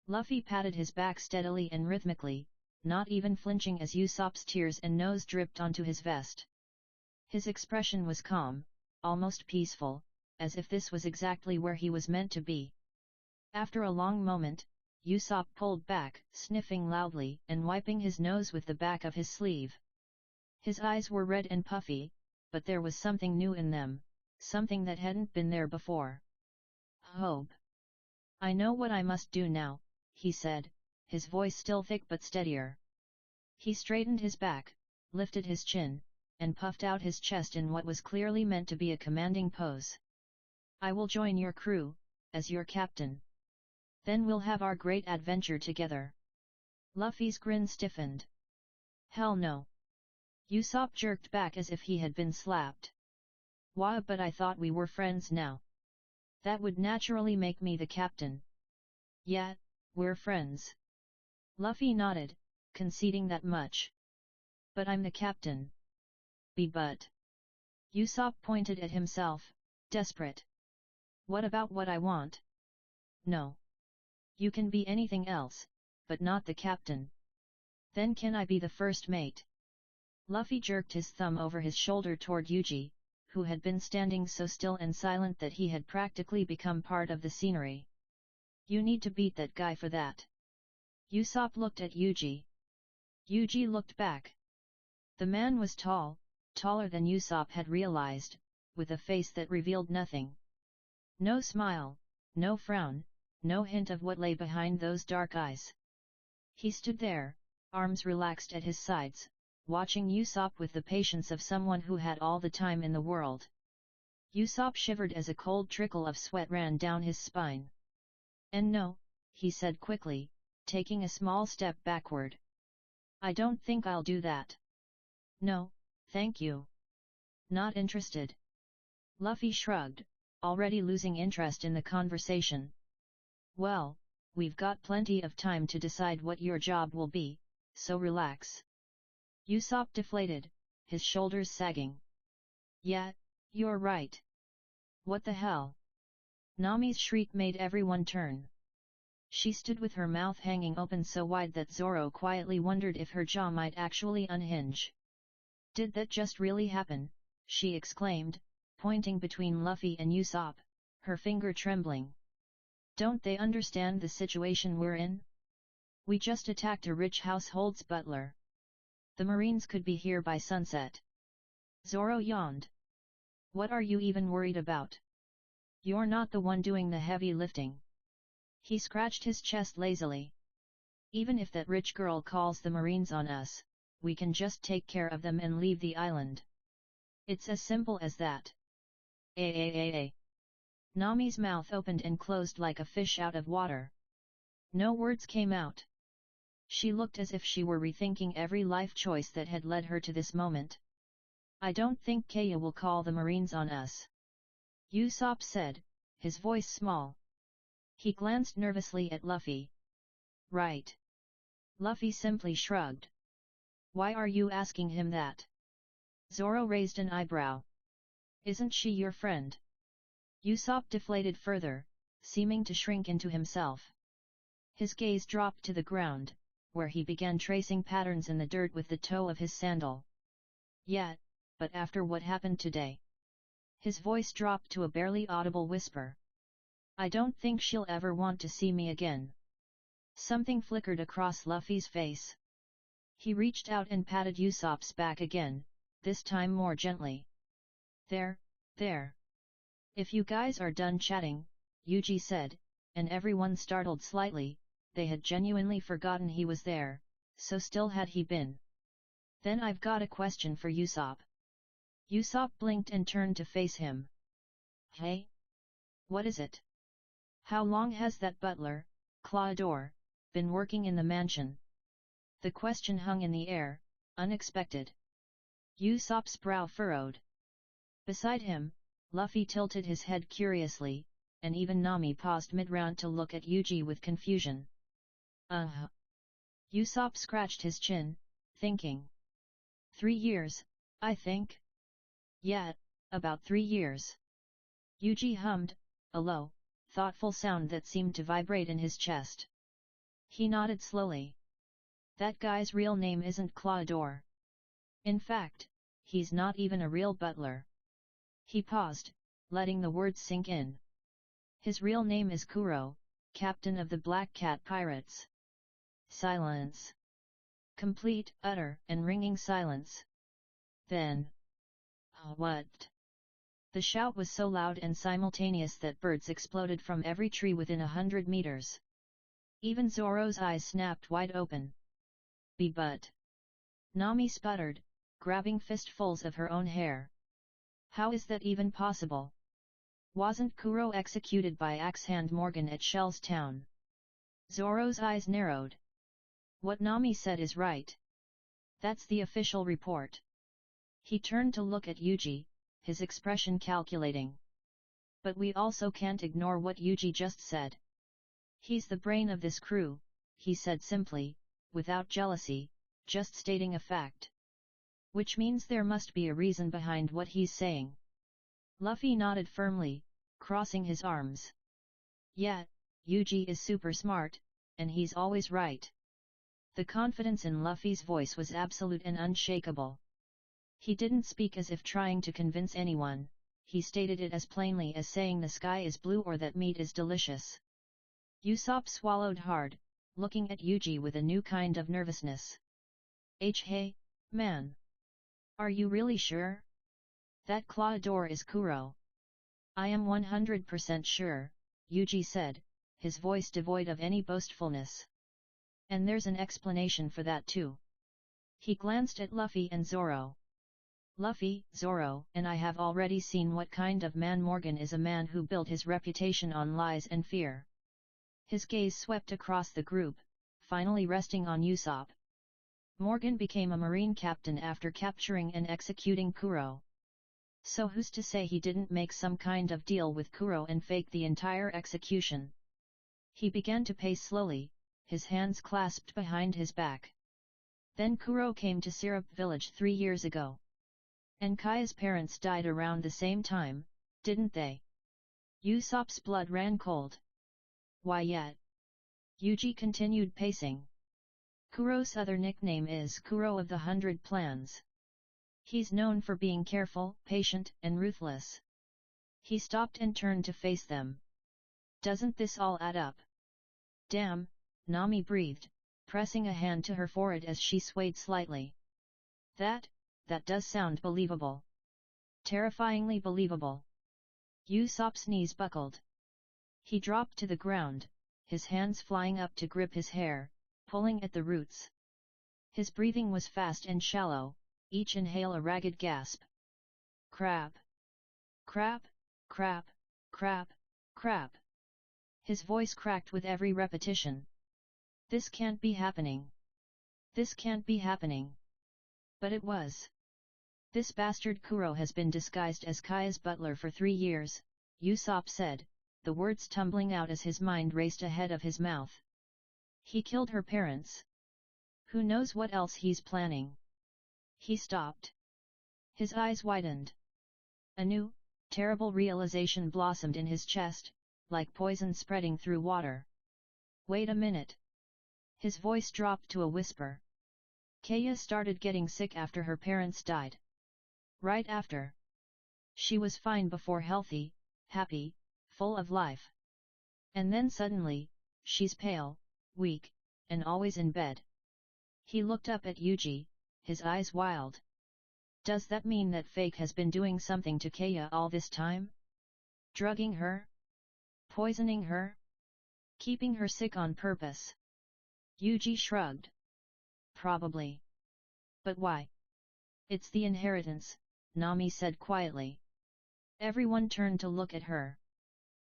Speaker 1: Luffy patted his back steadily and rhythmically, not even flinching as Usopp's tears and nose dripped onto his vest. His expression was calm, almost peaceful, as if this was exactly where he was meant to be. After a long moment, Usopp pulled back, sniffing loudly and wiping his nose with the back of his sleeve. His eyes were red and puffy, but there was something new in them, something that hadn't been there before. Hope. I know what I must do now, he said, his voice still thick but steadier. He straightened his back, lifted his chin, and puffed out his chest in what was clearly meant to be a commanding pose. I will join your crew, as your captain. Then we'll have our great adventure together. Luffy's grin stiffened. Hell no. Usopp jerked back as if he had been slapped. Why, but I thought we were friends now. That would naturally make me the captain. Yeah, we're friends. Luffy nodded, conceding that much. But I'm the captain. But. Usopp pointed at himself, desperate. What about what I want? No. You can be anything else, but not the captain. Then can I be the first mate? Luffy jerked his thumb over his shoulder toward Yuji, who had been standing so still and silent that he had practically become part of the scenery. You need to beat that guy for that. Usopp looked at Yuji. Yuji looked back. The man was tall, taller than Usopp had realized, with a face that revealed nothing. No smile, no frown, no hint of what lay behind those dark eyes. He stood there, arms relaxed at his sides, watching Usopp with the patience of someone who had all the time in the world. Usopp shivered as a cold trickle of sweat ran down his spine. And no, he said quickly, taking a small step backward. I don't think I'll do that. No, thank you. Not interested. Luffy shrugged, already losing interest in the conversation. Well, we've got plenty of time to decide what your job will be, so relax. Usopp deflated, his shoulders sagging. Yeah, you're right. What the hell? Nami's shriek made everyone turn. She stood with her mouth hanging open so wide that Zoro quietly wondered if her jaw might actually unhinge. Did that just really happen? She exclaimed, pointing between Luffy and Usopp, her finger trembling. Don't they understand the situation we're in? We just attacked a rich household's butler. The Marines could be here by sunset. Zoro yawned. What are you even worried about? You're not the one doing the heavy lifting. He scratched his chest lazily. Even if that rich girl calls the Marines on us, we can just take care of them and leave the island. It's as simple as that. Nami's mouth opened and closed like a fish out of water. No words came out. She looked as if she were rethinking every life choice that had led her to this moment. I don't think Kaya will call the Marines on us. Usopp said, his voice small. He glanced nervously at Luffy. Right. Luffy simply shrugged. Why are you asking him that? Zoro raised an eyebrow. Isn't she your friend? Usopp deflated further, seeming to shrink into himself. His gaze dropped to the ground, where he began tracing patterns in the dirt with the toe of his sandal. Yeah, but after what happened today. His voice dropped to a barely audible whisper. I don't think she'll ever want to see me again. Something flickered across Luffy's face. He reached out and patted Usopp's back again, this time more gently. There. If you guys are done chatting, Yuji said, and everyone startled slightly, they had genuinely forgotten he was there, so still had he been. Then I've got a question for Usopp. Usopp blinked and turned to face him. Hey? What is it? How long has that butler, Claudor, been working in the mansion? The question hung in the air, unexpected. Usopp's brow furrowed. Beside him, Luffy tilted his head curiously, and even Nami paused mid-round to look at Yuji with confusion. Usopp scratched his chin, thinking. 3 years, I think? Yeah, about 3 years. Yuji hummed, a low, thoughtful sound that seemed to vibrate in his chest. He nodded slowly. That guy's real name isn't Claudor. In fact, he's not even a real butler. He paused, letting the words sink in. His real name is Kuro, captain of the Black Cat Pirates. Silence. Complete, utter, and ringing silence. Then. What? The shout was so loud and simultaneous that birds exploded from every tree within 100 meters. Even Zoro's eyes snapped wide open. But. Nami sputtered, grabbing fistfuls of her own hair. How is that even possible? Wasn't Kuro executed by Axe-Hand Morgan at Shell's Town? Zoro's eyes narrowed. What Nami said is right. That's the official report. He turned to look at Yuji, his expression calculating. But we also can't ignore what Yuji just said. He's the brain of this crew, he said simply, without jealousy, just stating a fact. Which means there must be a reason behind what he's saying. Luffy nodded firmly, crossing his arms. Yeah, Yuji is super smart, and he's always right. The confidence in Luffy's voice was absolute and unshakable. He didn't speak as if trying to convince anyone, he stated it as plainly as saying the sky is blue or that meat is delicious. Usopp swallowed hard, looking at Yuji with a new kind of nervousness. Hey, man. Are you really sure? That Claudor is Kuro. I am 100% sure, Yuji said, his voice devoid of any boastfulness. And there's an explanation for that too. He glanced at Luffy and Zoro. Luffy, Zoro, and I have already seen what kind of man Morgan is, a man who built his reputation on lies and fear. His gaze swept across the group, finally resting on Usopp. Morgan became a marine captain after capturing and executing Kuro. So who's to say he didn't make some kind of deal with Kuro and fake the entire execution? He began to pace slowly, his hands clasped behind his back. Then Kuro came to Syrup Village 3 years ago. And Kaya's parents died around the same time, didn't they? Usopp's blood ran cold. Why yet? Yuji continued pacing. Kuro's other nickname is Kuro of the 100 Plans. He's known for being careful, patient, and ruthless. He stopped and turned to face them. Doesn't this all add up? Damn, Nami breathed, pressing a hand to her forehead as she swayed slightly. That does sound believable. Terrifyingly believable. Usopp's knees buckled. He dropped to the ground, his hands flying up to grip his hair, pulling at the roots. His breathing was fast and shallow, each inhale a ragged gasp. Crap! Crap! Crap! Crap! Crap! His voice cracked with every repetition. This can't be happening. This can't be happening. But it was. This bastard Kuro has been disguised as Kaya's butler for 3 years, Usopp said, the words tumbling out as his mind raced ahead of his mouth. He killed her parents. Who knows what else he's planning? He stopped. His eyes widened. A new, terrible realization blossomed in his chest, like poison spreading through water. Wait a minute. His voice dropped to a whisper. Kaya started getting sick after her parents died. Right after. She was fine before, healthy, happy, full of life. And then suddenly, she's pale, weak, and always in bed. He looked up at Yuji, his eyes wild. Does that mean that Fake has been doing something to Kaya all this time? Drugging her? Poisoning her? Keeping her sick on purpose? Yuji shrugged. Probably. But why? It's the inheritance, Nami said quietly. Everyone turned to look at her.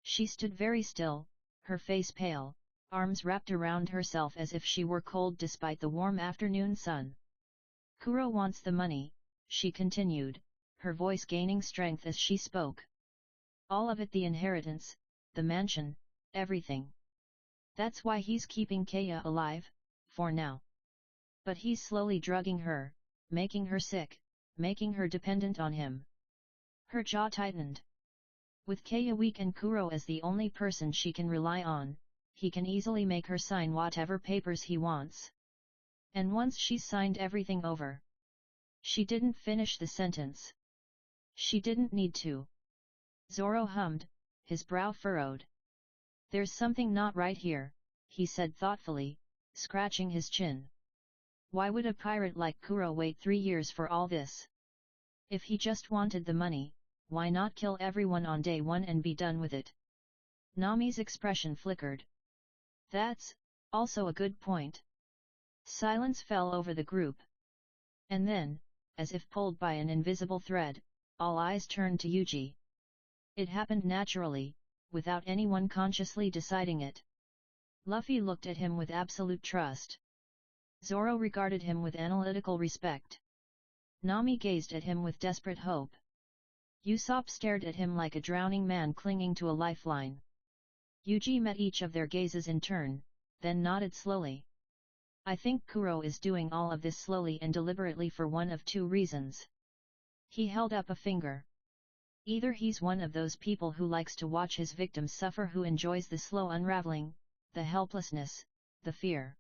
Speaker 1: She stood very still, her face pale, arms wrapped around herself as if she were cold despite the warm afternoon sun. Kuro wants the money, she continued, her voice gaining strength as she spoke. All of it, the inheritance, the mansion, everything. That's why he's keeping Kaya alive, for now. But he's slowly drugging her, making her sick, making her dependent on him. Her jaw tightened. With Kaya weak and Kuro as the only person she can rely on, he can easily make her sign whatever papers he wants. And once she's signed everything over. She didn't finish the sentence. She didn't need to. Zoro hummed, his brow furrowed. There's something not right here, he said thoughtfully, scratching his chin. Why would a pirate like Kuro wait 3 years for all this? If he just wanted the money, why not kill everyone on day 1 and be done with it? Nami's expression flickered. That's also a good point. Silence fell over the group. And then, as if pulled by an invisible thread, all eyes turned to Yuji. It happened naturally, without anyone consciously deciding it. Luffy looked at him with absolute trust. Zoro regarded him with analytical respect. Nami gazed at him with desperate hope. Usopp stared at him like a drowning man clinging to a lifeline. Yuji met each of their gazes in turn, then nodded slowly. I think Kuro is doing all of this slowly and deliberately for one of 2 reasons. He held up a finger. Either he's one of those people who likes to watch his victims suffer, who enjoys the slow unraveling, the helplessness, the fear.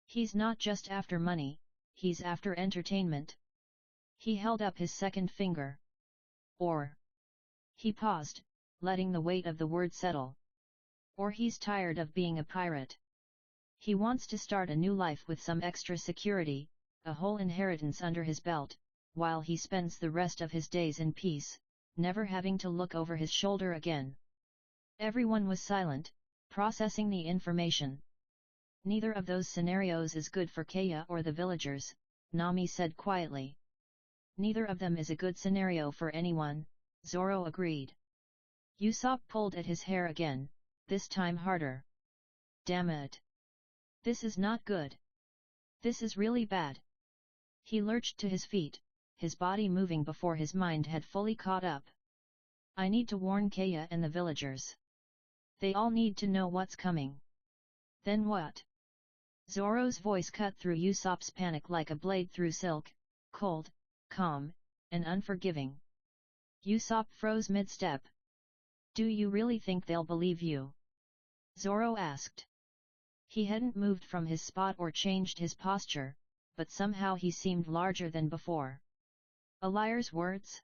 Speaker 1: He's not just after money, he's after entertainment. He held up his second finger. Or. He paused, letting the weight of the word settle. Or he's tired of being a pirate. He wants to start a new life with some extra security, a whole inheritance under his belt, while he spends the rest of his days in peace, never having to look over his shoulder again. Everyone was silent, processing the information. Neither of those scenarios is good for Kaya or the villagers, Nami said quietly. Neither of them is a good scenario for anyone, Zoro agreed. Usopp pulled at his hair again, this time harder. Damn it! This is not good. This is really bad. He lurched to his feet, his body moving before his mind had fully caught up. I need to warn Kaya and the villagers. They all need to know what's coming. Then what? Zoro's voice cut through Usopp's panic like a blade through silk, cold, calm, and unforgiving. Usopp froze mid-step. Do you really think they'll believe you? Zoro asked. He hadn't moved from his spot or changed his posture, but somehow he seemed larger than before. A liar's words?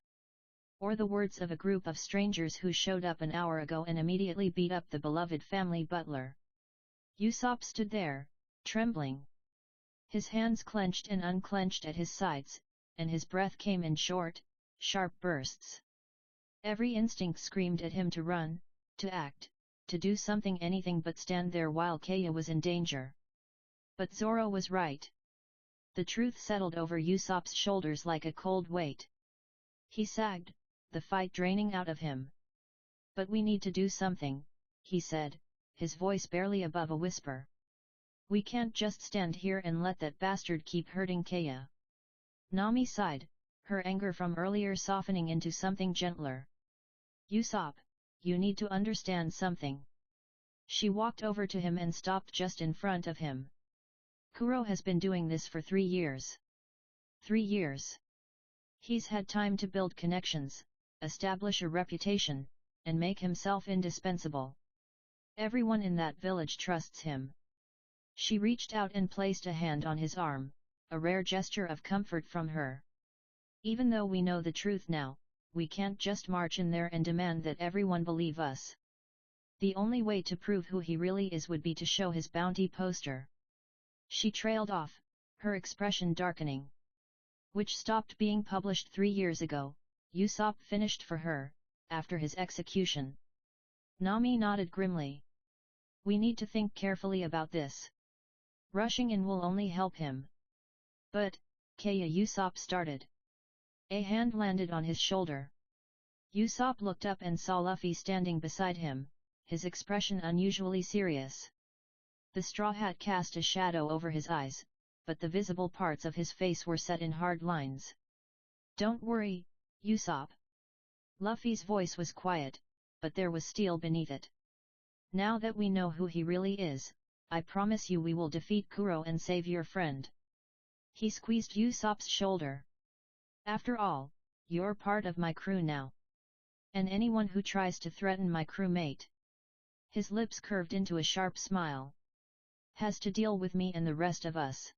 Speaker 1: Or the words of a group of strangers who showed up an hour ago and immediately beat up the beloved family butler? Usopp stood there, trembling. His hands clenched and unclenched at his sides, and his breath came in short, sharp bursts. Every instinct screamed at him to run, to act, to do something, anything but stand there while Kaya was in danger. But Zoro was right. The truth settled over Usopp's shoulders like a cold weight. He sagged, the fight draining out of him. But we need to do something, he said, his voice barely above a whisper. We can't just stand here and let that bastard keep hurting Kaya. Nami sighed, her anger from earlier softening into something gentler. Usopp, you need to understand something. She walked over to him and stopped just in front of him. Kuro has been doing this for 3 years. 3 years. He's had time to build connections, establish a reputation, and make himself indispensable. Everyone in that village trusts him. She reached out and placed a hand on his arm, a rare gesture of comfort from her. Even though we know the truth now, we can't just march in there and demand that everyone believe us. The only way to prove who he really is would be to show his bounty poster. She trailed off, her expression darkening. Which stopped being published 3 years ago, Usopp finished for her, after his execution. Nami nodded grimly. We need to think carefully about this. Rushing in will only help him. But, Kaya, Usopp started. A hand landed on his shoulder. Usopp looked up and saw Luffy standing beside him, his expression unusually serious. The straw hat cast a shadow over his eyes, but the visible parts of his face were set in hard lines. "Don't worry, Usopp." Luffy's voice was quiet, but there was steel beneath it. "Now that we know who he really is, I promise you we will defeat Kuro and save your friend." He squeezed Usopp's shoulder. "After all, you're part of my crew now. And anyone who tries to threaten my crewmate," his lips curved into a sharp smile, "has to deal with me and the rest of us."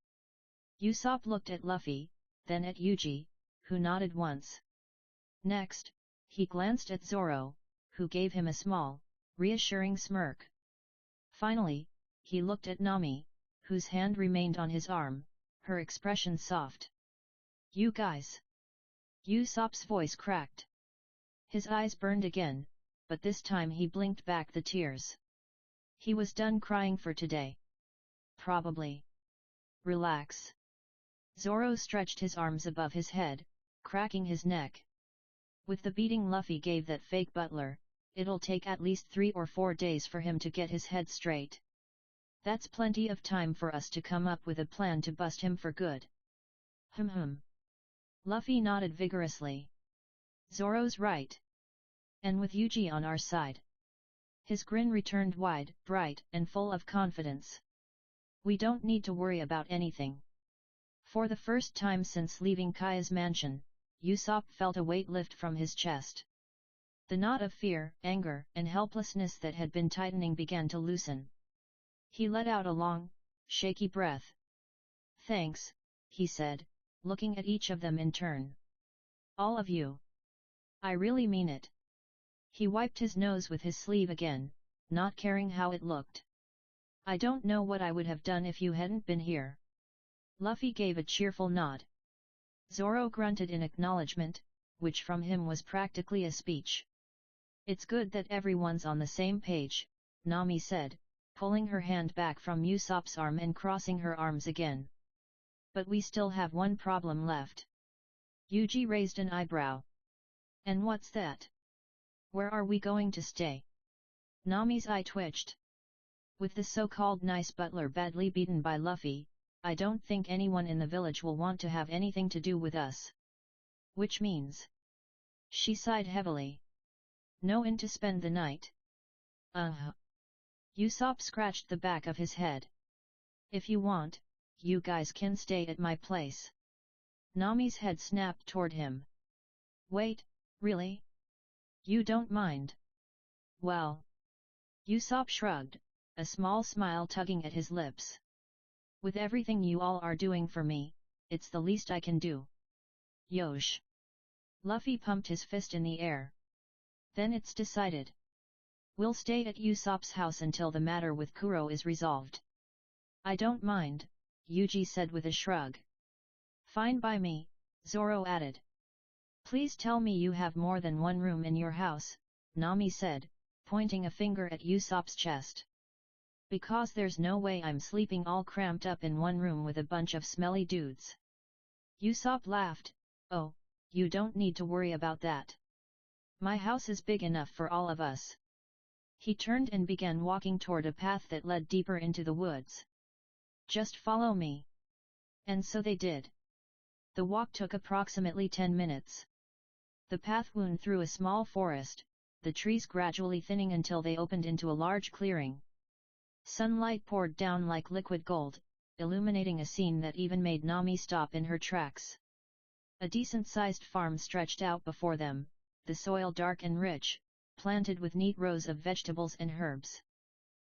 Speaker 1: Usopp looked at Luffy, then at Yuji, who nodded once. Next, he glanced at Zoro, who gave him a small, reassuring smirk. Finally, he looked at Nami, whose hand remained on his arm, her expression soft. "You guys!" Usopp's voice cracked. His eyes burned again, but this time he blinked back the tears. He was done crying for today. Probably. "Relax." Zoro stretched his arms above his head, cracking his neck. "With the beating Luffy gave that fake butler, it'll take at least 3 or 4 days for him to get his head straight. That's plenty of time for us to come up with a plan to bust him for good." Luffy nodded vigorously. "Zoro's right. And with Yuji on our side." His grin returned wide, bright, and full of confidence. "We don't need to worry about anything." For the first time since leaving Kaya's mansion, Usopp felt a weight lift from his chest. The knot of fear, anger, and helplessness that had been tightening began to loosen. He let out a long, shaky breath. "Thanks," he said, looking at each of them in turn. "All of you. I really mean it." He wiped his nose with his sleeve again, not caring how it looked. "I don't know what I would have done if you hadn't been here." Luffy gave a cheerful nod. Zoro grunted in acknowledgement, which from him was practically a speech. "It's good that everyone's on the same page," Nami said, pulling her hand back from Usopp's arm and crossing her arms again. "But we still have one problem left." Yuji raised an eyebrow. "And what's that? Where are we going to stay?" Nami's eye twitched. "With the so-called nice butler badly beaten by Luffy, I don't think anyone in the village will want to have anything to do with us. Which means..." She sighed heavily. "No inn to spend the night." Usopp scratched the back of his head. "If you want, you guys can stay at my place." Nami's head snapped toward him. "Wait, really? You don't mind?" "Well..." Usopp shrugged, a small smile tugging at his lips. "With everything you all are doing for me, it's the least I can do." "Yosh!" Luffy pumped his fist in the air. "Then it's decided. We'll stay at Usopp's house until the matter with Kuro is resolved." "I don't mind," Yuji said with a shrug. "Fine by me," Zoro added. "Please tell me you have more than one room in your house," Nami said, pointing a finger at Usopp's chest. "Because there's no way I'm sleeping all cramped up in one room with a bunch of smelly dudes." Usopp laughed. "Oh, you don't need to worry about that. My house is big enough for all of us." He turned and began walking toward a path that led deeper into the woods. "Just follow me." And so they did. The walk took approximately 10 minutes. The path wound through a small forest, the trees gradually thinning until they opened into a large clearing. Sunlight poured down like liquid gold, illuminating a scene that even made Nami stop in her tracks. A decent-sized farm stretched out before them, the soil dark and rich, planted with neat rows of vegetables and herbs.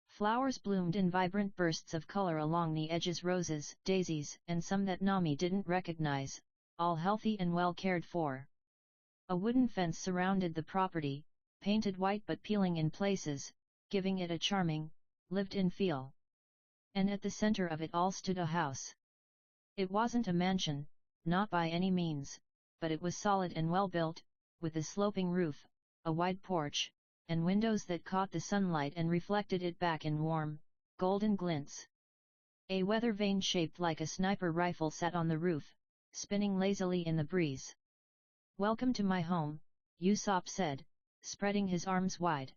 Speaker 1: Flowers bloomed in vibrant bursts of color along the edges: roses, daisies, and some that Nami didn't recognize, all healthy and well cared for. A wooden fence surrounded the property, painted white but peeling in places, giving it a charming, lived-in feel. And at the center of it all stood a house. It wasn't a mansion, not by any means, but it was solid and well built, with a sloping roof, a wide porch, and windows that caught the sunlight and reflected it back in warm, golden glints. A weather vane shaped like a sniper rifle sat on the roof, spinning lazily in the breeze. Welcome to my home, Usopp said, spreading his arms wide.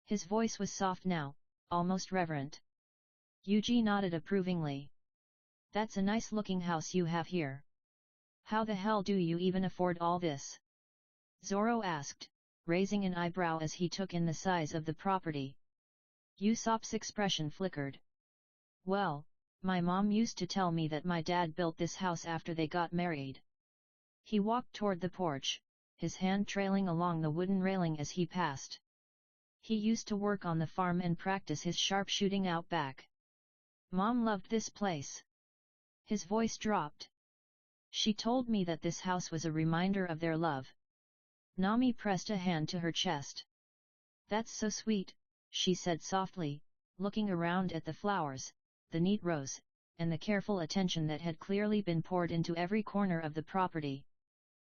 Speaker 1: His voice was soft now, almost reverent. Yuji nodded approvingly. That's a nice-looking house you have here. How the hell do you even afford all this? Zoro asked, raising an eyebrow as he took in the size of the property. Usopp's expression flickered. Well, my mom used to tell me that my dad built this house after they got married. He walked toward the porch, his hand trailing along the wooden railing as he passed. He used to work on the farm and practice his sharpshooting out back. Mom loved this place. His voice dropped. She told me that this house was a reminder of their love. Nami pressed a hand to her chest. That's so sweet, she said softly, looking around at the flowers, the neat rows, and the careful attention that had clearly been poured into every corner of the property.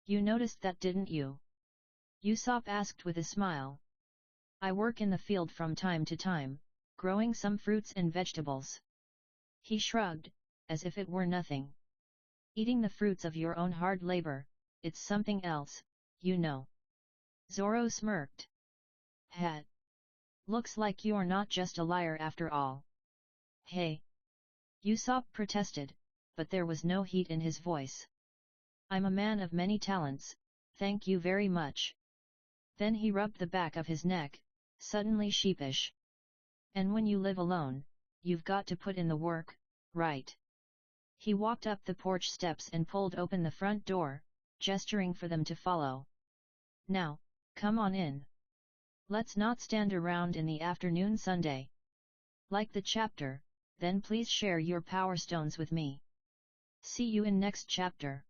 Speaker 1: You noticed that, didn't you? Usopp asked with a smile. I work in the field from time to time, growing some fruits and vegetables. He shrugged, as if it were nothing. Eating the fruits of your own hard labor, it's something else, you know. Zoro smirked. Hat. Looks like you're not just a liar after all. Hey. Usopp protested, but there was no heat in his voice. I'm a man of many talents, thank you very much. Then he rubbed the back of his neck, suddenly sheepish. And when you live alone, you've got to put in the work, right? He walked up the porch steps and pulled open the front door, gesturing for them to follow. Now, come on in. Let's not stand around in the afternoon Sunday. Like the chapter, then please share your power stones with me. See you in next chapter.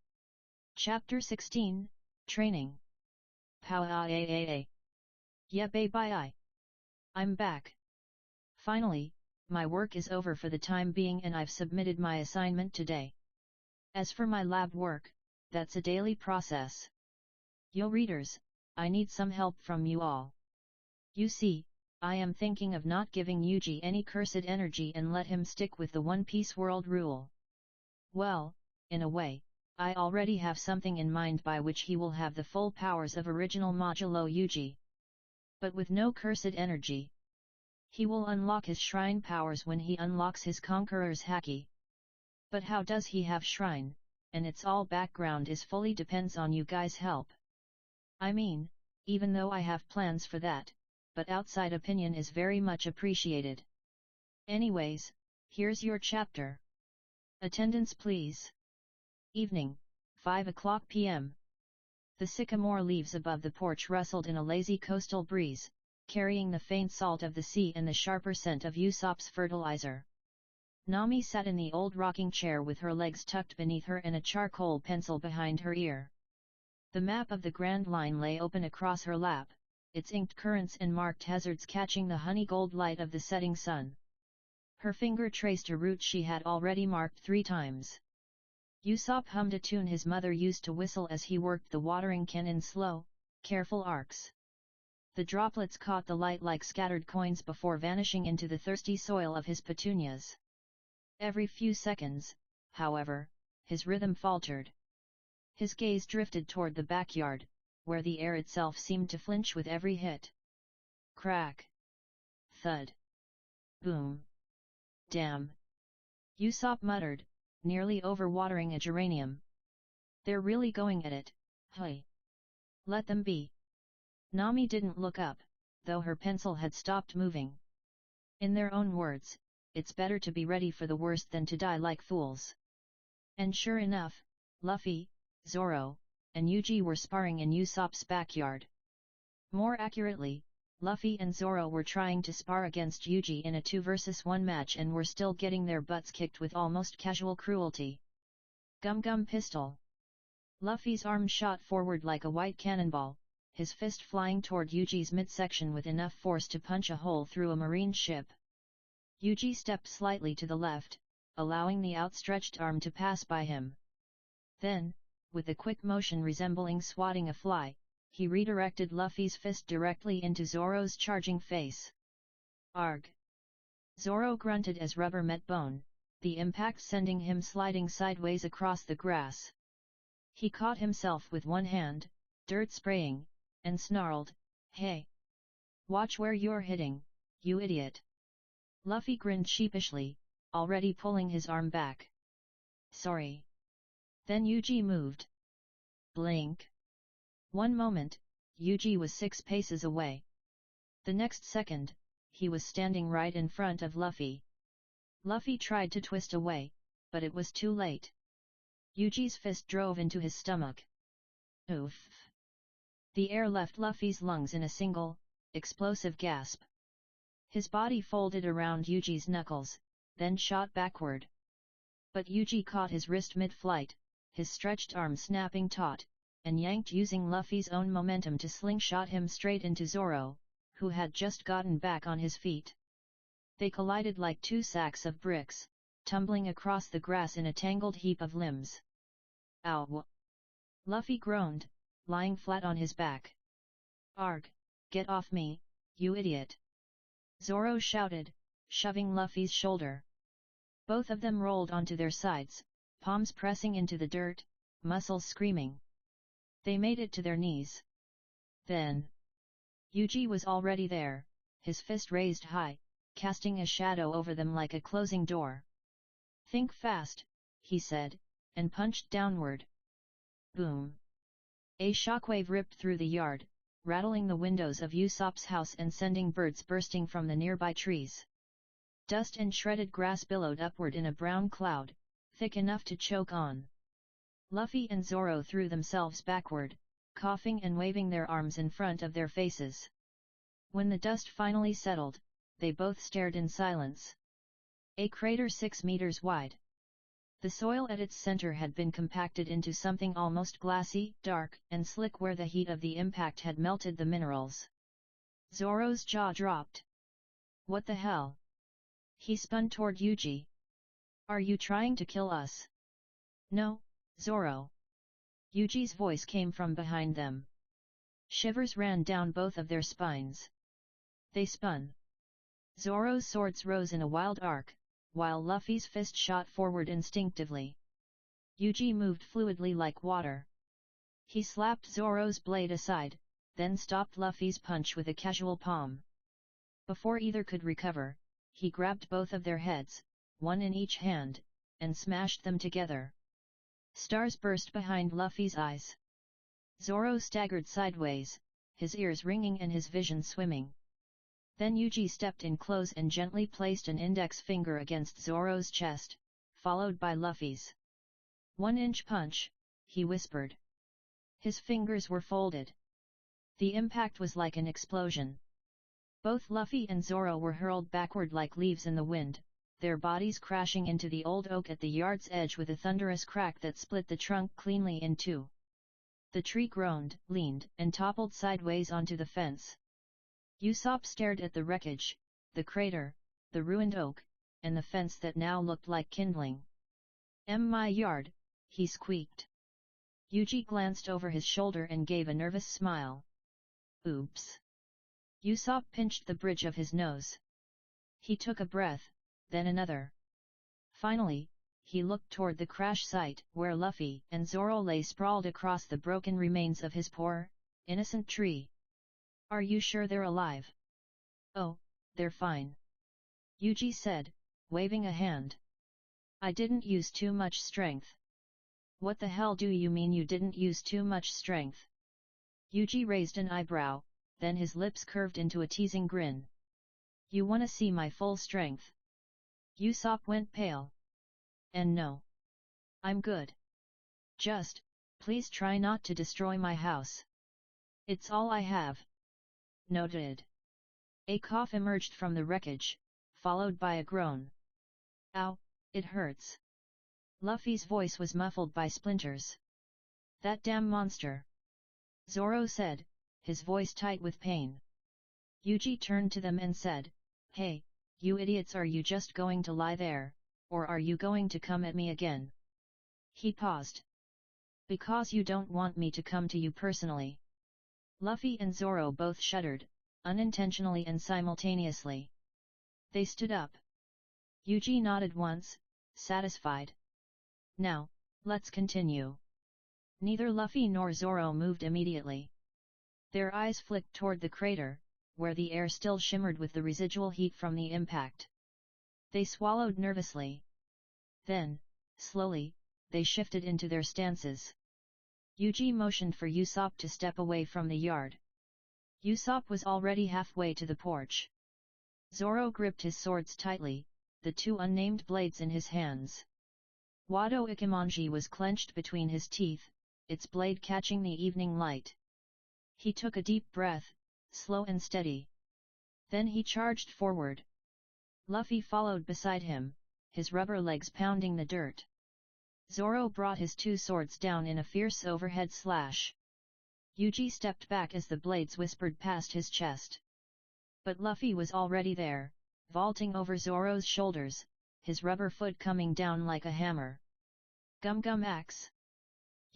Speaker 1: Chapter 16, Training. Pow-ah-ah-ah-ah. Yeah bye-bye. I'm back. Finally, my work is over for the time being and I've submitted my assignment today. As for my lab work, that's a daily process. Yo readers, I need some help from you all. You see, I am thinking of not giving Yuji any cursed energy and let him stick with the One Piece world rule. Well, in a way, I already have something in mind by which he will have the full powers of original Modulo Yuji. But with no cursed energy. He will unlock his shrine powers when he unlocks his Conqueror's Haki. But how does he have shrine, and its all background is fully depends on you guys' help. I mean, even though I have plans for that, but outside opinion is very much appreciated. Anyways, here's your chapter. Attendance please. Evening, 5:00 p.m. The sycamore leaves above the porch rustled in a lazy coastal breeze, carrying the faint salt of the sea and the sharper scent of Usopp's fertilizer. Nami sat in the old rocking chair with her legs tucked beneath her and a charcoal pencil behind her ear. The map of the Grand Line lay open across her lap, its inked currents and marked hazards catching the honey-gold light of the setting sun. Her finger traced a route she had already marked 3 times. Usopp hummed a tune his mother used to whistle as he worked the watering can in slow, careful arcs. The droplets caught the light like scattered coins before vanishing into the thirsty soil of his petunias. Every few seconds, however, his rhythm faltered. His gaze drifted toward the backyard, where the air itself seemed to flinch with every hit. Crack. Thud. Boom. Damn. Usopp muttered, nearly overwatering a geranium. They're really going at it, hey. Let them be. Nami didn't look up, though her pencil had stopped moving. In their own words, it's better to be ready for the worst than to die like fools. And sure enough, Luffy, Zoro, and Yuji were sparring in Usopp's backyard. More accurately, Luffy and Zoro were trying to spar against Yuji in a 2 versus 1 match and were still getting their butts kicked with almost casual cruelty. Gum Gum Pistol. Luffy's arm shot forward like a white cannonball, his fist flying toward Yuji's midsection with enough force to punch a hole through a marine ship. Yuji stepped slightly to the left, allowing the outstretched arm to pass by him. Then, with a quick motion resembling swatting a fly, he redirected Luffy's fist directly into Zoro's charging face. Arg! Zoro grunted as rubber met bone, the impact sending him sliding sideways across the grass. He caught himself with one hand, dirt spraying, and snarled, "Hey! Watch where you're hitting, you idiot!" Luffy grinned sheepishly, already pulling his arm back. "Sorry." Then Yuji moved. Blink. One moment, Yuji was 6 paces away. The next second, he was standing right in front of Luffy. Luffy tried to twist away, but it was too late. Yuji's fist drove into his stomach. Oof! The air left Luffy's lungs in a single, explosive gasp. His body folded around Yuji's knuckles, then shot backward. But Yuji caught his wrist mid-flight, his stretched arm snapping taut, and yanked using Luffy's own momentum to slingshot him straight into Zoro, who had just gotten back on his feet. They collided like 2 sacks of bricks, tumbling across the grass in a tangled heap of limbs. Ow! Luffy groaned, lying flat on his back. "Arg! Get off me, you idiot!" Zoro shouted, shoving Luffy's shoulder. Both of them rolled onto their sides, palms pressing into the dirt, muscles screaming. They made it to their knees. Then, Yuji was already there, his fist raised high, casting a shadow over them like a closing door. "Think fast," he said, and punched downward. Boom! A shockwave ripped through the yard, rattling the windows of Usopp's house and sending birds bursting from the nearby trees. Dust and shredded grass billowed upward in a brown cloud, thick enough to choke on. Luffy and Zoro threw themselves backward, coughing and waving their arms in front of their faces. When the dust finally settled, they both stared in silence. A crater 6 meters wide. The soil at its center had been compacted into something almost glassy, dark, and slick where the heat of the impact had melted the minerals. Zoro's jaw dropped. "What the hell?" He spun toward Yuji. "Are you trying to kill us?" "No, Zoro." Yuji's voice came from behind them. Shivers ran down both of their spines. They spun. Zoro's swords rose in a wild arc, while Luffy's fist shot forward instinctively. Yuji moved fluidly like water. He slapped Zoro's blade aside, then stopped Luffy's punch with a casual palm. Before either could recover, he grabbed both of their heads, one in each hand, and smashed them together. Stars burst behind Luffy's eyes. Zoro staggered sideways, his ears ringing and his vision swimming. Then Yuji stepped in close and gently placed an index finger against Zoro's chest, followed by Luffy's. 1-inch punch, he whispered. His fingers were folded. The impact was like an explosion. Both Luffy and Zoro were hurled backward like leaves in the wind, their bodies crashing into the old oak at the yard's edge with a thunderous crack that split the trunk cleanly in two. The tree groaned, leaned, and toppled sideways onto the fence. Usopp stared at the wreckage, the crater, the ruined oak, and the fence that now looked like kindling. My yard," he squeaked. Yuji glanced over his shoulder and gave a nervous smile. "Oops." Usopp pinched the bridge of his nose. He took a breath, then another. Finally, he looked toward the crash site where Luffy and Zoro lay sprawled across the broken remains of his poor, innocent tree. "Are you sure they're alive?" "Oh, they're fine," Yuji said, waving a hand. "I didn't use too much strength." "What the hell do you mean you didn't use too much strength?" Yuji raised an eyebrow, then his lips curved into a teasing grin. "You wanna see my full strength?" Usopp went pale. "And no. I'm good. Just, please try not to destroy my house. It's all I have." "Noted." A cough emerged from the wreckage, followed by a groan. "Ow, it hurts." Luffy's voice was muffled by splinters. "That damn monster!" Zoro said, his voice tight with pain. Yuji turned to them and said, "Hey, you idiots, are you just going to lie there, or are you going to come at me again?" He paused. "Because you don't want me to come to you personally." Luffy and Zoro both shuddered, unintentionally and simultaneously. They stood up. Yuji nodded once, satisfied. "Now, let's continue." Neither Luffy nor Zoro moved immediately. Their eyes flicked toward the crater, where the air still shimmered with the residual heat from the impact. They swallowed nervously. Then, slowly, they shifted into their stances. Yuji motioned for Usopp to step away from the yard. Usopp was already halfway to the porch. Zoro gripped his swords tightly, the two unnamed blades in his hands. Wado Ichimonji was clenched between his teeth, its blade catching the evening light. He took a deep breath, slow and steady. Then he charged forward. Luffy followed beside him, his rubber legs pounding the dirt. Zoro brought his two swords down in a fierce overhead slash. Yuji stepped back as the blades whispered past his chest. But Luffy was already there, vaulting over Zoro's shoulders, his rubber foot coming down like a hammer. Gum Gum Axe!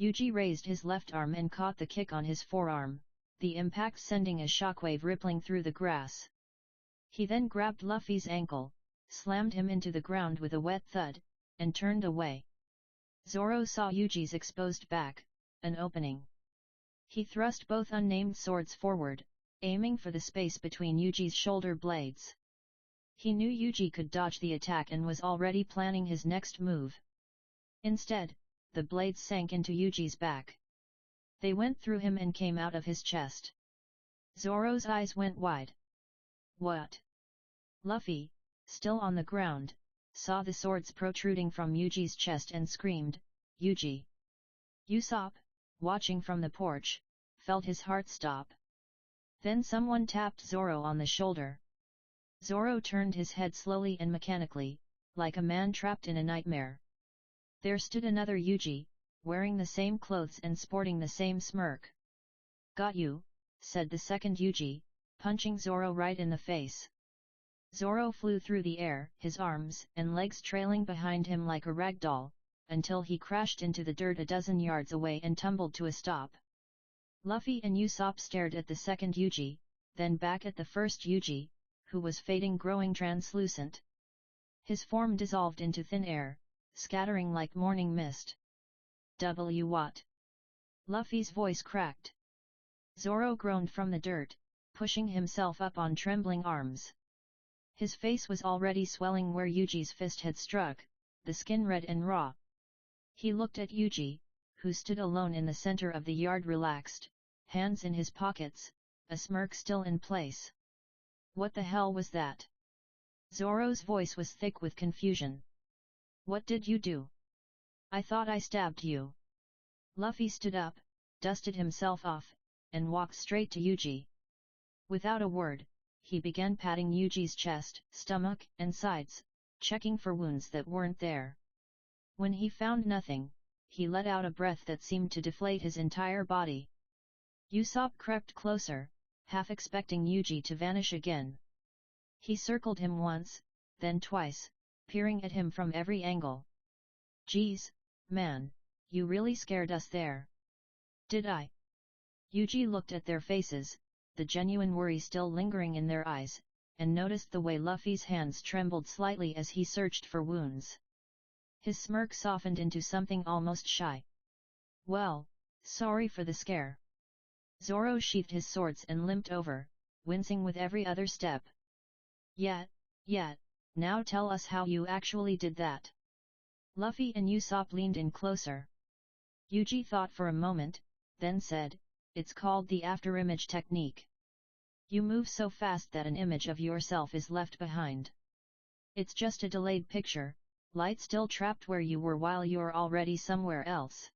Speaker 1: Yuji raised his left arm and caught the kick on his forearm, the impact sending a shockwave rippling through the grass. He then grabbed Luffy's ankle, slammed him into the ground with a wet thud, and turned away. Zoro saw Yuji's exposed back, an opening. He thrust both unnamed swords forward, aiming for the space between Yuji's shoulder blades. He knew Yuji could dodge the attack and was already planning his next move. Instead, the blades sank into Yuji's back. They went through him and came out of his chest. Zoro's eyes went wide. What? Luffy, still on the ground, saw the swords protruding from Yuji's chest and screamed, "Yuji!" Usopp, watching from the porch, felt his heart stop. Then someone tapped Zoro on the shoulder. Zoro turned his head slowly and mechanically, like a man trapped in a nightmare. There stood another Yuji, wearing the same clothes and sporting the same smirk. "Got you," said the second Yuji, punching Zoro right in the face. Zoro flew through the air, his arms and legs trailing behind him like a rag doll, until he crashed into the dirt a dozen yards away and tumbled to a stop. Luffy and Usopp stared at the second Yuji, then back at the first Yuji, who was fading, growing translucent. His form dissolved into thin air, scattering like morning mist. What? Luffy's voice cracked. Zoro groaned from the dirt, pushing himself up on trembling arms. His face was already swelling where Yuji's fist had struck, the skin red and raw. He looked at Yuji, who stood alone in the center of the yard, relaxed, hands in his pockets, a smirk still in place. What the hell was that? Zoro's voice was thick with confusion. What did you do? I thought I stabbed you. Luffy stood up, dusted himself off, and walked straight to Yuji. Without a word, he began patting Yuji's chest, stomach, and sides, checking for wounds that weren't there. When he found nothing, he let out a breath that seemed to deflate his entire body. Usopp crept closer, half expecting Yuji to vanish again. He circled him once, then twice, peering at him from every angle. "Geez, man, you really scared us there." "Did I?" Yuji looked at their faces, the genuine worry still lingering in their eyes, and noticed the way Luffy's hands trembled slightly as he searched for wounds. His smirk softened into something almost shy. "Well, sorry for the scare." Zoro sheathed his swords and limped over, wincing with every other step. Yet, now tell us how you actually did that." Luffy and Usopp leaned in closer. Yuji thought for a moment, then said, "It's called the afterimage technique. You move so fast that an image of yourself is left behind. It's just a delayed picture, light still trapped where you were while you're already somewhere else.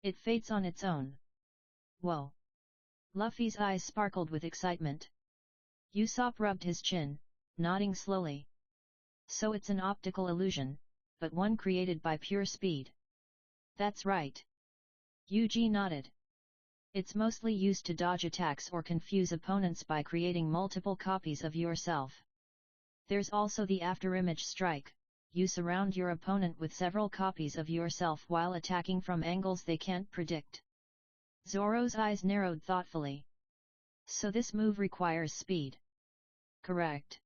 Speaker 1: It fades on its own." "Whoa!" Luffy's eyes sparkled with excitement. Usopp rubbed his chin, nodding slowly. "So it's an optical illusion, but one created by pure speed." "That's right." Yuji nodded. "It's mostly used to dodge attacks or confuse opponents by creating multiple copies of yourself. There's also the afterimage strike. You surround your opponent with several copies of yourself while attacking from angles they can't predict." Zoro's eyes narrowed thoughtfully. "So this move requires speed." "Correct.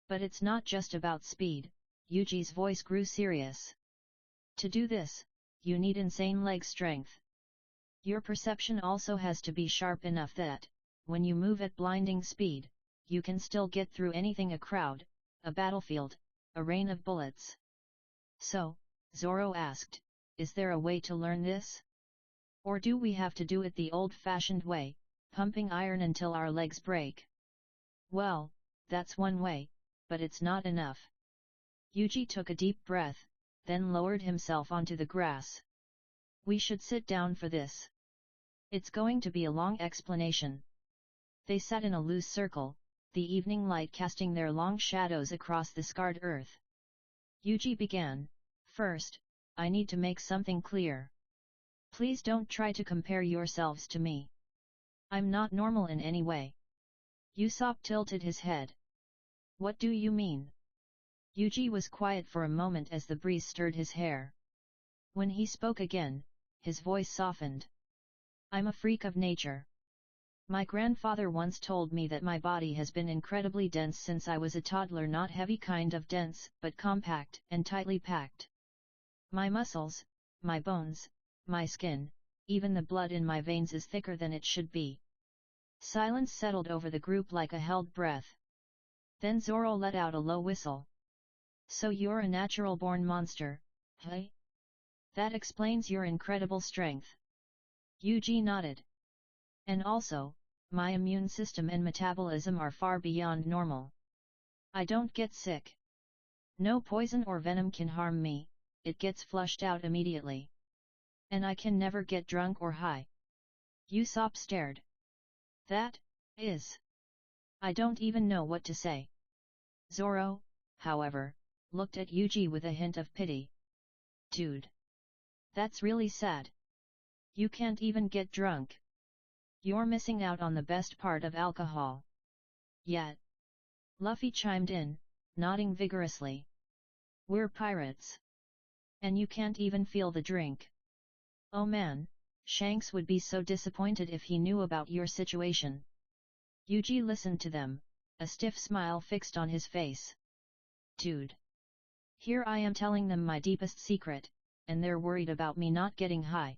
Speaker 1: But it's not just about speed," Yuji's voice grew serious. "To do this, you need insane leg strength. Your perception also has to be sharp enough that, when you move at blinding speed, you can still get through anything: a crowd, a battlefield, a rain of bullets. So, Zoro asked, is there a way to learn this? Or do we have to do it the old-fashioned way, pumping iron until our legs break? Well, that's one way, but it's not enough. Yuji took a deep breath, then lowered himself onto the grass. We should sit down for this. It's going to be a long explanation. They sat in a loose circle, the evening light casting their long shadows across the scarred earth. Yuji began, first, I need to make something clear. Please don't try to compare yourselves to me. I'm not normal in any way. Usopp tilted his head. What do you mean? Yuji was quiet for a moment as the breeze stirred his hair. When he spoke again, his voice softened. I'm a freak of nature. My grandfather once told me that my body has been incredibly dense since I was a toddler, not heavy kind of dense, but compact and tightly packed. My muscles, my bones, my skin, even the blood in my veins is thicker than it should be. Silence settled over the group like a held breath. Then Zoro let out a low whistle. So you're a natural-born monster, hey? That explains your incredible strength. Yuji nodded. And also, my immune system and metabolism are far beyond normal. I don't get sick. No poison or venom can harm me, it gets flushed out immediately. And I can never get drunk or high. Usopp stared. That is... I don't even know what to say. Zoro, however, looked at Yuji with a hint of pity. Dude. That's really sad. You can't even get drunk. You're missing out on the best part of alcohol. Yet. Luffy chimed in, nodding vigorously. We're pirates. And you can't even feel the drink. Oh man, Shanks would be so disappointed if he knew about your situation. Yuji listened to them, a stiff smile fixed on his face. Dude. Here I am telling them my deepest secret, and they're worried about me not getting high.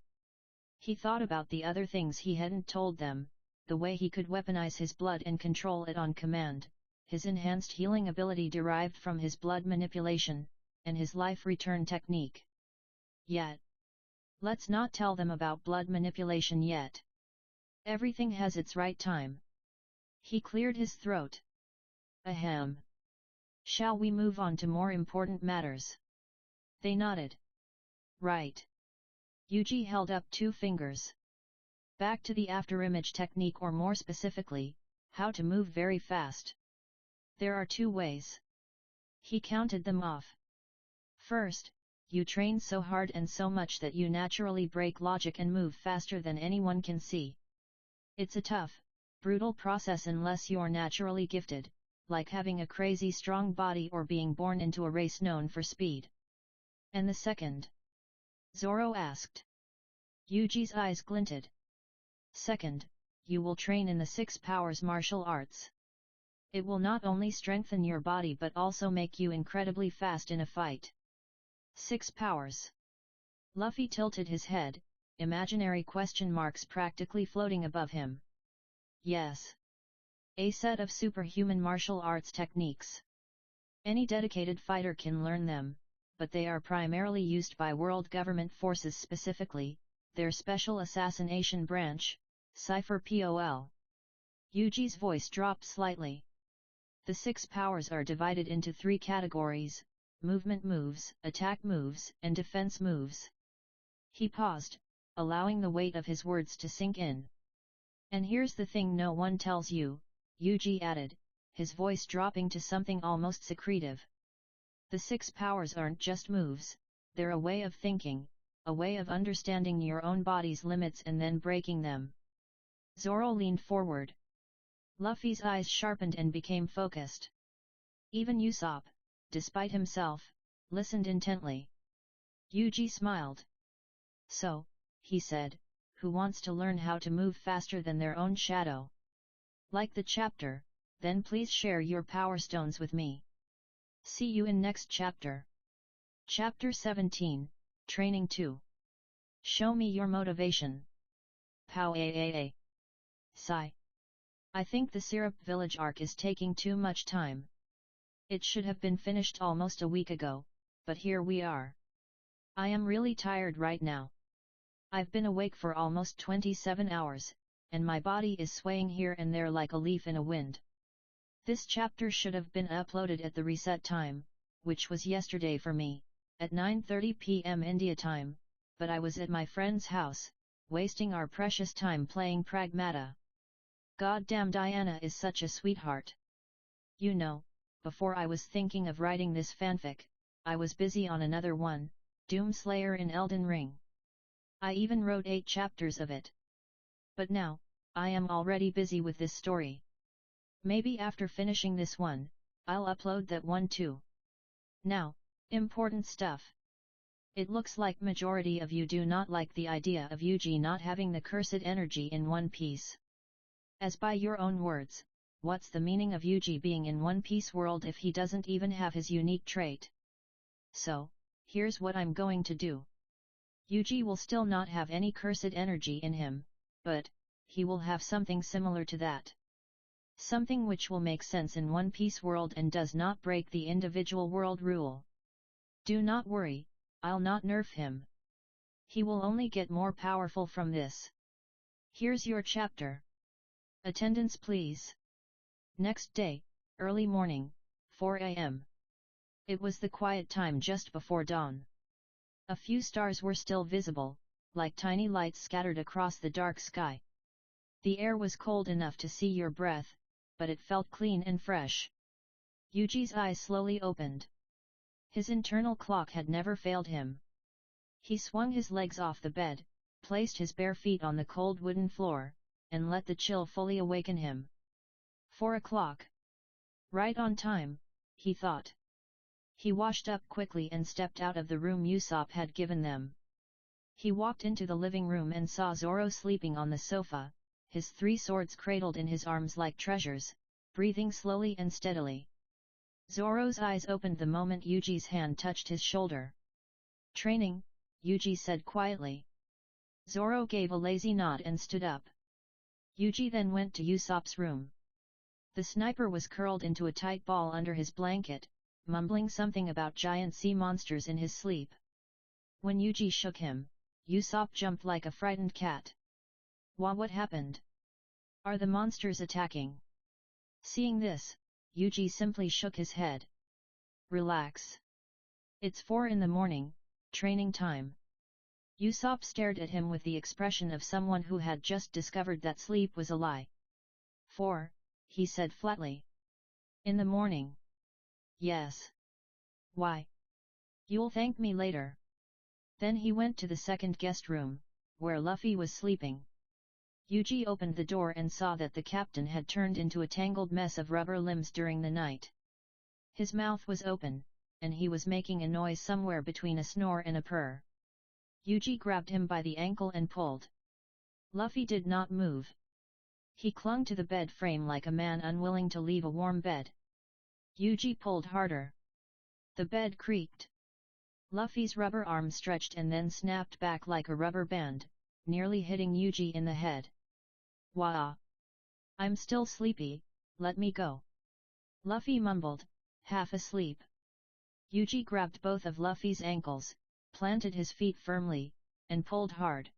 Speaker 1: He thought about the other things he hadn't told them, the way he could weaponize his blood and control it on command, his enhanced healing ability derived from his blood manipulation, and his life return technique. Yet. Let's not tell them about blood manipulation yet. Everything has its right time. He cleared his throat. Ahem. Shall we move on to more important matters? They nodded. Right. Yuji held up 2 fingers. Back to the afterimage technique, or more specifically, how to move very fast. There are 2 ways. He counted them off. First, you train so hard and so much that you naturally break logic and move faster than anyone can see. It's a tough, brutal process unless you're naturally gifted, like having a crazy strong body or being born into a race known for speed. And the second? Zoro asked. Yuji's eyes glinted. Second, you will train in the 6 powers martial arts. It will not only strengthen your body but also make you incredibly fast in a fight. 6 powers. Luffy tilted his head, imaginary question marks practically floating above him. Yes. A set of superhuman martial arts techniques. Any dedicated fighter can learn them, but they are primarily used by world government forces, specifically, their Special Assassination Branch, Cypher POL. Yuji's voice dropped slightly. The 6 powers are divided into 3 categories: movement moves, attack moves, and defense moves. He paused, allowing the weight of his words to sink in. And here's the thing no one tells you, Yuji added, his voice dropping to something almost secretive. The 6 powers aren't just moves, they're a way of thinking, a way of understanding your own body's limits and then breaking them. Zoro leaned forward. Luffy's eyes sharpened and became focused. Even Usopp, despite himself, listened intently. Yuji smiled. So, he said, who wants to learn how to move faster than their own shadow? Like the chapter, then please share your power stones with me. See you in next chapter. Chapter 17, Training 2. Show me your motivation. Pow aaa. Sigh. I think the Syrup Village arc is taking too much time. It should have been finished almost a week ago, but here we are. I am really tired right now. I've been awake for almost 27 hours, and my body is swaying here and there like a leaf in a wind. This chapter should have been uploaded at the reset time, which was yesterday for me, at 9:30 p.m. India time, but I was at my friend's house, wasting our precious time playing Pragmata. Goddamn, Diana is such a sweetheart. You know, before I was thinking of writing this fanfic, I was busy on another one, Doomslayer in Elden Ring. I even wrote 8 chapters of it. But now, I am already busy with this story. Maybe after finishing this one, I'll upload that one too. Now, important stuff. It looks like majority of you do not like the idea of Yuji not having the cursed energy in One Piece. As by your own words, what's the meaning of Yuji being in One Piece world if he doesn't even have his unique trait? So, here's what I'm going to do. Yuji will still not have any cursed energy in him, but he will have something similar to that. Something which will make sense in One Piece world and does not break the individual world rule. Do not worry, I'll not nerf him. He will only get more powerful from this. Here's your chapter. Attendance please. Next day, early morning, 4 a.m. It was the quiet time just before dawn. A few stars were still visible, like tiny lights scattered across the dark sky. The air was cold enough to see your breath, but it felt clean and fresh. Yuji's eyes slowly opened. His internal clock had never failed him. He swung his legs off the bed, placed his bare feet on the cold wooden floor, and let the chill fully awaken him. 4 o'clock. Right on time, he thought. He washed up quickly and stepped out of the room Usopp had given them. He walked into the living room and saw Zoro sleeping on the sofa, his 3 swords cradled in his arms like treasures, breathing slowly and steadily. Zoro's eyes opened the moment Yuji's hand touched his shoulder. Training, Yuji said quietly. Zoro gave a lazy nod and stood up. Yuji then went to Usopp's room. The sniper was curled into a tight ball under his blanket, mumbling something about giant sea monsters in his sleep. When Yuji shook him, Usopp jumped like a frightened cat. What happened? Are the monsters attacking? Seeing this, Yuji simply shook his head. Relax. It's 4 in the morning, training time. Usopp stared at him with the expression of someone who had just discovered that sleep was a lie. 4, he said flatly. In the morning? Yes. Why? You'll thank me later. Then he went to the second guest room, where Luffy was sleeping. Yuji opened the door and saw that the captain had turned into a tangled mess of rubber limbs during the night. His mouth was open, and he was making a noise somewhere between a snore and a purr. Yuji grabbed him by the ankle and pulled. Luffy did not move. He clung to the bed frame like a man unwilling to leave a warm bed. Yuji pulled harder. The bed creaked. Luffy's rubber arm stretched and then snapped back like a rubber band, nearly hitting Yuji in the head. Wah! I'm still sleepy, let me go. Luffy mumbled, half asleep. Yuji grabbed both of Luffy's ankles, planted his feet firmly, and pulled hard.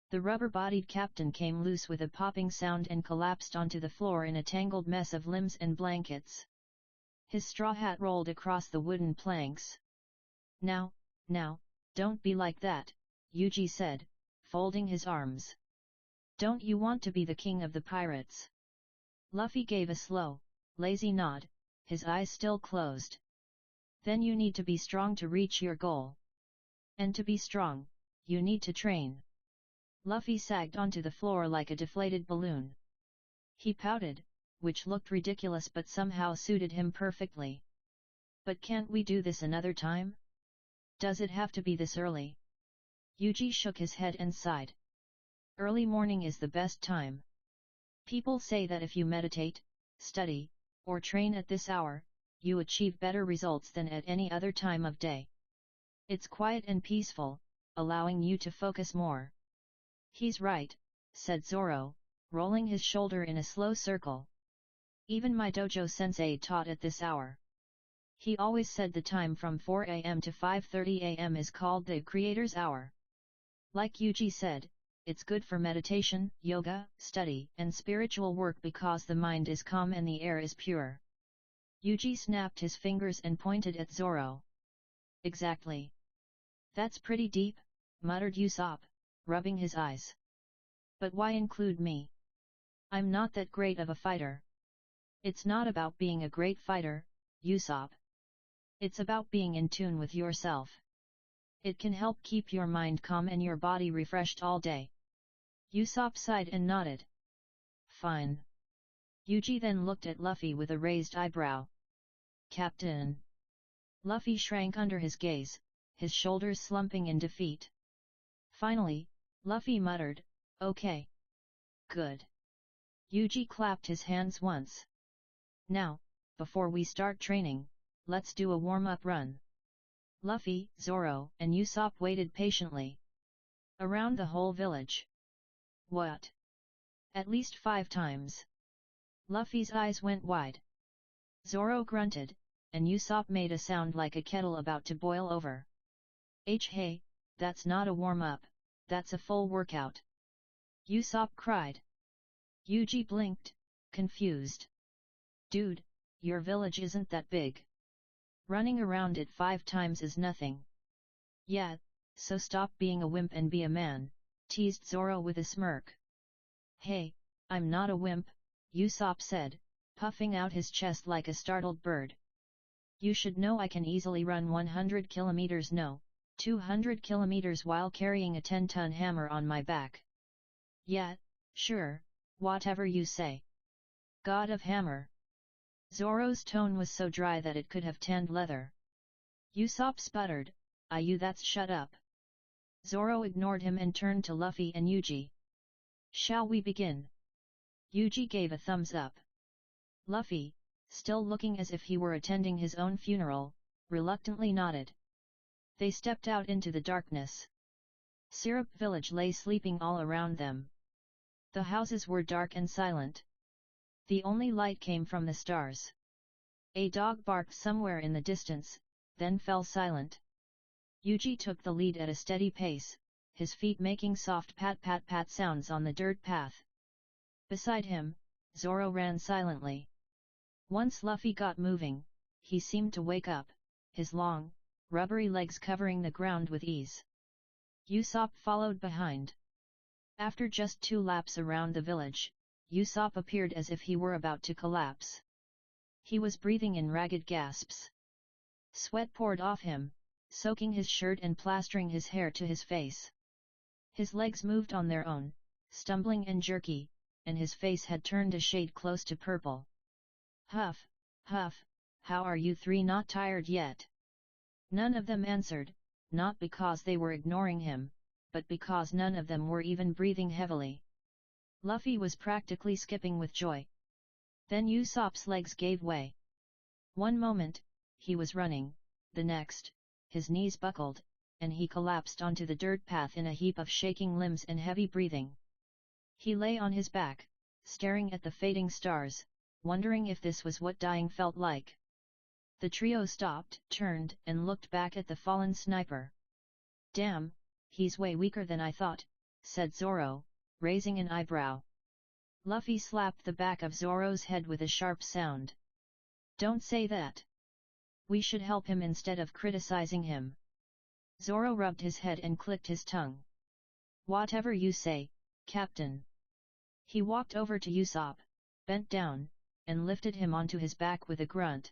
Speaker 1: The rubber-bodied captain came loose with a popping sound and collapsed onto the floor in a tangled mess of limbs and blankets. His straw hat rolled across the wooden planks. Now, don't be like that, Yuji said, folding his arms. Don't you want to be the king of the pirates? Luffy gave a slow, lazy nod, his eyes still closed. Then you need to be strong to reach your goal. And to be strong, you need to train. Luffy sagged onto the floor like a deflated balloon. He pouted, which looked ridiculous but somehow suited him perfectly. But can't we do this another time? Does it have to be this early? Yuji shook his head and sighed. Early morning is the best time. People say that if you meditate, study, or train at this hour, you achieve better results than at any other time of day. It's quiet and peaceful, allowing you to focus more. He's right, said Zoro, rolling his shoulder in a slow circle. Even my dojo sensei taught at this hour. He always said the time from 4 am to 5:30 am is called the Creator's Hour. Like Yuji said, it's good for meditation, yoga, study, and spiritual work because the mind is calm and the air is pure. Yuji snapped his fingers and pointed at Zoro. Exactly. That's pretty deep, muttered Usopp, rubbing his eyes. But why include me? I'm not that great of a fighter. It's not about being a great fighter, Usopp. It's about being in tune with yourself. It can help keep your mind calm and your body refreshed all day. Usopp sighed and nodded. Fine. Yuji then looked at Luffy with a raised eyebrow. Captain. Luffy shrank under his gaze, his shoulders slumping in defeat. Finally, Luffy muttered, okay. Good. Yuji clapped his hands once. Now, before we start training, let's do a warm-up run. Luffy, Zoro, and Usopp waited patiently. Around the whole village. What? At least 5 times. Luffy's eyes went wide. Zoro grunted, and Usopp made a sound like a kettle about to boil over. Hey, that's not a warm-up, that's a full workout. Usopp cried. Yuji blinked, confused. Dude, your village isn't that big. Running around it 5 times is nothing. Yeah, so stop being a wimp and be a man, teased Zoro with a smirk. Hey, I'm not a wimp, Usopp said, puffing out his chest like a startled bird. You should know I can easily run 100 kilometers, no, 200 kilometers while carrying a 10-ton hammer on my back. Yeah, sure, whatever you say. God of Hammer. Zoro's tone was so dry that it could have tanned leather. Usopp sputtered, that's shut up. Zoro ignored him and turned to Luffy and Yuji. Shall we begin? Yuji gave a thumbs up. Luffy, still looking as if he were attending his own funeral, reluctantly nodded. They stepped out into the darkness. Syrup Village lay sleeping all around them. The houses were dark and silent. The only light came from the stars. A dog barked somewhere in the distance, then fell silent. Yuji took the lead at a steady pace, his feet making soft pat-pat-pat sounds on the dirt path. Beside him, Zoro ran silently. Once Luffy got moving, he seemed to wake up, his long, rubbery legs covering the ground with ease. Usopp followed behind. After just 2 laps around the village, Usopp appeared as if he were about to collapse. He was breathing in ragged gasps. Sweat poured off him, soaking his shirt and plastering his hair to his face. His legs moved on their own, stumbling and jerky, and his face had turned a shade close to purple. Huff, huff, how are you 3 not tired yet? None of them answered, not because they were ignoring him, but because none of them were even breathing heavily. Luffy was practically skipping with joy. Then Usopp's legs gave way. One moment, he was running, the next, his knees buckled, and he collapsed onto the dirt path in a heap of shaking limbs and heavy breathing. He lay on his back, staring at the fading stars, wondering if this was what dying felt like. The trio stopped, turned, and looked back at the fallen sniper. Damn, he's way weaker than I thought, said Zoro, raising an eyebrow. Luffy slapped the back of Zoro's head with a sharp sound. Don't say that. We should help him instead of criticizing him. Zoro rubbed his head and clicked his tongue. Whatever you say, Captain. He walked over to Usopp, bent down, and lifted him onto his back with a grunt.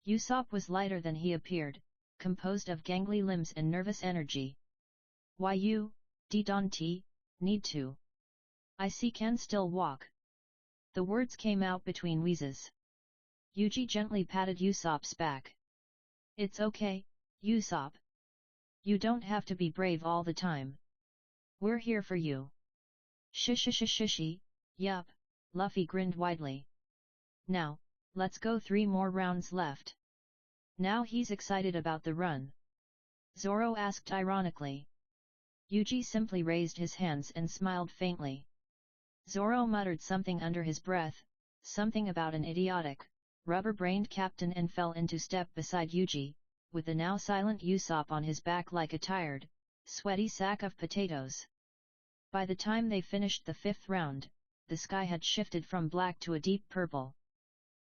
Speaker 1: Usopp was lighter than he appeared, composed of gangly limbs and nervous energy. Why you, don't need to. I see can still walk. The words came out between wheezes. Yuji gently patted Usopp's back. It's okay, Usopp. You don't have to be brave all the time. We're here for you. Shishi, yup, Luffy grinned widely. Now, let's go 3 more rounds left. Now he's excited about the run. Zoro asked ironically. Yuji simply raised his hands and smiled faintly. Zoro muttered something under his breath, something about an idiotic, rubber-brained captain, and fell into step beside Yuji, with the now silent Usopp on his back like a tired, sweaty sack of potatoes. By the time they finished the 5th round, the sky had shifted from black to a deep purple.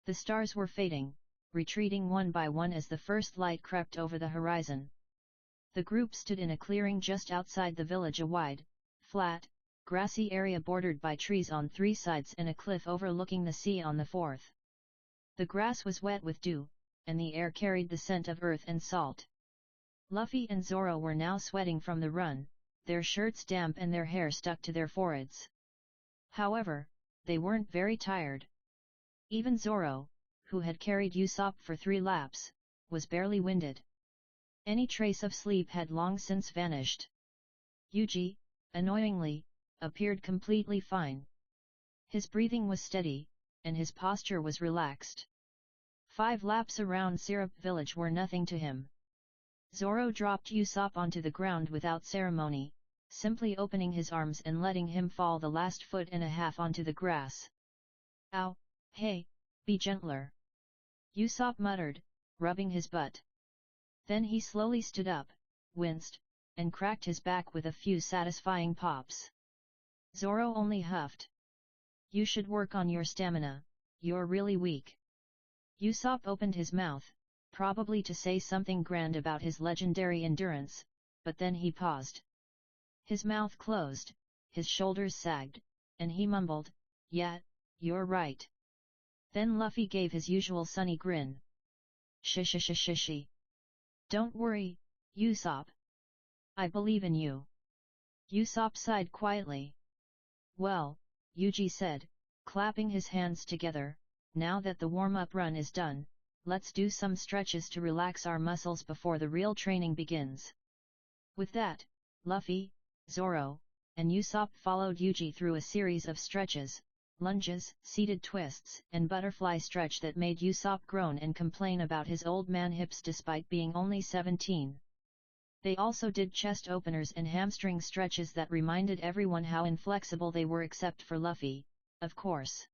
Speaker 1: The stars were fading, retreating one by one as the first light crept over the horizon. The group stood in a clearing just outside the village, a wide, flat, grassy area bordered by trees on 3 sides and a cliff overlooking the sea on the 4th. The grass was wet with dew, and the air carried the scent of earth and salt. Luffy and Zoro were now sweating from the run, their shirts damp and their hair stuck to their foreheads. However, they weren't very tired. Even Zoro, who had carried Usopp for 3 laps, was barely winded. Any trace of sleep had long since vanished. Yuji, annoyingly, appeared completely fine. His breathing was steady, and his posture was relaxed. 5 laps around Syrup Village were nothing to him. Zoro dropped Usopp onto the ground without ceremony, simply opening his arms and letting him fall the last 1.5 feet onto the grass. "Ow, hey, be gentler," Usopp muttered, rubbing his butt. Then he slowly stood up, winced, and cracked his back with a few satisfying pops. Zoro only huffed. "You should work on your stamina, you're really weak." Usopp opened his mouth, probably to say something grand about his legendary endurance, but then he paused. His mouth closed, his shoulders sagged, and he mumbled, "Yeah, you're right." Then Luffy gave his usual sunny grin. "Shishi. Don't worry, Usopp. I believe in you." Usopp sighed quietly. "Well," Yuji said, clapping his hands together, "now that the warm-up run is done, let's do some stretches to relax our muscles before the real training begins." With that, Luffy, Zoro, and Usopp followed Yuji through a series of stretches, lunges, seated twists, and butterfly stretch that made Usopp groan and complain about his old man hips despite being only 17. They also did chest openers and hamstring stretches that reminded everyone how inflexible they were except for Luffy, of course.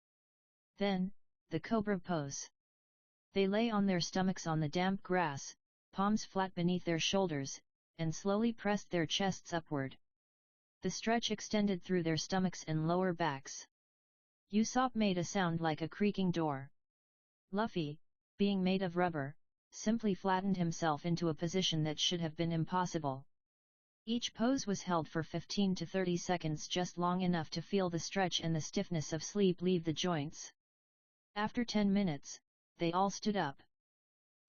Speaker 1: Then, the cobra pose. They lay on their stomachs on the damp grass, palms flat beneath their shoulders, and slowly pressed their chests upward. The stretch extended through their stomachs and lower backs. Usopp made a sound like a creaking door. Luffy, being made of rubber, simply flattened himself into a position that should have been impossible. Each pose was held for 15 to 30 seconds, just long enough to feel the stretch and the stiffness of sleep leave the joints. After 10 minutes, they all stood up.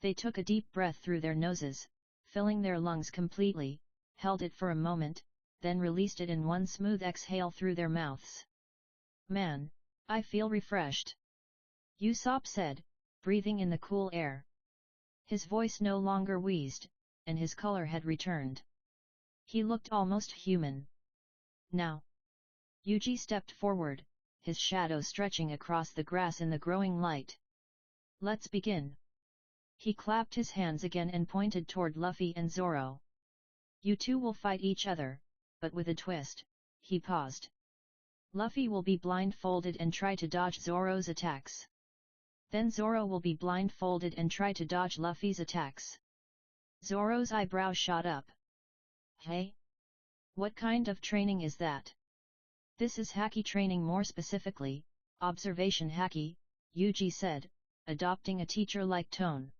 Speaker 1: They took a deep breath through their noses, filling their lungs completely, held it for a moment, then released it in one smooth exhale through their mouths. "Man, I feel refreshed," Usopp said, breathing in the cool air. His voice no longer wheezed, and his color had returned. He looked almost human. "Now." Yuji stepped forward, his shadow stretching across the grass in the growing light. "Let's begin." He clapped his hands again and pointed toward Luffy and Zoro. "You two will fight each other, but with a twist," he paused. "Luffy will be blindfolded and try to dodge Zoro's attacks. Then Zoro will be blindfolded and try to dodge Luffy's attacks." Zoro's eyebrows shot up. "Hey? What kind of training is that?" "This is Haki training, more specifically, observation Haki," Yuji said, adopting a teacher-like tone.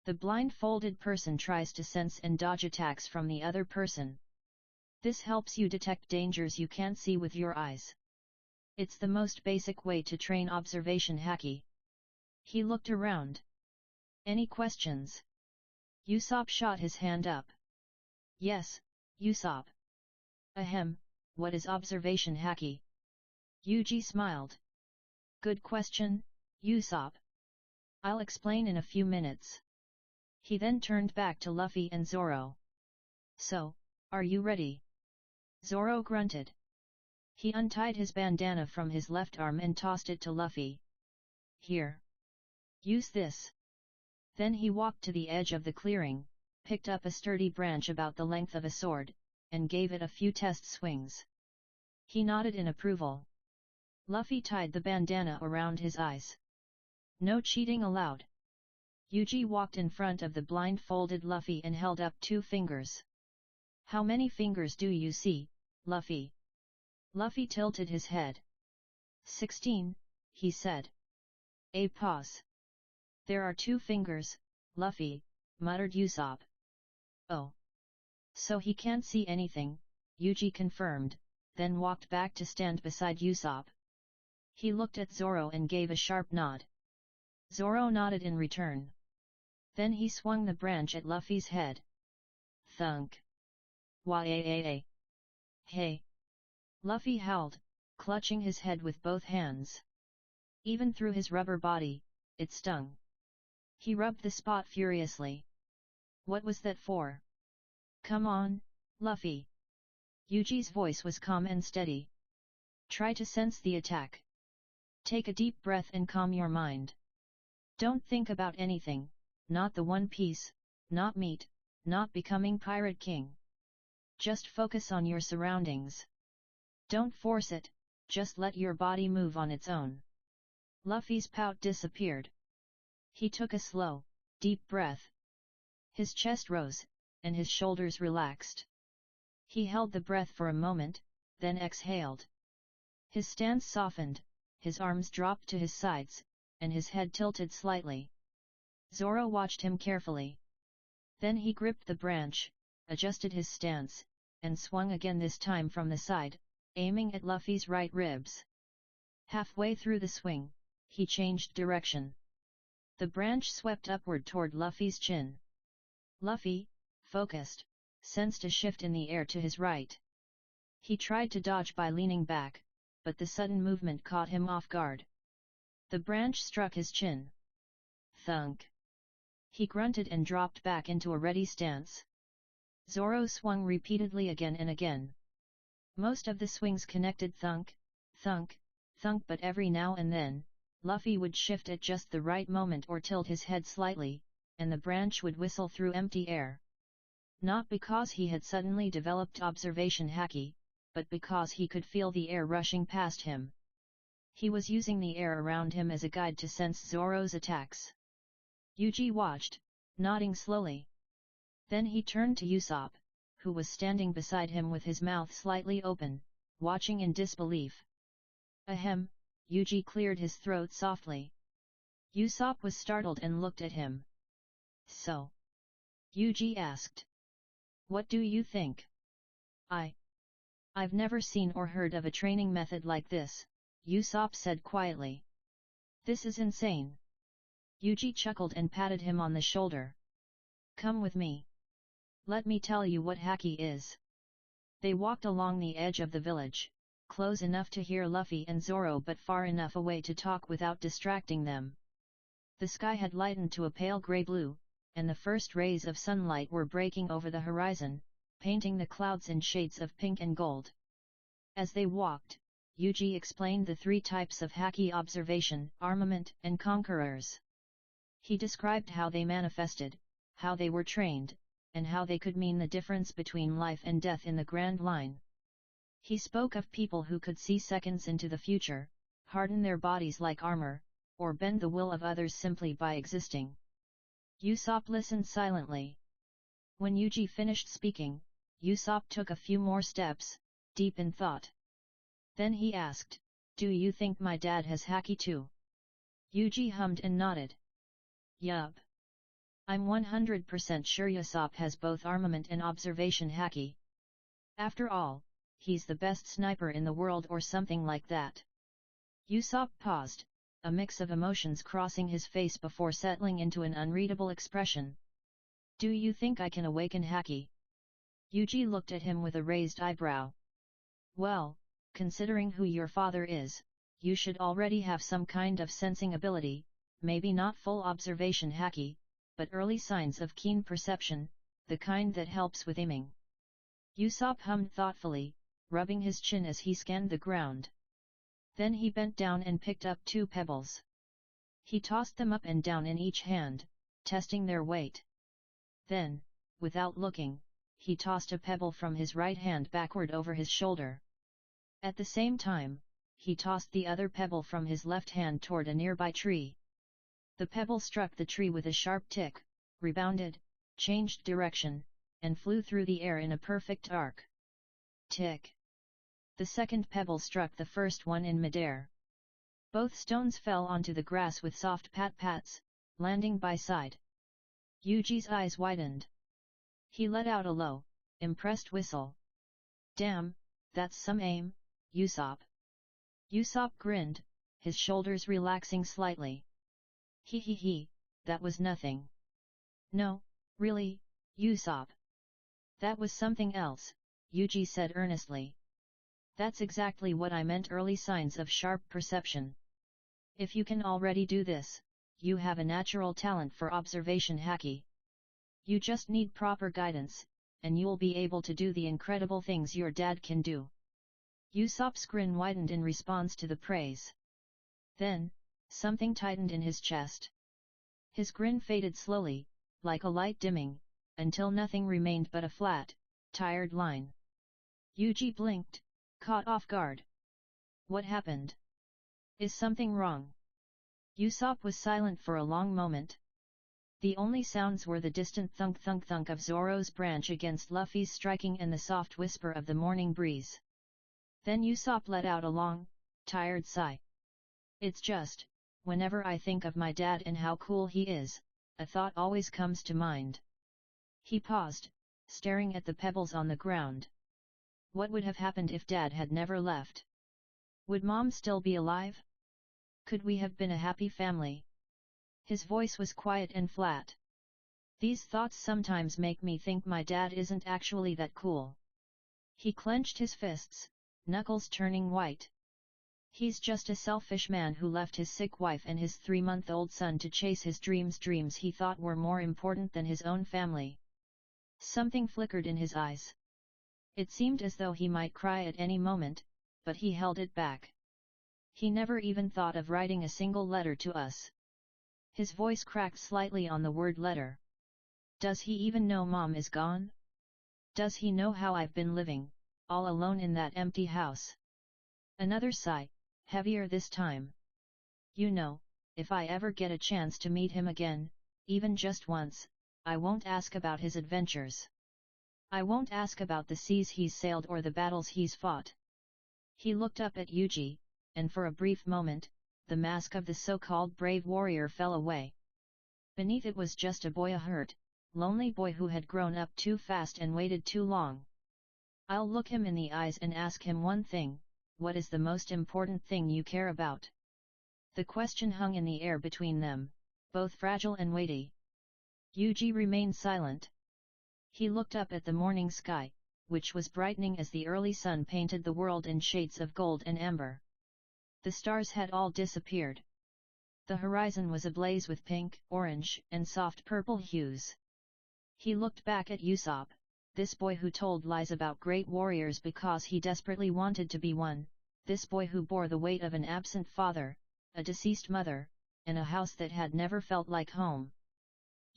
Speaker 1: "The blindfolded person tries to sense and dodge attacks from the other person. This helps you detect dangers you can't see with your eyes. It's the most basic way to train observation Haki." He looked around. "Any questions?" Usopp shot his hand up. "Yes, Usopp." "Ahem, what is observation Haki?" Yuji smiled. "Good question, Usopp. I'll explain in a few minutes." He then turned back to Luffy and Zoro. "So, are you ready?" Zoro grunted. He untied his bandana from his left arm and tossed it to Luffy. "Here. Use this." Then he walked to the edge of the clearing, picked up a sturdy branch about the length of a sword, and gave it a few test swings. He nodded in approval. Luffy tied the bandana around his eyes. No cheating allowed. Yuji walked in front of the blindfolded Luffy and held up 2 fingers. How many fingers do you see, Luffy? Luffy tilted his head. 16, he said. A pause. There are 2 fingers, Luffy, muttered Usopp. Oh. So he can't see anything, Yuji confirmed, then walked back to stand beside Usopp. He looked at Zoro and gave a sharp nod. Zoro nodded in return. Then he swung the branch at Luffy's head. Thunk. Wah-ay-ay-ay. Hey! Luffy howled, clutching his head with both hands. Even through his rubber body, it stung. He rubbed the spot furiously. What was that for? Come on, Luffy. Yuji's voice was calm and steady. Try to sense the attack. Take a deep breath and calm your mind. Don't think about anything, not the One Piece, not meat, not becoming Pirate King. Just focus on your surroundings. Don't force it, just let your body move on its own. Luffy's pout disappeared. He took a slow, deep breath. His chest rose, and his shoulders relaxed. He held the breath for a moment, then exhaled. His stance softened, his arms dropped to his sides, and his head tilted slightly. Zoro watched him carefully. Then he gripped the branch, adjusted his stance, and swung again, this time from the side, aiming at Luffy's right ribs. Halfway through the swing, he changed direction. The branch swept upward toward Luffy's chin. Luffy, focused, sensed a shift in the air to his right. He tried to dodge by leaning back, but the sudden movement caught him off guard. The branch struck his chin. Thunk. He grunted and dropped back into a ready stance. Zoro swung repeatedly again and again. Most of the swings connected thunk, thunk, thunk, but every now and then, Luffy would shift at just the right moment or tilt his head slightly, and the branch would whistle through empty air. Not because he had suddenly developed observation haki, but because he could feel the air rushing past him. He was using the air around him as a guide to sense Zoro's attacks. Yuji watched, nodding slowly. Then he turned to Usopp, who was standing beside him with his mouth slightly open, watching in disbelief. Ahem, Yuji cleared his throat softly. Usopp was startled and looked at him. So? Yuji asked. What do you think? I've never seen or heard of a training method like this, Usopp said quietly. This is insane. Yuji chuckled and patted him on the shoulder. Come with me. Let me tell you what haki is. They walked along the edge of the village, close enough to hear Luffy and Zoro but far enough away to talk without distracting them. The sky had lightened to a pale grey blue, and the first rays of sunlight were breaking over the horizon, painting the clouds in shades of pink and gold. As they walked, Yuji explained the 3 types of haki: observation, armament, and conquerors. He described how they manifested, how they were trained, and how they could mean the difference between life and death in the Grand Line. He spoke of people who could see seconds into the future, harden their bodies like armor, or bend the will of others simply by existing. Usopp listened silently. When Yuji finished speaking, Usopp took a few more steps, deep in thought. Then he asked, "Do you think my dad has haki too?" Yuji hummed and nodded. Yup. I'm 100% sure Usopp has both armament and observation haki. After all, he's the best sniper in the world or something like that. Usopp paused, a mix of emotions crossing his face before settling into an unreadable expression. Do you think I can awaken haki? Yuji looked at him with a raised eyebrow. Well, considering who your father is, you should already have some kind of sensing ability, maybe not full observation haki, but early signs of keen perception, the kind that helps with aiming. Usopp hummed thoughtfully, rubbing his chin as he scanned the ground. Then he bent down and picked up 2 pebbles. He tossed them up and down in each hand, testing their weight. Then, without looking, he tossed a pebble from his right hand backward over his shoulder. At the same time, he tossed the other pebble from his left hand toward a nearby tree. The pebble struck the tree with a sharp tick, rebounded, changed direction, and flew through the air in a perfect arc. Tick! The second pebble struck the first one in midair. Both stones fell onto the grass with soft pat-pats, landing by side. Yuji's eyes widened. He let out a low, impressed whistle. Damn, that's some aim, Usopp. Usopp grinned, his shoulders relaxing slightly. He, that was nothing. No, really, Usopp. That was something else, Yuji said earnestly. That's exactly what I meant, early signs of sharp perception. If you can already do this, you have a natural talent for observation haki. You just need proper guidance, and you'll be able to do the incredible things your dad can do. Usopp's grin widened in response to the praise. Then, something tightened in his chest. His grin faded slowly, like a light dimming, until nothing remained but a flat, tired line. Yuji blinked, caught off guard. What happened? Is something wrong? Usopp was silent for a long moment. The only sounds were the distant thunk-thunk-thunk of Zoro's branch against Luffy's striking and the soft whisper of the morning breeze. Then Usopp let out a long, tired sigh. It's just, whenever I think of my dad and how cool he is, a thought always comes to mind. He paused, staring at the pebbles on the ground. What would have happened if Dad had never left? Would Mom still be alive? Could we have been a happy family? His voice was quiet and flat. These thoughts sometimes make me think my dad isn't actually that cool. He clenched his fists, knuckles turning white. He's just a selfish man who left his sick wife and his 3-month-old son to chase his dreams he thought were more important than his own family. Something flickered in his eyes. It seemed as though he might cry at any moment, but he held it back. He never even thought of writing a single letter to us. His voice cracked slightly on the word letter. Does he even know Mom is gone? Does he know how I've been living, all alone in that empty house? Another sigh, heavier this time. You know, if I ever get a chance to meet him again, even just once, I won't ask about his adventures. I won't ask about the seas he's sailed or the battles he's fought. He looked up at Yuji, and for a brief moment, the mask of the so-called brave warrior fell away. Beneath it was just a boy, a hurt, lonely boy who had grown up too fast and waited too long. I'll look him in the eyes and ask him one thing: what is the most important thing you care about? The question hung in the air between them, both fragile and weighty. Yuji remained silent. He looked up at the morning sky, which was brightening as the early sun painted the world in shades of gold and amber. The stars had all disappeared. The horizon was ablaze with pink, orange, and soft purple hues. He looked back at Usopp, this boy who told lies about great warriors because he desperately wanted to be one, this boy who bore the weight of an absent father, a deceased mother, and a house that had never felt like home.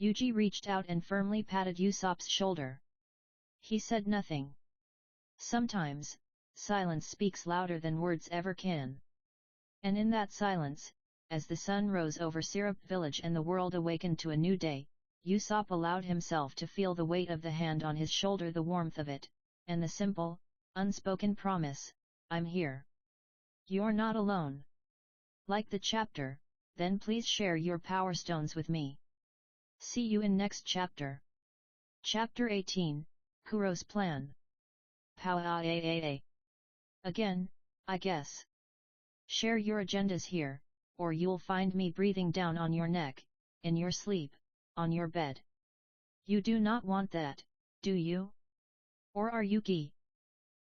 Speaker 1: Yuji reached out and firmly patted Usopp's shoulder. He said nothing. Sometimes, silence speaks louder than words ever can. And in that silence, as the sun rose over Syrup Village and the world awakened to a new day, Usopp allowed himself to feel the weight of the hand on his shoulder, the warmth of it, and the simple, unspoken promise: I'm here. You're not alone. Like the chapter, then please share your power stones with me. See you in next chapter. Chapter 18, Kuro's Plan. Pow-ah-ah-ah-ah. Again, I guess. Share your agendas here, or you'll find me breathing down on your neck, in your sleep, on your bed. You do not want that, do you? Or are you gay?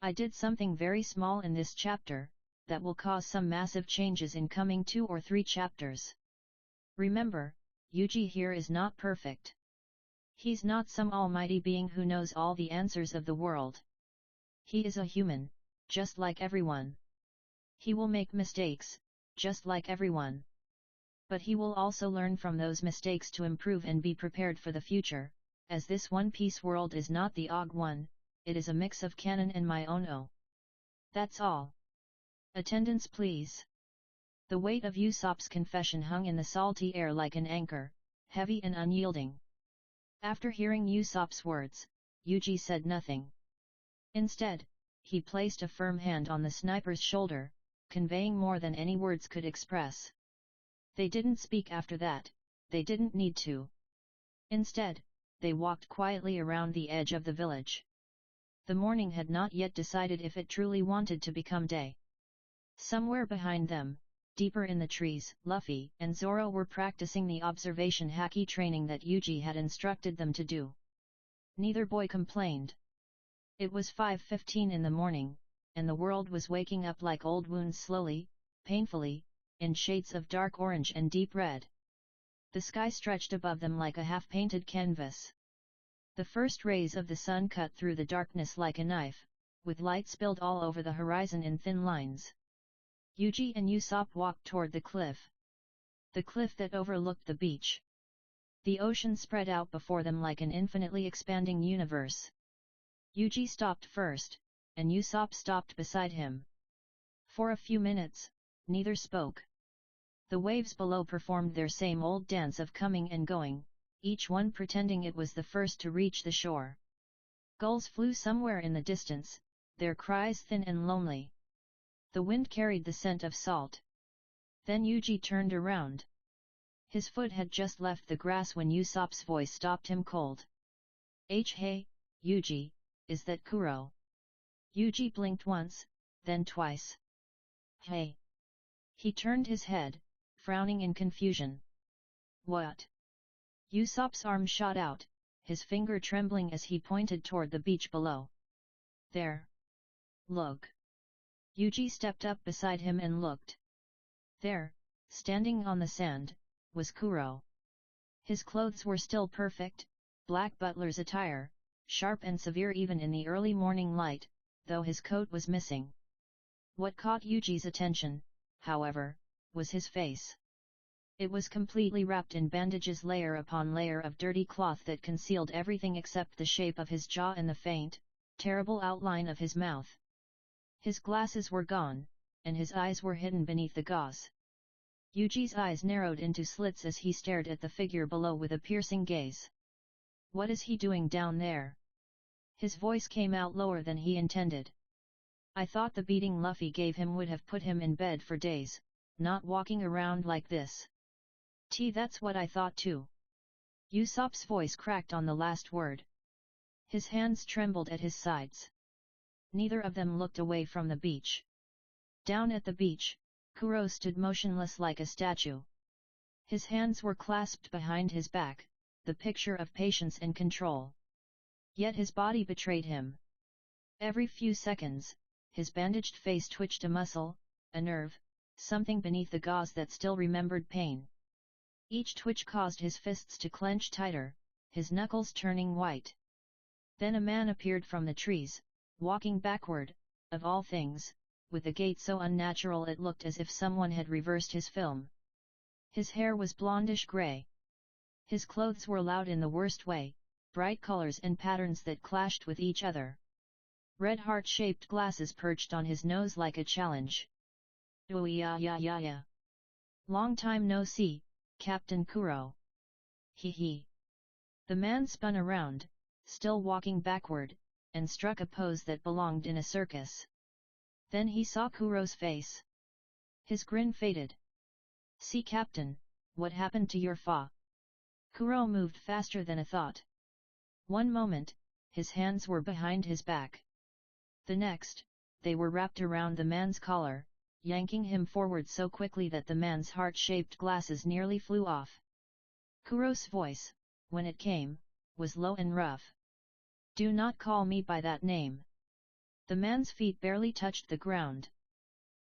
Speaker 1: I did something very small in this chapter, that will cause some massive changes in coming 2 or 3 chapters. Remember, Yuji here is not perfect. He's not some almighty being who knows all the answers of the world. He is a human, just like everyone. He will make mistakes, just like everyone. But he will also learn from those mistakes to improve and be prepared for the future, as this One Piece world is not the OG one, it is a mix of canon and my own. That's all. Attendance please. The weight of Usopp's confession hung in the salty air like an anchor, heavy and unyielding. After hearing Usopp's words, Yuji said nothing. Instead, he placed a firm hand on the sniper's shoulder, conveying more than any words could express. They didn't speak after that, they didn't need to. Instead, they walked quietly around the edge of the village. The morning had not yet decided if it truly wanted to become day. Somewhere behind them, deeper in the trees, Luffy and Zoro were practicing the observation haki training that Yuji had instructed them to do. Neither boy complained. It was 5:15 in the morning, and the world was waking up like old wounds slowly, painfully, in shades of dark orange and deep red. The sky stretched above them like a half-painted canvas. The first rays of the sun cut through the darkness like a knife, with light spilled all over the horizon in thin lines. Yuji and Usopp walked toward the cliff. The cliff that overlooked the beach. The ocean spread out before them like an infinitely expanding universe. Yuji stopped first, and Usopp stopped beside him. For a few minutes, neither spoke. The waves below performed their same old dance of coming and going, each one pretending it was the first to reach the shore. Gulls flew somewhere in the distance, their cries thin and lonely. The wind carried the scent of salt. Then Yuji turned around. His foot had just left the grass when Usopp's voice stopped him cold. Hey, Yuji, is that Kuro? Yuji blinked once, then twice. Hey! He turned his head, frowning in confusion. What? Usopp's arm shot out, his finger trembling as he pointed toward the beach below. There! Look! Yuji stepped up beside him and looked. There, standing on the sand, was Kuro. His clothes were still perfect, black butler's attire, sharp and severe even in the early morning light, though his coat was missing. What caught Yuji's attention, however, was his face. It was completely wrapped in bandages, layer upon layer of dirty cloth that concealed everything except the shape of his jaw and the faint, terrible outline of his mouth. His glasses were gone, and his eyes were hidden beneath the gauze. Yuji's eyes narrowed into slits as he stared at the figure below with a piercing gaze. What is he doing down there? His voice came out lower than he intended. I thought the beating Luffy gave him would have put him in bed for days, not walking around like this. That's what I thought too. Usopp's voice cracked on the last word. His hands trembled at his sides. Neither of them looked away from the beach. Down at the beach, Kuro stood motionless like a statue. His hands were clasped behind his back, the picture of patience and control. Yet his body betrayed him. Every few seconds, his bandaged face twitched a muscle, a nerve, something beneath the gauze that still remembered pain. Each twitch caused his fists to clench tighter, his knuckles turning white. Then a man appeared from the trees, walking backward, of all things, with a gait so unnatural it looked as if someone had reversed his film. His hair was blondish gray. His clothes were loud in the worst way, bright colors and patterns that clashed with each other. Red heart-shaped glasses perched on his nose like a challenge. Oh yeah. Long time no see, Captain Kuro. He. The man spun around, still walking backward, and struck a pose that belonged in a circus. Then he saw Kuro's face. His grin faded. See Captain, what happened to your fa? Kuro moved faster than a thought. One moment, his hands were behind his back. The next, they were wrapped around the man's collar, yanking him forward so quickly that the man's heart-shaped glasses nearly flew off. Kuro's voice, when it came, was low and rough. Do not call me by that name. The man's feet barely touched the ground.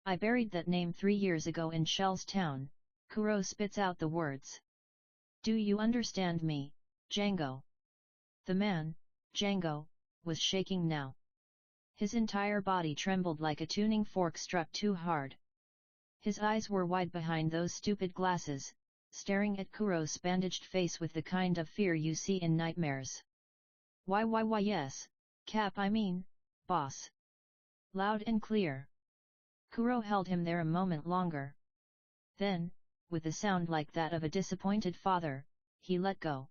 Speaker 1: I buried that name 3 years ago in Shell's town. Kuro spits out the words. Do you understand me, Django? The man, Django, was shaking now. His entire body trembled like a tuning fork struck too hard. His eyes were wide behind those stupid glasses, staring at Kuro's bandaged face with the kind of fear you see in nightmares. Why yes, Cap, I mean, boss. Loud and clear. Kuro held him there a moment longer. Then, with a sound like that of a disappointed father, he let go.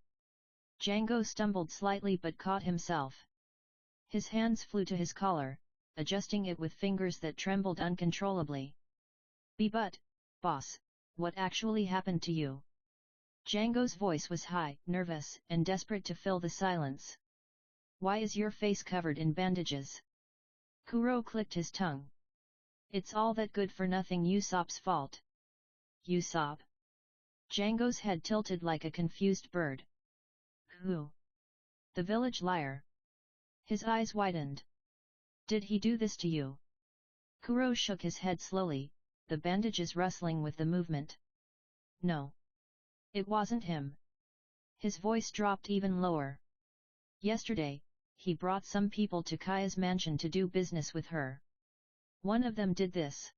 Speaker 1: Django stumbled slightly but caught himself. His hands flew to his collar, adjusting it with fingers that trembled uncontrollably. But, boss, what actually happened to you? Django's voice was high, nervous, and desperate to fill the silence. Why is your face covered in bandages? Kuro clicked his tongue. It's all that good-for-nothing Usopp's fault. Usopp? Django's head tilted like a confused bird. Who? The village liar. His eyes widened. Did he do this to you? Kuro shook his head slowly, the bandages rustling with the movement. No. It wasn't him. His voice dropped even lower. Yesterday, he brought some people to Kaya's mansion to do business with her. One of them did this.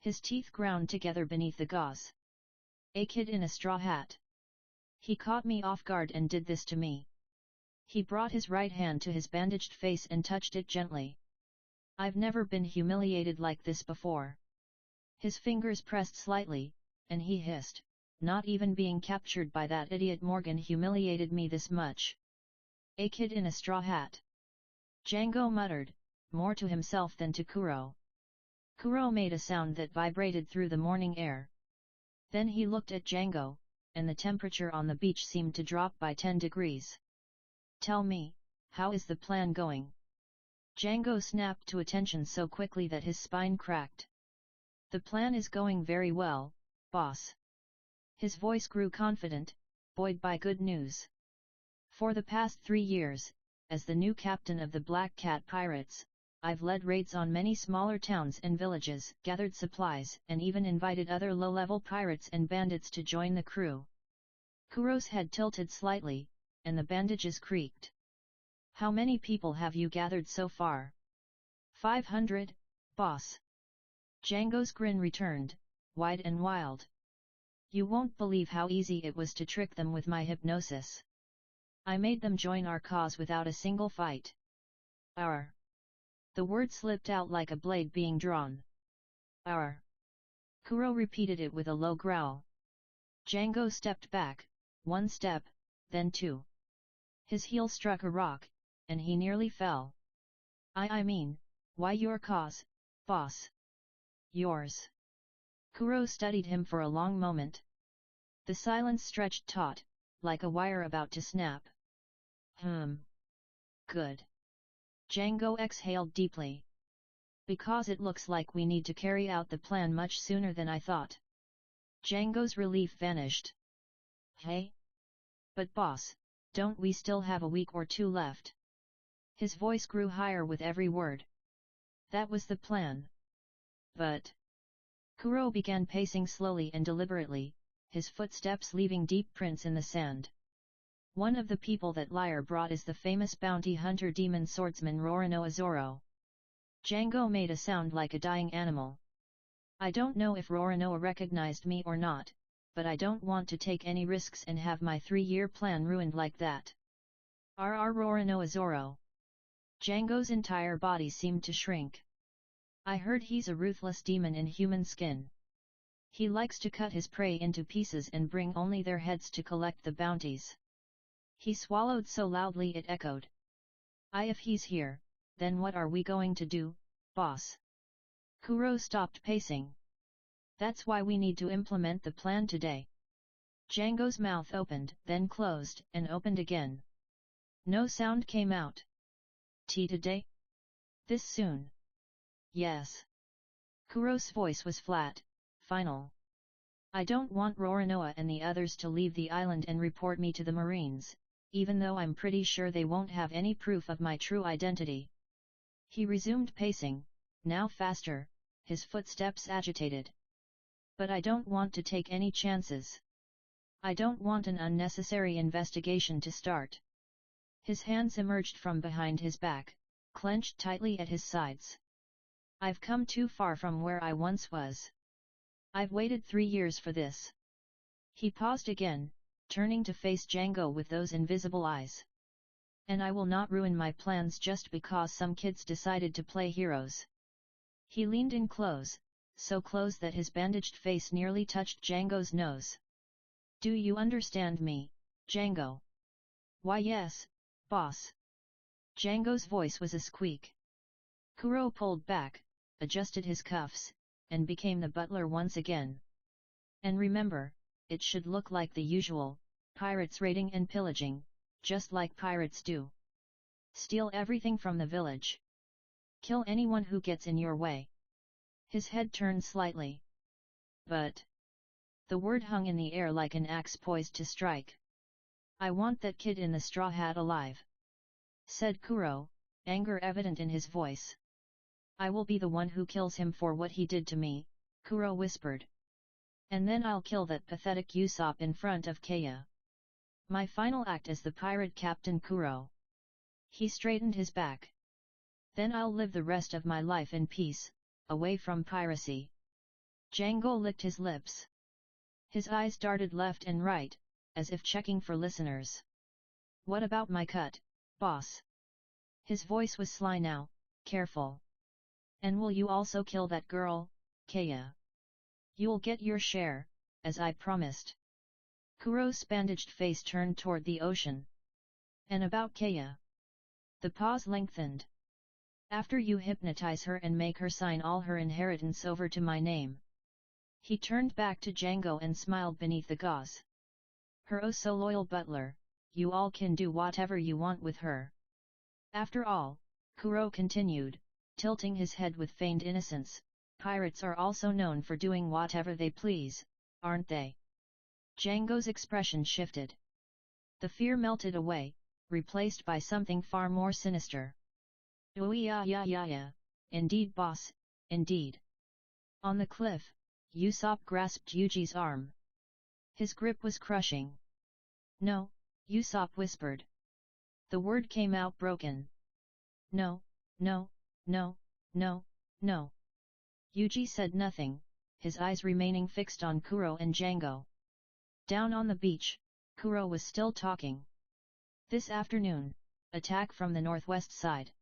Speaker 1: His teeth ground together beneath the gauze. A kid in a straw hat. He caught me off guard and did this to me. He brought his right hand to his bandaged face and touched it gently. I've never been humiliated like this before. His fingers pressed slightly, and he hissed, not even being captured by that idiot Morgan humiliated me this much. A kid in a straw hat. Django muttered, more to himself than to Kuro. Kuro made a sound that vibrated through the morning air. Then he looked at Django, and the temperature on the beach seemed to drop by 10 degrees. Tell me, how is the plan going? Django snapped to attention so quickly that his spine cracked. The plan is going very well, boss. His voice grew confident, buoyed by good news. For the past 3 years, as the new captain of the Black Cat Pirates, I've led raids on many smaller towns and villages, gathered supplies, and even invited other low-level pirates and bandits to join the crew. Kuro's head tilted slightly, and the bandages creaked. How many people have you gathered so far? 500, boss. Django's grin returned, wide and wild. You won't believe how easy it was to trick them with my hypnosis. I made them join our cause without a single fight. Our. The word slipped out like a blade being drawn. Our. Kuro repeated it with a low growl. Django stepped back, 1 step, then 2. His heel struck a rock, and he nearly fell. I mean, why your cause, boss? Yours. Kuro studied him for a long moment. The silence stretched taut, like a wire about to snap. Good. Django exhaled deeply. Because it looks like we need to carry out the plan much sooner than I thought. Django's relief vanished. Hey? But boss, don't we still have a week or 2 left? His voice grew higher with every word. That was the plan. But... Kuro began pacing slowly and deliberately, his footsteps leaving deep prints in the sand. One of the people that Lyre brought is the famous bounty hunter demon swordsman Roronoa Zoro. Django made a sound like a dying animal. I don't know if Roronoa recognized me or not, but I don't want to take any risks and have my 3-year plan ruined like that. Roronoa Zoro. Django's entire body seemed to shrink. I heard he's a ruthless demon in human skin. He likes to cut his prey into pieces and bring only their heads to collect the bounties. He swallowed so loudly it echoed. If he's here, then what are we going to do, boss? Kuro stopped pacing. That's why we need to implement the plan today. Django's mouth opened, then closed, and opened again. No sound came out. Today? This soon? Yes. Kuro's voice was flat, final. I don't want Roronoa and the others to leave the island and report me to the Marines, even though I'm pretty sure they won't have any proof of my true identity. He resumed pacing, now faster, his footsteps agitated. But I don't want to take any chances. I don't want an unnecessary investigation to start. His hands emerged from behind his back, clenched tightly at his sides. I've come too far from where I once was. I've waited 3 years for this. He paused again, turning to face Django with those invisible eyes. And I will not ruin my plans just because some kids decided to play heroes. He leaned in close, so close that his bandaged face nearly touched Django's nose. Do you understand me, Django? Why yes, boss. Django's voice was a squeak. Kuro pulled back, adjusted his cuffs, and became the butler once again. And remember, it should look like the usual, pirates raiding and pillaging, just like pirates do. Steal everything from the village. Kill anyone who gets in your way. His head turned slightly. But the word hung in the air like an axe poised to strike. I want that kid in the straw hat alive, said Kuro, anger evident in his voice. I will be the one who kills him for what he did to me, Kuro whispered. And then I'll kill that pathetic Usopp in front of Kaya. My final act as the pirate captain Kuro. He straightened his back. Then I'll live the rest of my life in peace, away from piracy. Django licked his lips. His eyes darted left and right, as if checking for listeners. What about my cut, boss? His voice was sly now, careful. And will you also kill that girl, Kaya? You'll get your share, as I promised. Kuro's bandaged face turned toward the ocean. And about Kaya? The pause lengthened. After you hypnotize her and make her sign all her inheritance over to my name. He turned back to Django and smiled beneath the gauze. Her oh so loyal butler, you all can do whatever you want with her. After all, Kuro continued, tilting his head with feigned innocence, pirates are also known for doing whatever they please, aren't they? Django's expression shifted. The fear melted away, replaced by something far more sinister. Oh yeah, indeed boss, indeed. On the cliff, Usopp grasped Yuji's arm. His grip was crushing. No, Usopp whispered. The word came out broken. No, no, no, no, no. Yuji said nothing, his eyes remaining fixed on Kuro and Django. Down on the beach, Kuro was still talking. This afternoon, attack from the northwest side.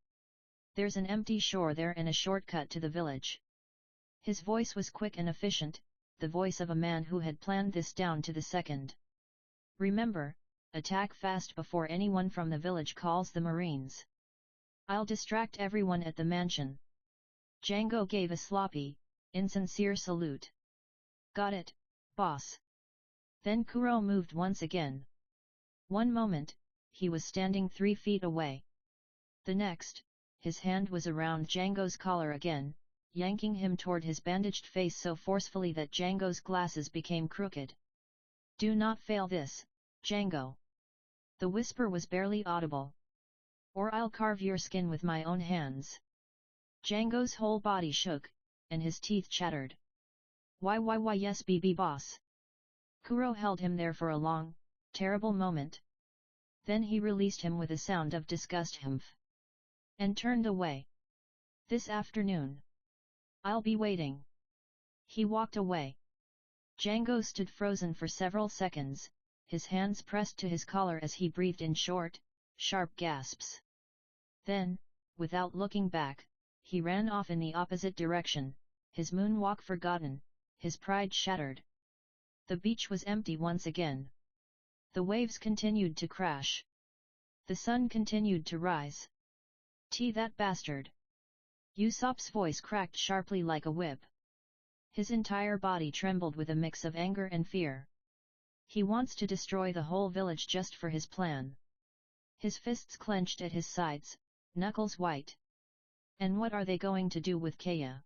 Speaker 1: There's an empty shore there and a shortcut to the village. His voice was quick and efficient, the voice of a man who had planned this down to the second. Remember, attack fast before anyone from the village calls the Marines. I'll distract everyone at the mansion. Django gave a sloppy, insincere salute. Got it, boss. Then Kuro moved once again. One moment, he was standing 3 feet away. The next, his hand was around Django's collar again, yanking him toward his bandaged face so forcefully that Django's glasses became crooked. Do not fail this, Django. The whisper was barely audible. Or I'll carve your skin with my own hands. Django's whole body shook, and his teeth chattered. Why yes BB boss. Kuro held him there for a long, terrible moment. Then he released him with a sound of disgust humph. And turned away. This afternoon. I'll be waiting. He walked away. Django stood frozen for several seconds, his hands pressed to his collar as he breathed in short, sharp gasps. Then, without looking back, he ran off in the opposite direction, his moonwalk forgotten, his pride shattered. The beach was empty once again. The waves continued to crash. The sun continued to rise. That bastard! Usopp's voice cracked sharply like a whip. His entire body trembled with a mix of anger and fear. He wants to destroy the whole village just for his plan. His fists clenched at his sides, knuckles white. And what are they going to do with Kaya?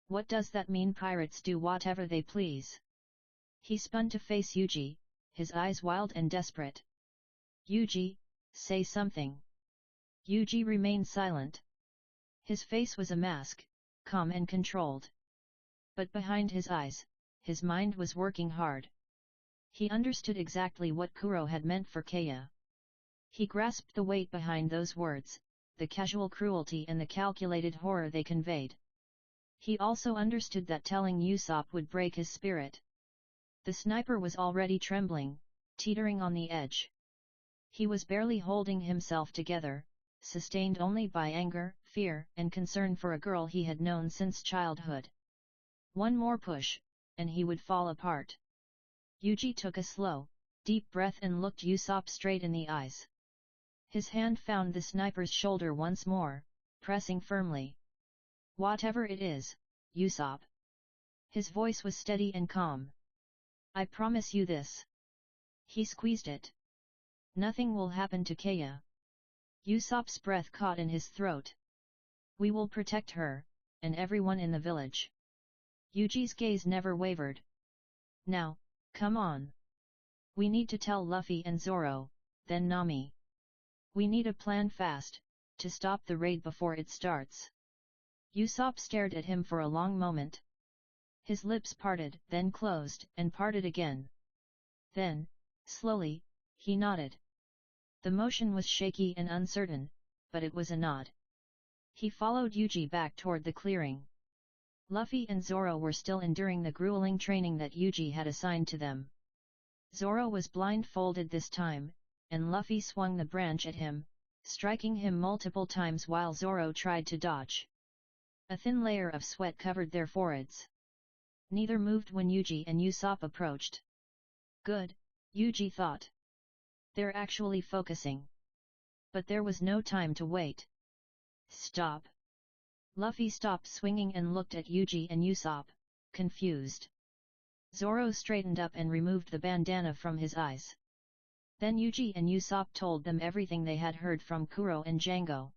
Speaker 1: What does that mean pirates do whatever they please? He spun to face Yuji, his eyes wild and desperate. Yuji, say something. Yuji remained silent. His face was a mask, calm and controlled. But behind his eyes, his mind was working hard. He understood exactly what Kuro had meant for Kaya. He grasped the weight behind those words, the casual cruelty and the calculated horror they conveyed. He also understood that telling Usopp would break his spirit. The sniper was already trembling, teetering on the edge. He was barely holding himself together, sustained only by anger, fear, and concern for a girl he had known since childhood. One more push, and he would fall apart. Yuji took a slow, deep breath and looked Usopp straight in the eyes. His hand found the sniper's shoulder once more, pressing firmly. "Whatever it is, Usopp." His voice was steady and calm. "I promise you this." He squeezed it. "Nothing will happen to Kaya." Usopp's breath caught in his throat. "We will protect her, and everyone in the village." Yuji's gaze never wavered. "Now, come on. We need to tell Luffy and Zoro, then Nami. We need a plan fast, to stop the raid before it starts." Usopp stared at him for a long moment. His lips parted, then closed, and parted again. Then, slowly, he nodded. The motion was shaky and uncertain, but it was a nod. He followed Yuji back toward the clearing. Luffy and Zoro were still enduring the grueling training that Yuji had assigned to them. Zoro was blindfolded this time, and Luffy swung the branch at him, striking him multiple times while Zoro tried to dodge. A thin layer of sweat covered their foreheads. Neither moved when Yuji and Usopp approached. Good, Yuji thought. They're actually focusing. But there was no time to wait. Stop. Luffy stopped swinging and looked at Yuji and Usopp, confused. Zoro straightened up and removed the bandana from his eyes. Then Yuji and Usopp told them everything they had heard from Kuro and Django.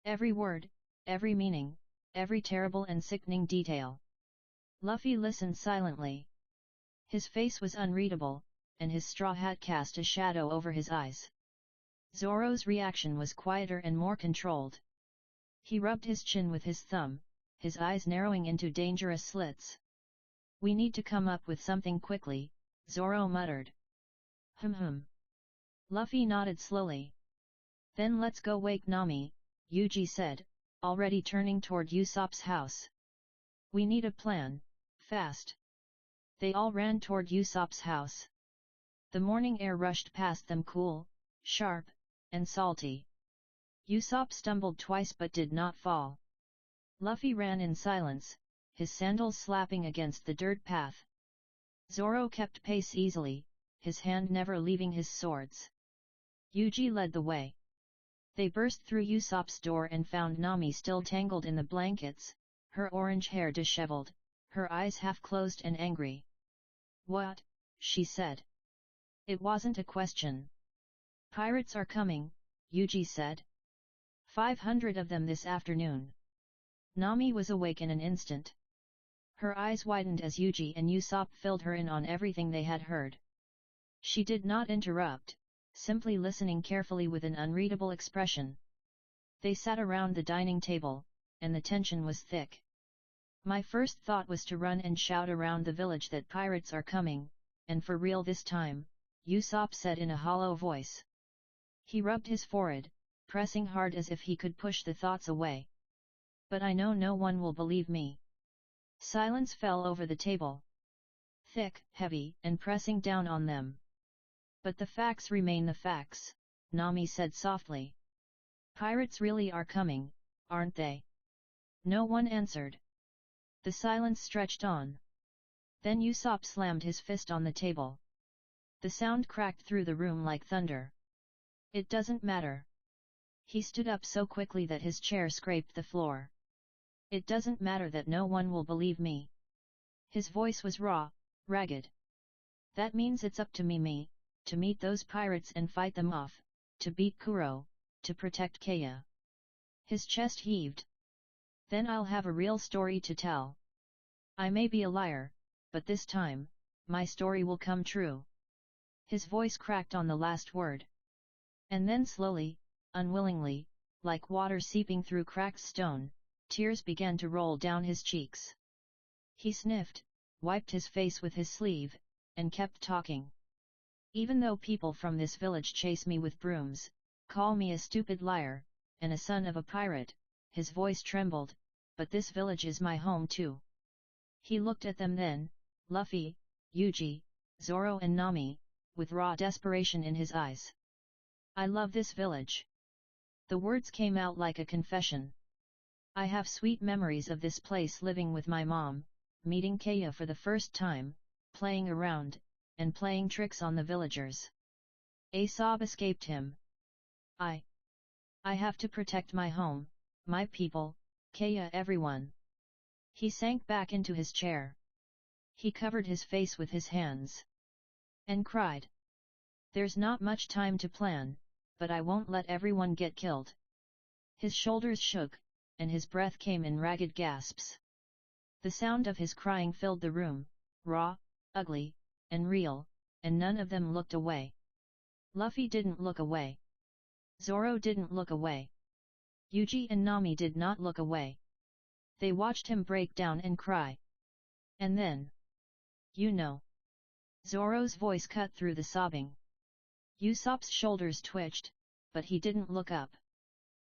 Speaker 1: Every word, every meaning, every terrible and sickening detail. Luffy listened silently. His face was unreadable, and his straw hat cast a shadow over his eyes. Zoro's reaction was quieter and more controlled. He rubbed his chin with his thumb, his eyes narrowing into dangerous slits. "We need to come up with something quickly," Zoro muttered. "Hmm." Luffy nodded slowly. "Then let's go wake Nami," Yuji said, already turning toward Usopp's house. "We need a plan, fast." They all ran toward Usopp's house. The morning air rushed past them cool, sharp, and salty. Usopp stumbled twice but did not fall. Luffy ran in silence, his sandals slapping against the dirt path. Zoro kept pace easily, his hand never leaving his swords. Yuji led the way. They burst through Usopp's door and found Nami still tangled in the blankets, her orange hair disheveled, her eyes half closed and angry. "What?" she said. It wasn't a question. "Pirates are coming," Yuji said. 500 of them this afternoon." Nami was awake in an instant. Her eyes widened as Yuji and Usopp filled her in on everything they had heard. She did not interrupt, simply listening carefully with an unreadable expression. They sat around the dining table, and the tension was thick. "My first thought was to run and shout around the village that pirates are coming, and for real this time," Usopp said in a hollow voice. He rubbed his forehead, pressing hard as if he could push the thoughts away. "But I know no one will believe me." Silence fell over the table. Thick, heavy, and pressing down on them. "But the facts remain the facts," Nami said softly. "Pirates really are coming, aren't they?" No one answered. The silence stretched on. Then Usopp slammed his fist on the table. The sound cracked through the room like thunder. "It doesn't matter." He stood up so quickly that his chair scraped the floor. "It doesn't matter that no one will believe me." His voice was raw, ragged. "That means it's up to me, to meet those pirates and fight them off, to beat Kuro, to protect Kaya." His chest heaved. "Then I'll have a real story to tell. I may be a liar, but this time, my story will come true." His voice cracked on the last word. And then slowly, unwillingly, like water seeping through cracked stone, tears began to roll down his cheeks. He sniffed, wiped his face with his sleeve, and kept talking. "Even though people from this village chase me with brooms, call me a stupid liar, and a son of a pirate," his voice trembled, "but this village is my home too." He looked at them then, Luffy, Yuji, Zoro and Nami, with raw desperation in his eyes. "I love this village. The words came out like a confession. I have sweet memories of this place, living with my mom, meeting Kaya for the first time, playing around, and playing tricks on the villagers. A sob escaped him. I have to protect my home, my people, Kaya, everyone. He sank back into his chair. He covered his face with his hands. And cried. There's not much time to plan, but I won't let everyone get killed. His shoulders shook, and his breath came in ragged gasps. The sound of his crying filled the room, raw, ugly, and real, and none of them looked away. Luffy didn't look away. Zoro didn't look away. Yuji and Nami did not look away. They watched him break down and cry. And then, you know. Zoro's voice cut through the sobbing. Usopp's shoulders twitched, but he didn't look up.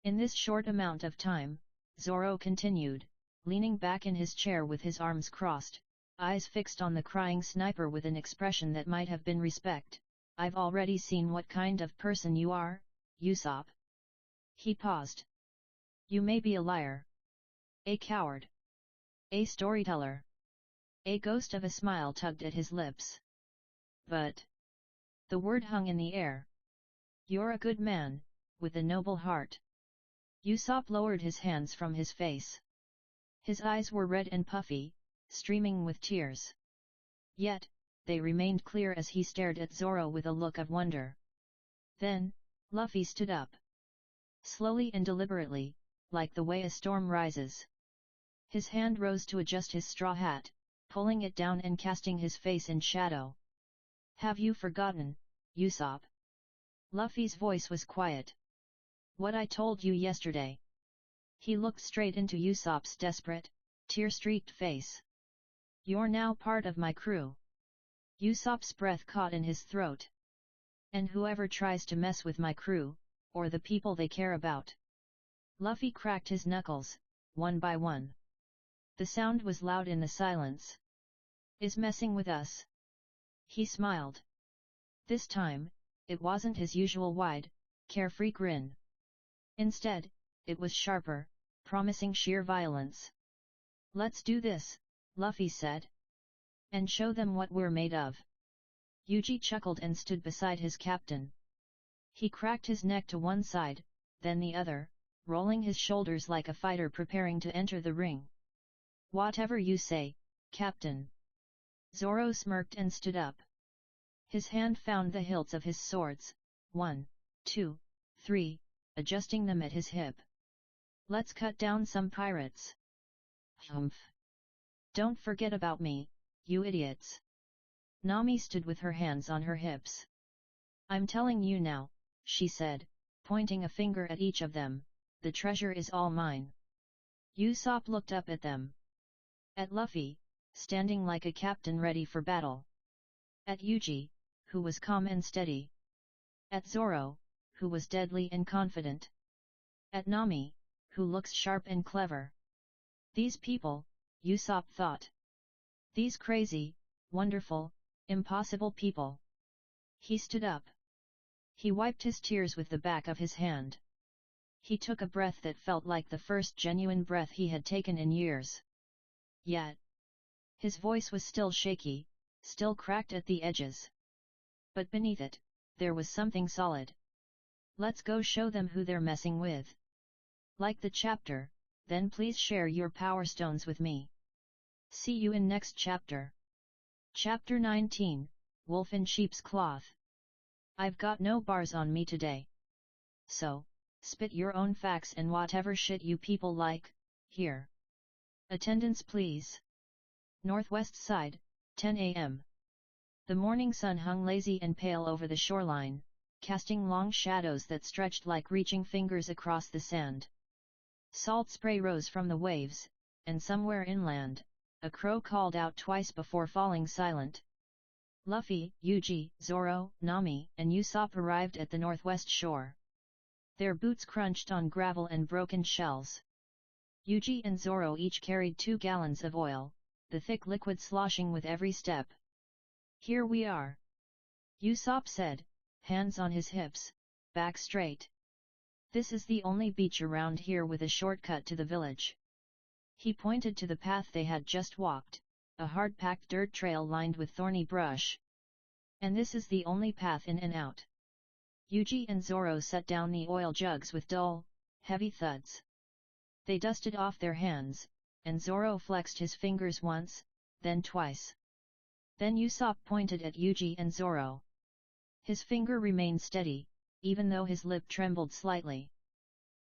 Speaker 1: In this short amount of time, Zoro continued, leaning back in his chair with his arms crossed, eyes fixed on the crying sniper with an expression that might have been respect. I've already seen what kind of person you are, Usopp. He paused. You may be a liar. A coward. A storyteller. A ghost of a smile tugged at his lips. But the word hung in the air. You're a good man, with a noble heart. Usopp lowered his hands from his face. His eyes were red and puffy, streaming with tears. Yet, they remained clear as he stared at Zoro with a look of wonder. Then, Luffy stood up. Slowly and deliberately, like the way a storm rises. His hand rose to adjust his straw hat, pulling it down and casting his face in shadow. Have you forgotten, Usopp? Luffy's voice was quiet. What I told you yesterday. He looked straight into Usopp's desperate, tear-streaked face. You're now part of my crew. Usopp's breath caught in his throat. And whoever tries to mess with my crew, or the people they care about. Luffy cracked his knuckles, one by one. The sound was loud in the silence. Is messing with us? He smiled. This time, it wasn't his usual wide, carefree grin. Instead, it was sharper, promising sheer violence. Let's do this, Luffy said. And show them what we're made of. Yuji chuckled and stood beside his captain. He cracked his neck to one side, then the other, rolling his shoulders like a fighter preparing to enter the ring. Whatever you say, Captain. Zoro smirked and stood up. His hand found the hilts of his swords, 1, 2, 3, adjusting them at his hip. Let's cut down some pirates. Humph. Don't forget about me, you idiots. Nami stood with her hands on her hips. I'm telling you now, she said, pointing a finger at each of them, the treasure is all mine. Usopp looked up at them. At Luffy, standing like a captain ready for battle. At Yuji, who was calm and steady. At Zoro, who was deadly and confident. At Nami, who looks sharp and clever. These people, Usopp thought. These crazy, wonderful, impossible people. He stood up. He wiped his tears with the back of his hand. He took a breath that felt like the first genuine breath he had taken in years. Yet, his voice was still shaky, still cracked at the edges. But beneath it, there was something solid. Let's go show them who they're messing with. Like the chapter, then please share your power stones with me. See you in next chapter. Chapter 19, Wolf in Sheep's Cloth. I've got no bars on me today. So, spit your own facts and whatever shit you people like, here. Attendance please. Northwest side, 10 a.m. The morning sun hung lazy and pale over the shoreline, casting long shadows that stretched like reaching fingers across the sand. Salt spray rose from the waves, and somewhere inland, a crow called out twice before falling silent. Luffy, Yuji, Zoro, Nami, and Usopp arrived at the northwest shore. Their boots crunched on gravel and broken shells. Yuji and Zoro each carried 2 gallons of oil, the thick liquid sloshing with every step. Here we are. Usopp said, hands on his hips, back straight. This is the only beach around here with a shortcut to the village. He pointed to the path they had just walked, a hard-packed dirt trail lined with thorny brush. And this is the only path in and out. Yuji and Zoro set down the oil jugs with dull, heavy thuds. They dusted off their hands, and Zoro flexed his fingers once, then twice. Then Usopp pointed at Yuji and Zoro. His finger remained steady, even though his lip trembled slightly.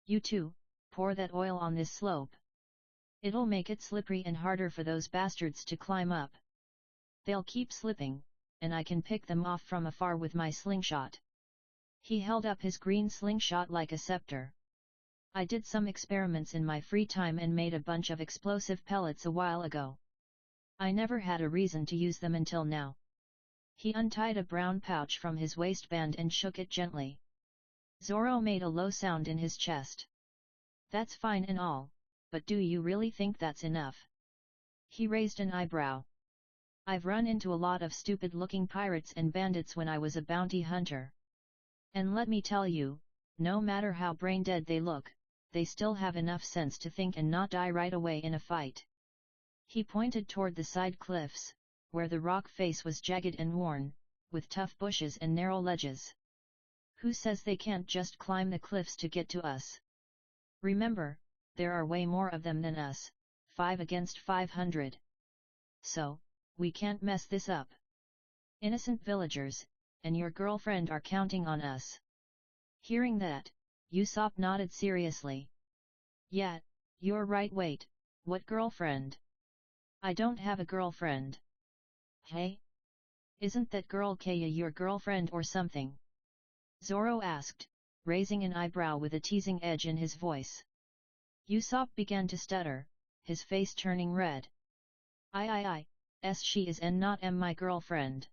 Speaker 1: You two, pour that oil on this slope. It'll make it slippery and harder for those bastards to climb up. They'll keep slipping, and I can pick them off from afar with my slingshot. He held up his green slingshot like a scepter. I did some experiments in my free time and made a bunch of explosive pellets a while ago. I never had a reason to use them until now. He untied a brown pouch from his waistband and shook it gently. Zoro made a low sound in his chest. That's fine and all, but do you really think that's enough? He raised an eyebrow. I've run into a lot of stupid-looking pirates and bandits when I was a bounty hunter. And let me tell you, no matter how brain-dead they look, they still have enough sense to think and not die right away in a fight. He pointed toward the side cliffs, where the rock face was jagged and worn, with tough bushes and narrow ledges. Who says they can't just climb the cliffs to get to us? Remember, there are way more of them than us, 5 against 500. So, we can't mess this up. Innocent villagers, and your girlfriend are counting on us. Hearing that, Usopp nodded seriously. Yeah, you're right. Wait, what girlfriend? I don't have a girlfriend. Hey? Isn't that girl Kaya your girlfriend or something? Zoro asked, raising an eyebrow with a teasing edge in his voice. Usopp began to stutter, his face turning red. She is and not my girlfriend.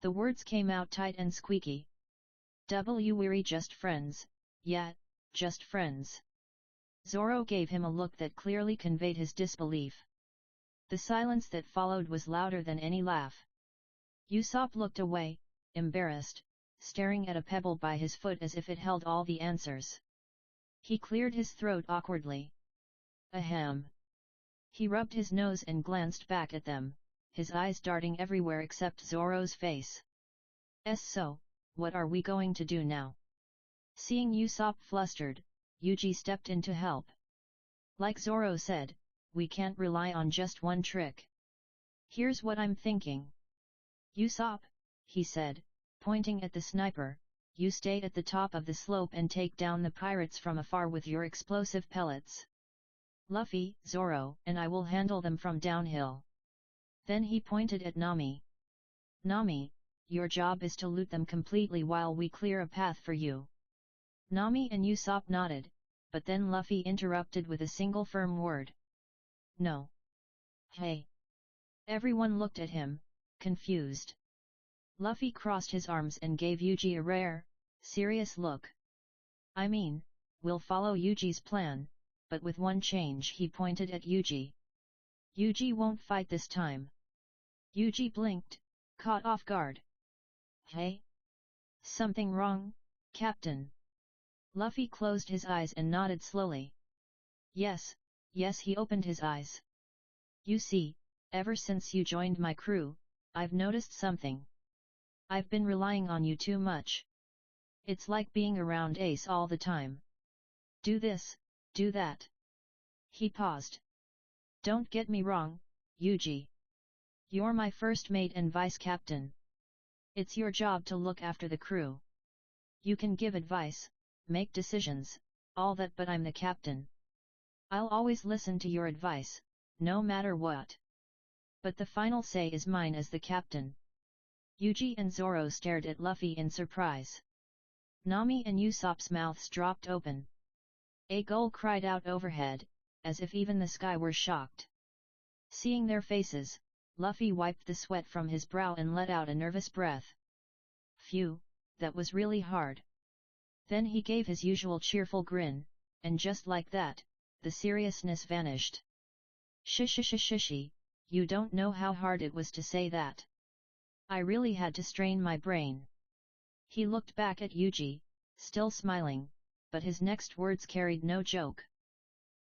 Speaker 1: The words came out tight and squeaky. We're just friends, yeah, just friends. Zoro gave him a look that clearly conveyed his disbelief. The silence that followed was louder than any laugh. Usopp looked away, embarrassed, staring at a pebble by his foot as if it held all the answers. He cleared his throat awkwardly. Ahem. He rubbed his nose and glanced back at them, his eyes darting everywhere except Zoro's face. So, what are we going to do now? Seeing Usopp flustered, Yuji stepped in to help. Like Zoro said, we can't rely on just one trick. Here's what I'm thinking. Usopp, he said, pointing at the sniper, you stay at the top of the slope and take down the pirates from afar with your explosive pellets. Luffy, Zoro, and I will handle them from downhill. Then he pointed at Nami. Nami, your job is to loot them completely while we clear a path for you. Nami and Usopp nodded, but then Luffy interrupted with a single firm word. No. Hey. Everyone looked at him, confused. Luffy crossed his arms and gave Yuji a rare, serious look. I mean, we'll follow Yuji's plan, but with one change. He pointed at Yuji. Yuji won't fight this time. Yuji blinked, caught off guard. Hey? Something wrong, Captain? Luffy closed his eyes and nodded slowly. Yes, he opened his eyes. You see, ever since you joined my crew, I've noticed something. I've been relying on you too much. It's like being around Ace all the time. Do this, do that. He paused. Don't get me wrong, Yuji. You're my first mate and vice captain. It's your job to look after the crew. You can give advice, make decisions, all that, but I'm the captain. I'll always listen to your advice, no matter what. But the final say is mine as the captain. Yuji and Zoro stared at Luffy in surprise. Nami and Usopp's mouths dropped open. A gull cried out overhead, as if even the sky were shocked. Seeing their faces, Luffy wiped the sweat from his brow and let out a nervous breath. Phew, that was really hard. Then he gave his usual cheerful grin, and just like that, the seriousness vanished. Shishi, you don't know how hard it was to say that. I really had to strain my brain. He looked back at Yuji, still smiling, but his next words carried no joke.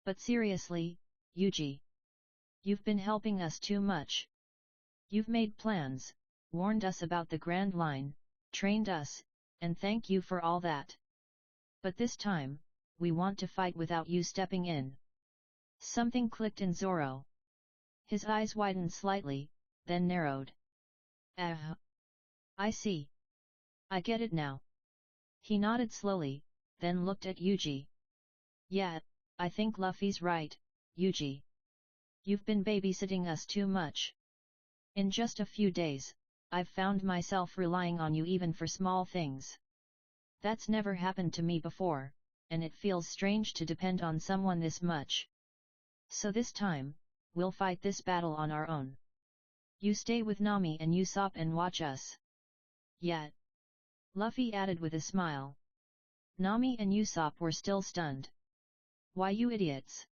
Speaker 1: But seriously, Yuji. You've been helping us too much. You've made plans, warned us about the Grand Line, trained us, and thank you for all that. But this time, we want to fight without you stepping in. Something clicked in Zoro. His eyes widened slightly, then narrowed. I see. I get it now. He nodded slowly, then looked at Yuji. Yeah, I think Luffy's right, Yuji. You've been babysitting us too much. In just a few days, I've found myself relying on you even for small things. That's never happened to me before, and it feels strange to depend on someone this much. So this time, we'll fight this battle on our own. You stay with Nami and Usopp and watch us. Yet. Luffy added with a smile. Nami and Usopp were still stunned. Why, you idiots?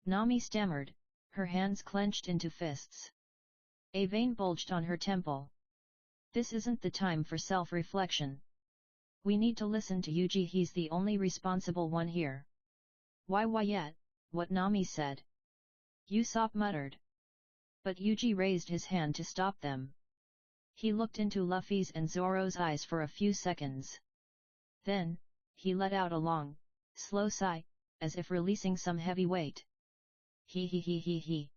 Speaker 1: Nami stammered, her hands clenched into fists. A vein bulged on her temple. This isn't the time for self-reflection. We need to listen to Yuji, he's the only responsible one here. Why yet, what Nami said? Usopp muttered. But Yuji raised his hand to stop them. He looked into Luffy's and Zoro's eyes for a few seconds. Then, he let out a long, slow sigh, as if releasing some heavy weight. He.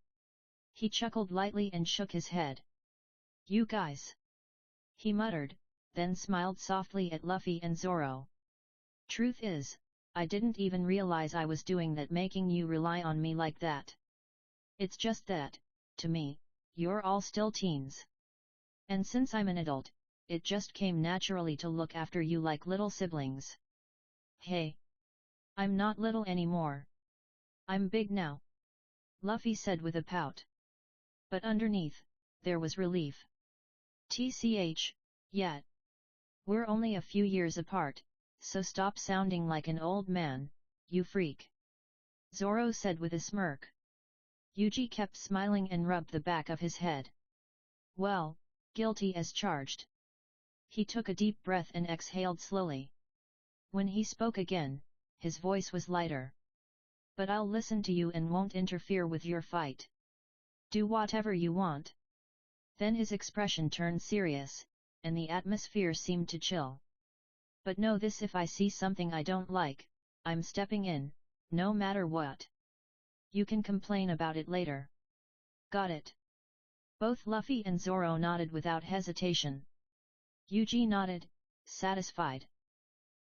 Speaker 1: He chuckled lightly and shook his head. You guys. He muttered, then smiled softly at Luffy and Zoro. Truth is, I didn't even realize I was doing that, making you rely on me like that. It's just that, to me, you're all still teens. And since I'm an adult, it just came naturally to look after you like little siblings. Hey! I'm not little anymore. I'm big now. Luffy said with a pout. But underneath, there was relief. TCH, yet. We're only a few years apart, so stop sounding like an old man, you freak. Zoro said with a smirk. Yuji kept smiling and rubbed the back of his head. Well, guilty as charged. He took a deep breath and exhaled slowly. When he spoke again, his voice was lighter. But I'll listen to you and won't interfere with your fight. Do whatever you want. Then his expression turned serious, and the atmosphere seemed to chill. But know this, if I see something I don't like, I'm stepping in, no matter what. You can complain about it later. Got it? Both Luffy and Zoro nodded without hesitation. Yuji nodded, satisfied.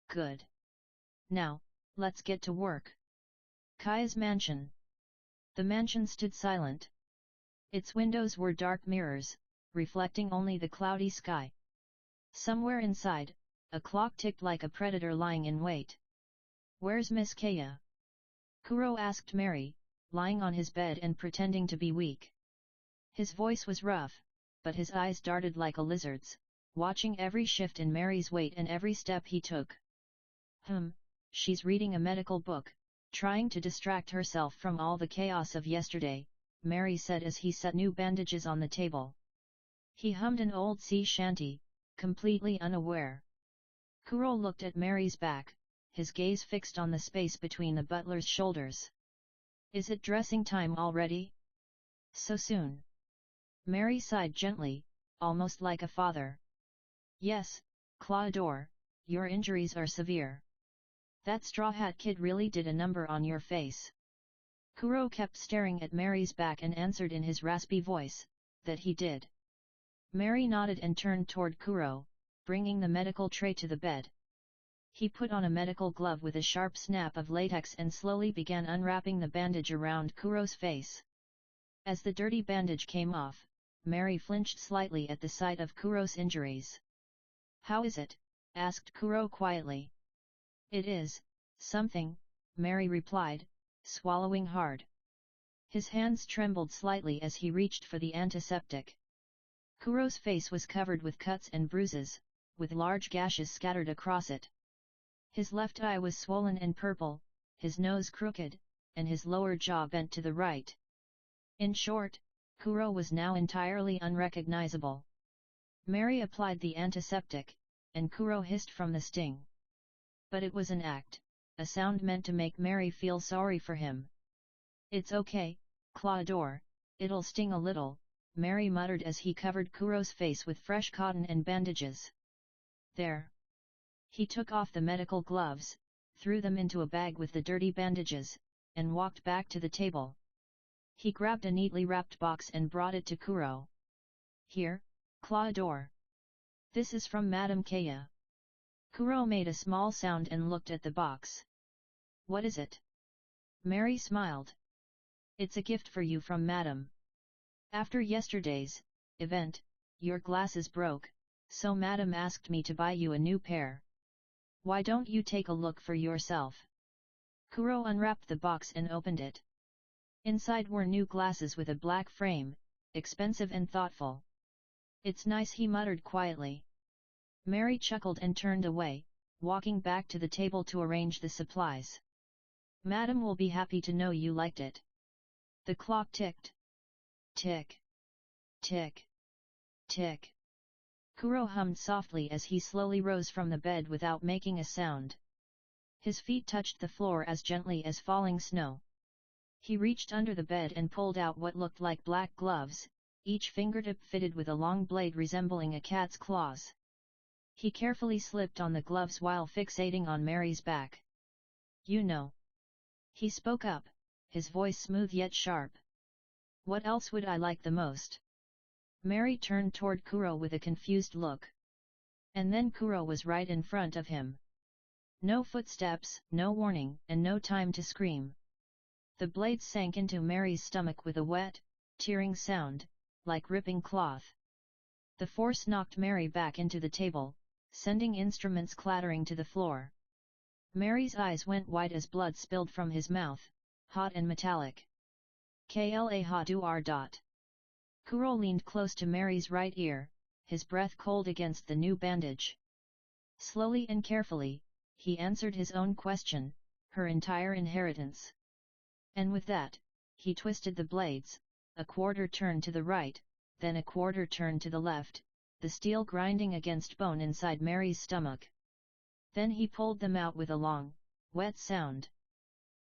Speaker 1: Good. Now, let's get to work. Kaya's mansion. The mansion stood silent. Its windows were dark mirrors, reflecting only the cloudy sky. Somewhere inside, a clock ticked like a predator lying in wait. Where's Miss Kaya? Kuro asked Mary, lying on his bed and pretending to be weak. His voice was rough, but his eyes darted like a lizard's, watching every shift in Mary's weight and every step he took. She's reading a medical book, trying to distract herself from all the chaos of yesterday, Mary said as he set new bandages on the table. He hummed an old sea shanty, completely unaware. Kuro looked at Mary's back, his gaze fixed on the space between the butler's shoulders. Is it dressing time already? So soon? Mary sighed gently, almost like a father. Yes, Claudor, your injuries are severe. That Straw Hat Kid really did a number on your face. Kuro kept staring at Mary's back and answered in his raspy voice, that he did. Mary nodded and turned toward Kuro, bringing the medical tray to the bed. He put on a medical glove with a sharp snap of latex and slowly began unwrapping the bandage around Kuro's face. As the dirty bandage came off, Mary flinched slightly at the sight of Kuro's injuries. How is it? Asked Kuro quietly. It is something, Mary replied, swallowing hard. His hands trembled slightly as he reached for the antiseptic. Kuro's face was covered with cuts and bruises, with large gashes scattered across it. His left eye was swollen and purple, his nose crooked, and his lower jaw bent to the right. In short, Kuro was now entirely unrecognizable. Mary applied the antiseptic, and Kuro hissed from the sting. But it was an act. a sound meant to make Mary feel sorry for him. "It's okay, Claudor, it'll sting a little," Mary muttered as he covered Kuro's face with fresh cotton and bandages. "There." He took off the medical gloves, threw them into a bag with the dirty bandages, and walked back to the table. He grabbed a neatly wrapped box and brought it to Kuro. "Here, Claudor. This is from Madame Kaya." Kuro made a small sound and looked at the box. "What is it?" Mary smiled. "It's a gift for you from Madame. After yesterday's event, your glasses broke, so Madame asked me to buy you a new pair. Why don't you take a look for yourself?" Kuro unwrapped the box and opened it. Inside were new glasses with a black frame, expensive and thoughtful. "It's nice," he muttered quietly. Mary chuckled and turned away, walking back to the table to arrange the supplies. "Madame will be happy to know you liked it." The clock ticked. Tick. Tick. Tick. Kuro hummed softly as he slowly rose from the bed without making a sound. His feet touched the floor as gently as falling snow. He reached under the bed and pulled out what looked like black gloves, each fingertip fitted with a long blade resembling a cat's claws. He carefully slipped on the gloves while fixating on Mary's back. "You know." He spoke up, his voice smooth yet sharp. "What else would I like the most?" Mary turned toward Kuro with a confused look. And then Kuro was right in front of him. No footsteps, no warning, and no time to scream. The blade sank into Mary's stomach with a wet, tearing sound, like ripping cloth. The force knocked Mary back into the table, sending instruments clattering to the floor. Mary's eyes went white as blood spilled from his mouth, hot and metallic. "Kla ha du r dot." Kuro leaned close to Mary's right ear, his breath cold against the new bandage. Slowly and carefully, he answered his own question, her entire inheritance. And with that, he twisted the blades, a quarter turn to the right, then a quarter turn to the left, the steel grinding against bone inside Mary's stomach. Then he pulled them out with a long, wet sound.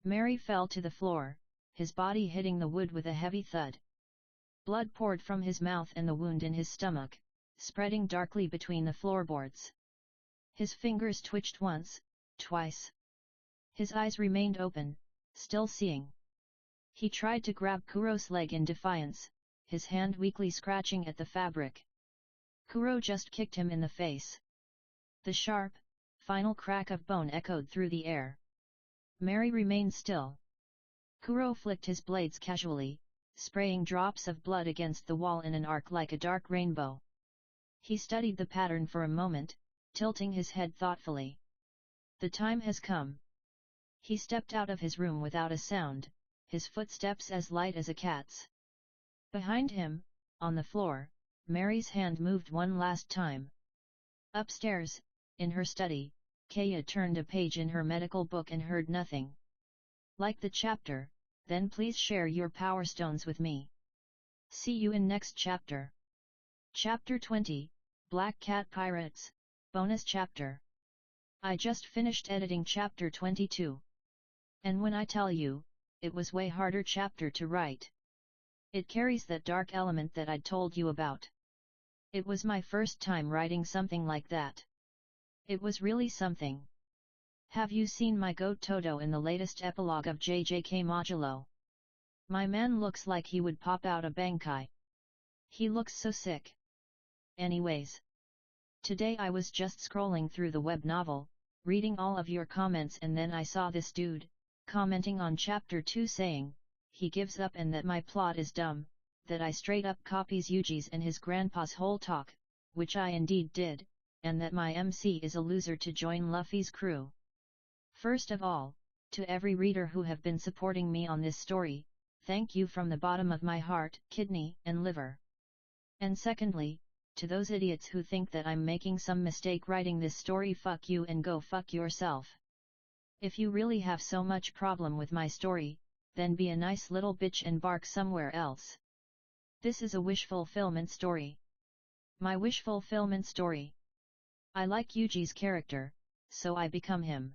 Speaker 1: Mary fell to the floor, his body hitting the wood with a heavy thud. Blood poured from his mouth and the wound in his stomach, spreading darkly between the floorboards. His fingers twitched once, twice. His eyes remained open, still seeing. He tried to grab Kuro's leg in defiance, his hand weakly scratching at the fabric. Kuro just kicked him in the face. The sharp, final crack of bone echoed through the air. Mary remained still. Kuro flicked his blades casually, spraying drops of blood against the wall in an arc like a dark rainbow. He studied the pattern for a moment, tilting his head thoughtfully. "The time has come." He stepped out of his room without a sound, his footsteps as light as a cat's. Behind him, on the floor, Mary's hand moved one last time. Upstairs, in her study, Kaya turned a page in her medical book and heard nothing. Like the chapter, then please share your power stones with me. See you in next chapter. Chapter 20, Black Cat Pirates, Bonus Chapter. I just finished editing chapter 22. And when I tell you, it was way harder chapter to write. It carries that dark element that I'd told you about. It was my first time writing something like that. It was really something. Have you seen my goat Toto in the latest epilogue of JJK Modulo? My man looks like he would pop out a Bankai. He looks so sick. Anyways. Today I was just scrolling through the web novel, reading all of your comments, and then I saw this dude, commenting on chapter 2 saying, he gives up and that my plot is dumb, that I straight up copies Yuji's and his grandpa's whole talk, which I indeed did, and that my MC is a loser to join Luffy's crew. First of all, to every reader who have been supporting me on this story, thank you from the bottom of my heart, kidney, and liver. And secondly, to those idiots who think that I'm making some mistake writing this story, fuck you and go fuck yourself. If you really have so much problem with my story, then be a nice little bitch and bark somewhere else. This is a wish fulfillment story. My wish fulfillment story. I like Yuji's character, so I become him.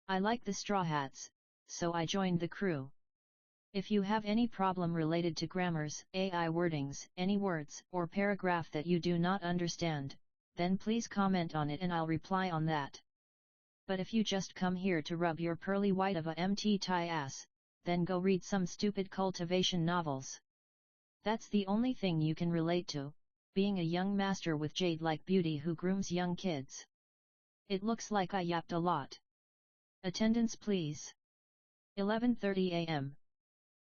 Speaker 1: I like the Straw Hats, so I joined the crew. If you have any problem related to grammars, AI wordings, any words or paragraph that you do not understand, then please comment on it and I'll reply on that. But if you just come here to rub your pearly white of a MT tie ass, then go read some stupid cultivation novels. That's the only thing you can relate to, being a young master with jade-like beauty who grooms young kids. It looks like I yapped a lot. Attendance please. 11:30 a.m.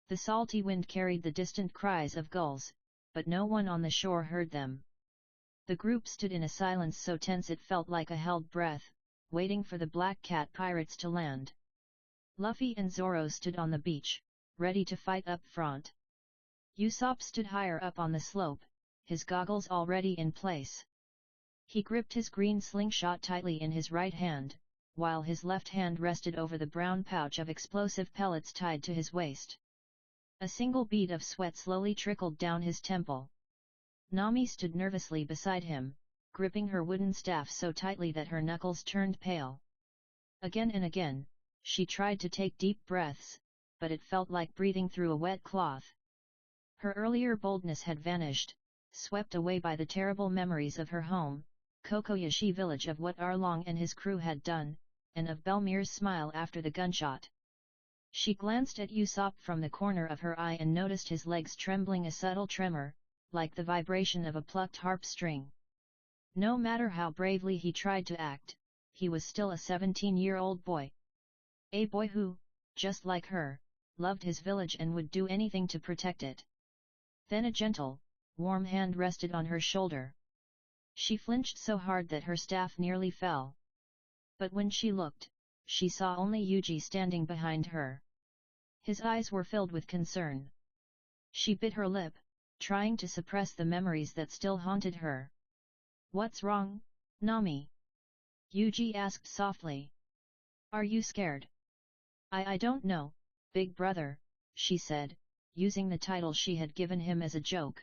Speaker 1: The salty wind carried the distant cries of gulls, but no one on the shore heard them. The group stood in a silence so tense it felt like a held breath, waiting for the Black Cat pirates to land. Luffy and Zoro stood on the beach, ready to fight up front. Usopp stood higher up on the slope, his goggles already in place. He gripped his green slingshot tightly in his right hand, while his left hand rested over the brown pouch of explosive pellets tied to his waist. A single bead of sweat slowly trickled down his temple. Nami stood nervously beside him, gripping her wooden staff so tightly that her knuckles turned pale. Again and again, she tried to take deep breaths, but it felt like breathing through a wet cloth. Her earlier boldness had vanished, swept away by the terrible memories of her home, Kokoyashi village, of what Arlong and his crew had done, and of Belmir's smile after the gunshot. She glanced at Usopp from the corner of her eye and noticed his legs trembling, a subtle tremor, like the vibration of a plucked harp string. No matter how bravely he tried to act, he was still a 17-year-old boy. A boy who, just like her, loved his village and would do anything to protect it. Then a gentle, warm hand rested on her shoulder. She flinched so hard that her staff nearly fell. But when she looked, she saw only Yuji standing behind her. His eyes were filled with concern. She bit her lip, trying to suppress the memories that still haunted her. "What's wrong, Nami?" Yuji asked softly. "Are you scared?" I don't know, big brother," she said, using the title she had given him as a joke.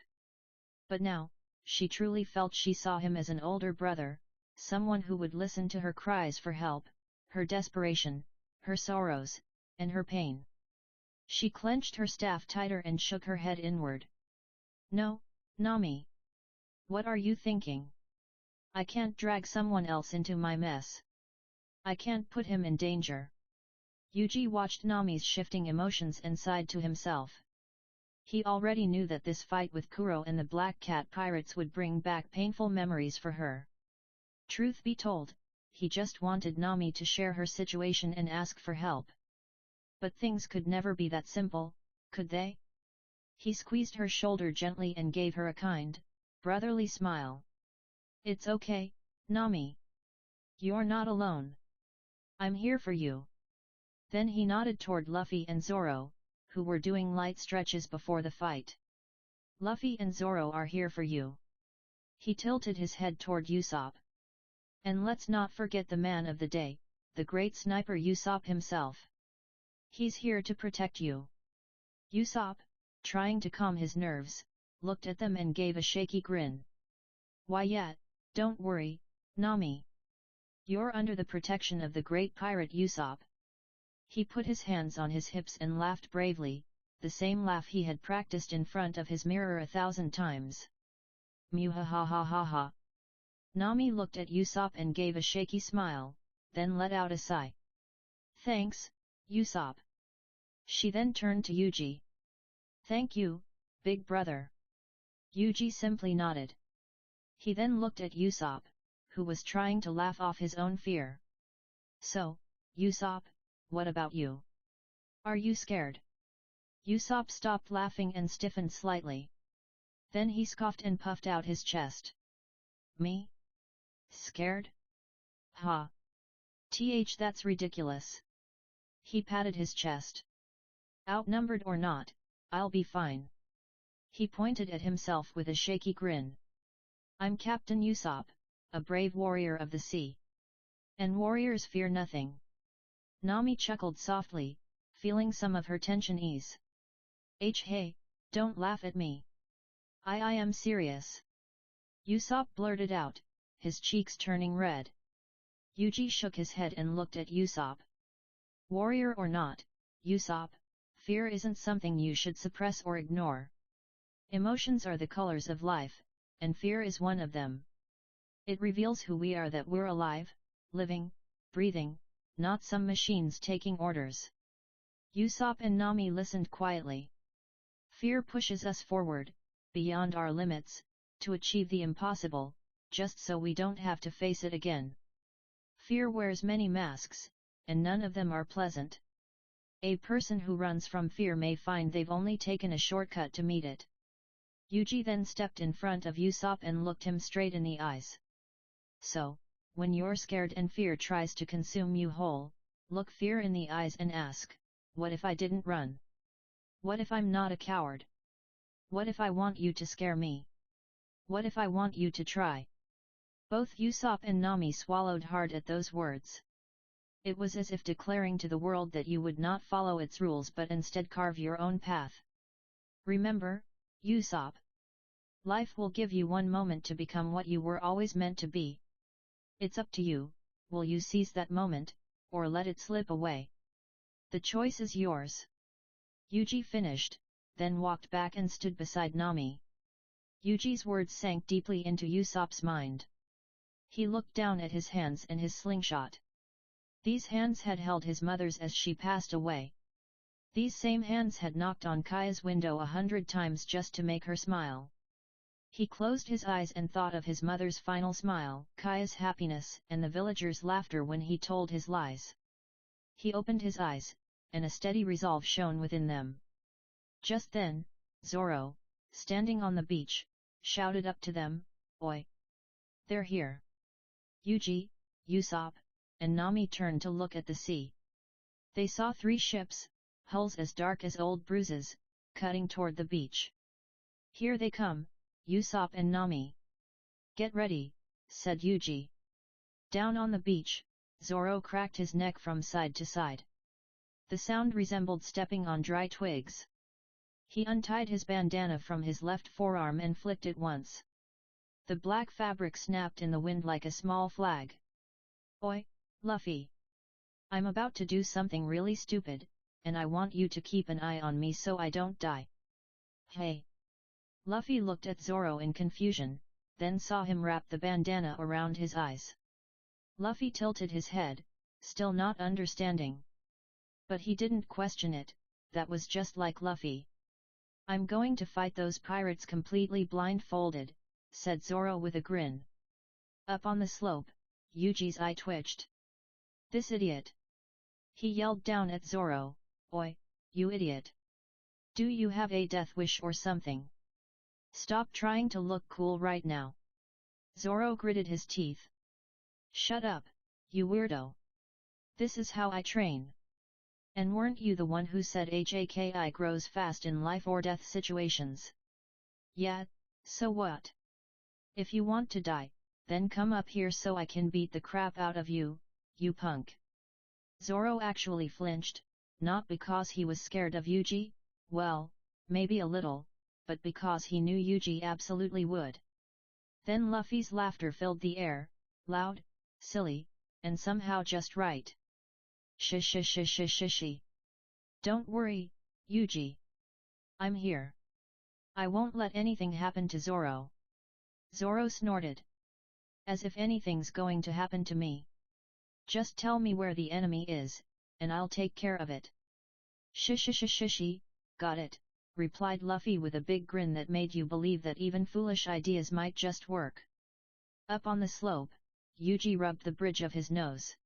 Speaker 1: But now, she truly felt she saw him as an older brother, someone who would listen to her cries for help, her desperation, her sorrows, and her pain. She clenched her staff tighter and shook her head inward. "No, Nami. What are you thinking? I can't drag someone else into my mess. I can't put him in danger." Yuji watched Nami's shifting emotions and sighed to himself. He already knew that this fight with Kuro and the Black Cat pirates would bring back painful memories for her. Truth be told, he just wanted Nami to share her situation and ask for help. But things could never be that simple, could they? He squeezed her shoulder gently and gave her a kind, brotherly smile. "It's okay, Nami. You're not alone. I'm here for you." Then he nodded toward Luffy and Zoro, who were doing light stretches before the fight. "Luffy and Zoro are here for you." He tilted his head toward Usopp. "And let's not forget the man of the day, the great sniper Usopp himself. He's here to protect you." Usopp, trying to calm his nerves, looked at them and gave a shaky grin. "Why yet, don't worry, Nami. You're under the protection of the great pirate Usopp." He put his hands on his hips and laughed bravely, the same laugh he had practiced in front of his mirror 1,000 times. "Mew ha ha ha ha ha." Nami looked at Usopp and gave a shaky smile, then let out a sigh. "Thanks, Usopp." She then turned to Yuji. "Thank you, big brother." Yuji simply nodded. He then looked at Usopp, who was trying to laugh off his own fear. "So, Usopp, what about you? Are you scared?" Usopp stopped laughing and stiffened slightly. Then he scoffed and puffed out his chest. "Me? Scared? Ha! That's ridiculous." He patted his chest. "Outnumbered or not, I'll be fine." He pointed at himself with a shaky grin. "I'm Captain Usopp, a brave warrior of the sea. And warriors fear nothing." Nami chuckled softly, feeling some of her tension ease. Hey, don't laugh at me. I am serious." Usopp blurted out, his cheeks turning red. Yuji shook his head and looked at Usopp. Warrior or not, Usopp, fear isn't something you should suppress or ignore. Emotions are the colors of life, and fear is one of them. It reveals who we are, that we're alive, living, breathing, not some machines taking orders. Usopp and Nami listened quietly. Fear pushes us forward, beyond our limits, to achieve the impossible, just so we don't have to face it again. Fear wears many masks, and none of them are pleasant. A person who runs from fear may find they've only taken a shortcut to meet it. Yuji then stepped in front of Usopp and looked him straight in the eyes. So, when you're scared and fear tries to consume you whole, look fear in the eyes and ask, what if I didn't run? What if I'm not a coward? What if I want you to scare me? What if I want you to try? Both Usopp and Nami swallowed hard at those words. It was as if declaring to the world that you would not follow its rules but instead carve your own path. Remember, Usopp. Life will give you one moment to become what you were always meant to be. It's up to you, will you seize that moment, or let it slip away? The choice is yours. Yuji finished, then walked back and stood beside Nami. Yuji's words sank deeply into Usopp's mind. He looked down at his hands and his slingshot. These hands had held his mother's as she passed away. These same hands had knocked on Kaya's window 100 times just to make her smile. He closed his eyes and thought of his mother's final smile, Kaya's happiness, and the villagers' laughter when he told his lies. He opened his eyes, and a steady resolve shone within them. Just then, Zoro, standing on the beach, shouted up to them, "Oi! They're here!" Yuji, Usopp, and Nami turned to look at the sea. They saw 3 ships, hulls as dark as old bruises, cutting toward the beach. "Here they come, Usopp and Nami." "Get ready," said Yuji. Down on the beach, Zoro cracked his neck from side to side. The sound resembled stepping on dry twigs. He untied his bandana from his left forearm and flicked it once. The black fabric snapped in the wind like a small flag. "Oi, Luffy! I'm about to do something really stupid, and I want you to keep an eye on me so I don't die." "Hey!" Luffy looked at Zoro in confusion, then saw him wrap the bandana around his eyes. Luffy tilted his head, still not understanding. But he didn't question it, that was just like Luffy. "I'm going to fight those pirates completely blindfolded," said Zoro with a grin. Up on the slope, Yuji's eye twitched. "This idiot!" He yelled down at Zoro, "Oi, you idiot! Do you have a death wish or something? Stop trying to look cool right now." Zoro gritted his teeth. "Shut up, you weirdo! This is how I train. And weren't you the one who said HAKI grows fast in life or death situations? Yeah, so what? If you want to die, then come up here so I can beat the crap out of you, you punk." Zoro actually flinched, not because he was scared of Yuji, well, maybe a little, but because he knew Yuji absolutely would. Then Luffy's laughter filled the air, loud, silly, and somehow just right. "Shishi. Don't worry, Yuji. I'm here. I won't let anything happen to Zoro." Zoro snorted. "As if anything's going to happen to me. Just tell me where the enemy is, and I'll take care of it." "Shishi, got it," replied Luffy with a big grin that made you believe that even foolish ideas might just work. Up on the slope, Yuji rubbed the bridge of his nose.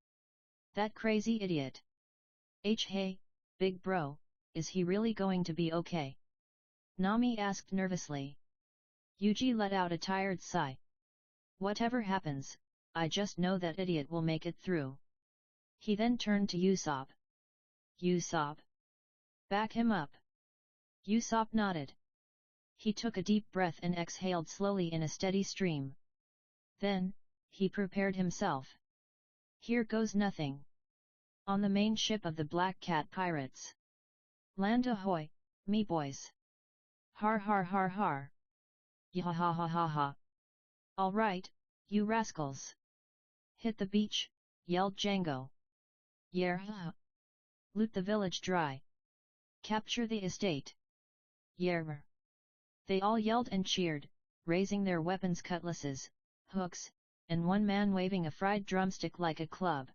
Speaker 1: "That crazy idiot. Hey, big bro, is he really going to be okay?" Nami asked nervously. Yuji let out a tired sigh. "Whatever happens, I just know that idiot will make it through." He then turned to Usopp. "Usopp! Back him up." Usopp nodded. He took a deep breath and exhaled slowly in a steady stream. Then, he prepared himself. "Here goes nothing." On the main ship of the Black Cat pirates. "Land ahoy, me boys! Har har har har! Yahahahaha! All right, you rascals! Hit the beach," yelled Django. "Yeah!" Loot the village dry. Capture the estate. Yerr! They all yelled and cheered, raising their weapons, cutlasses, hooks, and one man waving a fried drumstick like a club.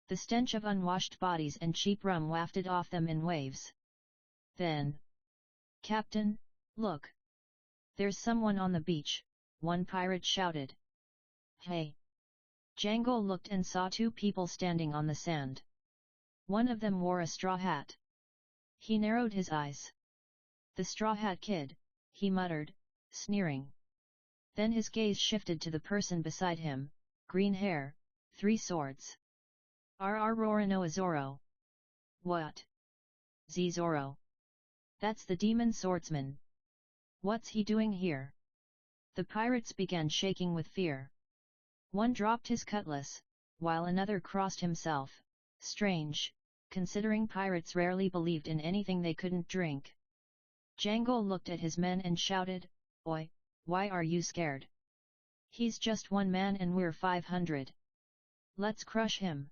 Speaker 1: The stench of unwashed bodies and cheap rum wafted off them in waves. Then, "Captain, look! There's someone on the beach," one pirate shouted. "Hey!" Django looked and saw two people standing on the sand. One of them wore a straw hat. He narrowed his eyes. "The Straw Hat Kid," he muttered, sneering. Then his gaze shifted to the person beside him, green hair, 3 swords. Roronoa Zoro. "What? Zoro? That's the demon swordsman. What's he doing here?" The pirates began shaking with fear. One dropped his cutlass, while another crossed himself. Strange, considering pirates rarely believed in anything they couldn't drink. Django looked at his men and shouted, "Oi, why are you scared? He's just one man and we're 500. Let's crush him.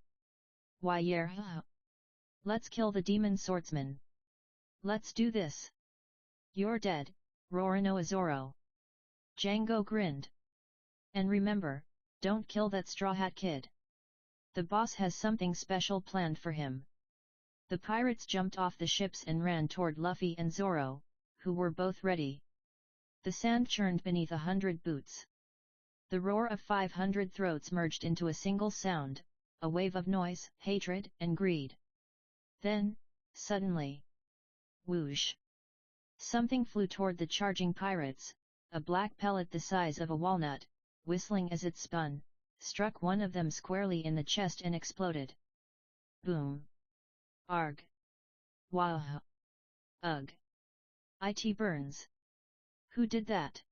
Speaker 1: Why yeah. Let's kill the demon swordsman. Let's do this." "You're dead, Roronoa Zoro." Django grinned. "And remember, don't kill that Straw Hat Kid. The boss has something special planned for him." The pirates jumped off the ships and ran toward Luffy and Zoro, who were both ready. The sand churned beneath 100 boots. The roar of 500 throats merged into a single sound, a wave of noise, hatred, and greed. Then, suddenly, whoosh! Something flew toward the charging pirates, a black pellet the size of a walnut, whistling as it spun, struck one of them squarely in the chest and exploded. Boom! Arg! Wow! Ugh! It burns! Who did that?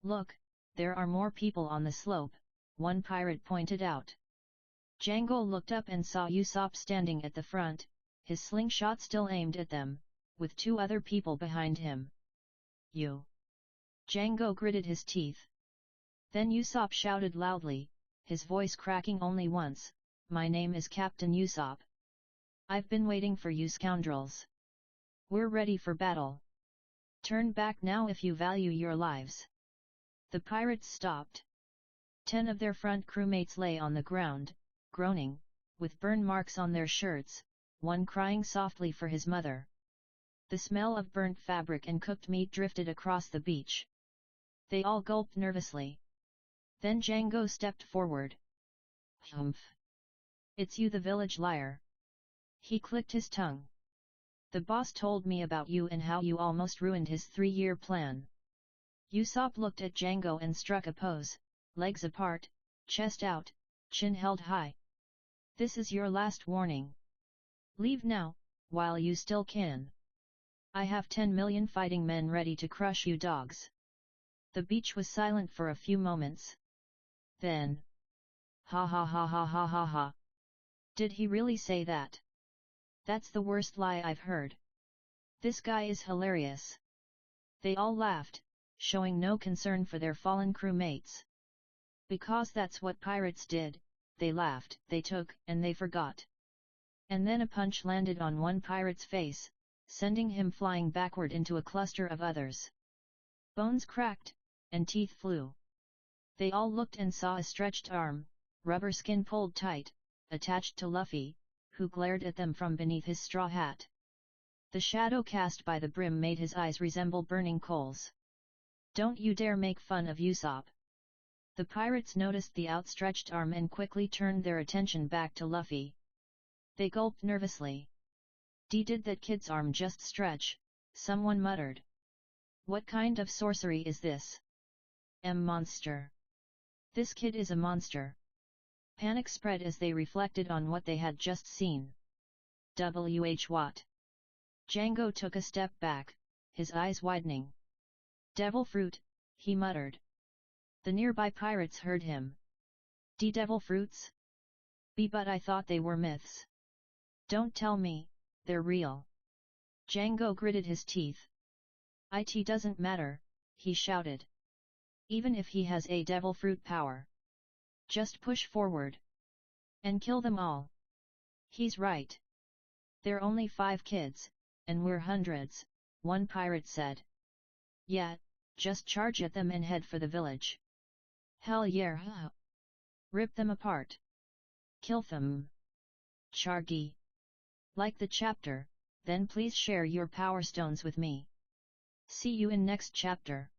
Speaker 1: "Look, there are more people on the slope," one pirate pointed out. Django looked up and saw Usopp standing at the front, his slingshot still aimed at them, with 2 other people behind him. "You!" Django gritted his teeth. Then Usopp shouted loudly, his voice cracking only once, "My name is Captain Usopp. I've been waiting for you scoundrels. We're ready for battle. Turn back now if you value your lives." The pirates stopped. 10 of their front crewmates lay on the ground, groaning, with burn marks on their shirts, one crying softly for his mother. The smell of burnt fabric and cooked meat drifted across the beach. They all gulped nervously. Then Django stepped forward. "Humph! It's you, the village liar." He clicked his tongue. "The boss told me about you and how you almost ruined his 3-year plan." Usopp looked at Django and struck a pose, legs apart, chest out, chin held high. "This is your last warning. Leave now, while you still can. I have 10 million fighting men ready to crush you dogs." The beach was silent for a few moments. Then, "Ha ha ha ha ha ha ha. Did he really say that? That's the worst lie I've heard. This guy is hilarious." They all laughed, showing no concern for their fallen crewmates. Because that's what pirates did, they laughed, they took, and they forgot. And then a punch landed on one pirate's face, sending him flying backward into a cluster of others. Bones cracked, and teeth flew. They all looked and saw a stretched arm, rubber skin pulled tight, attached to Luffy, who glared at them from beneath his straw hat. The shadow cast by the brim made his eyes resemble burning coals. "Don't you dare make fun of Usopp." The pirates noticed the outstretched arm and quickly turned their attention back to Luffy. They gulped nervously. Did that kid's arm just stretch?" someone muttered. "What kind of sorcery is this? Monster. This kid is a monster." Panic spread as they reflected on what they had just seen. What? Django took a step back, his eyes widening. "Devil fruit," he muttered. The nearby pirates heard him. "Devil fruits? But I thought they were myths." "Don't tell me, they're real." Django gritted his teeth. "It doesn't matter," he shouted. "Even if he has a devil fruit power. Just push forward. And kill them all. He's right." They're only 5 kids, and we're hundreds, one pirate said. Yeah, just charge at them and head for the village. Hell yeah! Rip them apart. Kill them. Chargi. Like the chapter, then please share your power stones with me. See you in next chapter.